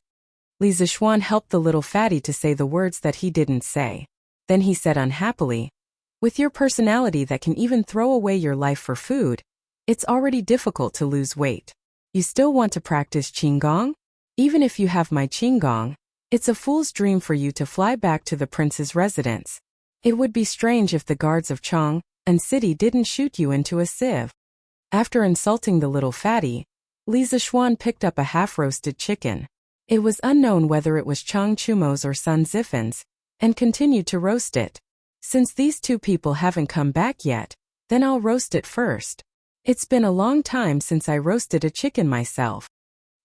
Li Zishuan helped the little fatty to say the words that he didn't say. Then he said unhappily, With your personality that can even throw away your life for food, it's already difficult to lose weight. You still want to practice Qinggong? Even if you have my Qinggong, it's a fool's dream for you to fly back to the prince's residence. It would be strange if the guards of Chang and City didn't shoot you into a sieve. After insulting the little fatty, Li Zishuan picked up a half-roasted chicken. It was unknown whether it was Chang Chumo's or Sun Zifan's, and continued to roast it. Since these 2 people haven't come back yet, then I'll roast it first. It's been a long time since I roasted a chicken myself.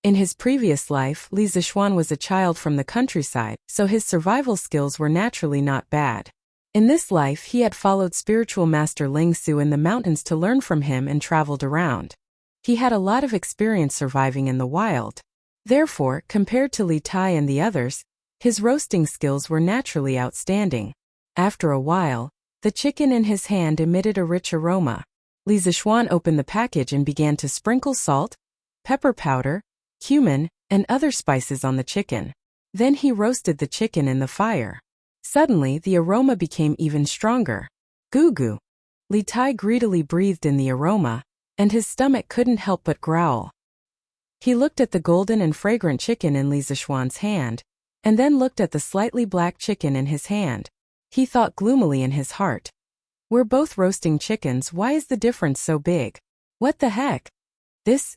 In his previous life, Li Zishuan was a child from the countryside, so his survival skills were naturally not bad. In this life, he had followed spiritual master Ling Su in the mountains to learn from him and traveled around. He had a lot of experience surviving in the wild. Therefore, compared to Li Tai and the others, his roasting skills were naturally outstanding. After a while, the chicken in his hand emitted a rich aroma. Li Zishuan opened the package and began to sprinkle salt, pepper powder, cumin, and other spices on the chicken. Then he roasted the chicken in the fire. Suddenly, the aroma became even stronger. Goo goo. Li Tai greedily breathed in the aroma, and his stomach couldn't help but growl. He looked at the golden and fragrant chicken in Li Zishuan's hand, and then looked at the slightly black chicken in his hand. He thought gloomily in his heart. We're both roasting chickens, why is the difference so big? What the heck?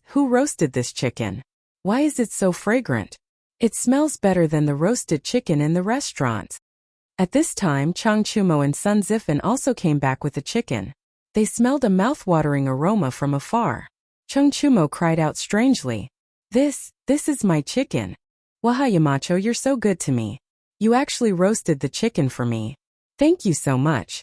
Who roasted this chicken? Why is it so fragrant? It smells better than the roasted chicken in the restaurants. At this time, Chang Chumo and Sun Zifan also came back with the chicken. They smelled a mouth-watering aroma from afar. Chang Chumo cried out strangely. This is my chicken. Waha Yamacho, you're so good to me. You actually roasted the chicken for me. Thank you so much.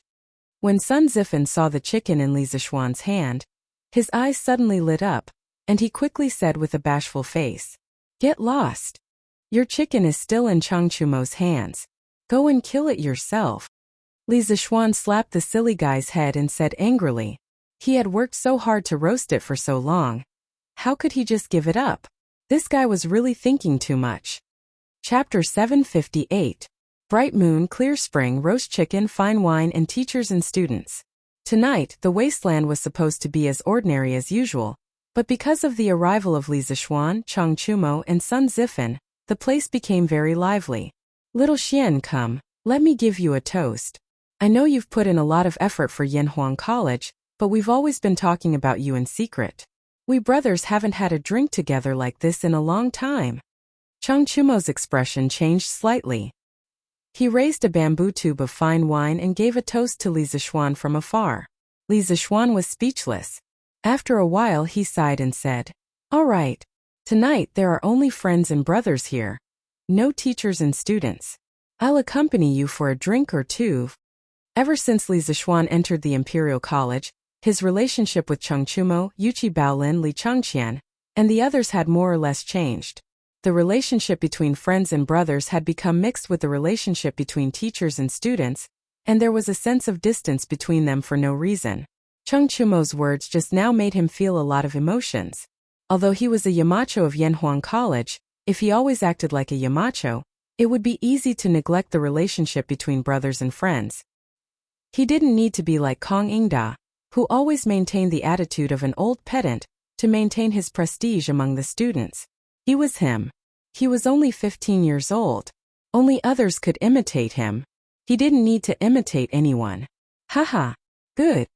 When Sun Zifan saw the chicken in Li Zishuan's hand, his eyes suddenly lit up, and he quickly said with a bashful face, Get lost. Your chicken is still in Chang Chumo's hands. Go and kill it yourself. Li Zixuan slapped the silly guy's head and said angrily. He had worked so hard to roast it for so long. How could he just give it up? This guy was really thinking too much. Chapter 758. Bright moon, clear spring, roast chicken, fine wine, and teachers and students. Tonight, the wasteland was supposed to be as ordinary as usual, but because of the arrival of Li Zixuan, Chang Chumo, and Sun Zifan, the place became very lively. Little Xian, come, let me give you a toast. I know you've put in a lot of effort for Yanhuang College, but we've always been talking about you in secret. We brothers haven't had a drink together like this in a long time. Chang Chumo's expression changed slightly. He raised a bamboo tube of fine wine and gave a toast to Li Zixuan from afar. Li Zixuan was speechless. After a while he sighed and said, "All right. Tonight there are only friends and brothers here. No teachers and students. I'll accompany you for a drink or two." Ever since Li Zixuan entered the Imperial College, his relationship with Chang Chumo, Yuqi Baolin, Li Changqian, and the others had more or less changed. The relationship between friends and brothers had become mixed with the relationship between teachers and students, and there was a sense of distance between them for no reason. Chang Chumo's words just now made him feel a lot of emotions. Although he was a Yamacho of Yanhuang College, if he always acted like a Yamacho, it would be easy to neglect the relationship between brothers and friends. He didn't need to be like Kong Ingda, who always maintained the attitude of an old pedant, to maintain his prestige among the students. He was him. He was only 15 years old. Only others could imitate him. He didn't need to imitate anyone. Haha. Good.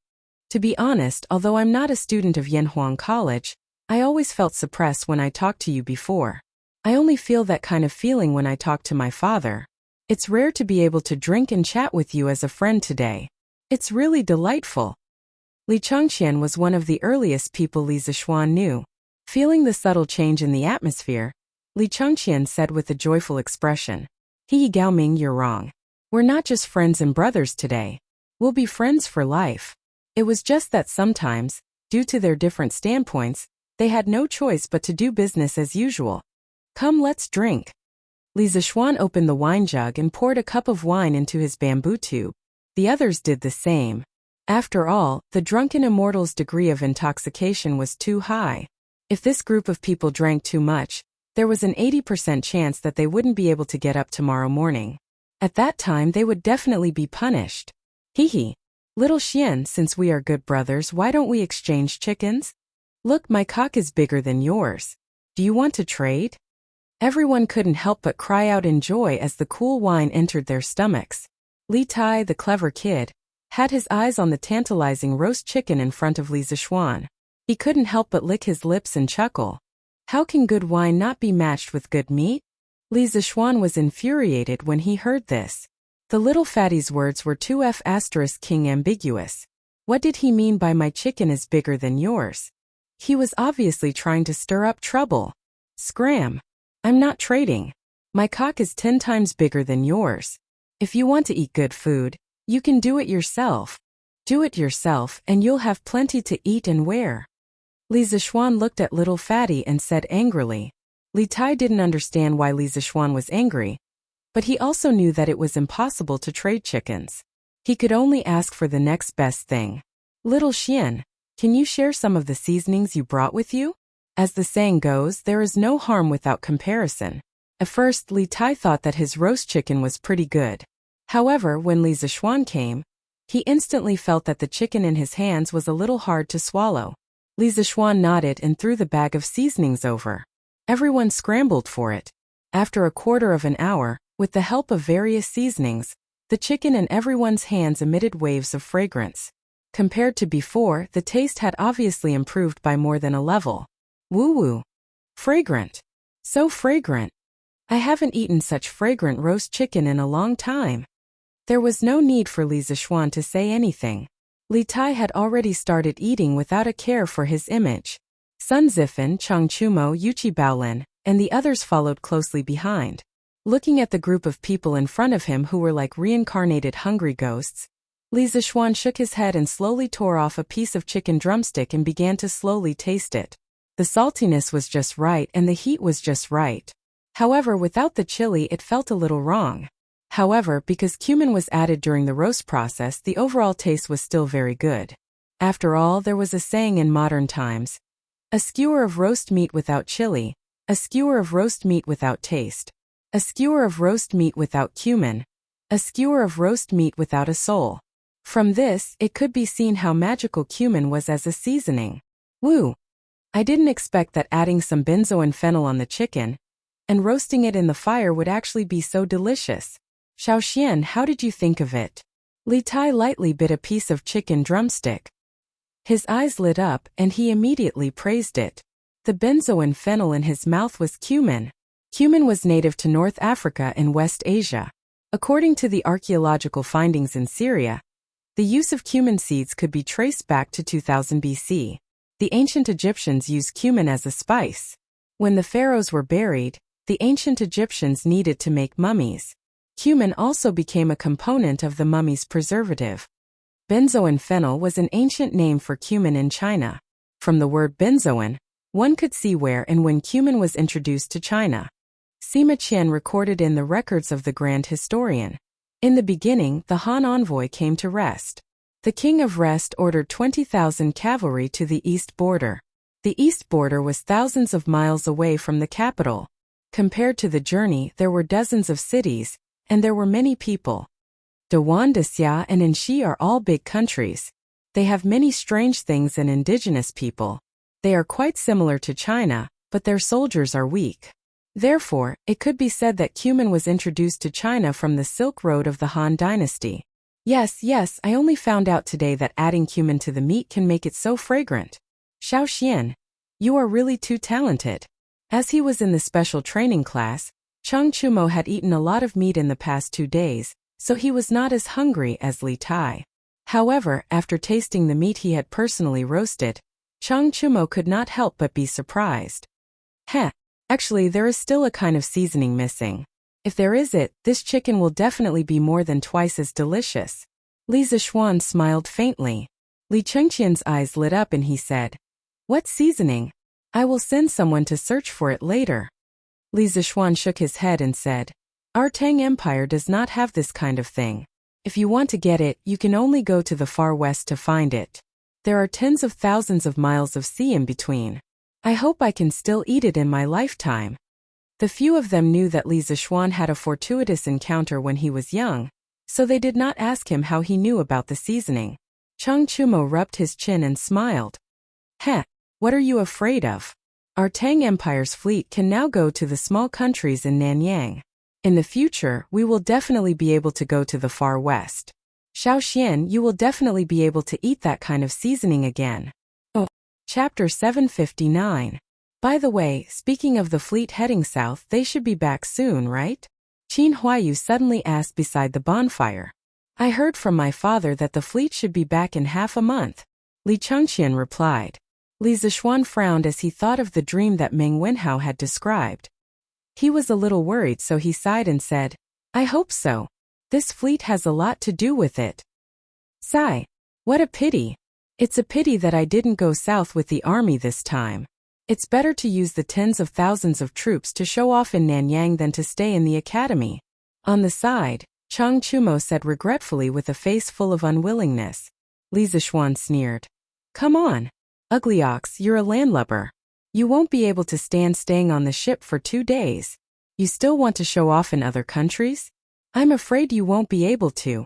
To be honest, although I'm not a student of Yanhuang College, I always felt suppressed when I talked to you before. I only feel that kind of feeling when I talk to my father. It's rare to be able to drink and chat with you as a friend today. It's really delightful. Li Changqian was one of the earliest people Li Zixuan knew. Feeling the subtle change in the atmosphere, Li Changqian said with a joyful expression, "He Gaoming, you're wrong. We're not just friends and brothers today. We'll be friends for life." It was just that sometimes, due to their different standpoints, they had no choice but to do business as usual. "Come, let's drink." Li Zixuan opened the wine jug and poured a cup of wine into his bamboo tube. The others did the same. After all, the drunken immortal's degree of intoxication was too high. If this group of people drank too much, there was an 80% chance that they wouldn't be able to get up tomorrow morning. At that time they would definitely be punished. Hee. Little Xian, since we are good brothers, why don't we exchange chickens? Look, my cock is bigger than yours. Do you want to trade? Everyone couldn't help but cry out in joy as the cool wine entered their stomachs. Li Tai, the clever kid, had his eyes on the tantalizing roast chicken in front of Li Zixuan. He couldn't help but lick his lips and chuckle. How can good wine not be matched with good meat? Li Zixuan was infuriated when he heard this. The little fatty's words were too *king ambiguous. What did he mean by "my chicken is bigger than yours"? He was obviously trying to stir up trouble. Scram. I'm not trading. My cock is 10 times bigger than yours. If you want to eat good food, you can do it yourself. Do it yourself and you'll have plenty to eat and wear. Li Zixuan looked at little fatty and said angrily. Li Tai didn't understand why Li Zixuan was angry, but he also knew that it was impossible to trade chickens. He could only ask for the next best thing. Little Xian, can you share some of the seasonings you brought with you? As the saying goes, there is no harm without comparison. At first, Li Tai thought that his roast chicken was pretty good. However, when Li Zixuan came, he instantly felt that the chicken in his hands was a little hard to swallow. Li Zixuan nodded and threw the bag of seasonings over. Everyone scrambled for it. After a quarter of an hour, with the help of various seasonings, the chicken in everyone's hands emitted waves of fragrance. Compared to before, the taste had obviously improved by more than a level. Woo-woo. Fragrant. So fragrant. I haven't eaten such fragrant roast chicken in a long time. There was no need for Li Zixuan to say anything. Li Tai had already started eating without a care for his image. Sun Zifan, Chang Chumo, Yuqi Baolin, and the others followed closely behind. Looking at the group of people in front of him who were like reincarnated hungry ghosts, Li Zixuan shook his head and slowly tore off a piece of chicken drumstick and began to slowly taste it. The saltiness was just right and the heat was just right. However, without the chili it felt a little wrong. However, because cumin was added during the roast process, the overall taste was still very good. After all, there was a saying in modern times, a skewer of roast meat without chili, a skewer of roast meat without taste, a skewer of roast meat without cumin, a skewer of roast meat without a soul. From this, it could be seen how magical cumin was as a seasoning. Woo! I didn't expect that adding some benzoin fennel on the chicken and roasting it in the fire would actually be so delicious. Xiaoxian, how did you think of it? Li Tai lightly bit a piece of chicken drumstick. His eyes lit up and he immediately praised it. The benzoin fennel in his mouth was cumin. Cumin was native to North Africa and West Asia. According to the archaeological findings in Syria, the use of cumin seeds could be traced back to 2000 BC. The ancient Egyptians used cumin as a spice. When the pharaohs were buried, the ancient Egyptians needed to make mummies. Cumin also became a component of the mummy's preservative. Benzoin fennel was an ancient name for cumin in China. From the word benzoin, one could see where and when cumin was introduced to China. Sima Qian recorded in the records of the Grand Historian. In the beginning, the Han envoy came to Rest. The king of Rest ordered 20,000 cavalry to the east border. The east border was thousands of miles away from the capital. Compared to the journey, there were dozens of cities, and there were many people. Dewan, Xia, and Anxi are all big countries. They have many strange things and indigenous people. They are quite similar to China, but their soldiers are weak. Therefore, it could be said that cumin was introduced to China from the Silk Road of the Han Dynasty. Yes, I only found out today that adding cumin to the meat can make it so fragrant. Xiaoxian, you are really too talented. As he was in the special training class, Cheng Chumo had eaten a lot of meat in the past 2 days, so he was not as hungry as Li Tai. However, after tasting the meat he had personally roasted, Cheng Chumo could not help but be surprised. Actually there is still a kind of seasoning missing. If there is this chicken will definitely be more than twice as delicious. Li Zishuan smiled faintly. Li Chengqian's eyes lit up and he said, "What seasoning? I will send someone to search for it later." Li Zishuan shook his head and said, "Our Tang Empire does not have this kind of thing. If you want to get it, you can only go to the far west to find it. There are tens of thousands of miles of sea in between. I hope I can still eat it in my lifetime." The few of them knew that Li Zishuan had a fortuitous encounter when he was young, so they did not ask him how he knew about the seasoning. Cheng Chumo rubbed his chin and smiled. What are you afraid of? Our Tang Empire's fleet can now go to the small countries in Nanyang. In the future, we will definitely be able to go to the far west. Xiaoxian, you will definitely be able to eat that kind of seasoning again. Chapter 759. By the way, speaking of the fleet heading south, they should be back soon, right? Qin Huayu suddenly asked beside the bonfire. I heard from my father that the fleet should be back in half a month. Li Chengqian replied. Li Zishuan frowned as he thought of the dream that Meng Wenhao had described. He was a little worried, so he sighed and said, I hope so. This fleet has a lot to do with it. Sigh. What a pity. It's a pity that I didn't go south with the army this time. It's better to use the tens of thousands of troops to show off in Nanyang than to stay in the academy. On the side, Cheng Chumo said regretfully with a face full of unwillingness. Li Zishuan sneered. Come on. Ugly ox, you're a landlubber. You won't be able to stand staying on the ship for 2 days. You still want to show off in other countries? I'm afraid you won't be able to.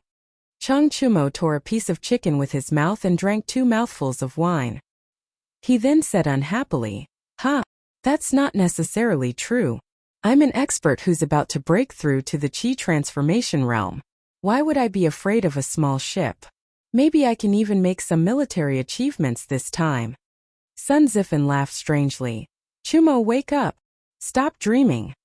Cheng Chumo tore a piece of chicken with his mouth and drank 2 mouthfuls of wine. He then said unhappily, that's not necessarily true. I'm an expert who's about to break through to the Qi transformation realm. Why would I be afraid of a small ship? Maybe I can even make some military achievements this time. Sun Zifan laughed strangely. Chumo, wake up. Stop dreaming.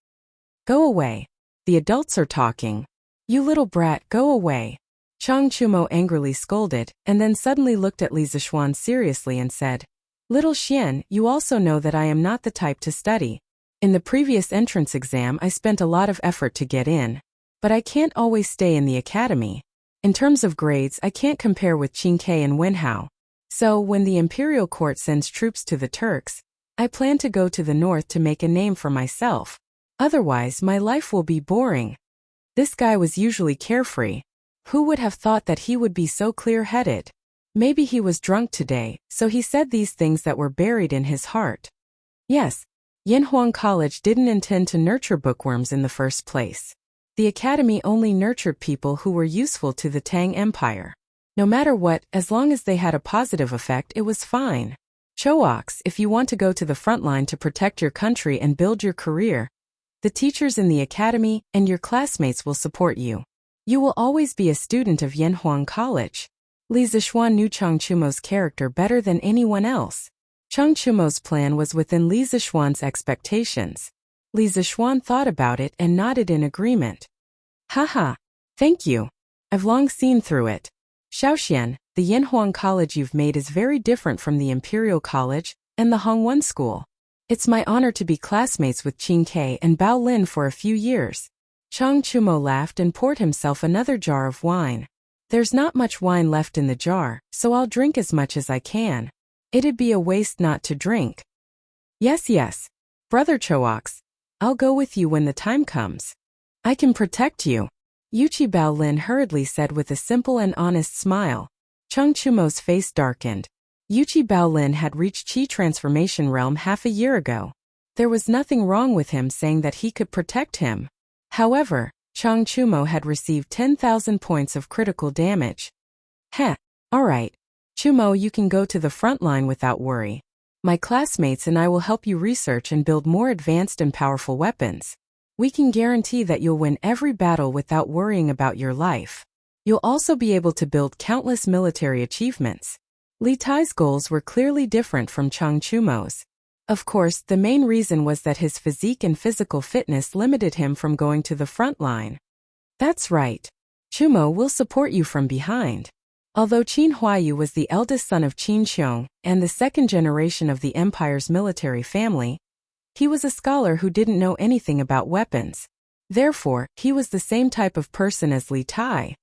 Go away. The adults are talking. You little brat, go away. Cheng Chumo angrily scolded, and then suddenly looked at Li Zishuan seriously and said, Little Xian, you also know that I am not the type to study. In the previous entrance exam I spent a lot of effort to get in. But I can't always stay in the academy. In terms of grades I can't compare with Qin Ke and Wenhao. So when the imperial court sends troops to the Turks, I plan to go to the north to make a name for myself. Otherwise my life will be boring. This guy was usually carefree. Who would have thought that he would be so clear-headed? Maybe he was drunk today, so he said these things that were buried in his heart. Yes, Yanhuang College didn't intend to nurture bookworms in the first place. The academy only nurtured people who were useful to the Tang Empire. No matter what, as long as they had a positive effect, it was fine. Choax, if you want to go to the front line to protect your country and build your career, the teachers in the academy and your classmates will support you. You will always be a student of Yanhuang College. Li Zixuan knew Chang Chumo's character better than anyone else. Chang Chumo's plan was within Li Zixuan's expectations. Li Zixuan thought about it and nodded in agreement. Haha, thank you. I've long seen through it. Xiaoxian, the Yanhuang College you've made is very different from the Imperial College and the Hongwen School. It's my honor to be classmates with Qin Ke and Bao Lin for a few years. Chang Chumo laughed and poured himself another jar of wine. There's not much wine left in the jar, so I'll drink as much as I can. It'd be a waste not to drink. Yes, Brother Choax, I'll go with you when the time comes. I can protect you. Yuchi Bao Lin hurriedly said with a simple and honest smile. Chang Chumo's face darkened. Yuchi Bao Lin had reached Qi Transformation Realm half a year ago. There was nothing wrong with him saying that he could protect him. However, Chang Chumo had received 10,000 points of critical damage. Heh, alright. Chumo, you can go to the front line without worry. My classmates and I will help you research and build more advanced and powerful weapons. We can guarantee that you'll win every battle without worrying about your life. You'll also be able to build countless military achievements. Li Tai's goals were clearly different from Chang Chumo's. Of course, the main reason was that his physique and physical fitness limited him from going to the front line. That's right. Chumo will support you from behind. Although Qin Huayu was the eldest son of Qin Xiong and the second generation of the empire's military family, he was a scholar who didn't know anything about weapons. Therefore, he was the same type of person as Li Tai.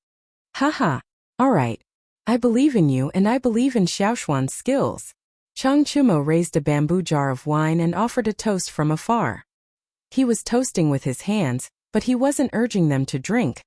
Haha, alright. I believe in you and I believe in Xiaoshuan's skills. Chang Chumo raised a bamboo jar of wine and offered a toast from afar. He was toasting with his hands, but he wasn't urging them to drink.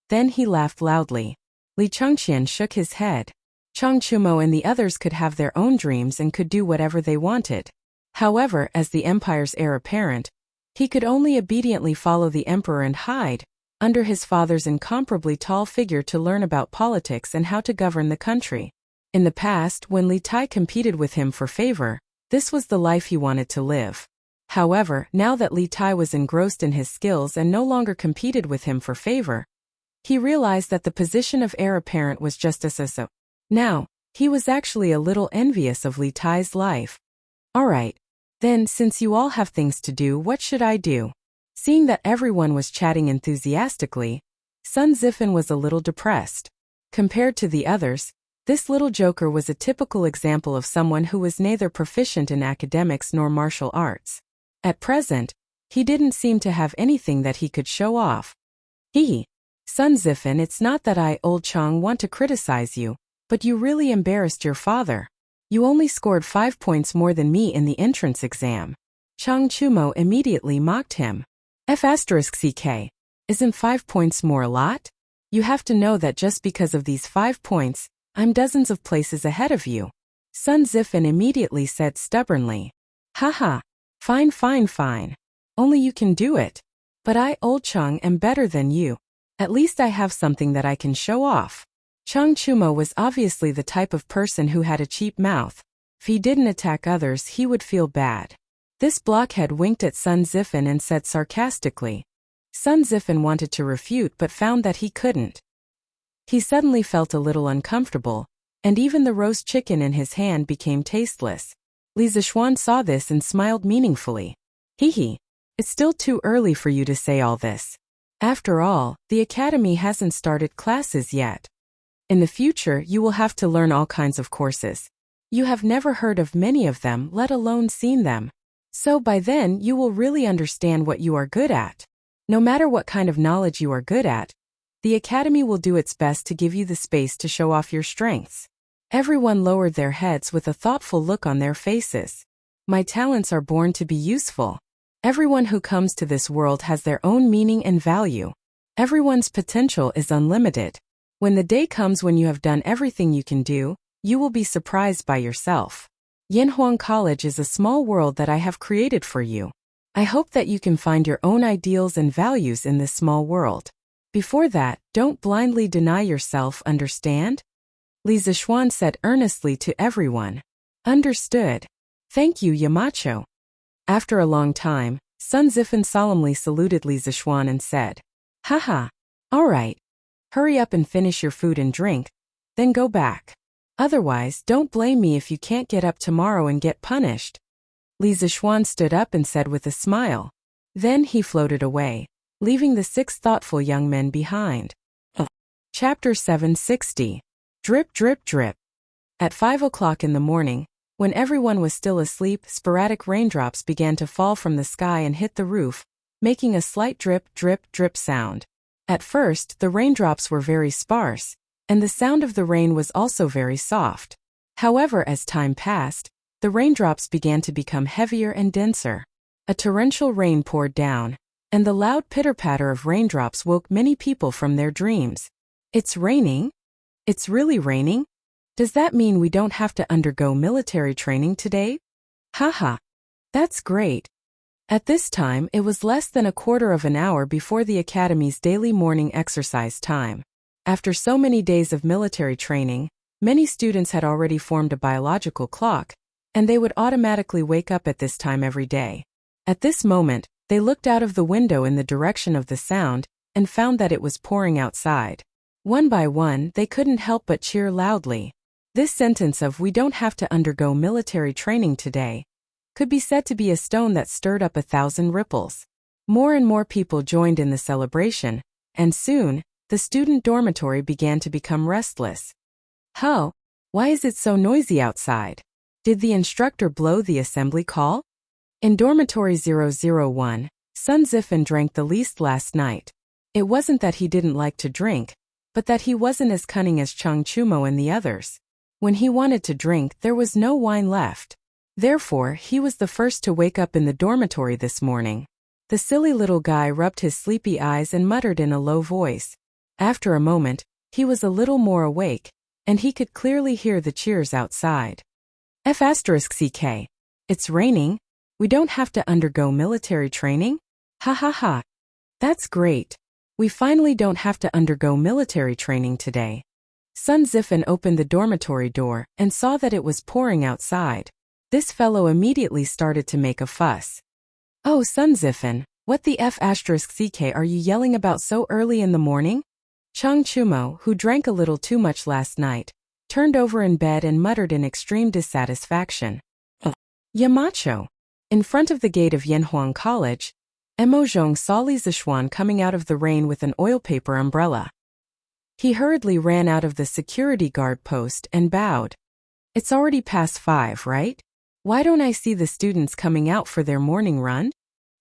Then he laughed loudly. Li Changqian shook his head. Chang Chumo and the others could have their own dreams and could do whatever they wanted. However, as the empire's heir apparent, he could only obediently follow the emperor and hide under his father's incomparably tall figure to learn about politics and how to govern the country. In the past, when Li Tai competed with him for favor, this was the life he wanted to live. However, now that Li Tai was engrossed in his skills and no longer competed with him for favor, he realized that the position of heir apparent was just as so. Now, he was actually a little envious of Li Tai's life. Alright. Then, since you all have things to do, what should I do? Seeing that everyone was chatting enthusiastically, Sun Zifan was a little depressed. Compared to the others, this little joker was a typical example of someone who was neither proficient in academics nor martial arts. At present, he didn't seem to have anything that he could show off. Sun Zifan, it's not that I, Old Chang, want to criticize you, but you really embarrassed your father. You only scored 5 points more than me in the entrance exam. Chang Chumo immediately mocked him. F***CK. Isn't 5 points more a lot? You have to know that just because of these 5 points, I'm dozens of places ahead of you. Sun Zifan immediately said stubbornly. Haha. Fine. Only you can do it. But I, Old Chang, am better than you. At least I have something that I can show off. Chang Chumo was obviously the type of person who had a cheap mouth. If he didn't attack others, he would feel bad. This blockhead winked at Sun Zifan and said sarcastically. Sun Zifan wanted to refute but found that he couldn't. He suddenly felt a little uncomfortable, and even the roast chicken in his hand became tasteless. Li Zixuan saw this and smiled meaningfully. It's still too early for you to say all this. After all, the academy hasn't started classes yet. In the future, you will have to learn all kinds of courses. You have never heard of many of them, let alone seen them. So by then, you will really understand what you are good at. No matter what kind of knowledge you are good at, the academy will do its best to give you the space to show off your strengths. Everyone lowered their heads with a thoughtful look on their faces. My talents are born to be useful. Everyone who comes to this world has their own meaning and value. Everyone's potential is unlimited. When the day comes when you have done everything you can do, you will be surprised by yourself. Yanhuang College is a small world that I have created for you. I hope that you can find your own ideals and values in this small world. Before that, don't blindly deny yourself, understand? Li Zixuan said earnestly to everyone. Understood. Thank you, Yamacho. After a long time, Sun Zifan solemnly saluted Li Zixuan and said, Haha. All right. Hurry up and finish your food and drink, then go back. Otherwise, don't blame me if you can't get up tomorrow and get punished. Li Zixuan stood up and said with a smile. Then he floated away, leaving the 6 thoughtful young men behind. Chapter 760. Drip, drip, drip. At 5 o'clock in the morning, when everyone was still asleep, sporadic raindrops began to fall from the sky and hit the roof, making a slight drip, drip, drip sound. At first, the raindrops were very sparse, and the sound of the rain was also very soft. However, as time passed, the raindrops began to become heavier and denser. A torrential rain poured down, and the loud pitter-patter of raindrops woke many people from their dreams. It's raining? It's really raining? Does that mean we don't have to undergo military training today? Haha. That's great. At this time, it was less than a quarter of an hour before the Academy's daily morning exercise time. After so many days of military training, many students had already formed a biological clock, and they would automatically wake up at this time every day. At this moment, they looked out of the window in the direction of the sound and found that it was pouring outside. One by one, they couldn't help but cheer loudly. This sentence of "we don't have to undergo military training today" could be said to be a stone that stirred up 1,000 ripples. More and more people joined in the celebration, and soon, the student dormitory began to become restless. Huh? Why is it so noisy outside? Did the instructor blow the assembly call? In dormitory 001, Sun Zifan drank the least last night. It wasn't that he didn't like to drink, but that he wasn't as cunning as Cheng Chumo and the others. When he wanted to drink, there was no wine left. Therefore, he was the first to wake up in the dormitory this morning. The silly little guy rubbed his sleepy eyes and muttered in a low voice. After a moment, he was a little more awake, and he could clearly hear the cheers outside. F***ck. It's raining? We don't have to undergo military training? Ha ha ha. That's great. We finally don't have to undergo military training today. Sun Zifan opened the dormitory door and saw that it was pouring outside. This fellow immediately started to make a fuss. Oh, Sun Zifan, what the F***ck are you yelling about so early in the morning? Cheng Chumo, who drank a little too much last night, turned over in bed and muttered in extreme dissatisfaction. Yamacho. In front of the gate of Yanhuang College, Emozhong saw Li Zixuan coming out of the rain with an oil paper umbrella. He hurriedly ran out of the security guard post and bowed. It's already past 5, right? Why don't I see the students coming out for their morning run?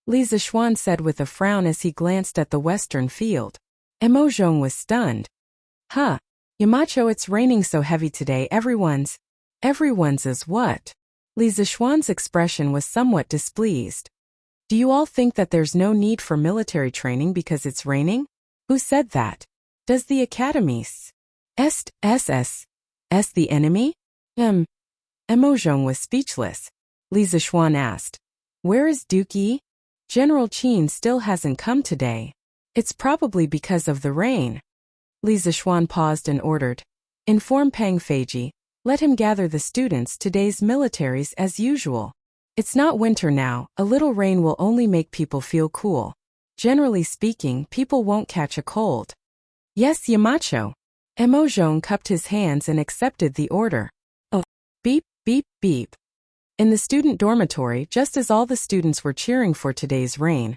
Li Zixuan said with a frown as he glanced at the western field. Emozhong was stunned. Huh? Yamacho, it's raining so heavy today, everyone's is what? Li Zixuan's expression was somewhat displeased. Do you all think that there's no need for military training because it's raining? Who said that? Does the Academy's SS the enemy? Emozhong was speechless. Li Zixuan asked, Where is Dookie? General Qin still hasn't come today. It's probably because of the rain. Li Zixuan paused and ordered, Inform Pang Feiji, let him gather the students today's militaries as usual. It's not winter now, a little rain will only make people feel cool. Generally speaking, people won't catch a cold. Yes, Yamacho. Emozhong cupped his hands and accepted the order. Oh, beep, beep, beep. In the student dormitory, just as all the students were cheering for today's rain,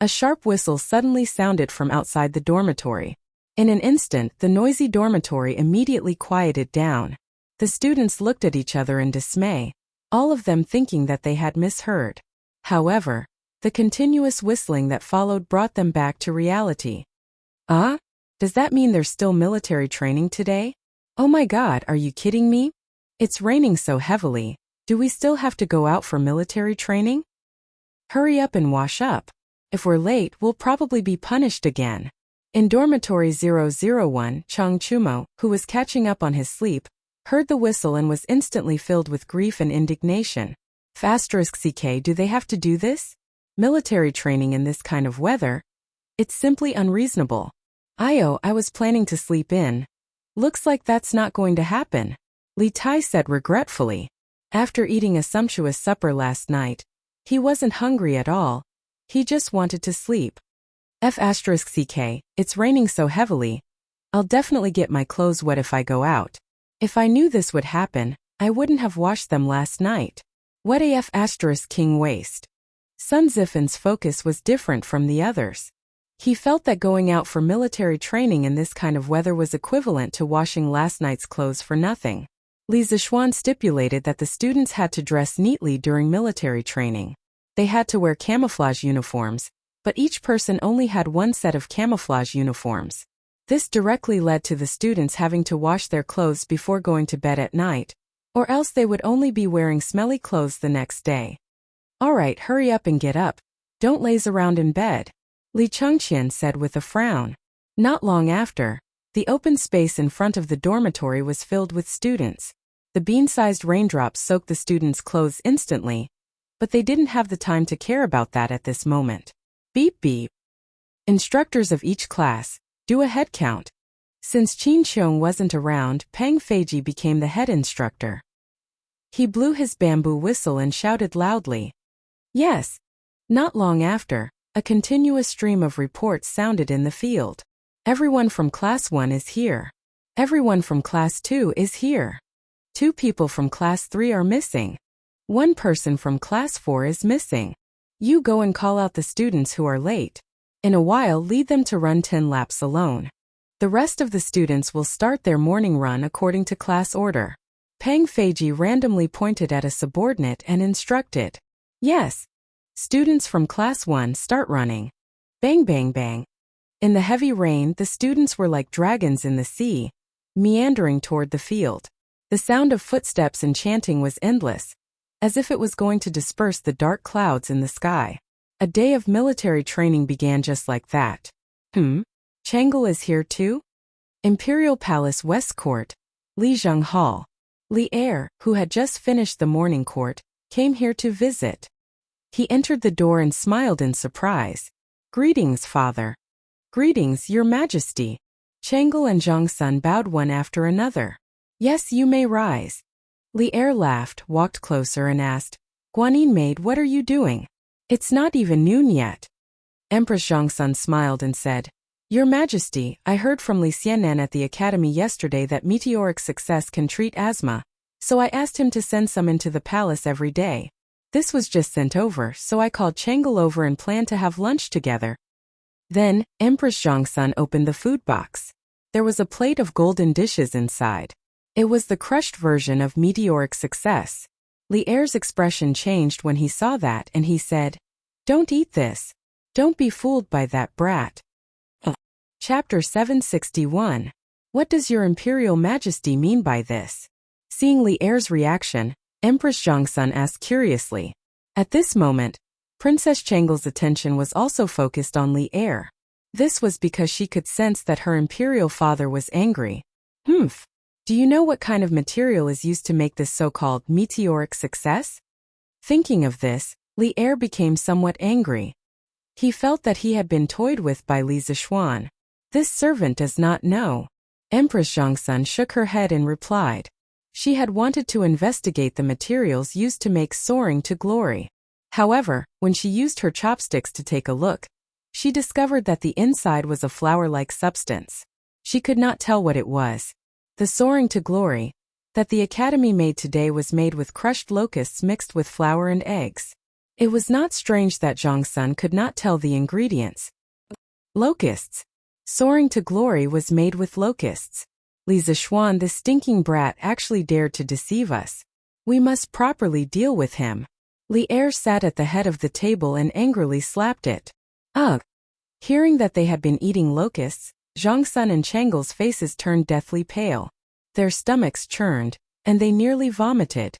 a sharp whistle suddenly sounded from outside the dormitory. In an instant, the noisy dormitory immediately quieted down. The students looked at each other in dismay, all of them thinking that they had misheard. However, the continuous whistling that followed brought them back to reality. Does that mean there's still military training today? Oh my God, are you kidding me? It's raining so heavily. Do we still have to go out for military training? Hurry up and wash up. If we're late, we'll probably be punished again. In dormitory 001, Chang Chumo, who was catching up on his sleep, heard the whistle and was instantly filled with grief and indignation. *CK, do they have to do this? Military training in this kind of weather? It's simply unreasonable. I was planning to sleep in. Looks like that's not going to happen, Li Tai said regretfully. After eating a sumptuous supper last night, he wasn't hungry at all. He just wanted to sleep. *CK, it's raining so heavily. I'll definitely get my clothes wet if I go out. If I knew this would happen, I wouldn't have washed them last night. What AF King waste. Sun Zifan's focus was different from the others. He felt that going out for military training in this kind of weather was equivalent to washing last night's clothes for nothing. Li Zishuan stipulated that the students had to dress neatly during military training. They had to wear camouflage uniforms, but each person only had one set of camouflage uniforms. This directly led to the students having to wash their clothes before going to bed at night, or else they would only be wearing smelly clothes the next day. Alright, hurry up and get up. Don't laze around in bed, Li Chengqian said with a frown. Not long after, the open space in front of the dormitory was filled with students. The bean-sized raindrops soaked the students' clothes instantly, but they didn't have the time to care about that at this moment. Beep beep. Instructors of each class, do a head count. Since Qin Qiong wasn't around, Peng Feiji became the head instructor. He blew his bamboo whistle and shouted loudly. Yes. Not long after, a continuous stream of reports sounded in the field. Everyone from Class 1 is here. Everyone from Class 2 is here. 2 people from Class 3 are missing. 1 person from Class 4 is missing. You go and call out the students who are late. In a while, lead them to run 10 laps alone. The rest of the students will start their morning run according to class order. Peng Feiji randomly pointed at a subordinate and instructed. Yes. Students from Class 1 start running. Bang bang bang. In the heavy rain, the students were like dragons in the sea, meandering toward the field. The sound of footsteps and chanting was endless, as if it was going to disperse the dark clouds in the sky. A day of military training began just like that. Chang'e is here too? Imperial Palace West Court, Lijiang Hall. Li Er, who had just finished the morning court, came here to visit. He entered the door and smiled in surprise. Greetings, father. Greetings, your majesty. Chang'e and Zhang Sun bowed one after another. Yes, you may rise. Li Er laughed, walked closer and asked, Guanyin maid, what are you doing? It's not even noon yet. Empress Zhang Sun smiled and said, Your Majesty, I heard from Li Xianan at the academy yesterday that meteoric success can treat asthma, so I asked him to send some into the palace every day. This was just sent over, so I called Chang'e over and planned to have lunch together. Then, Empress Zhang Sun opened the food box. There was a plate of golden dishes inside. It was the crushed version of meteoric success. Li Er's expression changed when he saw that and he said, Don't eat this. Don't be fooled by that brat. Chapter 761. What does your Imperial Majesty mean by this? Seeing Li Er's reaction, Empress Zhang Sun asked curiously. At this moment, Princess Chang'e's attention was also focused on Li Er. This was because she could sense that her imperial father was angry. Do you know what kind of material is used to make this so-called meteoric success? Thinking of this, Li Er became somewhat angry. He felt that he had been toyed with by Li Zishuan. This servant does not know. Empress Zhang Sun shook her head and replied. She had wanted to investigate the materials used to make soaring to glory. However, when she used her chopsticks to take a look, she discovered that the inside was a flour-like substance. She could not tell what it was. The soaring to glory that the academy made today was made with crushed locusts mixed with flour and eggs. It was not strange that Zhang Sun could not tell the ingredients. Locusts. Soaring to glory was made with locusts. Li Zishuan, this stinking brat, actually dared to deceive us. We must properly deal with him. Li Er sat at the head of the table and angrily slapped it. Ugh! Hearing that they had been eating locusts, Zhang Sun and Chang'e's faces turned deathly pale. Their stomachs churned, and they nearly vomited.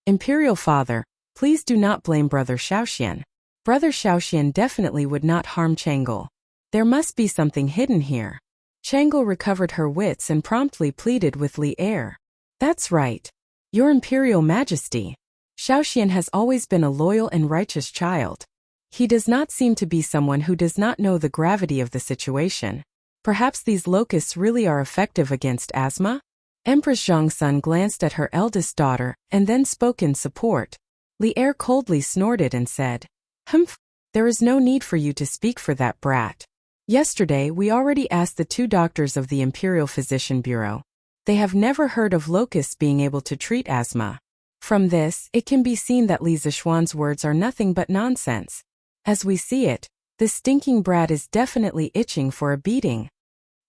Imperial Father, please do not blame Brother Xiaoxian. Brother Xiaoxian definitely would not harm Chang'e. There must be something hidden here. Changel recovered her wits and promptly pleaded with Li Er. That's right. Your Imperial Majesty. Shaoxian has always been a loyal and righteous child. He does not seem to be someone who does not know the gravity of the situation. Perhaps these locusts really are effective against asthma? Empress Zhongsun glanced at her eldest daughter and then spoke in support. Li Er coldly snorted and said, "Humph, there is no need for you to speak for that brat. Yesterday we already asked the 2 doctors of the Imperial Physician Bureau. They have never heard of locusts being able to treat asthma. From this, it can be seen that Li Zishuan's words are nothing but nonsense. As we see it, this stinking brat is definitely itching for a beating."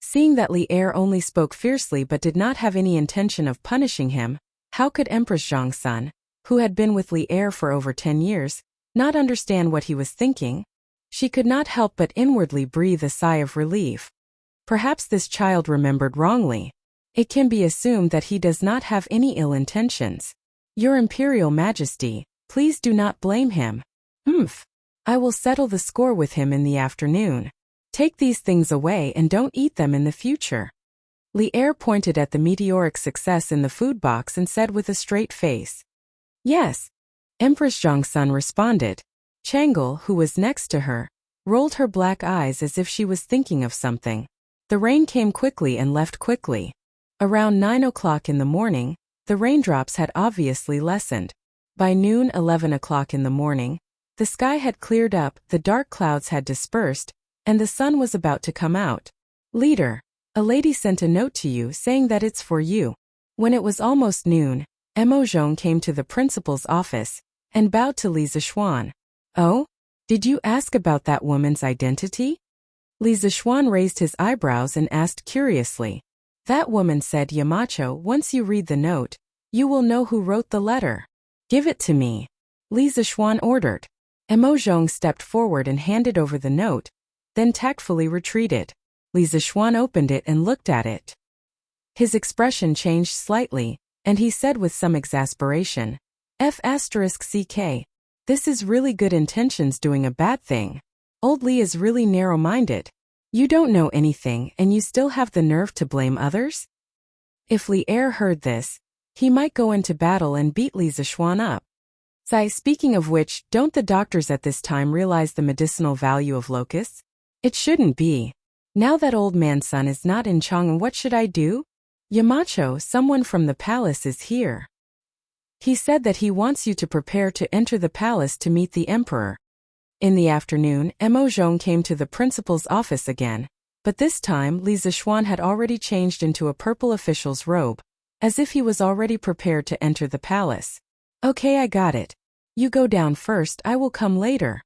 Seeing that Li Er only spoke fiercely but did not have any intention of punishing him, how could Empress Zhongsun, who had been with Li Er for over 10 years, not understand what he was thinking? She could not help but inwardly breathe a sigh of relief. Perhaps this child remembered wrongly. It can be assumed that he does not have any ill intentions. Your Imperial Majesty, please do not blame him. I will settle the score with him in the afternoon. Take these things away and don't eat them in the future. Li Er pointed at the meteoric success in the food box and said with a straight face. Yes. Empress Zhongsun responded. Changel, who was next to her, rolled her black eyes as if she was thinking of something. The rain came quickly and left quickly. Around 9 o'clock in the morning, the raindrops had obviously lessened. By noon 11 o'clock in the morning, the sky had cleared up, the dark clouds had dispersed, and the sun was about to come out. Leader, a lady sent a note to you saying that it's for you. When it was almost noon, Mo Zhong came to the principal's office and bowed to Li Zishuan. Oh? Did you ask about that woman's identity? Li Zishuan raised his eyebrows and asked curiously. That woman said, Yamacho, once you read the note, you will know who wrote the letter. Give it to me. Li Zishuan ordered. Mo Zhong stepped forward and handed over the note, then tactfully retreated. Li Zishuan opened it and looked at it. His expression changed slightly, and he said with some exasperation, F***CK. This is really good intentions doing a bad thing. Old Li is really narrow-minded. You don't know anything and you still have the nerve to blame others? If Li Er heard this, he might go into battle and beat Li Zishuan up. Speaking of which, don't the doctors at this time realize the medicinal value of locusts? It shouldn't be. Now that old man Sun is not in Chang'an, what should I do? Yamacho, someone from the palace is here. He said that he wants you to prepare to enter the palace to meet the emperor. In the afternoon, Mo Zhong came to the principal's office again, but this time Li Zishuan had already changed into a purple official's robe, as if he was already prepared to enter the palace. Okay, I got it. You go down first, I will come later.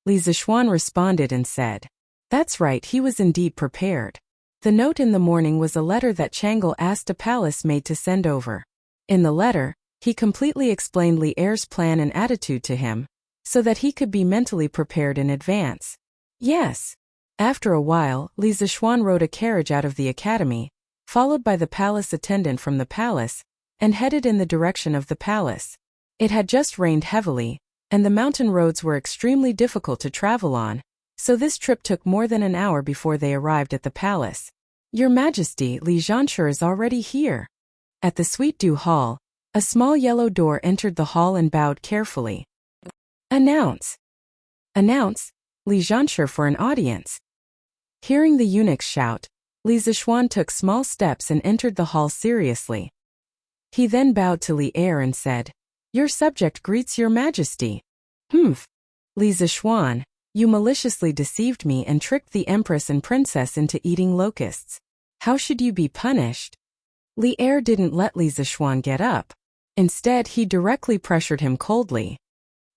Li Zishuan responded and said. That's right, he was indeed prepared. The note in the morning was a letter that Changel asked a palace maid to send over. In the letter, he completely explained Li Er's plan and attitude to him, so that he could be mentally prepared in advance. Yes. After a while, Li Zishuan rode a carriage out of the academy, followed by the palace attendant from the palace, and headed in the direction of the palace. It had just rained heavily, and the mountain roads were extremely difficult to travel on, so this trip took more than an hour before they arrived at the palace. Your Majesty, Li Zhanshur is already here. At the Sweet Dew Hall, a small yellow door entered the hall and bowed carefully. Announce. Announce, Li Zhanshur for an audience. Hearing the eunuchs shout, Li Zishuan took small steps and entered the hall seriously. He then bowed to Li Er and said, Your subject greets your Majesty. Li Zishuan, you maliciously deceived me and tricked the Empress and Princess into eating locusts. How should you be punished? Li Er didn't let Li Zishuan get up. Instead, he directly pressured him coldly.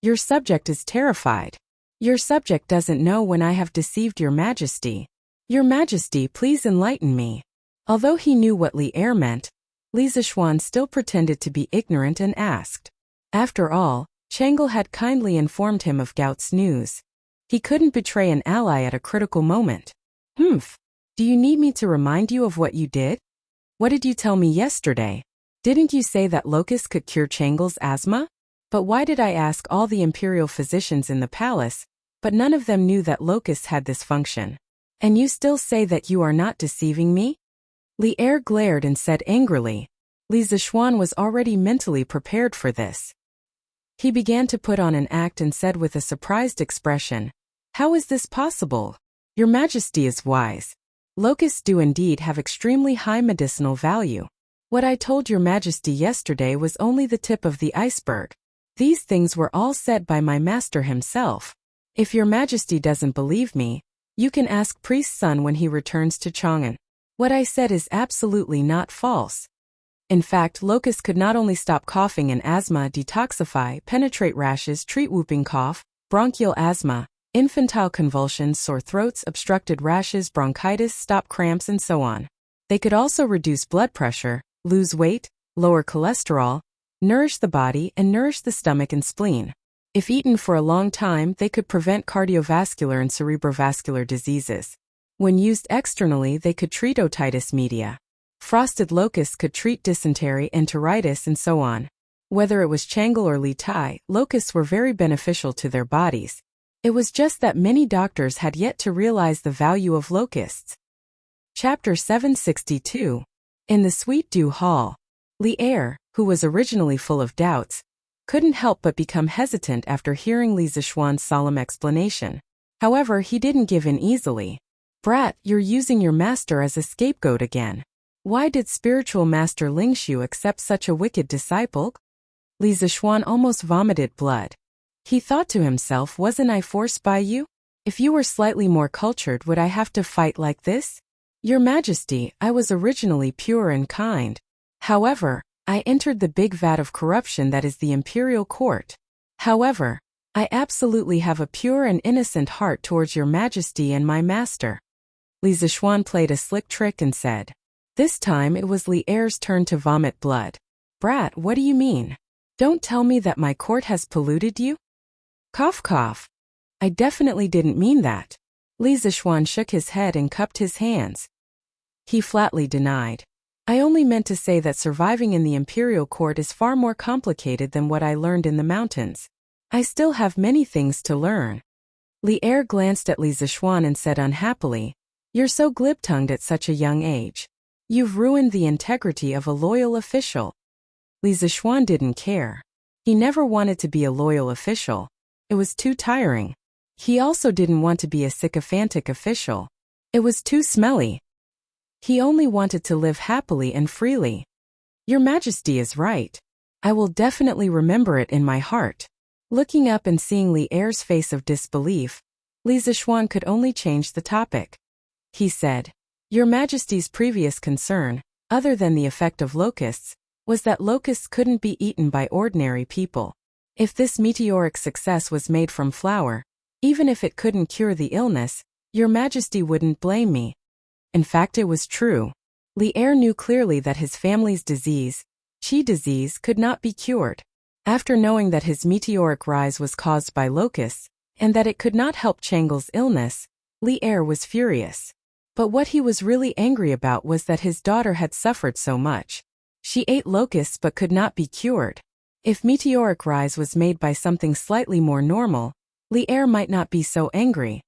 Your subject is terrified. Your subject doesn't know when I have deceived your Majesty. Your Majesty, please enlighten me. Although he knew what Li Er meant, Li Zishuan still pretended to be ignorant and asked. After all, Changel had kindly informed him of Gaut's news. He couldn't betray an ally at a critical moment. Do you need me to remind you of what you did? What did you tell me yesterday? Didn't you say that locusts could cure Changel's asthma? But why did I ask all the imperial physicians in the palace, but none of them knew that locusts had this function? And you still say that you are not deceiving me? Li Er glared and said angrily. Li Zishuan was already mentally prepared for this. He began to put on an act and said with a surprised expression, "How is this possible? Your Majesty is wise. Locusts do indeed have extremely high medicinal value. What I told your Majesty yesterday was only the tip of the iceberg. These things were all said by my master himself. If your Majesty doesn't believe me, you can ask Priest Sun when he returns to Chang'an. What I said is absolutely not false." In fact, locusts could not only stop coughing and asthma, detoxify, penetrate rashes, treat whooping cough, bronchial asthma, infantile convulsions, sore throats, obstructed rashes, bronchitis, stop cramps, and so on. They could also reduce blood pressure, lose weight, lower cholesterol, nourish the body, and nourish the stomach and spleen. If eaten for a long time, they could prevent cardiovascular and cerebrovascular diseases. When used externally, they could treat otitis media. Frosted locusts could treat dysentery, enteritis, and so on. Whether it was Changle or Li Tai, locusts were very beneficial to their bodies. It was just that many doctors had yet to realize the value of locusts. Chapter 762. In the Sweet Dew Hall. Li Er, who was originally full of doubts, couldn't help but become hesitant after hearing Li Zishuan's solemn explanation. However, he didn't give in easily. "Brat, you're using your master as a scapegoat again. Why did spiritual master Lingshu accept such a wicked disciple?" Li Zishuan almost vomited blood. He thought to himself, wasn't I forced by you? If you were slightly more cultured, would I have to fight like this? Your Majesty, I was originally pure and kind. However, I entered the big vat of corruption that is the imperial court. However, I absolutely have a pure and innocent heart towards your Majesty and my master. Li Zishuan played a slick trick and said. This time it was Li Er's turn to vomit blood. "Brat, what do you mean? Don't tell me that my court has polluted you?" Cough cough. "I definitely didn't mean that." Li Zishuan shook his head and cupped his hands. He flatly denied. "I only meant to say that surviving in the imperial court is far more complicated than what I learned in the mountains. I still have many things to learn." Li Er glanced at Li Zishuan and said unhappily, "You're so glib-tongued at such a young age. You've ruined the integrity of a loyal official." Li Zishuan didn't care. He never wanted to be a loyal official. It was too tiring. He also didn't want to be a sycophantic official. It was too smelly. He only wanted to live happily and freely. "Your Majesty is right. I will definitely remember it in my heart." Looking up and seeing Li Er's face of disbelief, Li Zishuan could only change the topic. He said, "Your Majesty's previous concern, other than the effect of locusts, was that locusts couldn't be eaten by ordinary people. If this meteoric success was made from flour, even if it couldn't cure the illness, your Majesty wouldn't blame me." In fact, it was true. Li Er knew clearly that his family's disease, Qi disease, could not be cured. After knowing that his meteoric rise was caused by locusts, and that it could not help Changle's illness, Li Er was furious. But what he was really angry about was that his daughter had suffered so much. She ate locusts but could not be cured. If meteoric rise was made by something slightly more normal, Li Er might not be so angry.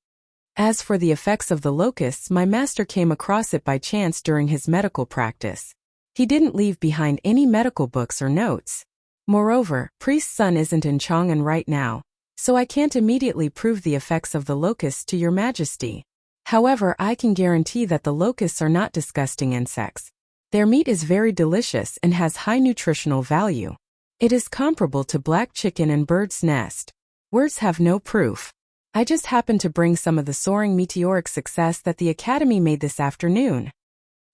As for the effects of the locusts, my master came across it by chance during his medical practice. He didn't leave behind any medical books or notes. Moreover, Priest Sun isn't in Chang'an right now, so I can't immediately prove the effects of the locusts to your Majesty. However, I can guarantee that the locusts are not disgusting insects. Their meat is very delicious and has high nutritional value. It is comparable to black chicken and bird's nest. Words have no proof. I just happened to bring some of the soaring meteoric success that the Academy made this afternoon."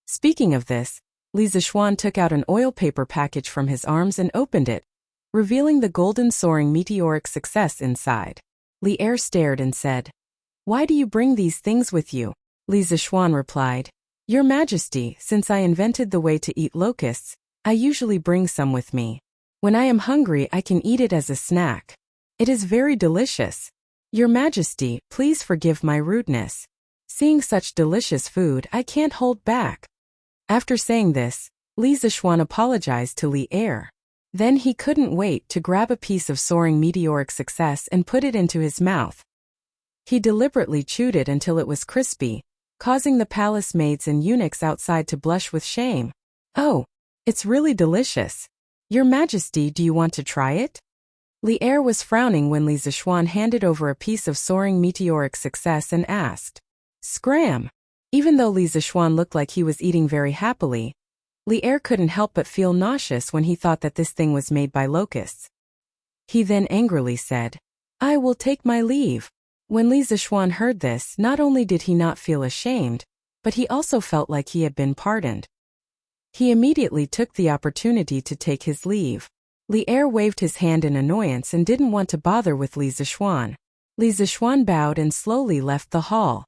Speaking of this, Li Zishuan took out an oil paper package from his arms and opened it, revealing the golden soaring meteoric success inside. Li Er stared and said, "Why do you bring these things with you?" Li Zishuan replied, "Your Majesty, since I invented the way to eat locusts, I usually bring some with me. When I am hungry, I can eat it as a snack. It is very delicious. Your Majesty, please forgive my rudeness. Seeing such delicious food, I can't hold back." After saying this, Li Zishuan apologized to Li Er. Then he couldn't wait to grab a piece of soaring meteoric success and put it into his mouth. He deliberately chewed it until it was crispy, causing the palace maids and eunuchs outside to blush with shame. "Oh, it's really delicious. Your Majesty, do you want to try it?" Li Er was frowning when Li Zishuan handed over a piece of soaring meteoric success and asked, "Scram!" Even though Li Zishuan looked like he was eating very happily, Li Er couldn't help but feel nauseous when he thought that this thing was made by locusts. He then angrily said, "I will take my leave." When Li Zishuan heard this, not only did he not feel ashamed, but he also felt like he had been pardoned. He immediately took the opportunity to take his leave. Li Er waved his hand in annoyance and didn't want to bother with Li Zishuan. Li Zishuan bowed and slowly left the hall.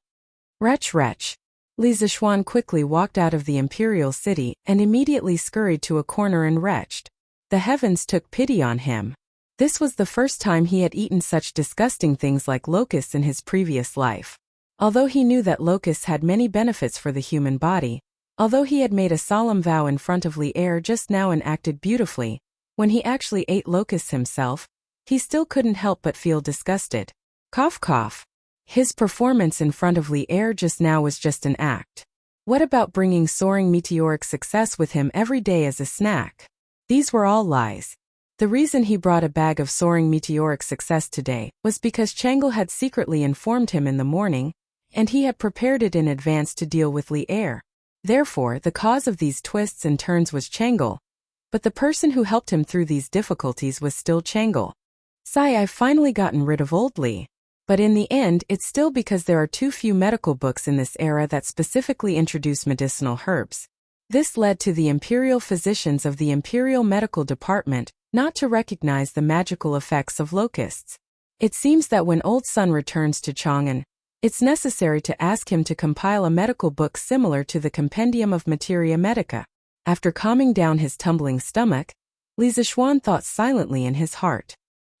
Wretch, wretch. Li Zishuan quickly walked out of the imperial city and immediately scurried to a corner and retched. The heavens took pity on him. This was the first time he had eaten such disgusting things like locusts in his previous life. Although he knew that locusts had many benefits for the human body, although he had made a solemn vow in front of Li Er just now and acted beautifully, when he actually ate locusts himself, he still couldn't help but feel disgusted. Cough cough. His performance in front of Li Er just now was just an act. What about bringing soaring meteoric success with him every day as a snack? These were all lies. The reason he brought a bag of soaring meteoric success today was because Chang'e had secretly informed him in the morning, and he had prepared it in advance to deal with Li Er. Therefore, the cause of these twists and turns was Chang'e, but the person who helped him through these difficulties was still Chang'e. "Sigh, I've finally gotten rid of old Li. But in the end, it's still because there are too few medical books in this era that specifically introduce medicinal herbs. This led to the imperial physicians of the Imperial Medical Department not to recognize the magical effects of locusts. It seems that when Old Sun returns to Chang'an, it's necessary to ask him to compile a medical book similar to the Compendium of Materia Medica." After calming down his tumbling stomach, Li Zishuan thought silently in his heart.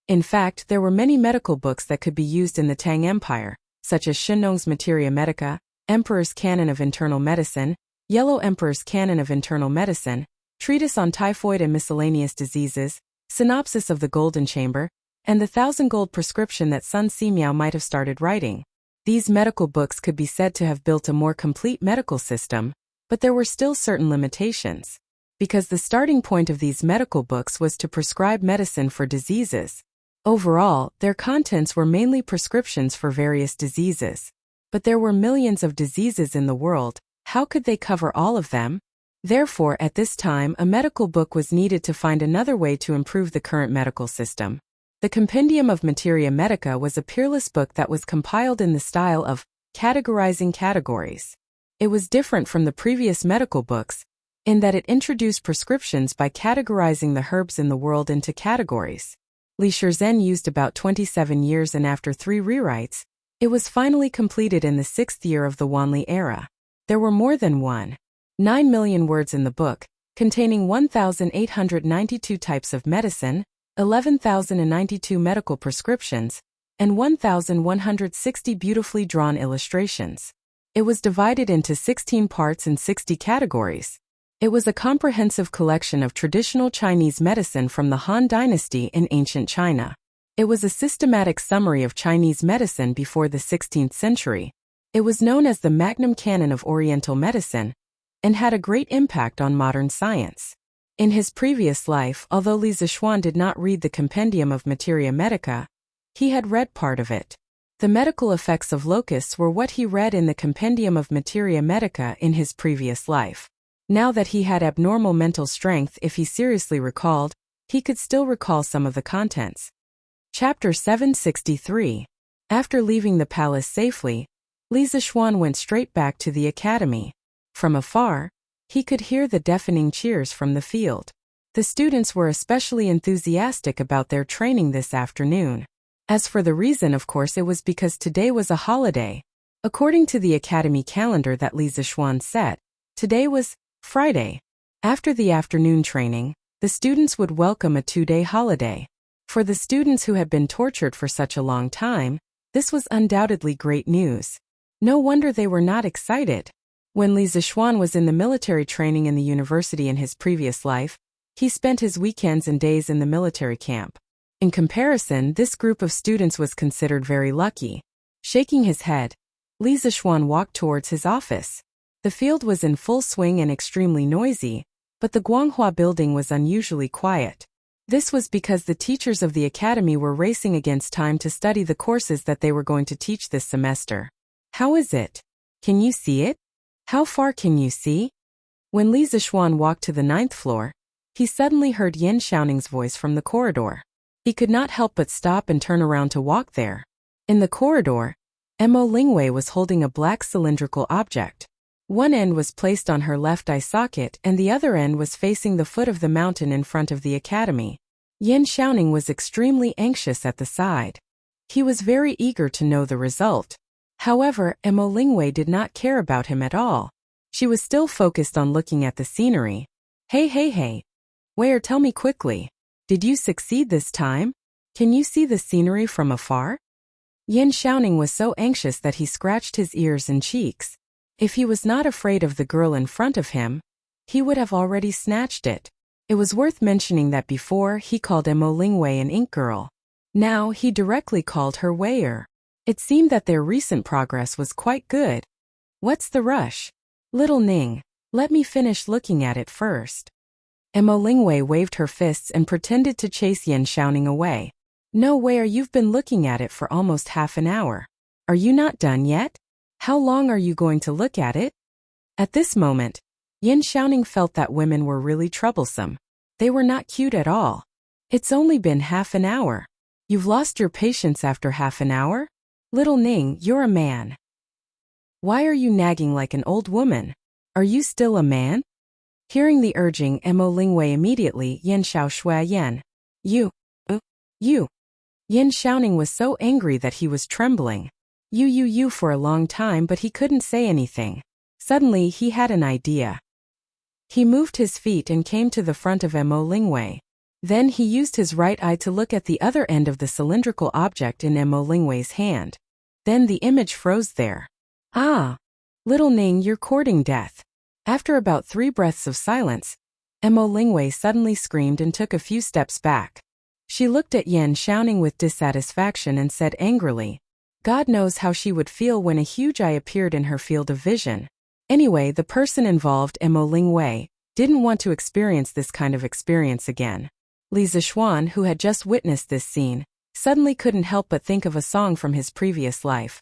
In fact, there were many medical books that could be used in the Tang Empire, such as Shenong's Materia Medica, Emperor's Canon of Internal Medicine, Yellow Emperor's Canon of Internal Medicine, Treatise on Typhoid and Miscellaneous Diseases, Synopsis of the Golden Chamber, and the 1,000 gold prescription that Sun Simiao might have started writing. These medical books could be said to have built a more complete medical system, but there were still certain limitations. Because the starting point of these medical books was to prescribe medicine for diseases. Overall, their contents were mainly prescriptions for various diseases. But there were millions of diseases in the world, how could they cover all of them? Therefore, at this time, a medical book was needed to find another way to improve the current medical system. The Compendium of Materia Medica was a peerless book that was compiled in the style of categorizing categories. It was different from the previous medical books, in that it introduced prescriptions by categorizing the herbs in the world into categories. Li Shizhen used about 27 years, and after 3 rewrites, it was finally completed in the 6th year of the Wanli era. There were more than 1.9 million words in the book, containing 1,892 types of medicine, 11,092 medical prescriptions, and 1,160 beautifully drawn illustrations. It was divided into 16 parts and 60 categories. It was a comprehensive collection of traditional Chinese medicine from the Han Dynasty in ancient China. It was a systematic summary of Chinese medicine before the 16th century. It was known as the Magnum Canon of Oriental Medicine, and had a great impact on modern science. In his previous life, although Li Zishuan did not read the Compendium of Materia Medica, he had read part of it. The medical effects of locusts were what he read in the Compendium of Materia Medica in his previous life. Now that he had abnormal mental strength, if he seriously recalled, he could still recall some of the contents. Chapter 763. After leaving the palace safely, Li Zishuan went straight back to the academy. From afar, he could hear the deafening cheers from the field. The students were especially enthusiastic about their training this afternoon. As for the reason, of course, it was because today was a holiday. According to the academy calendar that Li Zishuan set, today was Friday. After the afternoon training, the students would welcome a 2-day holiday. For the students who had been tortured for such a long time, this was undoubtedly great news. No wonder they were not excited. When Li Zishuan was in the military training in the university in his previous life, he spent his weekends and days in the military camp. In comparison, this group of students was considered very lucky. Shaking his head, Li Zixuan walked towards his office. The field was in full swing and extremely noisy, but the Guanghua building was unusually quiet. This was because the teachers of the academy were racing against time to study the courses that they were going to teach this semester. How is it? Can you see it? How far can you see? When Li Zixuan walked to the 9th floor, he suddenly heard Yin Xiaoning's voice from the corridor. He could not help but stop and turn around to walk there. In the corridor, Mo Lingwei was holding a black cylindrical object. One end was placed on her left eye socket and the other end was facing the foot of the mountain in front of the academy. Yin Xiaoning was extremely anxious at the side. He was very eager to know the result. However, Mo Lingwei did not care about him at all. She was still focused on looking at the scenery. Hey. Where, tell me quickly. Did you succeed this time? Can you see the scenery from afar? Yin Xiaoning was so anxious that he scratched his ears and cheeks. If he was not afraid of the girl in front of him, he would have already snatched it. It was worth mentioning that before he called Mo Lingwei an ink girl. Now he directly called her Weier. It seemed that their recent progress was quite good. What's the rush? Little Ning, let me finish looking at it first. Mo Lingwei waved her fists and pretended to chase Yin Xiaoning away. No, Weier, you've been looking at it for almost half an hour. Are you not done yet? How long are you going to look at it? At this moment, Yin Xiaoning felt that women were really troublesome. They were not cute at all. It's only been half an hour. You've lost your patience after half an hour? Little Ning, you're a man. Why are you nagging like an old woman? Are you still a man? Hearing the urging Mo Lingwei immediately Yin Xiao Shui Yen. You. Yin Xiaoning was so angry that he was trembling. You for a long time, but he couldn't say anything. Suddenly he had an idea. He moved his feet and came to the front of Mo Lingwei. Then he used his right eye to look at the other end of the cylindrical object in Mo Lingwei's hand. Then the image froze there. Ah! Little Ning, you're courting death. After about 3 breaths of silence, Mo Lingwei suddenly screamed and took a few steps back. She looked at Yin Xiaoning with dissatisfaction and said angrily, God knows how she would feel when a huge eye appeared in her field of vision. Anyway, the person involved, Mo Lingwei, didn't want to experience this kind of experience again. Li Zixuan, who had just witnessed this scene, suddenly couldn't help but think of a song from his previous life.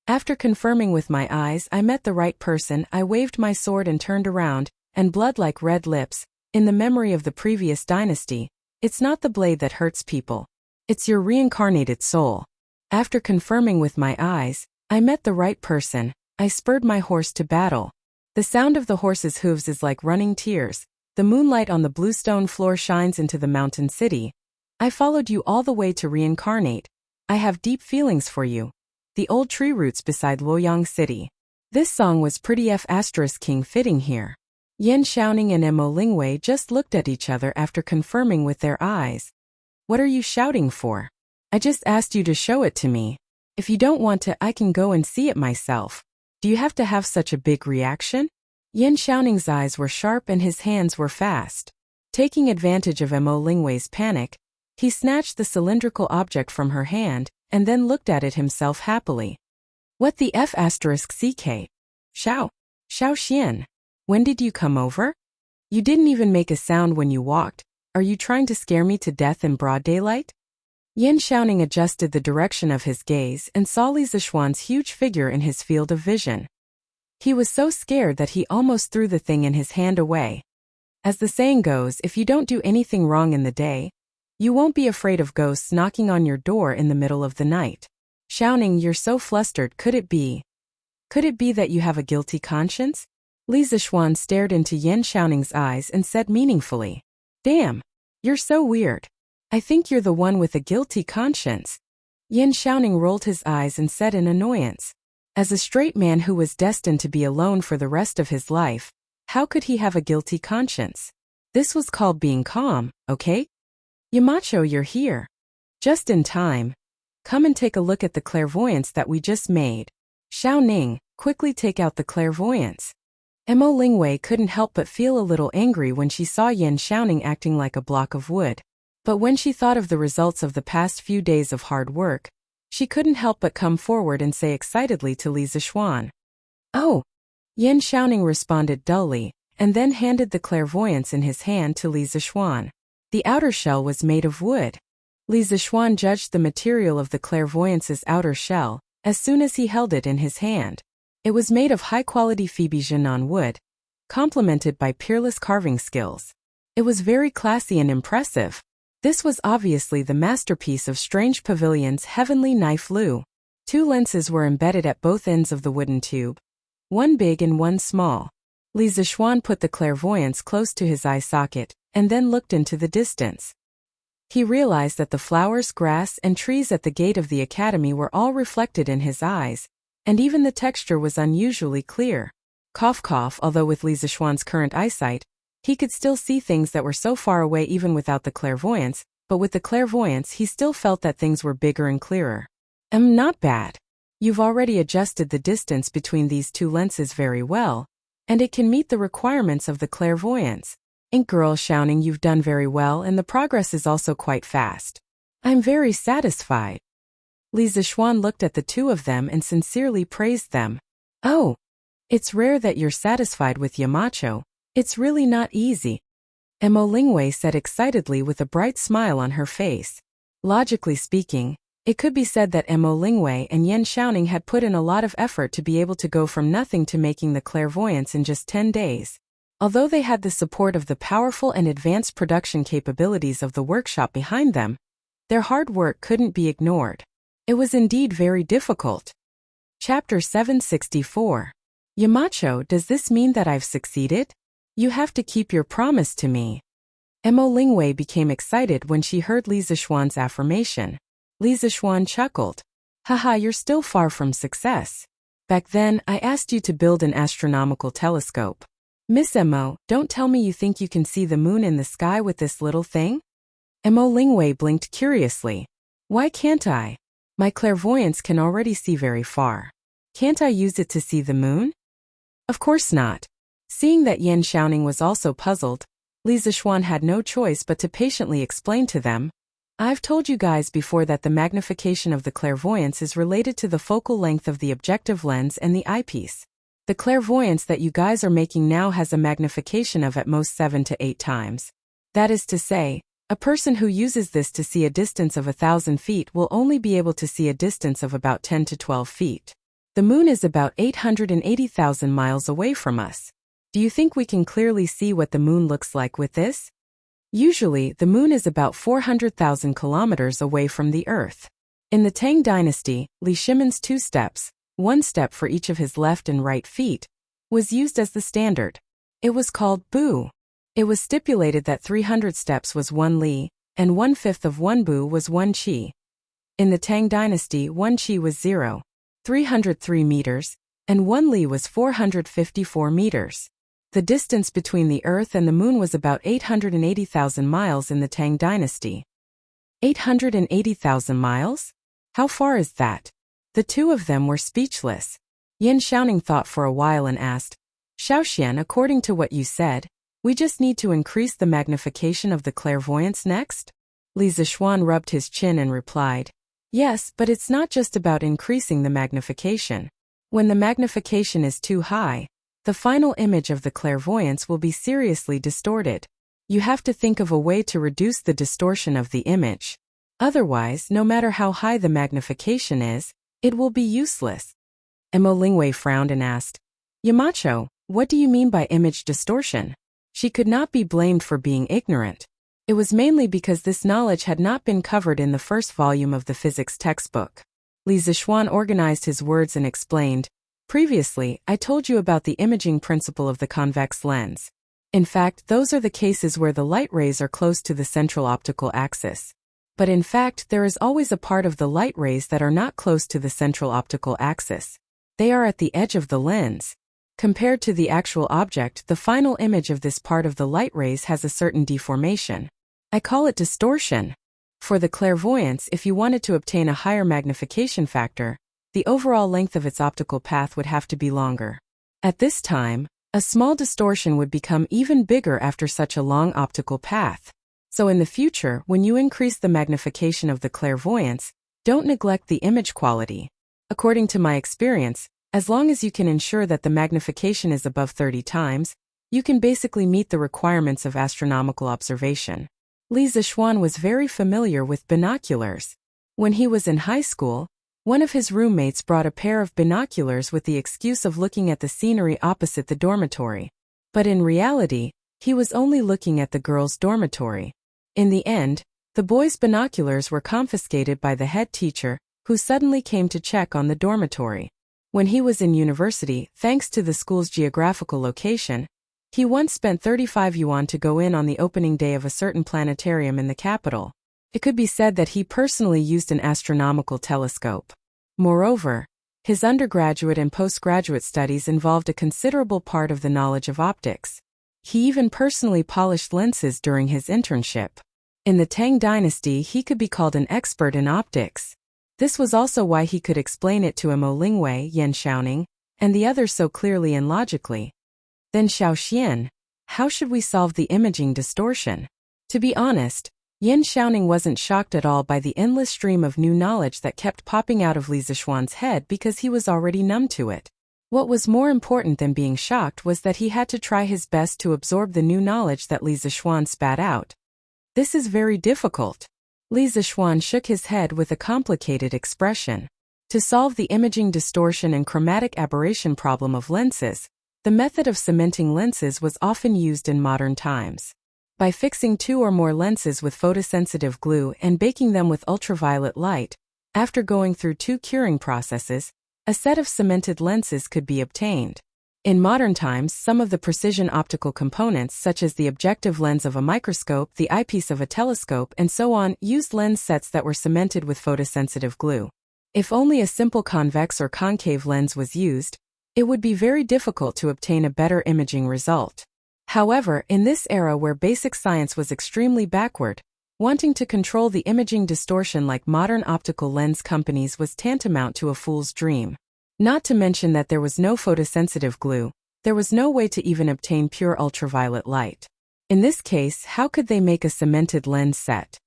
After confirming with my eyes I met the right person, I waved my sword and turned around, and blood like red lips, in the memory of the previous dynasty. It's not the blade that hurts people. It's your reincarnated soul. After confirming with my eyes, I met the right person, I spurred my horse to battle. The sound of the horse's hooves is like running tears. The moonlight on the bluestone floor shines into the mountain city. I followed you all the way to reincarnate. I have deep feelings for you. The old tree roots beside Luoyang City. This song was pretty King fitting here. Yin Xiaoning and Mo Lingwei just looked at each other after confirming with their eyes. What are you shouting for? I just asked you to show it to me. If you don't want to, I can go and see it myself. Do you have to have such a big reaction? Yin Xiaoning's eyes were sharp and his hands were fast. Taking advantage of Mo Lingwei's panic, he snatched the cylindrical object from her hand, and then looked at it himself happily. What the F***ck? Xiao Xian. When did you come over? You didn't even make a sound when you walked. Are you trying to scare me to death in broad daylight? Yin Xiaoning adjusted the direction of his gaze and saw Li Zixuan's huge figure in his field of vision. He was so scared that he almost threw the thing in his hand away. As the saying goes, if you don't do anything wrong in the day, you won't be afraid of ghosts knocking on your door in the middle of the night. Xiaoning, you're so flustered, could it be that you have a guilty conscience? Li Zixuan stared into Yin Xiaoning's eyes and said meaningfully, Damn, you're so weird. I think you're the one with a guilty conscience. Yin Xiaoning rolled his eyes and said in annoyance, as a straight man who was destined to be alone for the rest of his life, how could he have a guilty conscience? This was called being calm, okay? Yamacho, you're here. Just in time. Come and take a look at the clairvoyance that we just made. Xiao Ning, quickly take out the clairvoyance. Mo Lingwei couldn't help but feel a little angry when she saw Yin Xiaoning acting like a block of wood. But when she thought of the results of the past few days of hard work, She couldn't help but come forward and say excitedly to Li Zixuan. "Oh!" Yan Xiaoning responded dully, and then handed the clairvoyance in his hand to Li Zixuan. The outer shell was made of wood. Li Zixuan judged the material of the clairvoyance's outer shell as soon as he held it in his hand. It was made of high-quality Phoebe Jinan wood, complemented by peerless carving skills. It was very classy and impressive. This was obviously the masterpiece of Strange Pavilion's heavenly knife Lu. 2 lenses were embedded at both ends of the wooden tube, one big and one small. Li Zixuan put the clairvoyance close to his eye socket and then looked into the distance. He realized that the flowers, grass, and trees at the gate of the academy were all reflected in his eyes, and even the texture was unusually clear. Cough cough. Although with Li Zixuan's current eyesight, he could still see things that were so far away even without the clairvoyance, but with the clairvoyance he still felt that things were bigger and clearer. Not bad. You've already adjusted the distance between these 2 lenses very well, and it can meet the requirements of the clairvoyance. Girl Xiaoning, you've done very well, and the progress is also quite fast. I'm very satisfied. Li Zixuan looked at the 2 of them and sincerely praised them. Oh! It's rare that you're satisfied with Yamacho. It's really not easy. Mo Lingwei said excitedly with a bright smile on her face. Logically speaking, it could be said that Mo Lingwei and Yan Xiaoning had put in a lot of effort to be able to go from nothing to making the clairvoyance in just 10 days. Although they had the support of the powerful and advanced production capabilities of the workshop behind them, their hard work couldn't be ignored. It was indeed very difficult. Chapter 764. Yamacho, does this mean that I've succeeded? You have to keep your promise to me. Mo Lingwei became excited when she heard Li Zixuan's affirmation. Li Zixuan chuckled. Haha, you're still far from success. Back then, I asked you to build an astronomical telescope. Miss Mo, don't tell me you think you can see the moon in the sky with this little thing? Mo Lingwei blinked curiously. Why can't I? My clairvoyance can already see very far. Can't I use it to see the moon? Of course not. Seeing that Yan Xiaoning was also puzzled, Li Zixuan had no choice but to patiently explain to them. I've told you guys before that the magnification of the clairvoyance is related to the focal length of the objective lens and the eyepiece. The clairvoyance that you guys are making now has a magnification of at most 7 to 8 times. That is to say, a person who uses this to see a distance of 1,000 feet will only be able to see a distance of about 10 to 12 feet. The moon is about 880,000 miles away from us. Do you think we can clearly see what the moon looks like with this? Usually, the moon is about 400,000 kilometers away from the Earth. In the Tang dynasty, Li Shimon's 2 steps, 1 step for each of his left and right feet, was used as the standard. It was called bu. It was stipulated that 300 steps was 1 li, and 1/5 of 1 bu was 1 qi. In the Tang dynasty, 1 qi was 0.303 meters, and 1 li was 454 meters. The distance between the Earth and the Moon was about 880,000 miles in the Tang dynasty. 880,000 miles? How far is that? The 2 of them were speechless. Yan Xiaoning thought for a while and asked, Xiaoxian, according to what you said, we just need to increase the magnification of the clairvoyance next? Li Zixuan rubbed his chin and replied, yes, but it's not just about increasing the magnification. When the magnification is too high, the final image of the clairvoyance will be seriously distorted. You have to think of a way to reduce the distortion of the image. Otherwise, no matter how high the magnification is, it will be useless. Mo Lingwei frowned and asked, Yamacho, what do you mean by image distortion? She could not be blamed for being ignorant. It was mainly because this knowledge had not been covered in the first volume of the physics textbook. Li Zixuan organized his words and explained, previously, I told you about the imaging principle of the convex lens. In fact, those are the cases where the light rays are close to the central optical axis. But in fact, there is always a part of the light rays that are not close to the central optical axis. They are at the edge of the lens. Compared to the actual object, the final image of this part of the light rays has a certain deformation. I call it distortion. For the clairvoyance, if you wanted to obtain a higher magnification factor, the overall length of its optical path would have to be longer. At this time, a small distortion would become even bigger after such a long optical path. So in the future, when you increase the magnification of the clairvoyance, Don't neglect the image quality. According to my experience, as long as you can ensure that the magnification is above 30 times, you can basically meet the requirements of astronomical observation. Li Zixuan was very familiar with binoculars. When he was in high school, one of his roommates brought a pair of binoculars with the excuse of looking at the scenery opposite the dormitory. But in reality, he was only looking at the girls' dormitory. In the end, the boys' binoculars were confiscated by the head teacher, who suddenly came to check on the dormitory. When he was in university, thanks to the school's geographical location, he once spent 35 yuan to go in on the opening day of a certain planetarium in the capital. It could be said that he personally used an astronomical telescope. Moreover, his undergraduate and postgraduate studies involved a considerable part of the knowledge of optics. He even personally polished lenses during his internship. In the Tang dynasty, he could be called an expert in optics. This was also why he could explain it to Mo Lingwei, Yan Xiaoning, and the others so clearly and logically. Then Xiaoxian, how should we solve the imaging distortion? To be honest, Yan Xiaoning wasn't shocked at all by the endless stream of new knowledge that kept popping out of Li Zixuan's head because he was already numb to it. What was more important than being shocked was that he had to try his best to absorb the new knowledge that Li Zixuan spat out. This is very difficult. Li Zixuan shook his head with a complicated expression. To solve the imaging distortion and chromatic aberration problem of lenses, the method of cementing lenses was often used in modern times. By fixing 2 or more lenses with photosensitive glue and baking them with ultraviolet light, after going through 2 curing processes, a set of cemented lenses could be obtained. In modern times, some of the precision optical components such as the objective lens of a microscope, the eyepiece of a telescope, and so on used lens sets that were cemented with photosensitive glue. If only a simple convex or concave lens was used, it would be very difficult to obtain a better imaging result. However, in this era where basic science was extremely backward, wanting to control the imaging distortion like modern optical lens companies was tantamount to a fool's dream. Not to mention that there was no photosensitive glue, there was no way to even obtain pure ultraviolet light. In this case, how could they make a cemented lens set?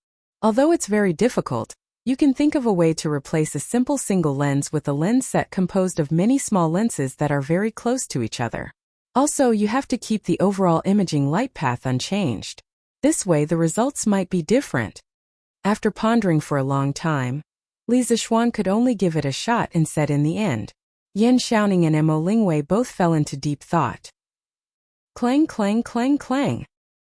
Although it's very difficult, you can think of a way to replace a simple single lens with a lens set composed of many small lenses that are very close to each other. Also, you have to keep the overall imaging light path unchanged. This way the results might be different. After pondering for a long time, Li Zixuan could only give it a shot and said in the end. Yan Xiaoning and Mo Lingwei both fell into deep thought. Clang, clang, clang, clang.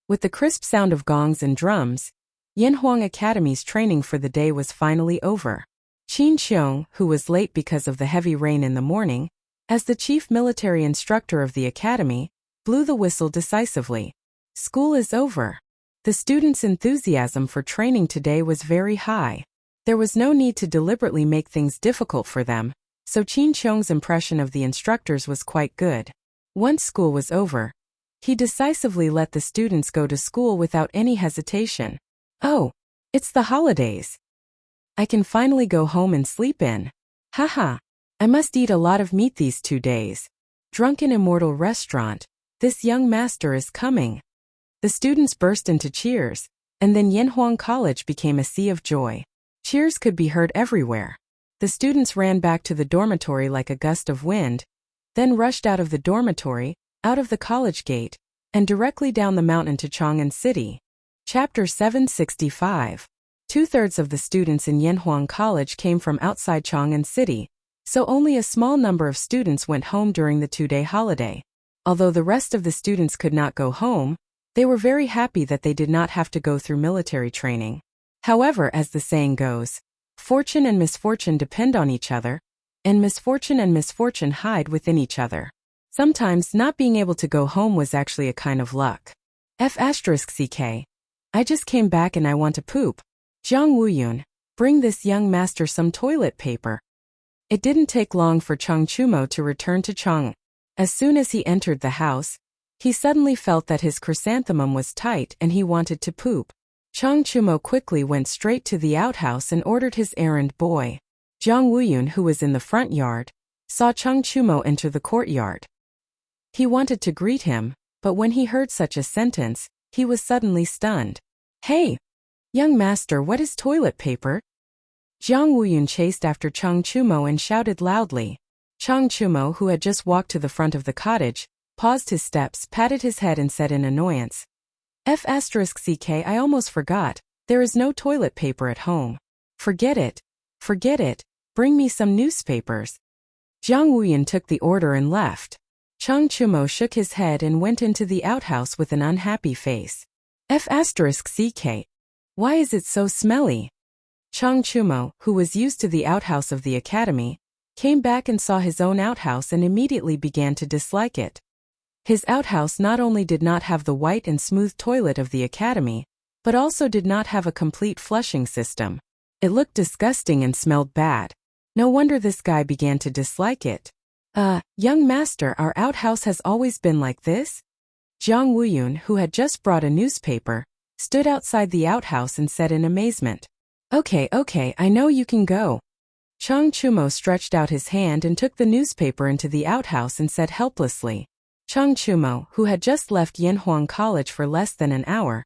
With the crisp sound of gongs and drums, Yanhuang Academy's training for the day was finally over. Qin Qiong, who was late because of the heavy rain in the morning, as the chief military instructor of the academy, blew the whistle decisively. School is over. The students' enthusiasm for training today was very high. There was no need to deliberately make things difficult for them, so Qin Qiong's impression of the instructors was quite good. Once school was over, he decisively let the students go to school without any hesitation. Oh, it's the holidays. I can finally go home and sleep in. Haha, I must eat a lot of meat these 2 days. Drunken Immortal Restaurant, this young master is coming. The students burst into cheers, and then Yanhuang College became a sea of joy. Cheers could be heard everywhere. The students ran back to the dormitory like a gust of wind, then rushed out of the dormitory, out of the college gate, and directly down the mountain to Chang'an City. Chapter 765. 2/3 of the students in Yanhuang College came from outside Chang'an City, so only a small number of students went home during the 2-day holiday. Although the rest of the students could not go home, they were very happy that they did not have to go through military training. However, as the saying goes, fortune and misfortune depend on each other, and misfortune and misfortune hide within each other. Sometimes not being able to go home was actually a kind of luck. F***ck. I just came back and I want to poop. Jiang Wuyun, bring this young master some toilet paper. It didn't take long for Chang Chumo to return to Chang. As soon as he entered the house, he suddenly felt that his chrysanthemum was tight and he wanted to poop. Chang Chumo quickly went straight to the outhouse and ordered his errand boy. Jiang Wuyun, who was in the front yard, saw Chang Chumo enter the courtyard. He wanted to greet him, but when he heard such a sentence, he was suddenly stunned. Hey! Young master, what is toilet paper? Jiang Wuyun chased after Cheng Chumo and shouted loudly. Cheng Chumo, who had just walked to the front of the cottage, paused his steps, patted his head and said in annoyance, "F***ck, I almost forgot, there is no toilet paper at home. Forget it. Forget it, bring me some newspapers." Jiang Wuyun took the order and left. Cheng Chumo shook his head and went into the outhouse with an unhappy face. F***ck, why is it so smelly? Cheng Chumo, who was used to the outhouse of the academy, came back and saw his own outhouse and immediately began to dislike it. His outhouse not only did not have the white and smooth toilet of the academy, but also did not have a complete flushing system. It looked disgusting and smelled bad. No wonder this guy began to dislike it. Young master, our outhouse has always been like this?" Jiang Wuyun, who had just brought a newspaper, stood outside the outhouse and said in amazement, Okay, I know you can go." Cheng Chumo stretched out his hand and took the newspaper into the outhouse and said helplessly. Cheng Chumo, who had just left Yanhuang College for less than an hour,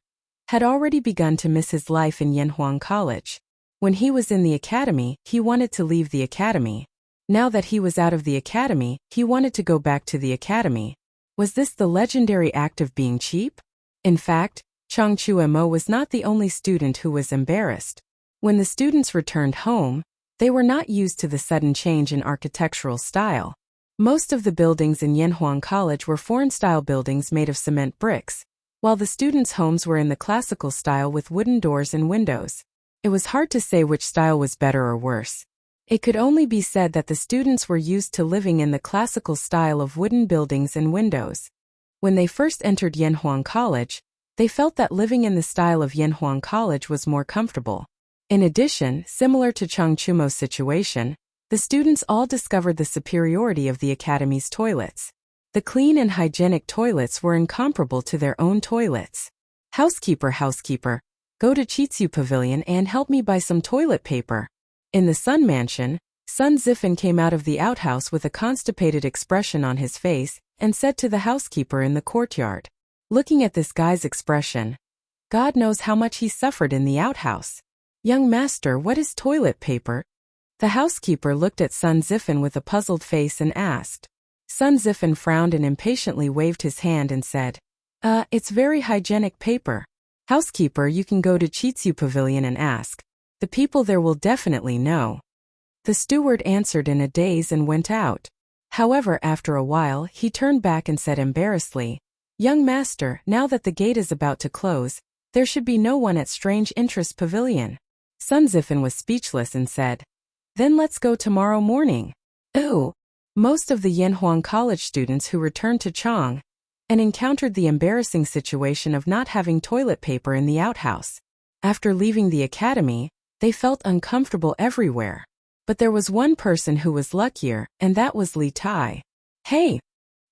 had already begun to miss his life in Yanhuang College. When he was in the academy, he wanted to leave the academy. Now that he was out of the academy, he wanted to go back to the academy. Was this the legendary act of being cheap? In fact, Cheng Chumo was not the only student who was embarrassed. When the students returned home, they were not used to the sudden change in architectural style. Most of the buildings in Yanhuang College were foreign-style buildings made of cement bricks, while the students' homes were in the classical style with wooden doors and windows. It was hard to say which style was better or worse. It could only be said that the students were used to living in the classical style of wooden buildings and windows. When they first entered Yanhuang College, they felt that living in the style of Yanhuang College was more comfortable. In addition, similar to Cheng Chumo's situation, the students all discovered the superiority of the academy's toilets. The clean and hygienic toilets were incomparable to their own toilets. Housekeeper, go to Chitsu Pavilion and help me buy some toilet paper." In the Sun Mansion, Sun Zifan came out of the outhouse with a constipated expression on his face and said to the housekeeper in the courtyard, "Looking at this guy's expression, God knows how much he suffered in the outhouse. Young master, what is toilet paper?" The housekeeper looked at Sun Zifan with a puzzled face and asked. Sun Zifan frowned and impatiently waved his hand and said, It's very hygienic paper. Housekeeper, you can go to Chitsu Pavilion and ask. The people there will definitely know." The steward answered in a daze and went out. However, after a while, he turned back and said embarrassedly, "Young master, now that the gate is about to close, there should be no one at Strange Interest Pavilion." Sun Zifan was speechless and said, "Then let's go tomorrow morning." Ooh! Most of the Yanhuang College students who returned to Chang and encountered the embarrassing situation of not having toilet paper in the outhouse. After leaving the academy, they felt uncomfortable everywhere. But there was one person who was luckier, and that was Li Tai. "Hey!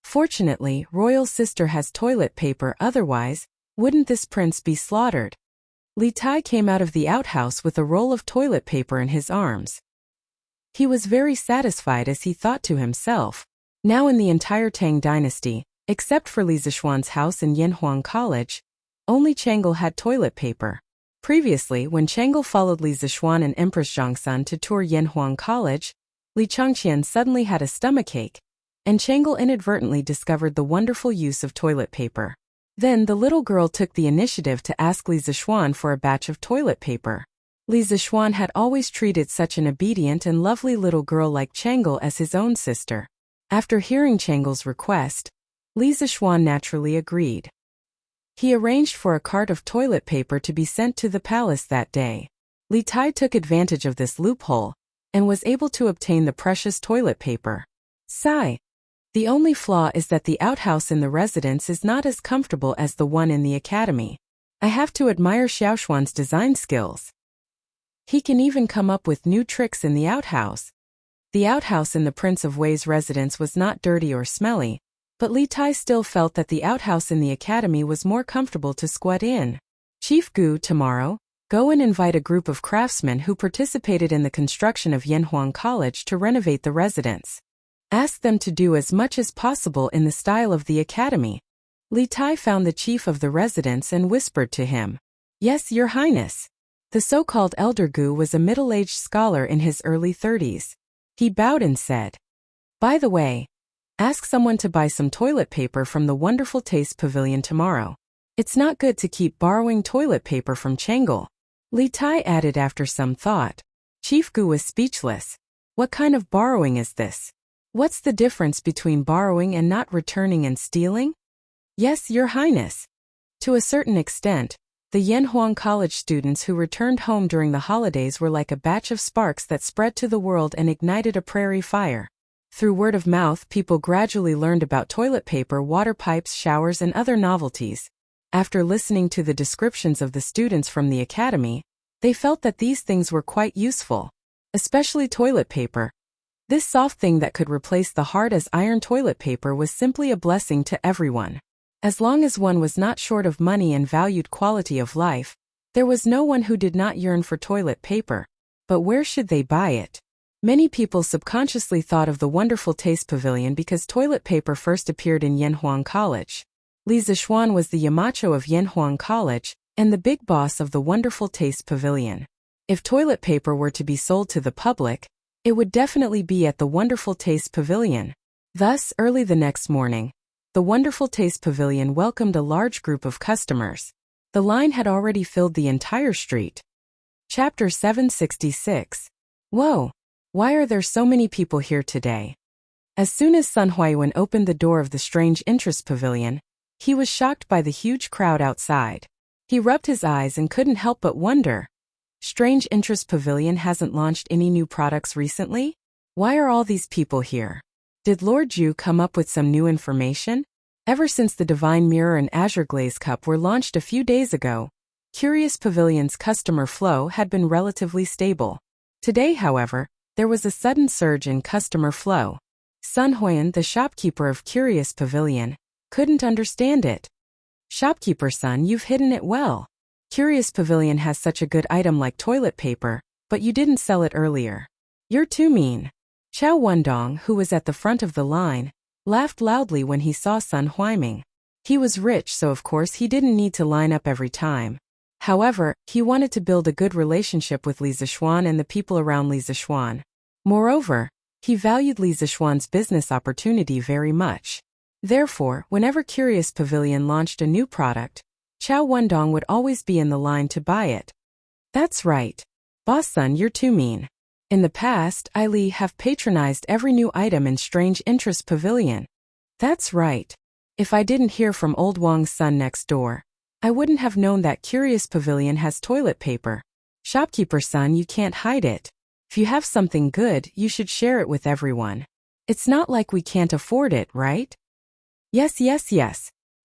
Fortunately, royal sister has toilet paper, otherwise, wouldn't this prince be slaughtered?" Li Tai came out of the outhouse with a roll of toilet paper in his arms. He was very satisfied as he thought to himself, now in the entire Tang dynasty, except for Li Zishuan's house in Yanhuang College, only Chang'e had toilet paper. Previously, when Chang'e followed Li Zishuan and Empress Zhongsun to tour Yanhuang College, Li Changqian suddenly had a stomachache, and Chang'e inadvertently discovered the wonderful use of toilet paper. Then the little girl took the initiative to ask Li Zishuan for a batch of toilet paper. Li Zishuan had always treated such an obedient and lovely little girl like Chang'e as his own sister. After hearing Chang'e's request, Li Zishuan naturally agreed. He arranged for a cart of toilet paper to be sent to the palace that day. Li Tai took advantage of this loophole and was able to obtain the precious toilet paper. Sigh. The only flaw is that the outhouse in the residence is not as comfortable as the one in the academy. I have to admire Xiaoshuan's design skills. He can even come up with new tricks in the outhouse. The outhouse in the Prince of Wei's residence was not dirty or smelly, but Li Tai still felt that the outhouse in the academy was more comfortable to squat in. Chief Gu, tomorrow, go and invite a group of craftsmen who participated in the construction of Yanhuang College to renovate the residence. Ask them to do as much as possible in the style of the academy. Li Tai found the chief of the residence and whispered to him, "Yes, Your Highness." The so-called elder Gu was a middle-aged scholar in his early 30s. He bowed and said, "By the way, ask someone to buy some toilet paper from the Wonderful Taste Pavilion tomorrow. It's not good to keep borrowing toilet paper from Changel." Li Tai added after some thought. Chief Gu was speechless. What kind of borrowing is this? What's the difference between borrowing and not returning and stealing? Yes, Your Highness. To a certain extent, the Yanhuang College students who returned home during the holidays were like a batch of sparks that spread to the world and ignited a prairie fire. Through word of mouth, people gradually learned about toilet paper, water pipes, showers, and other novelties. After listening to the descriptions of the students from the academy, they felt that these things were quite useful, especially toilet paper. This soft thing that could replace the hard as iron toilet paper was simply a blessing to everyone. As long as one was not short of money and valued quality of life, there was no one who did not yearn for toilet paper. But where should they buy it? Many people subconsciously thought of the Wonderful Taste Pavilion because toilet paper first appeared in Yanhuang College. Li Zishuan was the Yamacho of Yanhuang College and the big boss of the Wonderful Taste Pavilion. If toilet paper were to be sold to the public, it would definitely be at the Wonderful Taste Pavilion. Thus, early the next morning, the Wonderful Taste Pavilion welcomed a large group of customers. The line had already filled the entire street. Chapter 766. Whoa! Why are there so many people here today? As soon as Sun Huayuan opened the door of the Strange Interest Pavilion, he was shocked by the huge crowd outside. He rubbed his eyes and couldn't help but wonder. Strange Interest Pavilion hasn't launched any new products recently? Why are all these people here? Did Lord Ju come up with some new information? Ever since the Divine Mirror and Azure Glaze Cup were launched a few days ago, Curious Pavilion's customer flow had been relatively stable. Today, however, there was a sudden surge in customer flow. Sun Huyan, the shopkeeper of Curious Pavilion, couldn't understand it. "Shopkeeper son, you've hidden it well. Curious Pavilion has such a good item like toilet paper, but you didn't sell it earlier. You're too mean." Chao Wendong, who was at the front of the line, laughed loudly when he saw Sun Huaiming. He was rich, so of course he didn't need to line up every time. However, he wanted to build a good relationship with Li Zishuan and the people around Li Zishuan. Moreover, he valued Li Zishuan's business opportunity very much. Therefore, whenever Curious Pavilion launched a new product, Chao Wendong would always be in the line to buy it. "That's right. Boss son, you're too mean. In the past, I Li have patronized every new item in Strange Interest Pavilion." "That's right. If I didn't hear from old Wang's son next door, I wouldn't have known that Curious Pavilion has toilet paper. Shopkeeper son, you can't hide it. If you have something good, you should share it with everyone. It's not like we can't afford it, right?" Yes.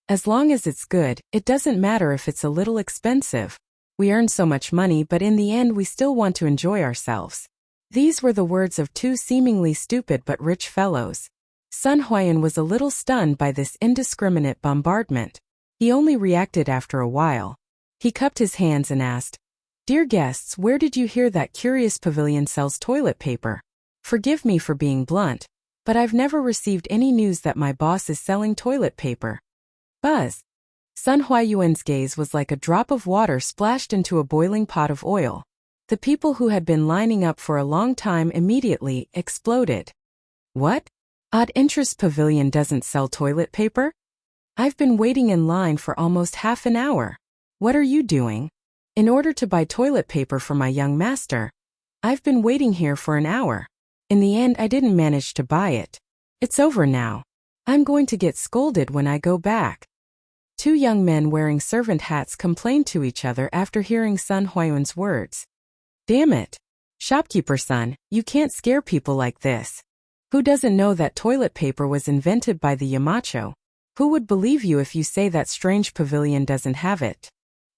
As long as it's good, it doesn't matter if it's a little expensive. We earn so much money, but in the end we still want to enjoy ourselves." These were the words of two seemingly stupid but rich fellows. Sun Huayan was a little stunned by this indiscriminate bombardment. He only reacted after a while. He cupped his hands and asked, "Dear guests, where did you hear that Curious Pavilion sells toilet paper? Forgive me for being blunt, but I've never received any news that my boss is selling toilet paper." Buzz. Sun Huayuan's gaze was like a drop of water splashed into a boiling pot of oil. The people who had been lining up for a long time immediately exploded. "What? Odd Interest Pavilion doesn't sell toilet paper? I've been waiting in line for almost half an hour. What are you doing?" "In order to buy toilet paper for my young master. I've been waiting here for an hour. In the end, I didn't manage to buy it. It's over now. I'm going to get scolded when I go back." Two young men wearing servant hats complained to each other after hearing Sun Huayuan's words. "Damn it. Shopkeeper son, you can't scare people like this. Who doesn't know that toilet paper was invented by the Yamacho? Who would believe you if you say that Strange Pavilion doesn't have it?"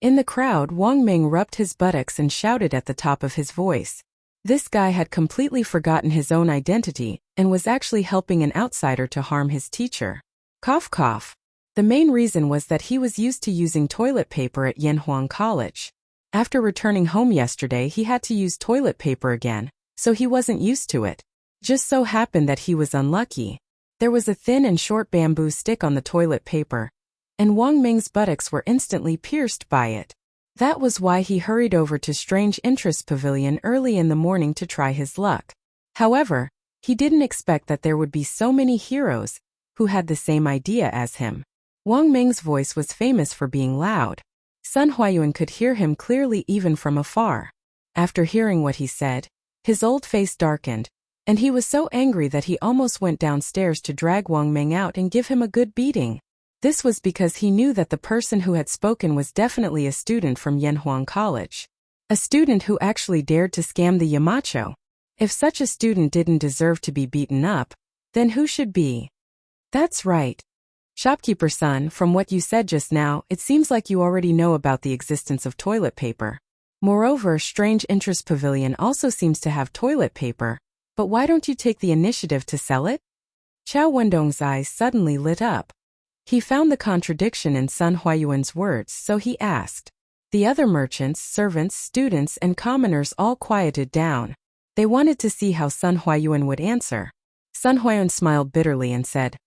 In the crowd, Wang Ming rubbed his buttocks and shouted at the top of his voice. This guy had completely forgotten his own identity and was actually helping an outsider to harm his teacher. Cough cough. The main reason was that he was used to using toilet paper at Yanhuang College. After returning home yesterday, he had to use toilet paper again, so he wasn't used to it. Just so happened that he was unlucky. There was a thin and short bamboo stick on the toilet paper, and Wang Ming's buttocks were instantly pierced by it. That was why he hurried over to Strange Interest Pavilion early in the morning to try his luck. However, he didn't expect that there would be so many heroes who had the same idea as him. Wang Ming's voice was famous for being loud. Sun Huayuan could hear him clearly even from afar. After hearing what he said, his old face darkened, and he was so angry that he almost went downstairs to drag Wang Ming out and give him a good beating. This was because he knew that the person who had spoken was definitely a student from Yanhuang College. A student who actually dared to scam the Yamacho. If such a student didn't deserve to be beaten up, then who should be? That's right. Shopkeeper-san, from what you said just now, it seems like you already know about the existence of toilet paper. Moreover, Strange Interest Pavilion also seems to have toilet paper, but why don't you take the initiative to sell it? Chao Wendong's eyes suddenly lit up. He found the contradiction in Sun Huayuan's words, so he asked. The other merchants, servants, students, and commoners all quieted down. They wanted to see how Sun Huayuan would answer. Sun Huayuan smiled bitterly and said,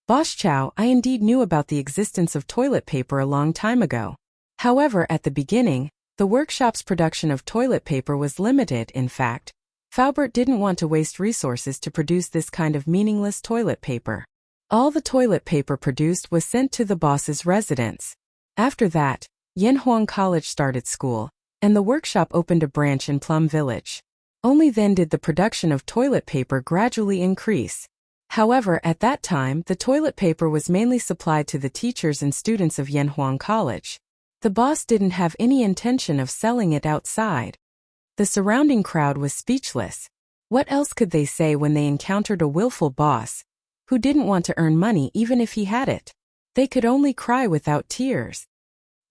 Boss Chow, I indeed knew about the existence of toilet paper a long time ago. However, at the beginning, the workshop's production of toilet paper was limited. In fact, Faubert didn't want to waste resources to produce this kind of meaningless toilet paper. All the toilet paper produced was sent to the boss's residence. After that, Yanhuang College started school, and the workshop opened a branch in Plum Village. Only then did the production of toilet paper gradually increase. However, at that time, the toilet paper was mainly supplied to the teachers and students of Yanhuang College. The boss didn't have any intention of selling it outside. The surrounding crowd was speechless. What else could they say when they encountered a willful boss who didn't want to earn money even if he had it? They could only cry without tears.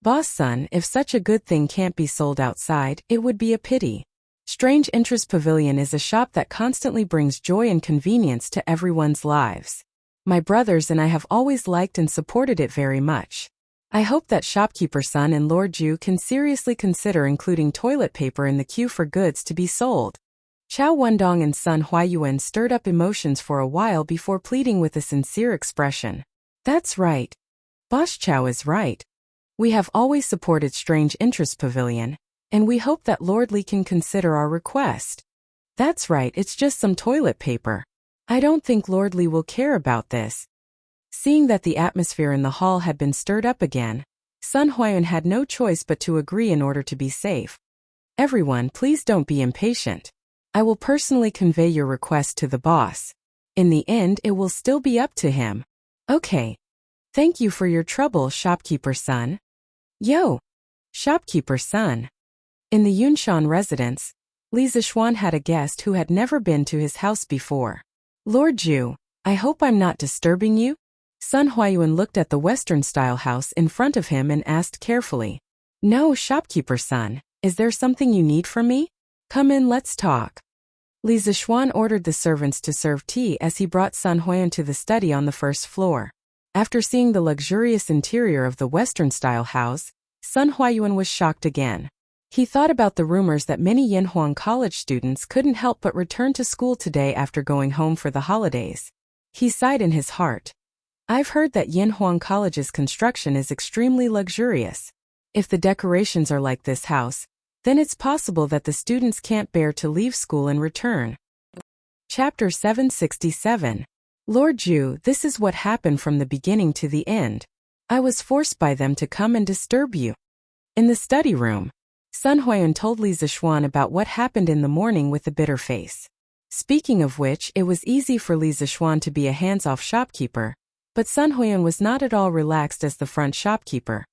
Boss son, if such a good thing can't be sold outside, it would be a pity. Strange Interest Pavilion is a shop that constantly brings joy and convenience to everyone's lives. My brothers and I have always liked and supported it very much. I hope that shopkeeper-son and Lord Ju can seriously consider including toilet paper in the queue for goods to be sold. Chao Wendong and Sun Huayuan stirred up emotions for a while before pleading with a sincere expression. That's right. Boss Chao is right. We have always supported Strange Interest Pavilion, and we hope that Lord Li can consider our request. That's right, it's just some toilet paper. I don't think Lord Li will care about this. Seeing that the atmosphere in the hall had been stirred up again, Sun Huayuan had no choice but to agree in order to be safe. Everyone, please don't be impatient. I will personally convey your request to the boss. In the end, it will still be up to him. Okay. Thank you for your trouble, shopkeeper-son. Yo! Shopkeeper-son. In the Yunshan residence, Li Zixuan had a guest who had never been to his house before. Lord Ju, I hope I'm not disturbing you? Sun Huayuan looked at the Western-style house in front of him and asked carefully. No, shopkeeper-son, is there something you need from me? Come in, let's talk. Li Zixuan ordered the servants to serve tea as he brought Sun Huayuan to the study on the first floor. After seeing the luxurious interior of the Western-style house, Sun Huayuan was shocked again. He thought about the rumors that many Yanhuang College students couldn't help but return to school today after going home for the holidays. He sighed in his heart. I've heard that Yanhuang College's construction is extremely luxurious. If the decorations are like this house, then it's possible that the students can't bear to leave school and return. Chapter 767. Lord Ju, this is what happened from the beginning to the end. I was forced by them to come and disturb you. In the study room, Sun Huayuan told Li Zixuan about what happened in the morning with a bitter face. Speaking of which, it was easy for Li Zixuan to be a hands-off shopkeeper, but Sun Huayuan was not at all relaxed as the front shopkeeper.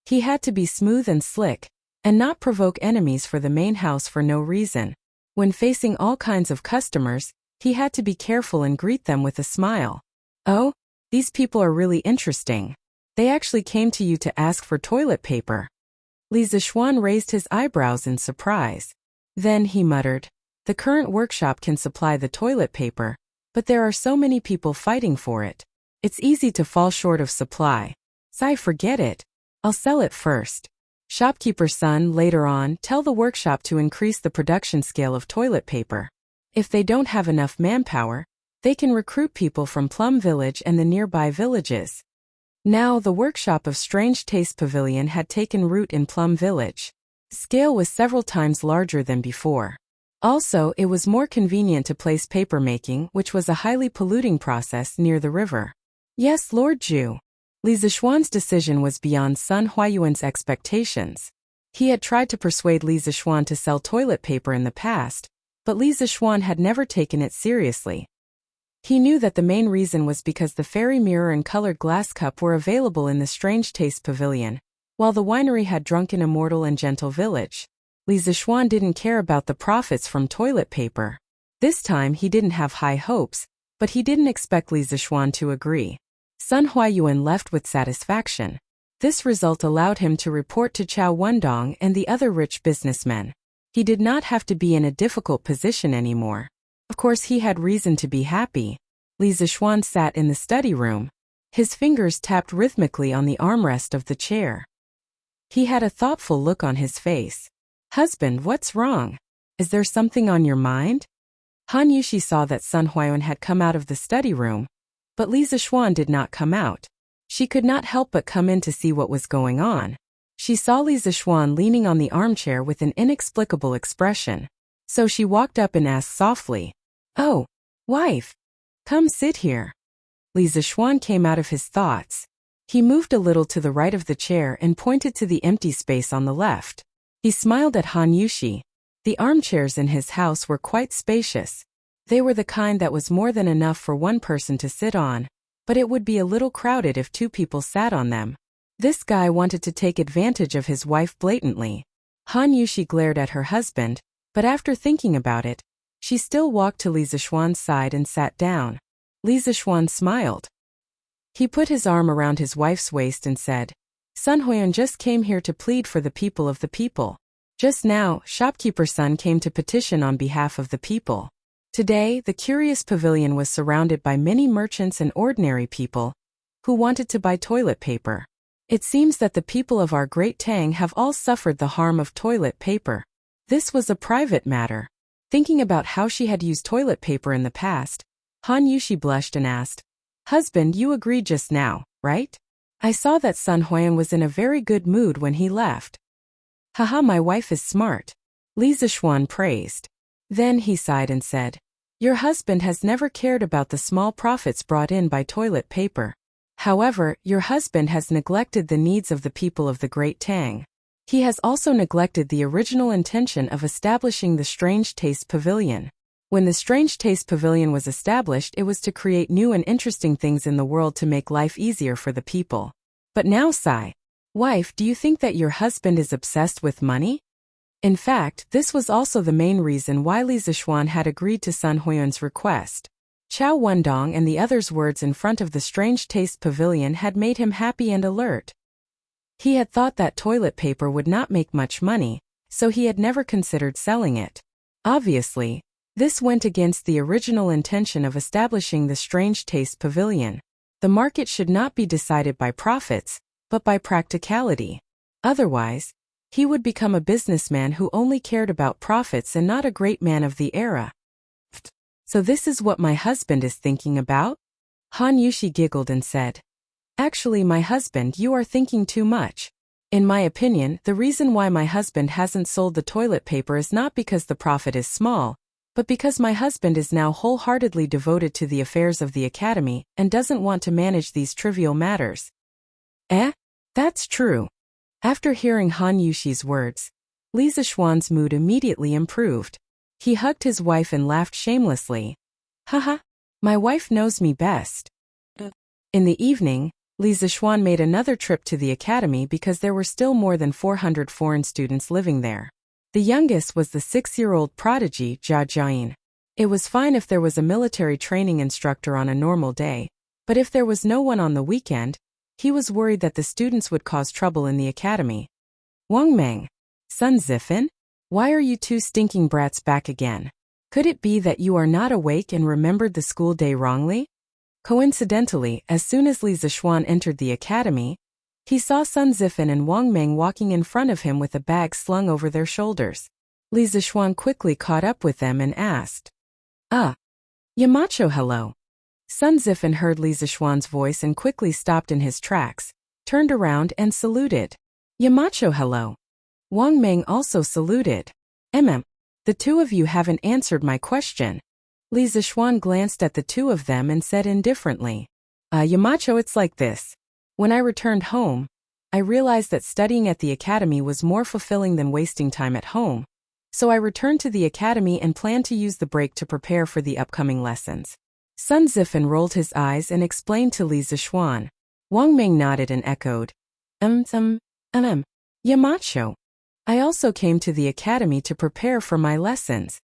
He had to be smooth and slick, and not provoke enemies for the main house for no reason. When facing all kinds of customers, he had to be careful and greet them with a smile. Oh, these people are really interesting. They actually came to you to ask for toilet paper. Li Zixuan raised his eyebrows in surprise. Then he muttered, the current workshop can supply the toilet paper, but there are so many people fighting for it. It's easy to fall short of supply. So forget it. I'll sell it first. Shopkeeper-son, later on, tell the workshop to increase the production scale of toilet paper. If they don't have enough manpower, they can recruit people from Plum Village and the nearby villages. Now the workshop of Strange Taste Pavilion had taken root in Plum Village. Scale was several times larger than before. Also, it was more convenient to place papermaking, which was a highly polluting process, near the river. Yes, Lord Zhu. Li Zixuan's decision was beyond Sun Huayuan's expectations. He had tried to persuade Li Zixuan to sell toilet paper in the past, but Li Zixuan had never taken it seriously. He knew that the main reason was because the fairy mirror and colored glass cup were available in the Strange Taste Pavilion, while the winery had Drunken Immortal and Gentle Village. Li Zixuan didn't care about the profits from toilet paper. This time he didn't have high hopes, but he didn't expect Li Zixuan to agree. Sun Huayuan left with satisfaction. This result allowed him to report to Chao Wendong and the other rich businessmen. He did not have to be in a difficult position anymore. Of course, he had reason to be happy. Li Zixuan sat in the study room. His fingers tapped rhythmically on the armrest of the chair. He had a thoughtful look on his face. "Husband, what's wrong? Is there something on your mind?" Han Yushi saw that Sun Huayuan had come out of the study room, but Li Zixuan did not come out. She could not help but come in to see what was going on. She saw Li Zixuan leaning on the armchair with an inexplicable expression. So she walked up and asked softly, "Oh, wife, come sit here." Li Zixuan came out of his thoughts. He moved a little to the right of the chair and pointed to the empty space on the left. He smiled at Han Yushi. The armchairs in his house were quite spacious. They were the kind that was more than enough for one person to sit on, but it would be a little crowded if two people sat on them. This guy wanted to take advantage of his wife blatantly. Han Yushi glared at her husband, but after thinking about it, she still walked to Li Zixuan's side and sat down. Li Zixuan smiled. He put his arm around his wife's waist and said, "Sun Huayuan just came here to plead for the people of the people. Just now, shopkeeper's son came to petition on behalf of the people." Today, the curious pavilion was surrounded by many merchants and ordinary people who wanted to buy toilet paper. It seems that the people of our great Tang have all suffered the harm of toilet paper. This was a private matter. Thinking about how she had used toilet paper in the past, Han Yushi blushed and asked, "Husband, you agreed just now, right? I saw that Sun Huayuan was in a very good mood when he left." "Haha, my wife is smart," Li Zixuan praised. Then he sighed and said, "Your husband has never cared about the small profits brought in by toilet paper. However, your husband has neglected the needs of the people of the Great Tang. He has also neglected the original intention of establishing the Strange Taste Pavilion. When the Strange Taste Pavilion was established, it was to create new and interesting things in the world to make life easier for the people. But now, wife, do you think that your husband is obsessed with money?" In fact, this was also the main reason why Li Zixuan had agreed to Sun Huayuan's request. Chao Wendong and the others' words in front of the Strange Taste Pavilion had made him happy and alert. He had thought that toilet paper would not make much money, so he had never considered selling it. Obviously, this went against the original intention of establishing the Strange Taste Pavilion. The market should not be decided by profits, but by practicality. Otherwise, he would become a businessman who only cared about profits and not a great man of the era. "So this is what my husband is thinking about?" Han Yushi giggled and said, "Actually, my husband, you are thinking too much. In my opinion, the reason why my husband hasn't sold the toilet paper is not because the profit is small, but because my husband is now wholeheartedly devoted to the affairs of the academy and doesn't want to manage these trivial matters." That's true. After hearing Han Yushi's words, Li Zixuan's mood immediately improved. He hugged his wife and laughed shamelessly. "Haha, my wife knows me best." In the evening, Li Zixuan made another trip to the academy because there were still more than 400 foreign students living there. The youngest was the 6-year-old prodigy, Jia Jiayin. It was fine if there was a military training instructor on a normal day, but if there was no one on the weekend, he was worried that the students would cause trouble in the academy. "Wang Meng, Sun Zifan? Why are you two stinking brats back again? Could it be that you are not awake and remembered the school day wrongly?" Coincidentally, as soon as Li Zixuan entered the academy, he saw Sun Zifan and Wang Meng walking in front of him with a bag slung over their shoulders. Li Zixuan quickly caught up with them and asked, Yamacho, hello. Sun Zifen heard Li Zishuan's voice and quickly stopped in his tracks, turned around and saluted. Yamacho, hello. Wang Meng also saluted. The two of you haven't answered my question. Li Zishuan glanced at the two of them and said indifferently. Yamacho, it's like this. When I returned home, I realized that studying at the academy was more fulfilling than wasting time at home. So I returned to the academy and planned to use the break to prepare for the upcoming lessons. Sun Zifen rolled his eyes and explained to Li Zishuan. Wang Meng nodded and echoed. Yamacho. I also came to the academy to prepare for my lessons.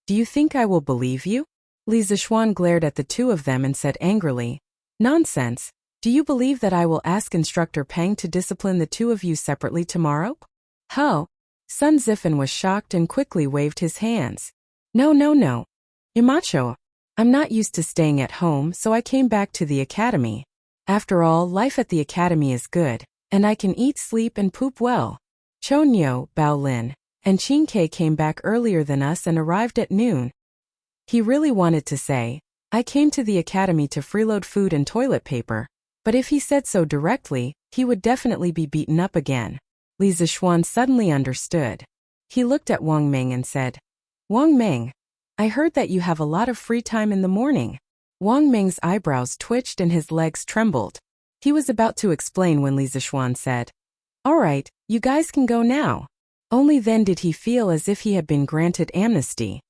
Do you think I will believe you? Li Zishuan glared at the two of them and said angrily. Nonsense. Do you believe that I will ask Instructor Peng to discipline the two of you separately tomorrow? How? Sun Zifen was shocked and quickly waved his hands. No. Yamacho. I'm not used to staying at home, so I came back to the academy. After all, life at the academy is good, and I can eat, sleep, and poop well. Chonyo, Bao Lin, and Qin Ke came back earlier than us and arrived at noon. He really wanted to say, I came to the academy to freeload food and toilet paper, but if he said so directly, he would definitely be beaten up again. Li Zishuan suddenly understood. He looked at Wang Meng and said, Wang Meng, I heard that you have a lot of free time in the morning. Wang Meng's eyebrows twitched and his legs trembled. He was about to explain when Li Zishuan said, All right, you guys can go now. Only then did he feel as if he had been granted amnesty.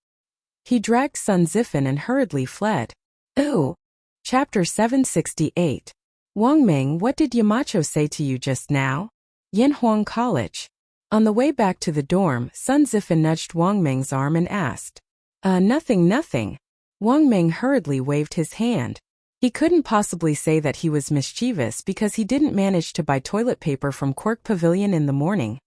He dragged Sun Zifen and hurriedly fled. Ooh. Chapter 768. Wang Meng, what did Yamacho say to you just now? Yanhuang College. On the way back to the dorm, Sun Zifen nudged Wang Meng's arm and asked. Nothing. Wang Meng hurriedly waved his hand. He couldn't possibly say that he was mischievous because he didn't manage to buy toilet paper from Quirk Pavilion in the morning.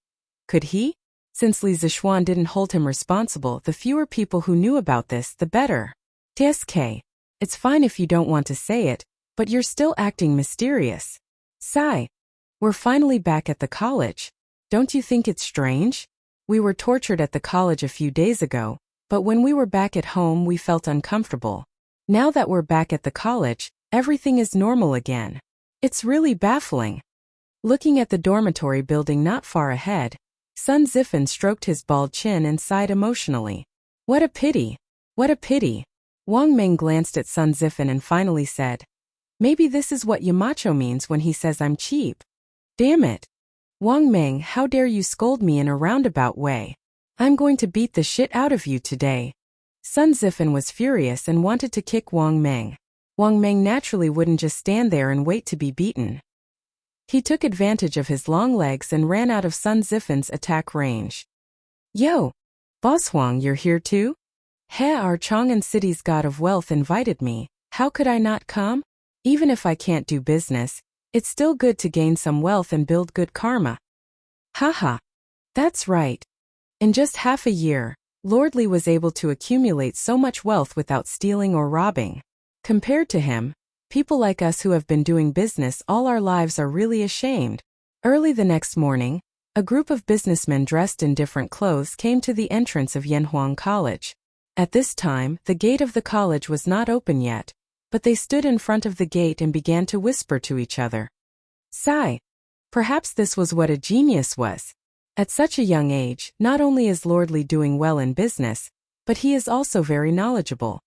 Could he? Since Li Zishuan didn't hold him responsible, the fewer people who knew about this, the better. TSK. It's fine if you don't want to say it, but you're still acting mysterious. Sigh. We're finally back at the college. Don't you think it's strange? We were tortured at the college a few days ago, but when we were back at home we felt uncomfortable. Now that we're back at the college, everything is normal again. It's really baffling. Looking at the dormitory building not far ahead, Sun Zifen stroked his bald chin and sighed emotionally. What a pity. What a pity. Wang Meng glanced at Sun Zifen and finally said, Maybe this is what Yamacho means when he says I'm cheap. Damn it. Wang Meng, how dare you scold me in a roundabout way? I'm going to beat the shit out of you today. Sun Zifen was furious and wanted to kick Wang Meng. Wang Meng naturally wouldn't just stand there and wait to be beaten. He took advantage of his long legs and ran out of Sun Zifen's attack range. Yo! Boss Huang, you're here too? He, our Chang'an City's god of wealth invited me. How could I not come? Even if I can't do business, it's still good to gain some wealth and build good karma. Haha. That's right. In just half a year, Lord Li was able to accumulate so much wealth without stealing or robbing. Compared to him, people like us who have been doing business all our lives are really ashamed. Early the next morning, a group of businessmen dressed in different clothes came to the entrance of Yanhuang College. At this time, the gate of the college was not open yet, but they stood in front of the gate and began to whisper to each other. Sigh. Perhaps this was what a genius was. At such a young age, not only is Lord Li doing well in business, but he is also very knowledgeable.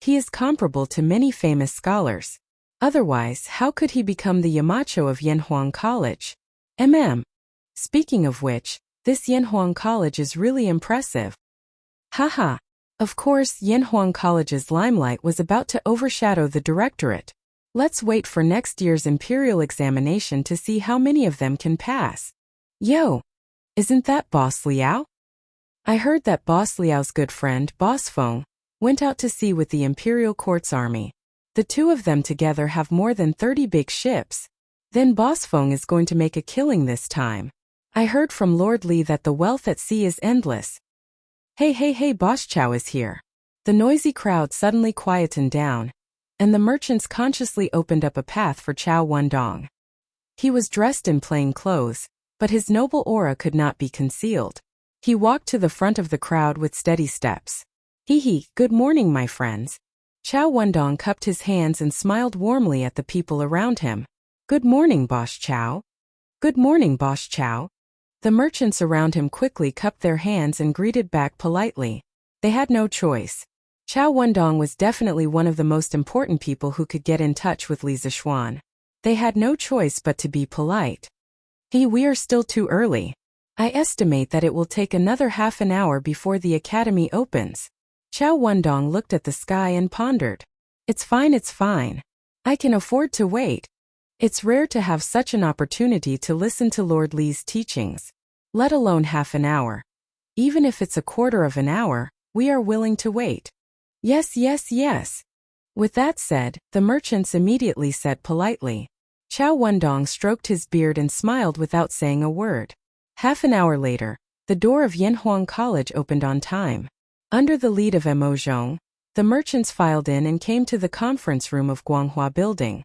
He is comparable to many famous scholars. Otherwise, how could he become the Yamacho of Yanhuang College? Speaking of which, this Yanhuang College is really impressive. Haha. Of course, Yanhuang College's limelight was about to overshadow the directorate. Let's wait for next year's imperial examination to see how many of them can pass. Yo! Isn't that Boss Liao? I heard that Boss Liao's good friend, Boss Feng, went out to sea with the imperial court's army. The two of them together have more than 30 big ships. Then Boss Feng is going to make a killing this time. I heard from Lord Li that the wealth at sea is endless. Hey, Boss Chow is here. The noisy crowd suddenly quietened down, and the merchants consciously opened up a path for Chow Wendong. He was dressed in plain clothes, but his noble aura could not be concealed. He walked to the front of the crowd with steady steps. Hee, good morning, my friends. Chow Wendong cupped his hands and smiled warmly at the people around him. Good morning, Boss Chow. Good morning, Boss Chow. The merchants around him quickly cupped their hands and greeted back politely. They had no choice. Chow Wendong was definitely one of the most important people who could get in touch with Li Zixuan. They had no choice but to be polite. Hey, we are still too early. I estimate that it will take another half an hour before the academy opens. Chow Wendong looked at the sky and pondered. It's fine. I can afford to wait. It's rare to have such an opportunity to listen to Lord Li's teachings, let alone half an hour. Even if it's a quarter of an hour, we are willing to wait. Yes. With that said, the merchants immediately said politely. Chow Wendong stroked his beard and smiled without saying a word. Half an hour later, the door of Yanhuang College opened on time. Under the lead of Mo Zhong, the merchants filed in and came to the conference room of Guanghua Building.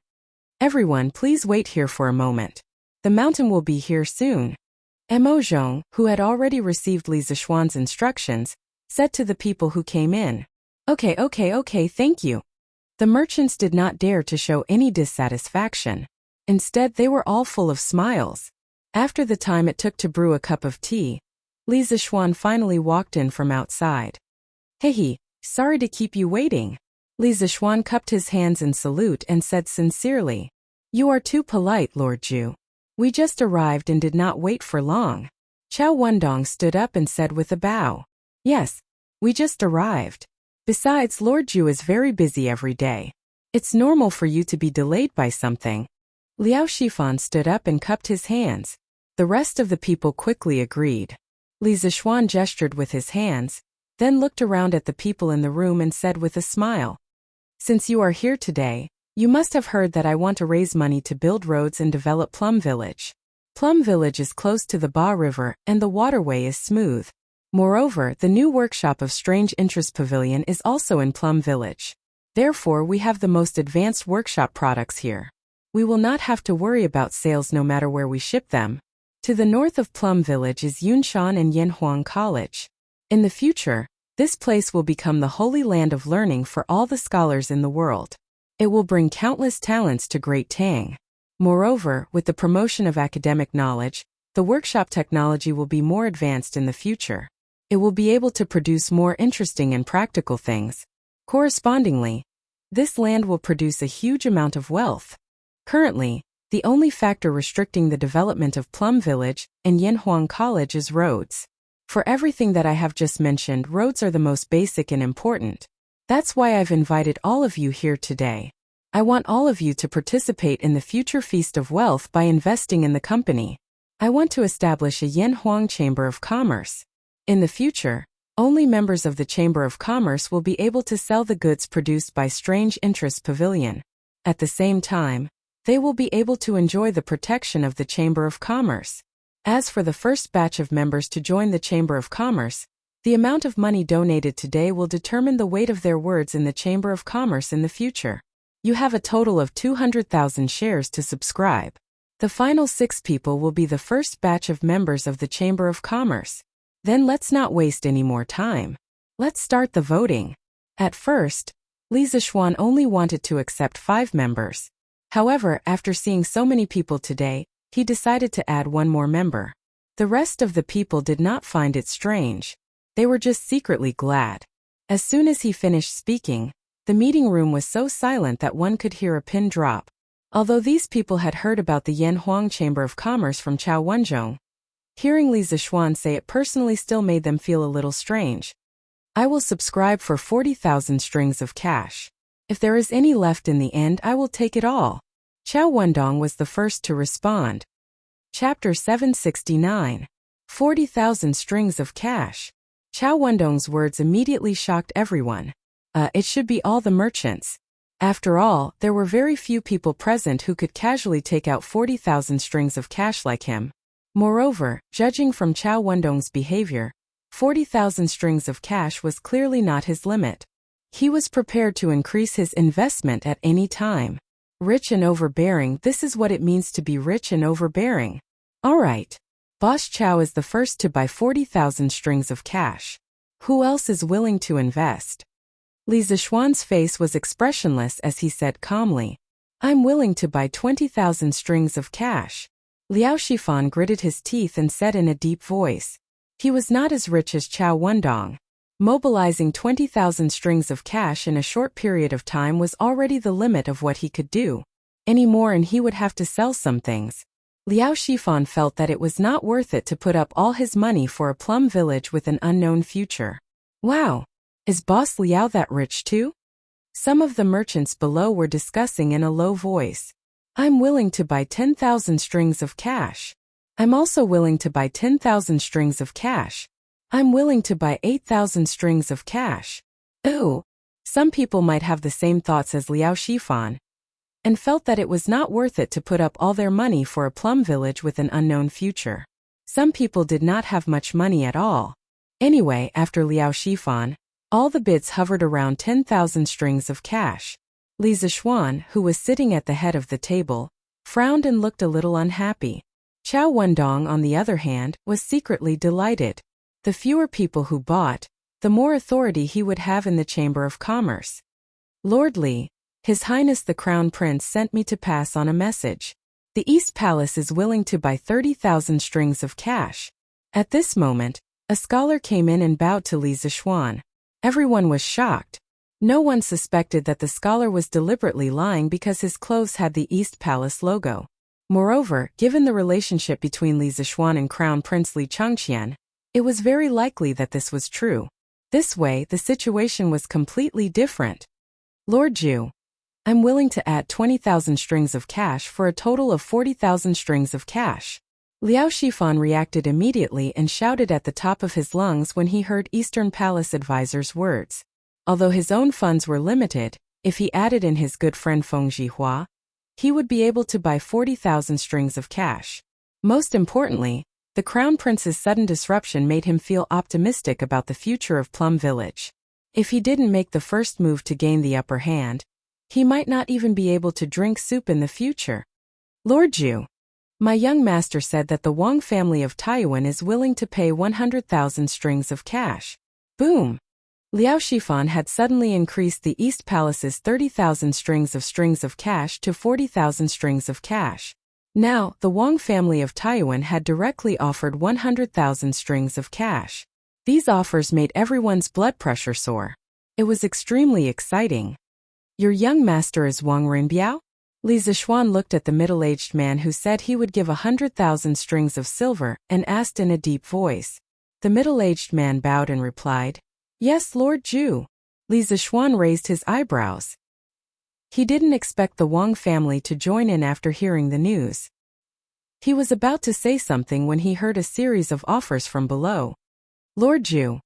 Everyone, please wait here for a moment. The mountain will be here soon. Mo Zhong, who had already received Li Zixuan's instructions, said to the people who came in. Okay, thank you. The merchants did not dare to show any dissatisfaction. Instead, they were all full of smiles. After the time it took to brew a cup of tea, Li Zixuan finally walked in from outside. Hey, sorry to keep you waiting. Li Zixuan cupped his hands in salute and said sincerely. You are too polite, Lord Zhu. We just arrived and did not wait for long. Chow Wendong stood up and said with a bow. Yes, we just arrived. Besides, Lord Zhu is very busy every day. It's normal for you to be delayed by something. Liao Shifan stood up and cupped his hands. The rest of the people quickly agreed. Li Zixuan gestured with his hands, then looked around at the people in the room and said with a smile. Since you are here today, you must have heard that I want to raise money to build roads and develop Plum Village. Plum Village is close to the Ba River and the waterway is smooth. Moreover, the new workshop of Strange Interest Pavilion is also in Plum Village. Therefore, we have the most advanced workshop products here. We will not have to worry about sales no matter where we ship them. To the north of Plum Village is Yunshan and Yanhuang College. In the future, this place will become the holy land of learning for all the scholars in the world. It will bring countless talents to Great Tang. Moreover, with the promotion of academic knowledge, the workshop technology will be more advanced in the future. It will be able to produce more interesting and practical things. Correspondingly, this land will produce a huge amount of wealth. Currently, the only factor restricting the development of Plum Village and Yanhuang College is roads. For everything that I have just mentioned, roads are the most basic and important. That's why I've invited all of you here today. I want all of you to participate in the future Feast of Wealth by investing in the company. I want to establish a Yanhuang Chamber of Commerce. In the future, only members of the Chamber of Commerce will be able to sell the goods produced by Strange Interest Pavilion. At the same time, they will be able to enjoy the protection of the Chamber of Commerce. As for the first batch of members to join the Chamber of Commerce, the amount of money donated today will determine the weight of their words in the Chamber of Commerce in the future. You have a total of 200,000 shares to subscribe. The final 6 people will be the first batch of members of the Chamber of Commerce. Then let's not waste any more time. Let's start the voting. At first, Li Zixuan only wanted to accept 5 members. However, after seeing so many people today, he decided to add 1 more member. The rest of the people did not find it strange. They were just secretly glad. As soon as he finished speaking, the meeting room was so silent that one could hear a pin drop. Although these people had heard about the Yanhuang Chamber of Commerce from Chow Wenzhong, hearing Li Zixuan say it personally still made them feel a little strange. I will subscribe for 40,000 strings of cash. If there is any left in the end, I will take it all. Chow Wendong was the first to respond. Chapter 769. 40,000 strings of cash. Chow Wendong's words immediately shocked everyone. It should be all the merchants. After all, there were very few people present who could casually take out 40,000 strings of cash like him. Moreover, judging from Chow Wendong's behavior, 40,000 strings of cash was clearly not his limit. He was prepared to increase his investment at any time. Rich and overbearing, this is what it means to be rich and overbearing. Alright. Boss Chow is the first to buy 40,000 strings of cash. Who else is willing to invest? Li Zixuan's face was expressionless as he said calmly, "I'm willing to buy 20,000 strings of cash." Liao Shifan gritted his teeth and said in a deep voice. He was not as rich as Chao Wendong. Mobilizing 20,000 strings of cash in a short period of time was already the limit of what he could do. Any more and he would have to sell some things. Liao Shifan felt that it was not worth it to put up all his money for a plum village with an unknown future. Wow! Is Boss Liao that rich too? Some of the merchants below were discussing in a low voice. I'm willing to buy 10,000 strings of cash. I'm also willing to buy 10,000 strings of cash. I'm willing to buy 8,000 strings of cash. Ooh! Some people might have the same thoughts as Liao Shifan, and felt that it was not worth it to put up all their money for a plum village with an unknown future. Some people did not have much money at all. Anyway, after Liao Shifan, all the bids hovered around 10,000 strings of cash. Li Zixuan, who was sitting at the head of the table, frowned and looked a little unhappy. Chao Wendong, on the other hand, was secretly delighted. The fewer people who bought, the more authority he would have in the Chamber of Commerce. Lord Li, His Highness the Crown Prince sent me to pass on a message. The East Palace is willing to buy 30,000 strings of cash. At this moment, a scholar came in and bowed to Li Zixuan. Everyone was shocked. No one suspected that the scholar was deliberately lying because his clothes had the East Palace logo. Moreover, given the relationship between Li Zixuan and Crown Prince Li Changqian, it was very likely that this was true. This way, the situation was completely different. Lord Zhu, I'm willing to add 20,000 strings of cash for a total of 40,000 strings of cash. Liao Shifan reacted immediately and shouted at the top of his lungs when he heard Eastern Palace advisor's words. Although his own funds were limited, if he added in his good friend Feng Zhihua, he would be able to buy 40,000 strings of cash. Most importantly, the Crown Prince's sudden disruption made him feel optimistic about the future of Plum Village. If he didn't make the first move to gain the upper hand, he might not even be able to drink soup in the future. Lord Zhu, my young master said that the Wang family of Taiyuan is willing to pay 100,000 strings of cash. Boom! Liao Shifan had suddenly increased the East Palace's 30,000 strings of cash to 40,000 strings of cash. Now, the Wang family of Taiyuan had directly offered 100,000 strings of cash. These offers made everyone's blood pressure soar. It was extremely exciting. Your young master is Wang Rinbiao? Li Zixuan looked at the middle-aged man who said he would give 100,000 strings of silver and asked in a deep voice. The middle-aged man bowed and replied, Yes, Lord Zhu. Li Zixuan raised his eyebrows. He didn't expect the Wang family to join in after hearing the news. He was about to say something when he heard a series of offers from below. Lord Zhu,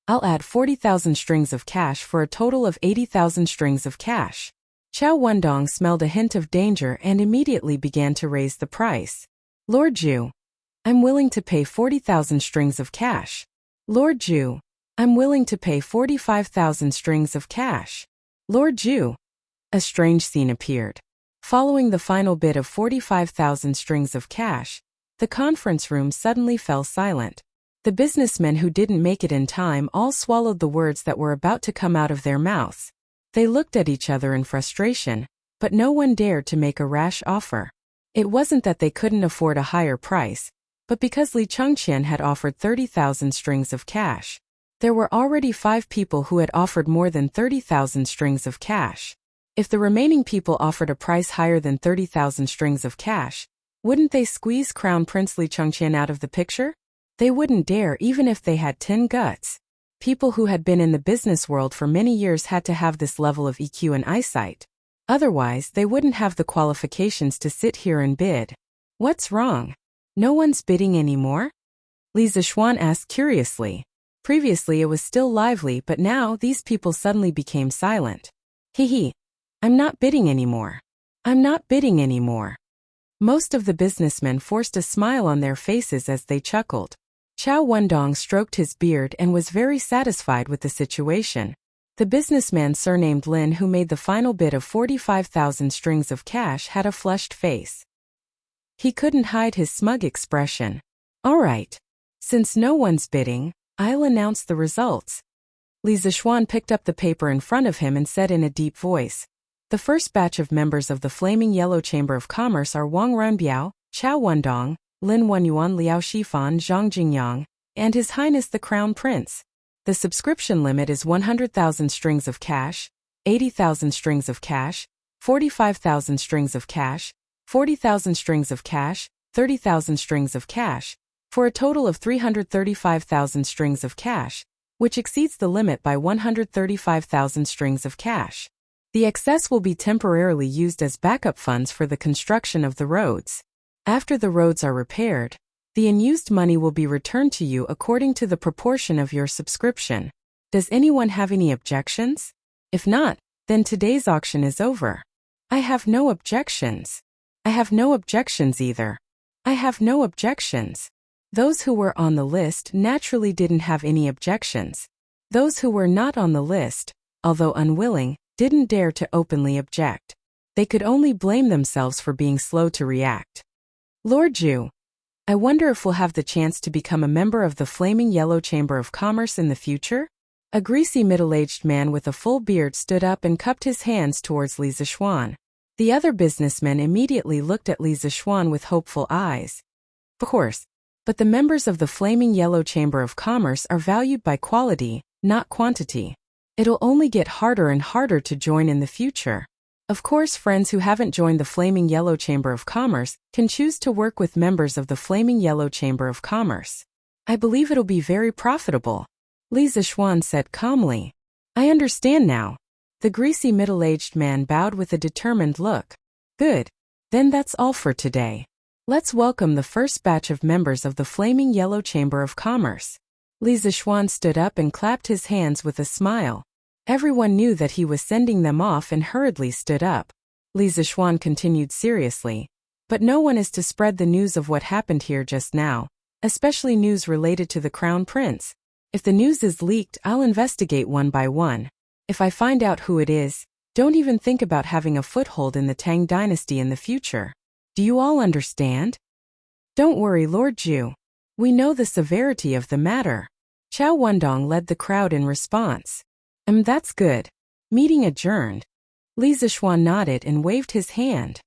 I'll add 40,000 strings of cash for a total of 80,000 strings of cash. Chao Wendong smelled a hint of danger and immediately began to raise the price. Lord Zhu, I'm willing to pay 40,000 strings of cash. Lord Zhu, I'm willing to pay 45,000 strings of cash. Lord Zhu. A strange scene appeared. Following the final bid of 45,000 strings of cash, the conference room suddenly fell silent. The businessmen who didn't make it in time all swallowed the words that were about to come out of their mouths. They looked at each other in frustration, but no one dared to make a rash offer. It wasn't that they couldn't afford a higher price, but because Li Changqian had offered 30,000 strings of cash. There were already 5 people who had offered more than 30,000 strings of cash. If the remaining people offered a price higher than 30,000 strings of cash, wouldn't they squeeze Crown Prince Li Changqian out of the picture? They wouldn't dare even if they had 10 guts. People who had been in the business world for many years had to have this level of EQ and eyesight. Otherwise, they wouldn't have the qualifications to sit here and bid. What's wrong? No one's bidding anymore? Li Zixuan asked curiously. Previously it was still lively, but now these people suddenly became silent. Hee. I'm not bidding anymore. I'm not bidding anymore. Most of the businessmen forced a smile on their faces as they chuckled. Chao Wendong stroked his beard and was very satisfied with the situation. The businessman surnamed Lin who made the final bid of 45,000 strings of cash had a flushed face. He couldn't hide his smug expression. All right. Since no one's bidding, I'll announce the results. Li Zixuan picked up the paper in front of him and said in a deep voice, "The first batch of members of the Flaming Yellow Chamber of Commerce are Wang Ranbiao, Chao Wendong, Lin Wenyuan, Liao Shifan, Zhang Jingyang, and His Highness the Crown Prince. The subscription limit is 100,000 strings of cash, 80,000 strings of cash, 45,000 strings of cash, 40,000 strings of cash, 30,000 strings of cash, for a total of 335,000 strings of cash, which exceeds the limit by 135,000 strings of cash. The excess will be temporarily used as backup funds for the construction of the roads. After the roads are repaired, the unused money will be returned to you according to the proportion of your subscription. Does anyone have any objections? If not, then today's auction is over." "I have no objections." "I have no objections either." "I have no objections." Those who were on the list naturally didn't have any objections. Those who were not on the list, although unwilling, didn't dare to openly object. They could only blame themselves for being slow to react. "Lord Zhu, I wonder if we'll have the chance to become a member of the Flaming Yellow Chamber of Commerce in the future?" A greasy middle-aged man with a full beard stood up and cupped his hands towards Li Zixuan. The other businessmen immediately looked at Li Zixuan with hopeful eyes. "Of course, but the members of the Flaming Yellow Chamber of Commerce are valued by quality, not quantity. It'll only get harder and harder to join in the future. Of course, friends who haven't joined the Flaming Yellow Chamber of Commerce can choose to work with members of the Flaming Yellow Chamber of Commerce. I believe it'll be very profitable," Li Zixuan said calmly. "I understand now." The greasy middle-aged man bowed with a determined look. "Good. Then that's all for today. Let's welcome the first batch of members of the Flaming Yellow Chamber of Commerce." Li Zixuan stood up and clapped his hands with a smile. Everyone knew that he was sending them off and hurriedly stood up. Li Zixuan continued seriously, "But no one is to spread the news of what happened here just now, especially news related to the Crown Prince. If the news is leaked, I'll investigate one by one. If I find out who it is, don't even think about having a foothold in the Tang dynasty in the future. Do you all understand?" "Don't worry, Lord Zhu. We know the severity of the matter." Chao Wendong led the crowd in response. That's good. Meeting adjourned." Li Zixuan nodded and waved his hand.